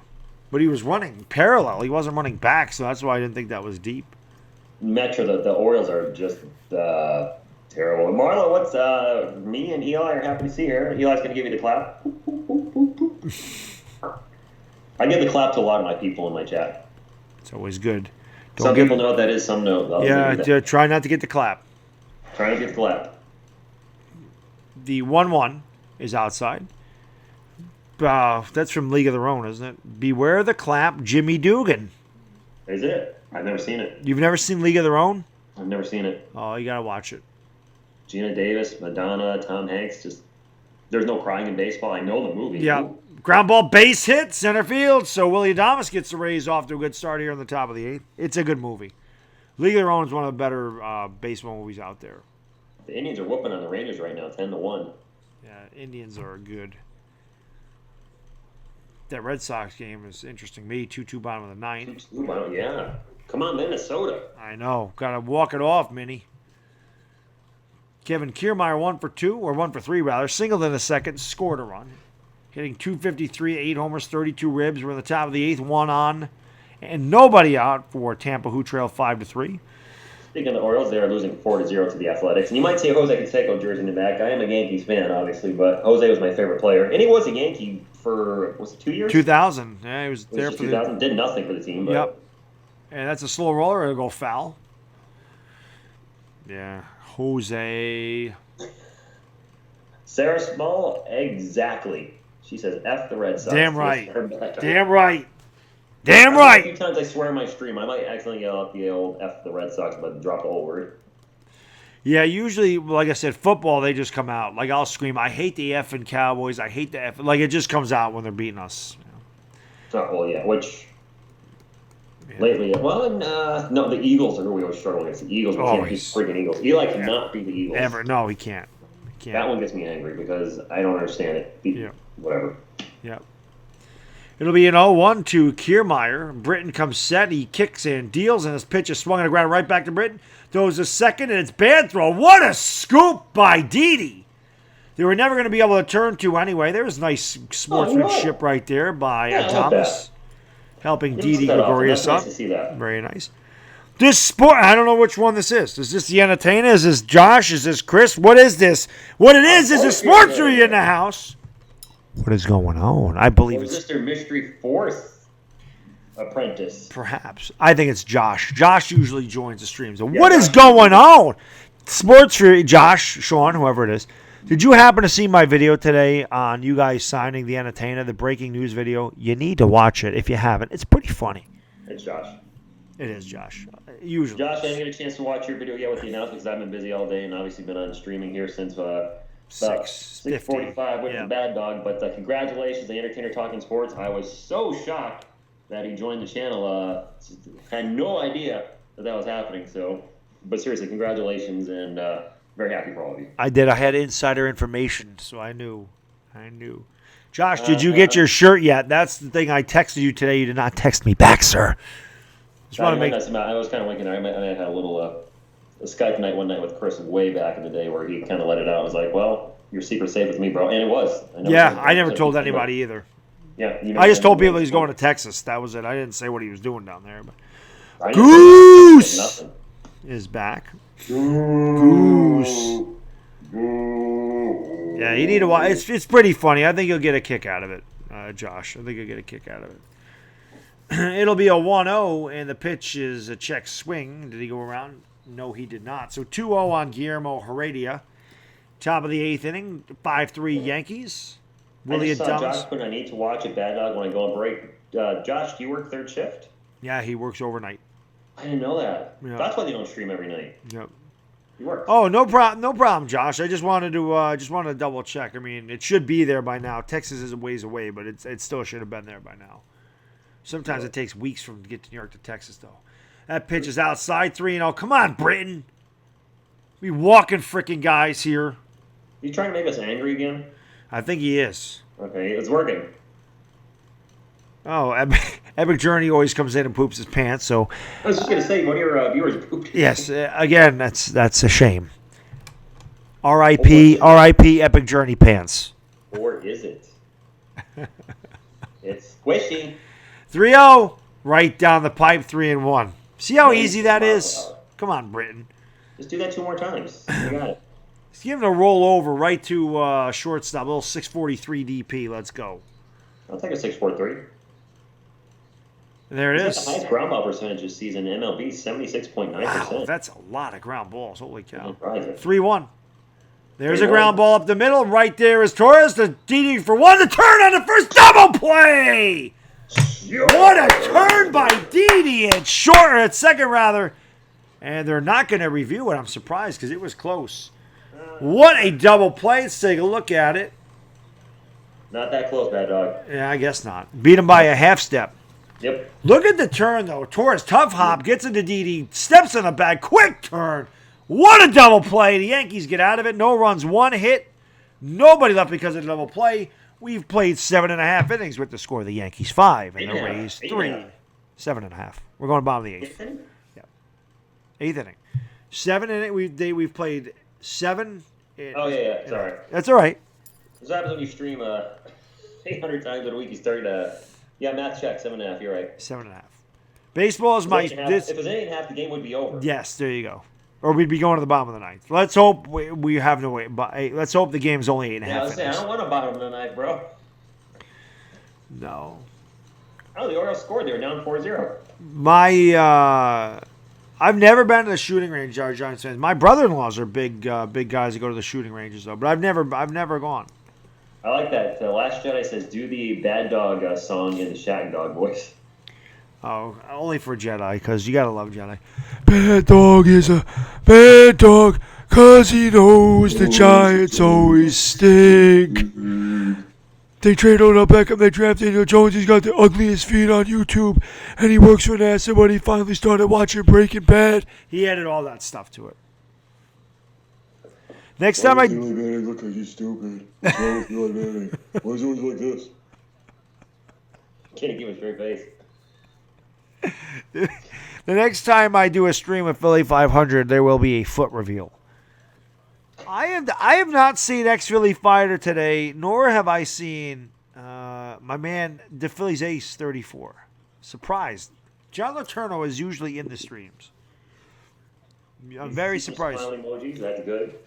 But he was running parallel. He wasn't running back, so that's why I didn't think that was deep. Metro, the Orioles are just terrible. And Marlo, what's me and Eli are happy to see here. Eli's going to give you the clap. I give the clap to a lot of my people in my chat. It's always good. Some people know what that is, some know. Yeah, try not to get the clap. Try not to get the clap. The 1-1 is outside. That's from League of Their Own, isn't it? Beware the clap, Jimmy Dugan. Is it? I've never seen it. You've never seen League of Their Own? I've never seen it. Oh, you got to watch it. Gina Davis, Madonna, Tom Hanks, just there's no crying in baseball. I know the movie. Yeah. Ooh. Ground ball base hit, center field. So Willie Adames gets the Rays off to a good start here in the top of the 8th. It's a good movie. League of Their Own is one of the better baseball movies out there. The Indians are whooping on the Rangers right now, 10-1. Yeah, Indians are good. That Red Sox game is interesting. Me, 2-2 bottom of the 9th. 2-2, yeah. Come on, Minnesota. I know. Got to walk it off, Minnie. Kevin Kiermaier 1 for 2, or 1 for 3 rather. Singled in the second, scored a run. Hitting .253, 8 homers, 32 ribs. We're in the top of the 8th, 1 on. And nobody out for Tampa, who trail 5-3. Speaking of the Orioles, they are losing 4-0 to the Athletics. And you might see a Jose Canseco jersey in the back. I am a Yankees fan, obviously, but Jose was my favorite player. And he was a Yankee for, was it 2 years? 2000. Yeah, he was there for 2000. Did nothing for the team. But Yep. And that's a slow roller. It'll go foul. Yeah. Jose. Sarah Small, exactly. She says, F the Red Sox. Damn right. Damn right. Damn right. A few times I swear in my stream, I might accidentally yell out the old F the Red Sox, but drop the whole word. Yeah, usually, like I said, football, they just come out. Like, I'll scream, I hate the effing Cowboys. I hate the effing. Like, it just comes out when they're beating us. Oh, well, yeah, which lately, well, no, the Eagles are who we always struggle against. The Eagles, we can't beat freaking Eagles. Eli cannot beat the Eagles. Ever. No, he can't. That one gets me angry because I don't understand it. Whatever. Yep. It'll be an 0-1 to Kiermaier. Britton comes set. He kicks and deals, and his pitch is swung on the ground right back to Britton. Throws a second, and it's bad throw. What a scoop by Didi. They were never going to be able to turn to anyway. There's nice sportsmanship right there by Thomas. Helping Didi Gregorius up. Nice to see that. Very nice. This sport, I don't know which one this is. Is this the entertainer? Is this Josh? Is this Chris? What is this? What it is a sportsery in the house. What is going on? I believe it's just their mystery fourth apprentice. Perhaps. I think it's Josh. Josh usually joins the streams. What is going on? Sportsery, Josh, Sean, whoever it is. Did you happen to see my video today on you guys signing the entertainer, the breaking news video? You need to watch it if you haven't. It's pretty funny. It's Josh. It is Josh. Usually. Josh, I didn't get a chance to watch your video yet with the announcement because I've been busy all day and obviously been on streaming here since 6:45 with the Baddog. But congratulations, the entertainer talking sports. I was so shocked that he joined the channel. Had no idea that was happening. So, but seriously, congratulations and very happy for all of you. I did. I had insider information, so I knew. Josh, did you get your shirt yet? That's the thing I texted you today. You did not text me back, sir. I was kind of winking. I had a little a Skype night one night with Chris way back in the day where he kind of let it out. I was like, well, your secret's safe with me, bro. And it was. I never told anybody either. Yeah. I just told people he's going to Texas. That was it. I didn't say what he was doing down there. But Goose is back. Goose. Yeah, you need to watch. It's pretty funny. I think you'll get a kick out of it, Josh. I think you'll get a kick out of it. It'll be a 1-0, and the pitch is a check swing. Did he go around? No, he did not. So 2-0 on Guillermo Heredia. Top of the 8th inning, 5-3 Yankees. Willie Adames. Josh put I need to watch it, Baddog, when I go on break. Josh, do you work third shift? Yeah, he works overnight. I didn't know that. Yeah. That's why they don't stream every night. Yep. You work. Oh, no problem, Josh. I just wanted to double check. I mean, it should be there by now. Texas is a ways away, but it still should have been there by now. Sometimes it takes weeks to get to New York to Texas, though. That pitch is outside, 3-0. Come on, Britton. We walking freaking guys here. You trying to make us angry again? I think he is. Okay, it's working. Oh, Epic Journey always comes in and poops his pants. So I was just gonna say, one of your viewers pooped. yes, again, that's a shame. R.I.P. Epic Journey pants. Or is it? It's squishy. 3-0, right down the pipe, 3-1. See how easy that is? Come on, Britain. Just do that 2 more times. You got it. Let's give him a roll over right to shortstop. A little 643 DP. Let's go. I'll take a 6.43. There it It's is. the highest ground ball percentage this season in MLB, 76.9%. Wow, that's a lot of ground balls. Holy cow. Surprising. 3-1. There's a 3-1. ground ball up the middle. Right there is Torres. The DD for one. The turn on the first double play. What a turn by Didi at short, or at second rather. And they're not going to review it. I'm surprised because it was close. What a double play. Let's take a look at it. Not that close, Baddog. Yeah, I guess not. Beat him by a half step. Yep. Look at the turn, though. Torres, tough hop, gets into Didi, steps in the back, quick turn. What a double play. The Yankees get out of it. No runs, 1 hit. Nobody left because of the double play. We've played 7.5 innings with the score. The Yankees 5 and the Rays 3. 7.5. We're going bottom of the 8th. Yeah. 8th inning. 7 inning. We've played 7. Oh, yeah. Sorry. That's all right. This happens when you stream 800 times in a week. You start yeah, math check, 7.5. You're right. 7.5. Baseball is my... If it was 8.5, the game would be over. Yes, there you go. Or we'd be going to the bottom of the 9th. Let's hope we have no way. But hey, let's hope the game's only 8.5. Yeah, I was saying, I don't want a bottom of the 9th, bro. No. Oh, the Orioles scored. They were down 4-0. I've never been to the shooting range, our Giants fans. My brother-in-laws are big guys that go to the shooting ranges, though. But I've never gone. I like that. Last Jedi says, do the Baddog song in the Shaq Dog voice. Oh, only for Jedi, because you gotta love Jedi. Bad Dog is a bad dog, 'cause he knows the Giants always stink. They trade Odell Beckham, they draft Daniel Jones, he's got the ugliest feet on YouTube, and he works for NASA when he finally started watching Breaking Bad. He added all that stuff to it. Next time I... Billy Manning look like he's stupid. What's wrong with Billy Manning? Why is he always like this? Can't give a straight face. The next time I do a stream with Philly 500, there will be a foot reveal. I have not seen ex-Philly fighter today, nor have I seen my man, the Phillies Ace 34. Surprised. John Letourneau is usually in the streams. I'm very surprised. Smiling emojis, that's good.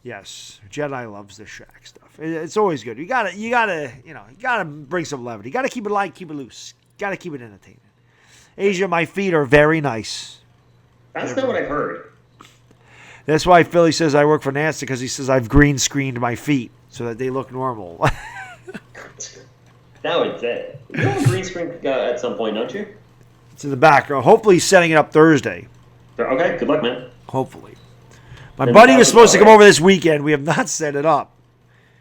Yes, Jedi loves the Shaq stuff. It's always good. You gotta bring some levity. You gotta keep it light, keep it loose. Gotta keep it entertaining. Asia, my feet are very nice. That's not what I've heard. That's why Philly says I work for NASA, because he says I've green screened my feet so that they look normal. That would say. You have a green screen at some point, don't you? It's in the back. Hopefully he's setting it up Thursday. Okay, good luck, man. Hopefully. My buddy was supposed to come over this weekend. We have not set it up.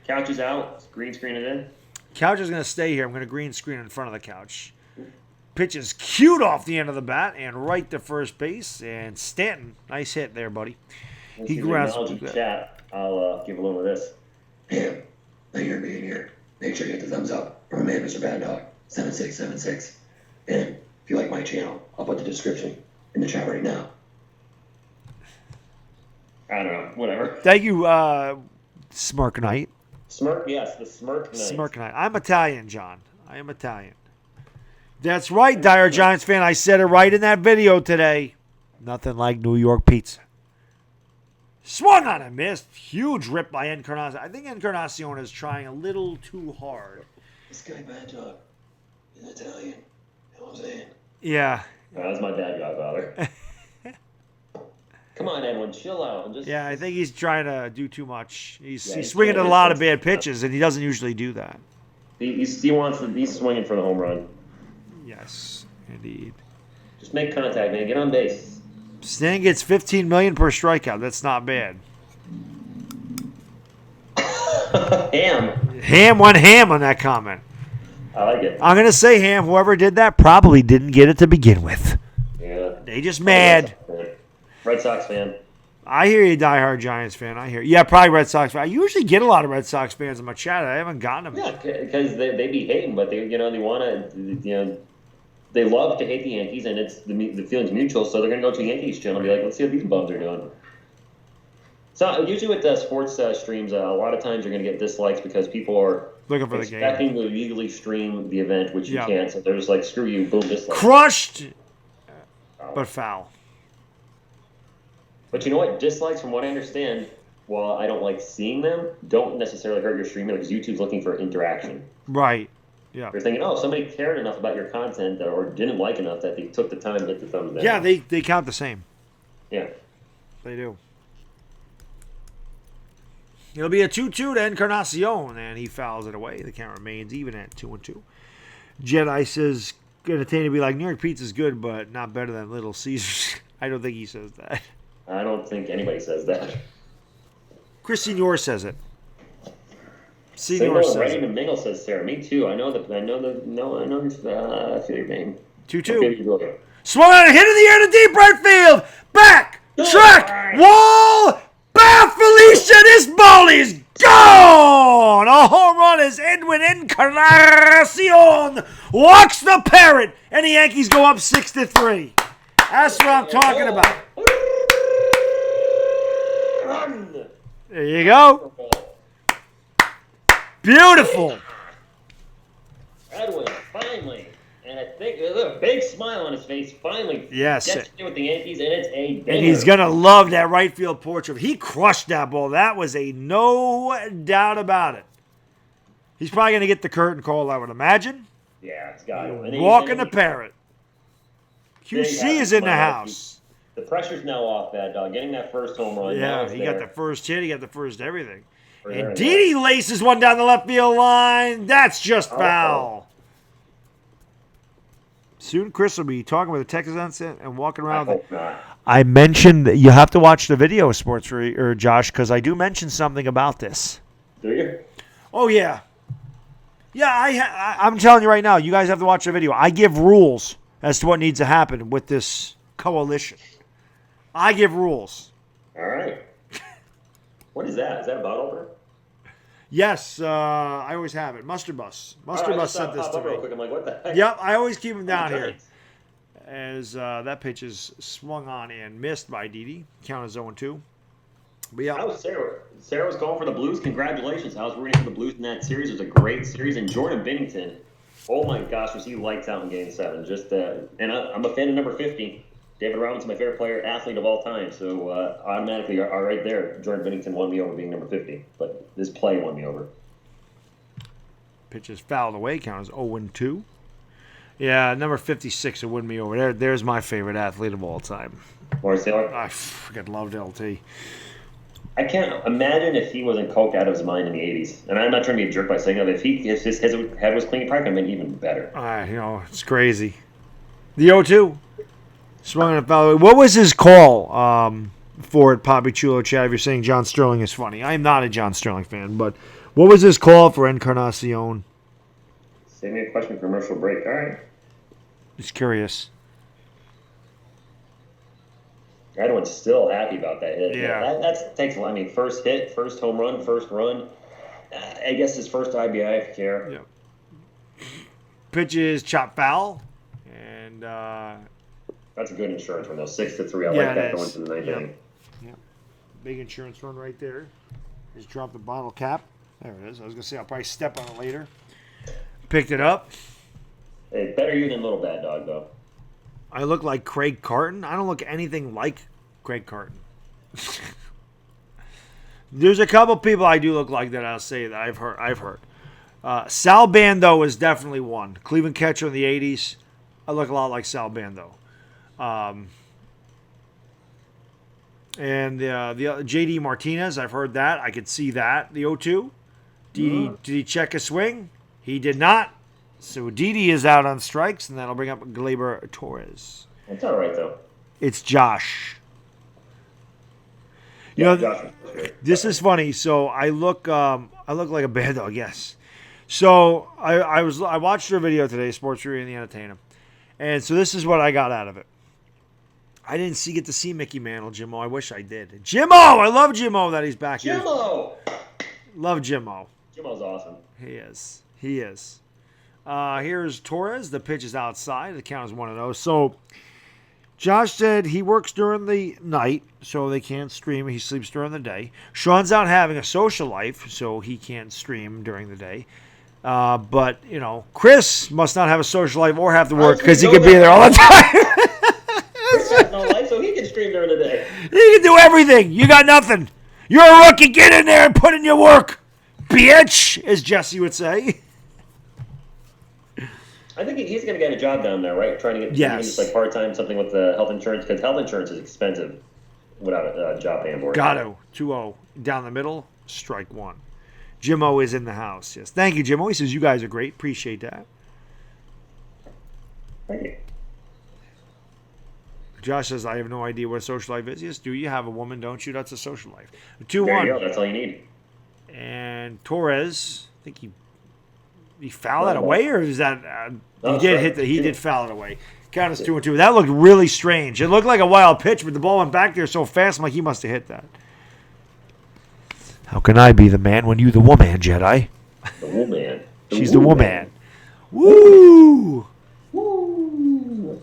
Couch is out. Green screen it in. Couch is going to stay here. I'm going to green screen in front of the couch. Pitch is cute off the end of the bat and right to first base. And Stanton, nice hit there, buddy. He grabs the chat. I'll give a little of this. Hey, thank you for being here. Make sure you hit the thumbs up from my man, Mr. Baddog, 7676. And if you like my channel, I'll put the description in the chat right now. I don't know. Whatever. Thank you, Smirk Knight. Smirk, yes, the Smirk Knight. Smirk Knight. I'm Italian, John. I am Italian. That's right, DieHardGiantsFan. I said it right in that video today. Nothing like New York pizza. Swung on and missed. Huge rip by Encarnacion. I think Encarnacion is trying a little too hard. This guy Baddog is Italian. You know what I'm saying? Yeah. That's my bad godfather. Come on, Edwin, chill out. Yeah, I think he's trying to do too much. He's swinging at a lot of bad pitches, and he doesn't usually do that. He's swinging for the home run. Yes, indeed. Just make contact, man. Get on base. Stan gets $15 million per strikeout. That's not bad. Ham went ham on that comment. I like it. I'm gonna say Ham. Whoever did that probably didn't get it to begin with. Yeah. They just mad. Red Sox fan. I hear you, diehard Giants fan. I hear you. Yeah, probably Red Sox fan. I usually get a lot of Red Sox fans in my chat. I haven't gotten them. Yeah, because they be hating, but they want to, they love to hate the Yankees, and it's the feeling's mutual, so they're going to go to the Yankees channel and be like, let's see what these bums are doing. So usually with sports streams, a lot of times you're going to get dislikes because people are looking for the game. Expecting to legally stream the event, which you can't, so they're just like, screw you, boom, dislike. Crushed, but foul. But you know what? Dislikes, from what I understand, while I don't like seeing them, don't necessarily hurt your streaming because YouTube's looking for interaction. Right. Yeah. They're thinking, somebody cared enough about your content or didn't like enough that they took the time to hit the thumbs down. Yeah, they count the same. Yeah. They do. It'll be a 2-2 to Encarnacion, and he fouls it away. The count remains even at 2-2. Jedi says, entertaining to be like, New York pizza's good, but not better than Little Caesars. I don't think he says that. I don't think anybody says that. Chris Senior says it. Senior says ready to mingle, says Sarah. Me too. I know I feel your pain. 2-2. Swung on a hit in the air to deep right field. Back, track, wall, back, Felicia. This ball is gone. A home run as Edwin Encarnacion walks the parrot, and the Yankees go up 6-3. That's what I'm talking about. There you go. Beautiful. Edwin, finally. And I think there's a big smile on his face. Finally. Yes. Gets in with the Yankees, and it's a banger. And he's going to love that right field portrait. He crushed that ball. That was a no doubt about it. He's probably going to get the curtain call, I would imagine. Yeah, it's got to. Walking the parrot. QC is in the house. The pressure's now off, Baddog. Getting that first home run. Yeah, he got the first hit. He got the first everything. And Didi laces one down the left field line. That's just foul. Soon Chris will be talking with a Texas accent and walking around. I hope not. I mentioned that you have to watch the video, Sports or Josh, because I do mention something about this. Do you? Oh, yeah. Yeah, I'm telling you right now, you guys have to watch the video. I give rules as to what needs to happen with this coalition. I give rules. All right. What is that? Is that a bottle opener? Yes, I always have it. Mustard Bus. Mustard Bus sent this to me. Real quick. I'm like, what the heck? Yep, I always keep them down here. As that pitch is swung on and missed by Didi. Count as 0-2. But yeah. How's Sarah? Sarah was going for the Blues. Congratulations. I was rooting for the Blues in that series. It was a great series. And Jordan Binnington, oh my gosh, was he lights out in Game 7. Just and I'm a fan of number 50. David Robinson, my favorite player, athlete of all time. So automatically, right there, Jordan Binnington won me over being number 50. But this play won me over. Pitch is fouled away. Count as 0-2. Yeah, number 56 would win me over. There's my favorite athlete of all time. Morris Taylor? I freaking loved LT. I can't imagine if he wasn't coked out of his mind in the 80s. And I'm not trying to be a jerk by saying that. If his head was clean, he probably could have been even better. It's crazy. The 0-2. Swung and foul. What was his call for it, Poppy Chulo Chat, if you're saying John Sterling is funny? I am not a John Sterling fan, but what was his call for Encarnacion? Save me a question for commercial break. All right. Just curious. Everyone's still happy about that hit. Yeah. That takes, first hit, first home run, first run. I guess his first IBI, if you care. Yeah. Pitch is chop foul. And that's a good insurance run, though. 6-3. I like that going to the ninth inning. Yeah. Big insurance run right there. Just dropped the bottle cap. There it is. I was going to say I'll probably step on it later. Picked it up. Hey, better you than Little Baddog, though. I look like Craig Carton. I don't look anything like Craig Carton. There's a couple people I do look like that I'll say that I've heard. Sal Bando is definitely one. Cleveland catcher in the 80s. I look a lot like Sal Bando. And the J.D. Martinez, I've heard that. I could see that. The 0-2. Did he check a swing? He did not. So Didi is out on strikes, and that'll bring up Gleyber Torres. That's all right, though. It's Josh. Josh. This is funny. So I look like a bad dog. Yes. So I watched your video today, Sports Critic and the Entertainer, and so this is what I got out of it. I didn't get to see Mickey Mantle, Jimmo. I wish I did. Jimmo! I love Jimmo that he's back here. Jimmo! Love Jimmo. Jimmo's awesome. He is. He is. Here's Torres. The pitch is outside. The count is 1-0. So, Josh said he works during the night, so they can't stream. He sleeps during the day. Sean's out having a social life, so he can't stream during the day. But, you know, Chris must not have a social life or have to work because he could be there all the time. Chris has no life, so he can stream during the day. You can do everything. You got nothing. You're a rookie. Get in there and put in your work, bitch, as Jesse would say. I think he's going to get a job down there, right? Trying to get Yes. just like part-time, something with the health insurance, because health insurance is expensive without a job paying for it. Got to. 2-0. Down the middle, strike one. Jimmo is in the house. Yes. Thank you, Jimmo. He says, you guys are great. Appreciate that. Thank you. Josh says, I have no idea what a social life is. Yes, do you have a woman, don't you? That's a social life. There you 2-1. go. That's all you need. And Torres, I think he fouled that away, or is that No, he did right. hit that? He did foul it away. Count is 2-2. That looked really strange. It looked like a wild pitch, but the ball went back there so fast. I'm like, he must have hit that. How can I be the man when you the woman, Jedi? The woman. She's the woman. Woo! Woo!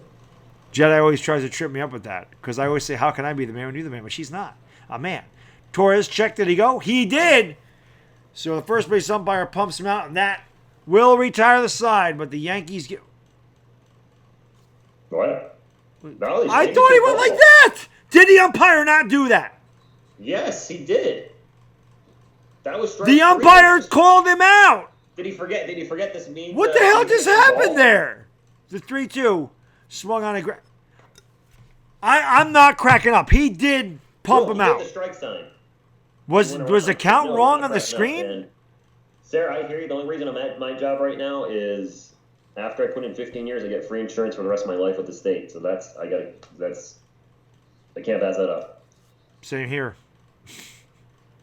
Jedi always tries to trip me up with that because I always say, how can I be the man when you're the man? But she's not a man. Torres, check, did he go? He did! So the first base umpire pumps him out, and that will retire the side, but the Yankees get... What? No, I thought he went like that! Did the umpire not do that? Yes, he did. That was strike The three. umpire called him out! Did he forget? Did he forget this means? What the hell just happened there? The 3-2 swung on a... I'm not cracking up. He did pump him out. The strike sign. Was the count No, wrong not on the correct. No, screen? and Sarah, I hear you. The only reason I'm at my job right now is after I put in 15 years, I get free insurance for the rest of my life with the state. So I can't pass that up. Same here.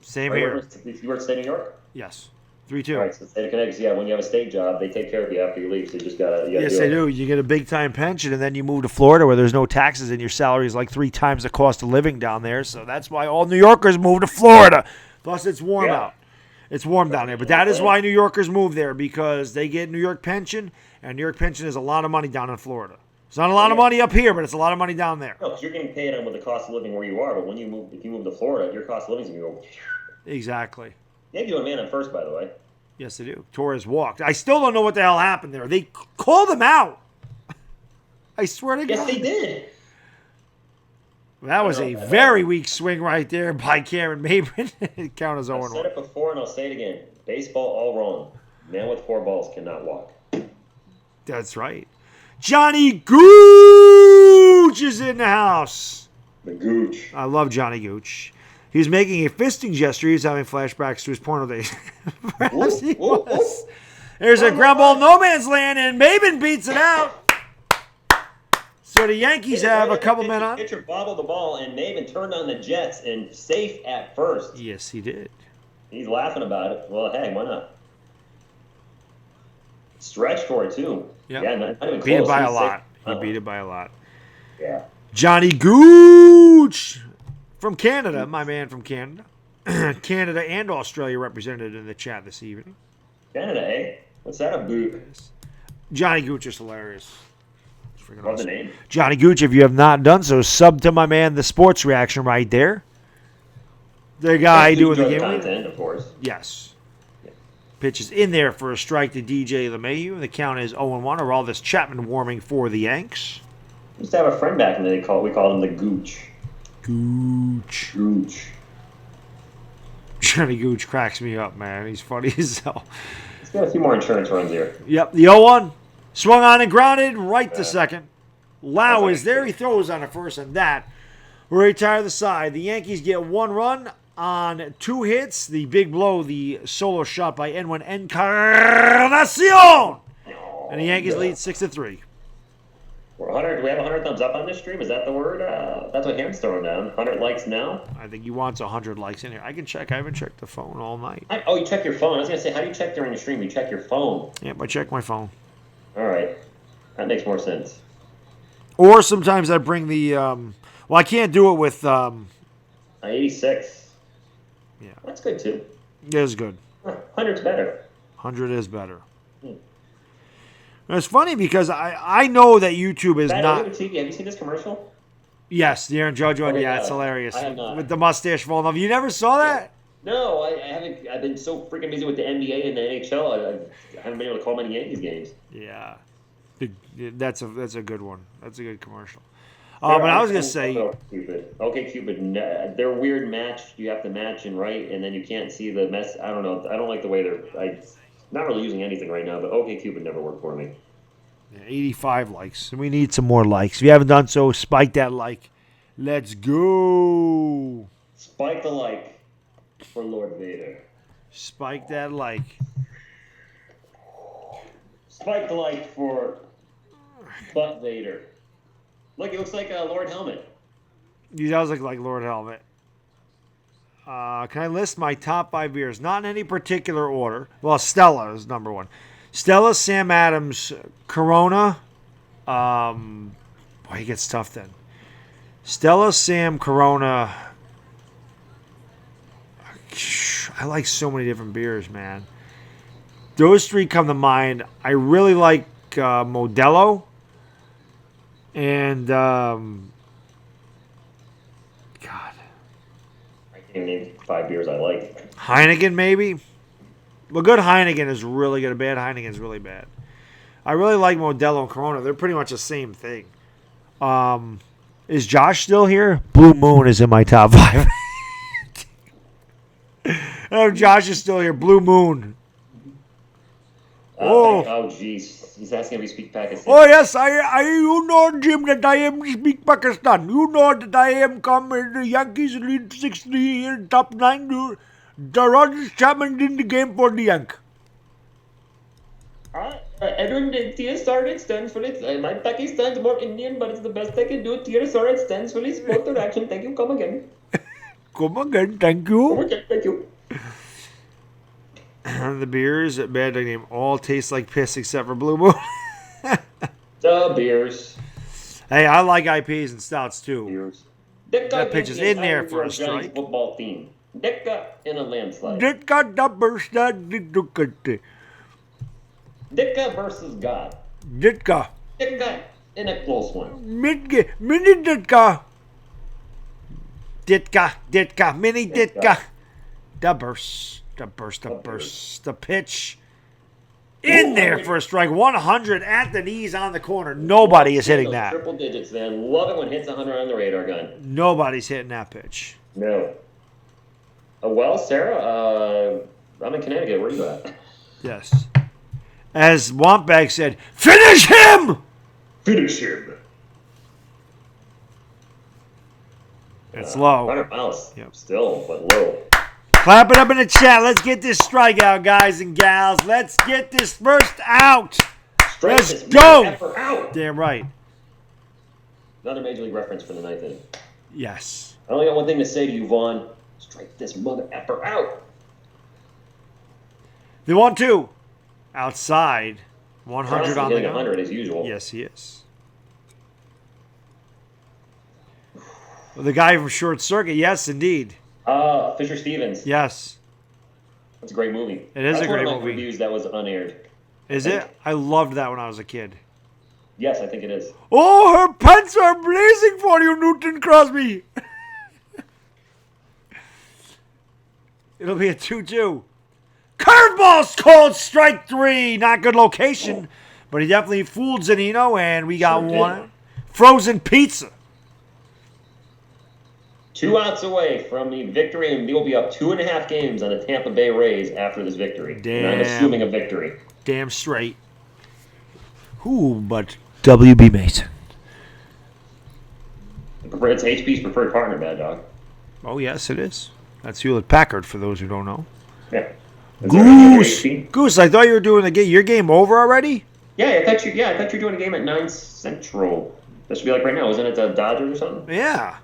Same Right, here. You work in state of New York? Yes. 3-2. All right, so state of Connecticut, yeah, when you have a state job, they take care of you after you leave, so you just gotta Yes, do they it. do. You get a big-time pension, and then you move to Florida where there's no taxes, and your salary is like 3 times the cost of living down there. So that's why all New Yorkers move to Florida. Plus, it's warm Yeah. out. It's warm down there. But that is why New Yorkers move there, because they get New York pension, and New York pension is a lot of money down in Florida. It's not a lot of money up here, but it's a lot of money down there. No, 'cause you're getting paid on with the cost of living where you are, but when you move, if you move to Florida, your cost of living is going to go. Exactly. Yankees went man on first, by the way. Yes, they do. Torres walked. I still don't know what the hell happened there. They called him out. I swear to God. Yes, they did. That was a very weak swing right there by Cameron Maben. Count as I've 0-1. said it before, and I'll say it again. Baseball all wrong. Man with 4 balls cannot walk. That's right. Johnny Gooch is in the house. The gooch. I love Johnny Gooch. He was making a fisting gesture. He was having flashbacks to his porno days. Perhaps he was. There's a ground ball no man's land, and Maben beats it out. So the Yankees have a couple men on. Pitcher bobbled the ball, and Maven turned on the Jets, and safe at first. Yes, he did. He's laughing about it. Well, hey, why not? Stretch for it, too. Yep. Yeah, not even Beat it close. by He's a lot. safe. He beat it by a lot. Yeah. Johnny Gooch from Canada, my man from Canada. Canada and Australia represented in the chat this evening. Canada, eh? What's that about? Johnny Gooch is hilarious. It's freaking Love the awesome. name. Johnny Gooch, if you have not done so, sub to my man, the sports reaction right there. The guy doing the Enjoy game. content, of course. Yes. Pitch is in there for a strike to DJ LeMahieu. The count is 0-1. Or all this Chapman warming for the Yanks. Used to have a friend back in the day we called him the Gooch. Gooch. Gooch. Johnny Gooch cracks me up, man. He's funny as hell. Let's get a few more insurance runs here. Yep, the 0-1. Swung on and grounded right to second. Lau is there. He throws on the first, and that will retire the side. The Yankees get 1 run on 2 hits. The big blow, the solo shot by Edwin Encarnacion. And the Yankees lead 6-3. We're 100. Do we have 100 thumbs up on this stream? Is that the word? That's what Ham's throwing down. 100 likes now. I think he wants 100 likes in here. I can check. I haven't checked the phone all night. Oh, you check your phone. I was going to say, how do you check during the stream? You check your phone. Yep, I check my phone. All right. That makes more sense. Or sometimes I bring the well, I can't do it with 86. Yeah. That's good too. It is good. 100's better. 100 is better. It's funny because I know that YouTube is Matt, not. have you seen this commercial? Yes, the Aaron Judge one. Oh, Yeah, yeah. it's hilarious. I have not. With the mustache falling off. You never saw that? No, I haven't. I've been so freaking busy with the NBA and the NHL. I haven't been able to call many Yankees games. Yeah. That's a good one. That's a good commercial. But I was gonna say, Okay, Cupid. Their weird match. You have to match and write, and then you can't see the mess. I don't know. I don't like the way they're. Not really using anything right now, but OK Cupid never worked for me. 85 likes. We need some more likes. If you haven't done so, spike that like. Let's go. Spike the like for Lord Vader. Spike that like. Spike the like for Butt Vader. Look, it looks like Lord Helmet. He does look like Lord Helmet. Can I list my top 5 beers? Not in any particular order. Well, Stella is number 1. Stella, Sam Adams, Corona. Boy, he gets tough then. Stella, Sam, Corona. I like so many different beers, man. Those 3 come to mind. I really like Modelo. And, God. I can't name 5 beers I like. Heineken, maybe? Well, good Heineken is really good. A bad Heineken is really bad. I really like Modelo and Corona. They're pretty much the same thing. Is Josh still here? Blue Moon is in my top 5. Josh is still here. Blue Moon. Oh, jeez. He's asking if we speak Pakistan. Oh, yes. You know, Jim, that I am speak Pakistan. You know that I am come the Yankees lead 6-3 in top 9. The Rogers Chapman in the game for the Yank. Everyone, TSR stands for it. My Pakistan is more Indian, but it's the best I can do. TSR stands for it. Sport action. Thank you. Come again. Come again. Thank you. Come again. Thank you. The beers at Baddog name all taste like piss except for Blue Moon. The beers. Hey, I like IPAs and stouts too. Beers. That pitch is in there for a strike. Football team. Ditka in a landslide. Ditka numbers that Ditka. Ditka versus God. Ditka. Ditka in a close one. Mini Ditka. Ditka. Mini Ditka. The burst. The pitch. In there for a strike. 100 at the knees on the corner. Nobody is hitting that. Triple digits, man. Love it when hits 100 on the radar gun. Nobody's hitting that pitch. No. Well, Sarah, I'm in Connecticut. Where are you at? Yes. As Wampbag said, finish him! Finish him. It's low. 100 miles. Yep. Still, but low. Clap it up in the chat. Let's get this strikeout, guys and gals. Let's get this first out. Let's go. Out. Damn right. Another Major League reference for the ninth inning. Yes. I only got one thing to say to you, Vaughn. Strike this mother effer out. The 1-2. Outside. 100 on the gun. 100 as usual. Yes, he is. Well, the guy from Short Circuit. Yes, indeed. Fisher Stevens. Yes. It's a great movie. It is a great one of my movie. reviews that was unaired. Is it? I loved that when I was a kid. Yes, I think it is. Oh, her pants are blazing for you, Newton Crosby. It'll be a 2-2. Curveball's called strike 3. Not good location, but he definitely fooled Zanino, and we got one. Frozen pizza. 2 outs away from the victory, and we'll be up 2.5 games on the Tampa Bay Rays after this victory. Damn. And I'm assuming a victory. Damn straight. Who but WB Mason? It's HP's preferred partner, Baddog. Oh, yes, it is. That's Hewlett Packard, for those who don't know. Yeah. Goose, I thought you were doing the game. Your game over already? Yeah, I thought you were doing a game at 9 Central. That should be like right now. Isn't it the Dodgers or something? Yeah.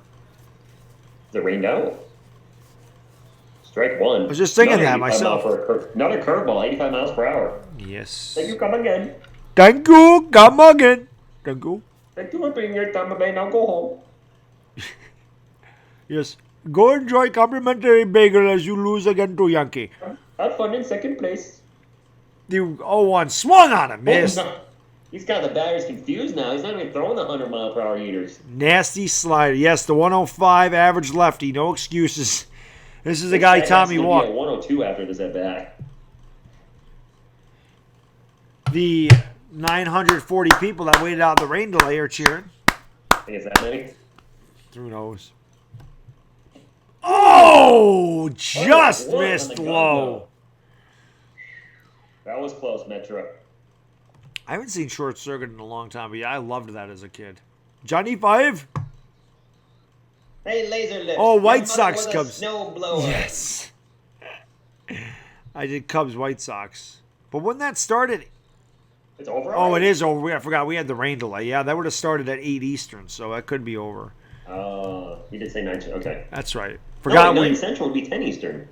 Is it rained out? Strike 1. I was just thinking that myself. Another curveball, 85 miles per hour. Yes. Thank you, come again. Thank you, come again. Thank you. Thank you for being here, Tampa Bay. Now go home. Yes. Go enjoy complimentary bagel as you lose again to Yankee. Have fun in second place. The 0-1 swung on him, missed. Oh, no. He's got the batters confused now. He's not even throwing the 100-mile-per-hour heaters. Nasty slider. Yes, the 105 average lefty. No excuses. This is the guy Tommy walked. 102 after this at bat. The 940 people that waited out the rain delay are cheering. I think it's that many. Who knows? Oh, just missed low. That was close, Metro. I haven't seen short circuit in a long time, but yeah, I loved that as a kid. Johnny 5. Hey, Laser Lips. Oh, White Sox Cubs. Snow blower. Yes. I did Cubs White Sox. But when that started, It's over. oh, it is over. I forgot we had the rain delay. Yeah, that would have started at 8 Eastern, so that could be over. You did say 9. Okay. That's right. Forgot no, we 9 Central would be 10 Eastern.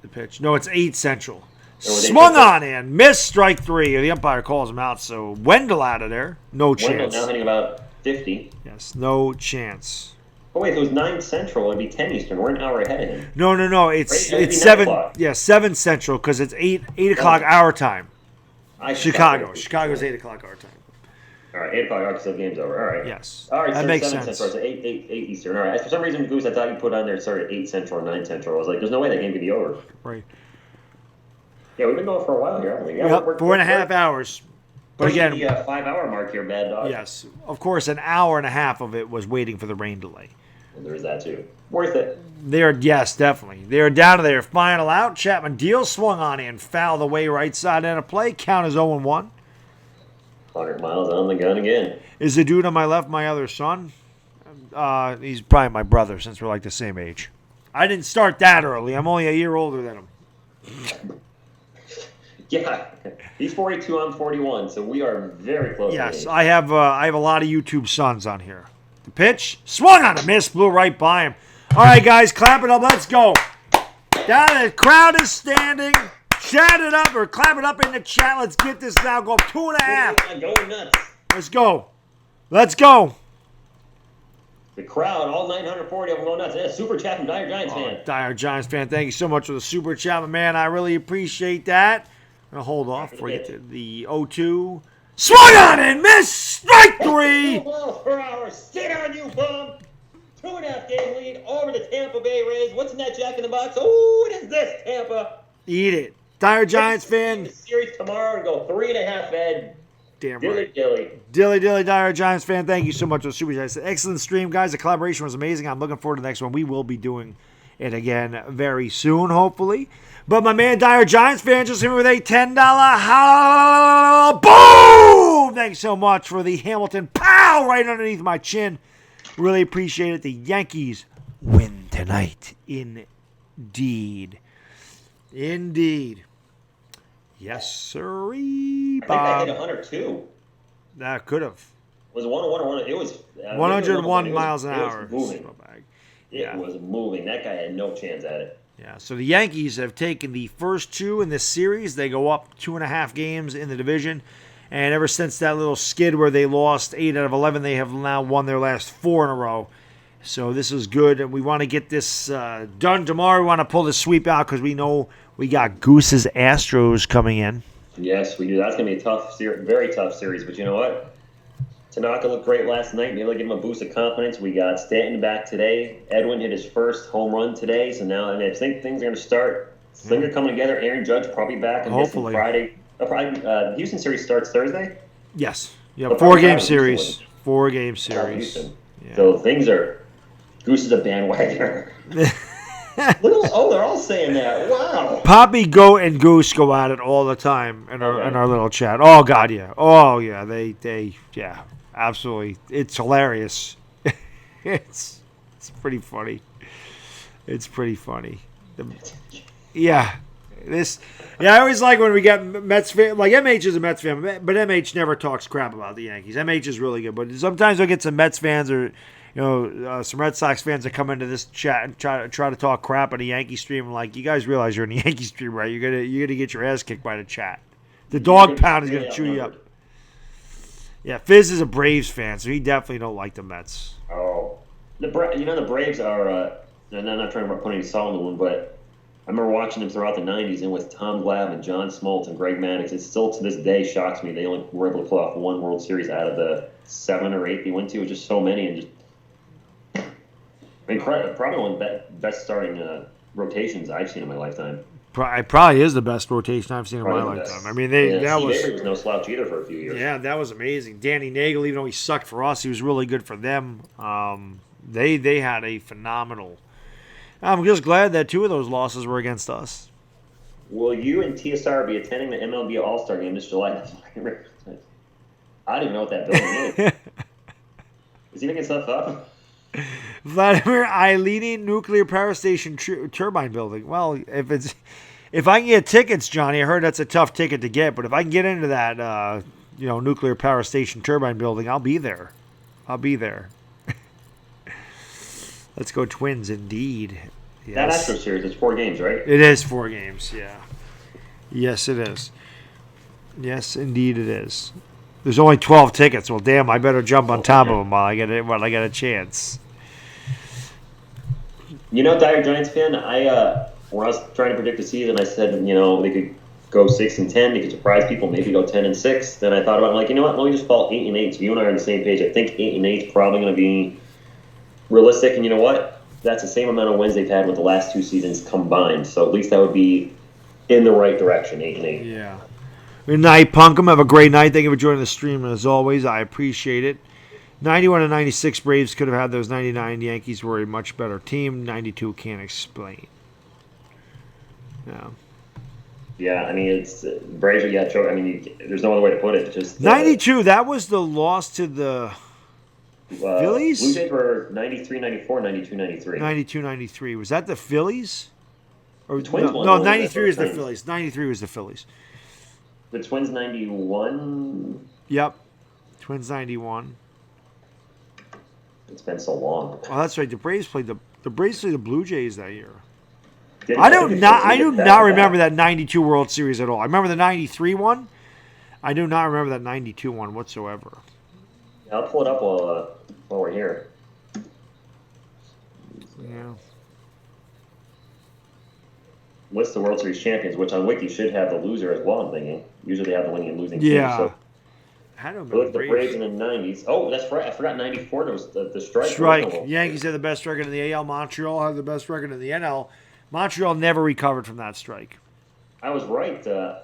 the pitch. No, it's 8 Central. Oh, they Swung took it. on in, missed strike 3. The umpire calls him out. So Wendell out of there, no Wendell chance. now hitting about 50. Yes, no chance. Oh wait, if it was 9 Central, it'd be 10 Eastern. We're an hour ahead of him. No. It's Right, it'd be 9 7. o'clock. Yeah, 7 Central because it's 8 o'clock our time. Chicago. Chicago's Chicago's 8 o'clock our time. All right, 8 o'clock. All right, so the game's over. All right. Yes. All right, That so makes 7 sense. Central. So 8 Eastern. All right. For some reason, Goose, I thought you put on there started at 8 Central, 9 Central. I was like, there's no way that game could be over. Right. Yeah, we've been going for a while here, haven't we? Yep, 4.5 hours. But again, the 5-hour mark here, Baddog. yes, of course, an hour and a half of it was waiting for the rain delay. And there is that too. Worth it. Yes, definitely. They're down to their final out. Chapman Deal swung on in, fouled away right side end of play. Count is 0-1. 100 miles on the gun again. Is the dude on my left my other son? He's probably my brother since we're like the same age. I didn't start that early. I'm only a year older than him. Yeah, he's 42. I'm 41, so we are very close. Yes, to I have a lot of YouTube sons on here. The pitch swung on a miss, blew right by him. All right, guys, clap it up. Let's go. Down, the crowd is standing. Chat it up or clap it up in the chat. Let's get this now. Go up 2.5. Going nuts. Let's go. Let's go. The crowd, all 940 of them going nuts. Yeah, super chat from Dire Giants fan. Dire Giants fan, thank you so much for the super chat, my man. I really appreciate that. I'm going to hold off before we get to the 0-2. Swung on and missed. Strike 3. 2 miles per hour. Sit on you, bum. 2.5 game lead over the Tampa Bay Rays. What's in that Jack in the Box? Oh, what is this, Tampa? Eat it. Dire Giants fan. The series tomorrow and go 3.5 Ed. Damn Dilly right. dilly. Dilly, Dire Giants fan, thank you so much for the super chat. Excellent stream, guys. The collaboration was amazing. I'm looking forward to the next one. We will be doing it again very soon, hopefully. But my man, Dire Giants fan, just hit me with a $10 boom! Thanks so much for the Hamilton pow right underneath my chin. Really appreciate it. The Yankees win tonight. Indeed. Yes, sirree, I think I Bob. hit 102. That could have. Was it 101 or 1? It was 101 miles an hour. It was moving. Yeah. It was moving. That guy had no chance at it. Yeah, so the Yankees have taken the first 2 in this series. They go up 2.5 games in the division. And ever since that little skid where they lost 8 out of 11, they have now won their last 4 in a row. So this is good. And we want to get this done tomorrow. We want to pull the sweep out because we know we got Goose's Astros coming in. Yes, we do. That's going to be a tough, very tough series. But you know what? Tanaka looked great last night. Maybe they'll give him a boost of confidence. We got Stanton back today. Edwin hit his first home run today. So now I think things are going to start. Things are coming together. Aaron Judge probably back and Hopefully. Friday. Houston series starts Thursday. Yes. Yeah, But 4-game probably series. 4-game South series. Houston. Yeah. So things are. Goose is a bandwagoner. They're all saying that. Wow. Poppy, Goat, and Goose go at it all the time in our little chat. Oh God, yeah. Oh yeah. They yeah. Absolutely. It's hilarious. it's pretty funny. It's pretty funny. Yeah. I always like when we get Mets fan. Like MH is a Mets fan, but MH never talks crap about the Yankees. MH is really good, but sometimes we get some Mets fans or some Red Sox fans that come into this chat and try to talk crap on the Yankee stream. Like, you guys realize you're in the Yankee stream, right? You're gonna get your ass kicked by the chat. The dog pound is gonna chew you up. Yeah, Fizz is a Braves fan, so he definitely don't like the Mets. Oh, the Braves are. And I'm not trying to put any salt in the wound, but I remember watching them throughout the '90s, and with Tom Glavine and John Smoltz and Greg Maddux, it still to this day shocks me they only were able to pull off one World Series out of the 7 or 8 they went to. It was just so many, and just probably one of the best starting rotations I've seen in my lifetime. It probably is the best rotation I've seen in my lifetime. Best. I mean, Steve that was Avery was no slouch either for a few years. Yeah, that was amazing. Danny Nagel, even though he sucked for us, he was really good for them. They had a phenomenal. I'm just glad that 2 of those losses were against us. Will you and TSR be attending the MLB All-Star Game this July? I don't even know what that building is. Is he making stuff up? Vladimir Ilini Nuclear Power Station Turbine Building. Well, if I can get tickets, Johnny, I heard that's a tough ticket to get, but if I can get into that, nuclear power station turbine building, I'll be there. Let's go Twins, indeed. Yes. That Astros series, it's 4 games, right? It is 4 games, yeah. Yes, it is. Yes, indeed it is. There's only 12 tickets. Well, damn, I better jump on top of them while I get a chance. DieHardGiantsFan, when I was trying to predict the season, I said, they could go 6-10, they could surprise people, maybe go 10-6. Then I thought about it, like, you know what, let me just fall 8-8. So you and I are on the same page. I think 8-8 is probably going to be realistic, and you know what? That's the same amount of wins they've had with the last 2 seasons combined. So at least that would be in the right direction, 8-8. Yeah. Good night, Punkum. Have a great night. Thank you for joining the stream, as always. I appreciate it. 91 and 96 Braves could have had those. 99 Yankees were a much better team. 92 can't explain. Yeah. Yeah, I mean, it's Braves are choke. I mean, there's no other way to put it. Just 92. That was the loss to the Phillies. Blue Jays were 93, 94, 92, 93. 92, 93. Was that the Phillies? Or the Twins no, 93 was the Phillies. 93 was the Phillies. The Twins 91. Yep. Twins 91. It's been so long. Oh, that's right. The Braves played the Blue Jays that year. I do not remember that 92 World Series at all. I remember the 93 one. I do not remember that 92 one whatsoever. I'll pull it up while we're here. Yeah. List the World Series champions, which on Wiki should have the loser as well, I'm thinking. Usually they have the winning and losing team. So. I don't know. The Braves in the 90s. Oh, that's right. I forgot 94. There was the strike. Yankees had the best record in the AL. Montreal had the best record in the NL. Montreal never recovered from that strike. I was right. The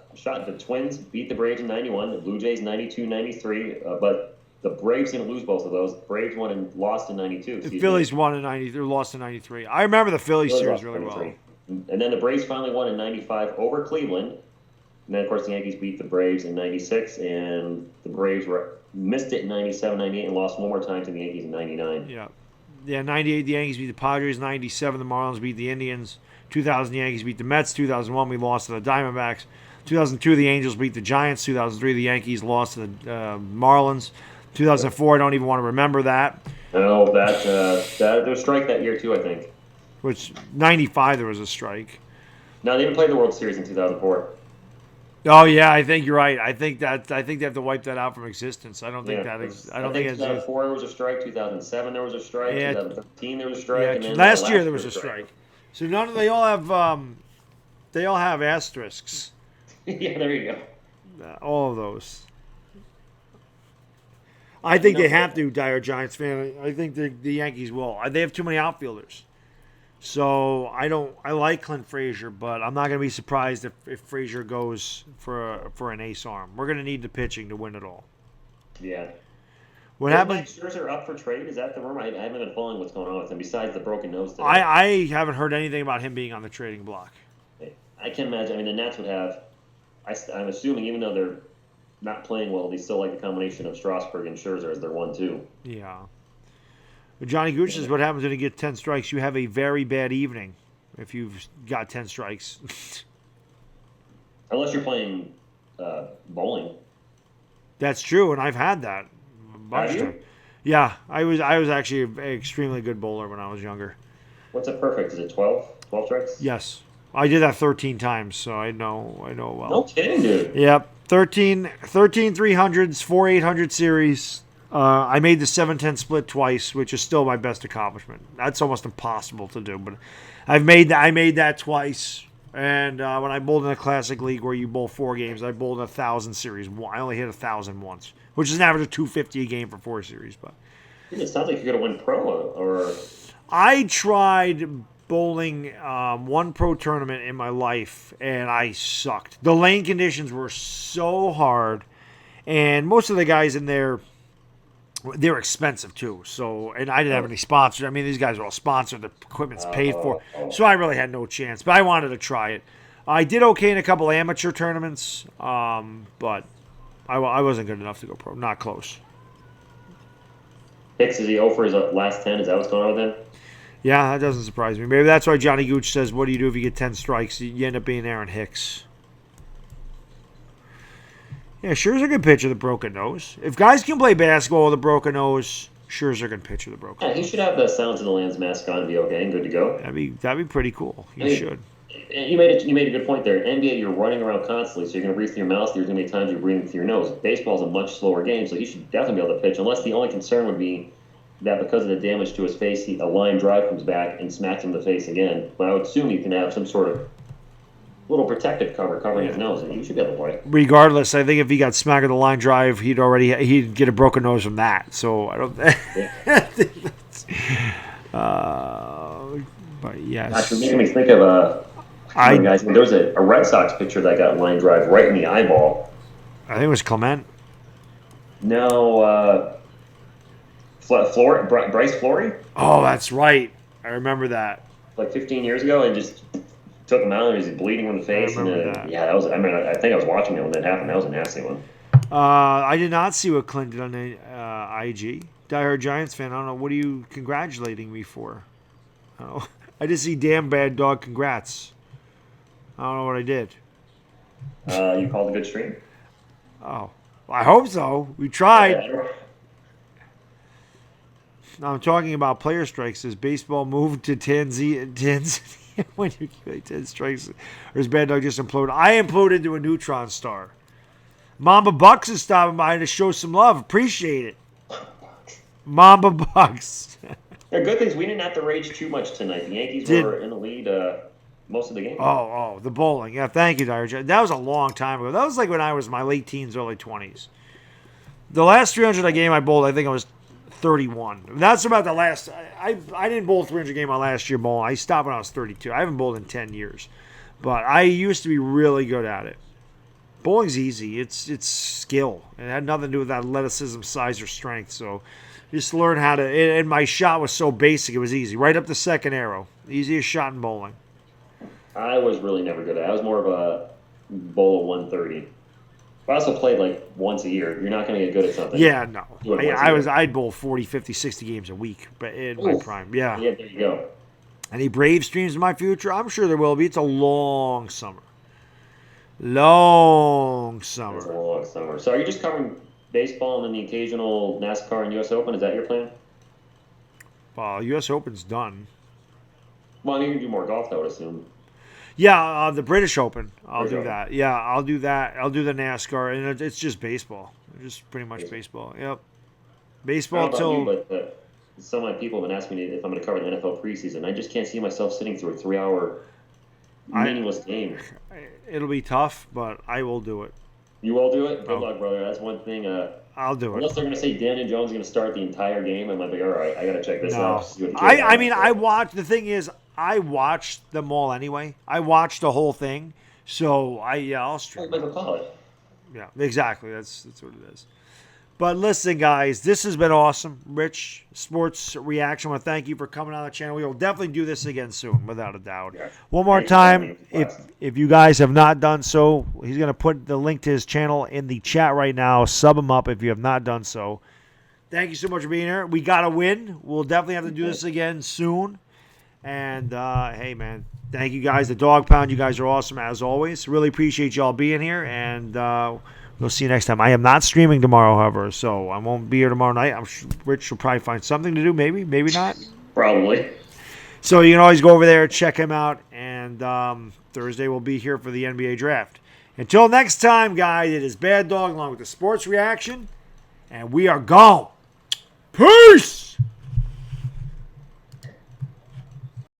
Twins beat the Braves in 91. The Blue Jays 92, 93. But the Braves didn't lose both of those. Braves won and lost in 92. The Phillies won in 93. Lost in 93. I remember the Phillies series really well. And then the Braves finally won in 95 over Cleveland. And then, of course, the Yankees beat the Braves in 96, and the Braves missed it in 97, 98, and lost one more time to the Yankees in 99. Yeah, 98, the Yankees beat the Padres. 97, the Marlins beat the Indians. 2000, the Yankees beat the Mets. 2001, we lost to the Diamondbacks. 2002, the Angels beat the Giants. 2003, the Yankees lost to the Marlins. 2004, I don't even want to remember that. No, there was a strike that year, too, I think. Which, 95, there was a strike. No, they didn't play the World Series in 2004. Oh yeah, I think you're right. I think they have to wipe that out from existence. I don't think that. I don't think 2004 there was a strike. 2007 there was a strike. Yeah. 2013 there was a strike. Yeah, and then last year there was a strike. So they all have asterisks. Yeah, there you go. All of those. I think they have to. DieHardGiantsFan. I think the Yankees will. They have too many outfielders. So I like Clint Frazier, but I'm not going to be surprised if Frazier goes for an ace arm. We're going to need the pitching to win it all. Yeah. What happened? Max Scherzer up for trade? Is that the rumor? I haven't been following what's going on with him besides the broken nose today. I haven't heard anything about him being on the trading block. I can imagine. I mean, the Nats would have. I'm assuming, even though they're not playing well, they still like the combination of Strasburg and Scherzer as their 1-2. Yeah. Johnny Gooch says, what happens when you get 10 strikes? You have a very bad evening if you've got 10 strikes. Unless you're playing bowling. That's true, and I've had that. Have you? Yeah, I was actually an extremely good bowler when I was younger. What's a perfect? Is it 12? 12 strikes? Yes. I did that 13 times, so I know well. No kidding, dude. Yep. 13 300s, 4 800 series. I made the 7-10 split twice, which is still my best accomplishment. That's almost impossible to do, but I made that twice. And when I bowled in a classic league where you bowl 4 games, I bowled 1,000 series. I only hit 1,000 once, which is an average of 250 a game for 4 series. But It sounds like you're going to win pro, or I tried bowling one pro tournament in my life, and I sucked. The lane conditions were so hard, and most of the guys in there, they're expensive too. So, and I didn't have any sponsors. I mean, these guys are all sponsored. The equipment's paid for. So I really had no chance. But I wanted to try it. I did okay in a couple amateur tournaments, but I wasn't good enough to go pro. Not close. Hicks, is he over his last 10? Is that what's going on with him? Yeah, that doesn't surprise me. Maybe that's why Johnny Gooch says, what do you do if you get 10 strikes? You end up being Aaron Hicks. Yeah, Scherzer can pitch with a broken nose. If guys can play basketball with a broken nose, Scherzer can pitch with a broken Yeah, nose. he should have the Sounds of the Land's mask on and be okay and good to go. That'd be pretty cool. He Hey, should. You made a good point there. NBA, you're running around constantly, so you're going to breathe through your mouth. There's going to be times you're breathing through your nose. Baseball's a much slower game, so he should definitely be able to pitch, unless the only concern would be that because of the damage to his face, a line drive comes back and smacks him in the face again. But I would assume you can have some sort of little protective cover covering his nose, and he should be able to play. Regardless, I think if he got smacked with a line drive, he'd get a broken nose from that. So I don't. But yes, Actually, making me think of guys. There was a Red Sox pitcher that got line drive right in the eyeball. I think it was Clement. No, Bryce Flory, Oh, that's right. I remember that. like 15 years ago, and just took him out, and he was bleeding from the face. remember And that. yeah, that was. I mean, I think I was watching it when that happened. That was a nasty one. I did not see what Clint did on the IG. DieHard Giants fan. I don't know. What are you congratulating me for? I don't know. I just see damn bad dog. Congrats. I don't know what I did. You called a good stream. Oh, I hope so. We tried. Yeah, I'm talking about player strikes. Has baseball moved to Tanzania when you accumulate 10 strikes? Or is Bad Dog just imploded? I imploded into a neutron star. Mamba Bucks is stopping by to show some love. Appreciate it. Mamba Bucks. They're good things. We didn't have to rage too much tonight. The Yankees were in the lead most of the game. Oh, the bowling. Yeah, thank you, Dyer. That was a long time ago. That was like when I was in my late teens, early 20s. The last 300 game I bowled, I think I was 31. That's about the last. I didn't bowl 300 game my last year bowling. I stopped when I was 32. I haven't bowled in 10 years. But I used to be really good at it. Bowling's easy. It's skill. It had nothing to do with athleticism, size, or strength. So just learn how to. And my shot was so basic, it was easy. Right up the second arrow. Easiest shot in bowling. I was really never good at it. I was more of a bowl of 130. I also played like once a year. You're not going to get good at something. Yeah, no. Do it once a year. I'd bowl 40, 50, 60 games a week, but in my prime. Yeah. Yeah, there you go. Any Brave streams in my future? I'm sure there will be. It's a long summer. Long summer. It's a long summer. So are you just covering baseball and then the occasional NASCAR and U.S. Open? Is that your plan? U.S. Open's done. Well, you can do more golf, I would assume. Yeah, the British Open. I'll British do Open. that. Yeah, I'll do that. I'll do the NASCAR, and it's just baseball. Just pretty much baseball. Yep. I don't Baseball know about till. you, but some of my people have been asking me if I'm going to cover the NFL preseason. I just can't see myself sitting through a 3-hour meaningless game. It'll be tough, but I will do it. You will do it? Good Oh. luck, brother. That's one thing. I'll do it. Unless they're going to say Daniel Jones is going to start the entire game, I might be all right. I got to check this No. out. See what the kid's I on. mean, I watched. The thing is, I watched them all anyway. I watched the whole thing, so I'll stream. Like a college. Yeah, exactly. That's what it is. But listen, guys, this has been awesome. Rich, Sports Reaction, I want to thank you for coming on the channel. We will definitely do this again soon, without a doubt. Yeah. One more Thank you. time, Thank you. if you guys have not done so, he's going to put the link to his channel in the chat right now. Sub him up if you have not done so. Thank you so much for being here. We got to win. We'll definitely have to do this again soon. And, hey, man, thank you guys. The Dog Pound, you guys are awesome as always. Really appreciate y'all being here, and we'll see you next time. I am not streaming tomorrow, however, so I won't be here tomorrow night. I'm sure Rich will probably find something to do, maybe not. Probably. So you can always go over there, check him out, and Thursday we'll be here for the NBA draft. Until next time, guys, it is Baddog along with the Sports Reaction, and we are gone. Peace!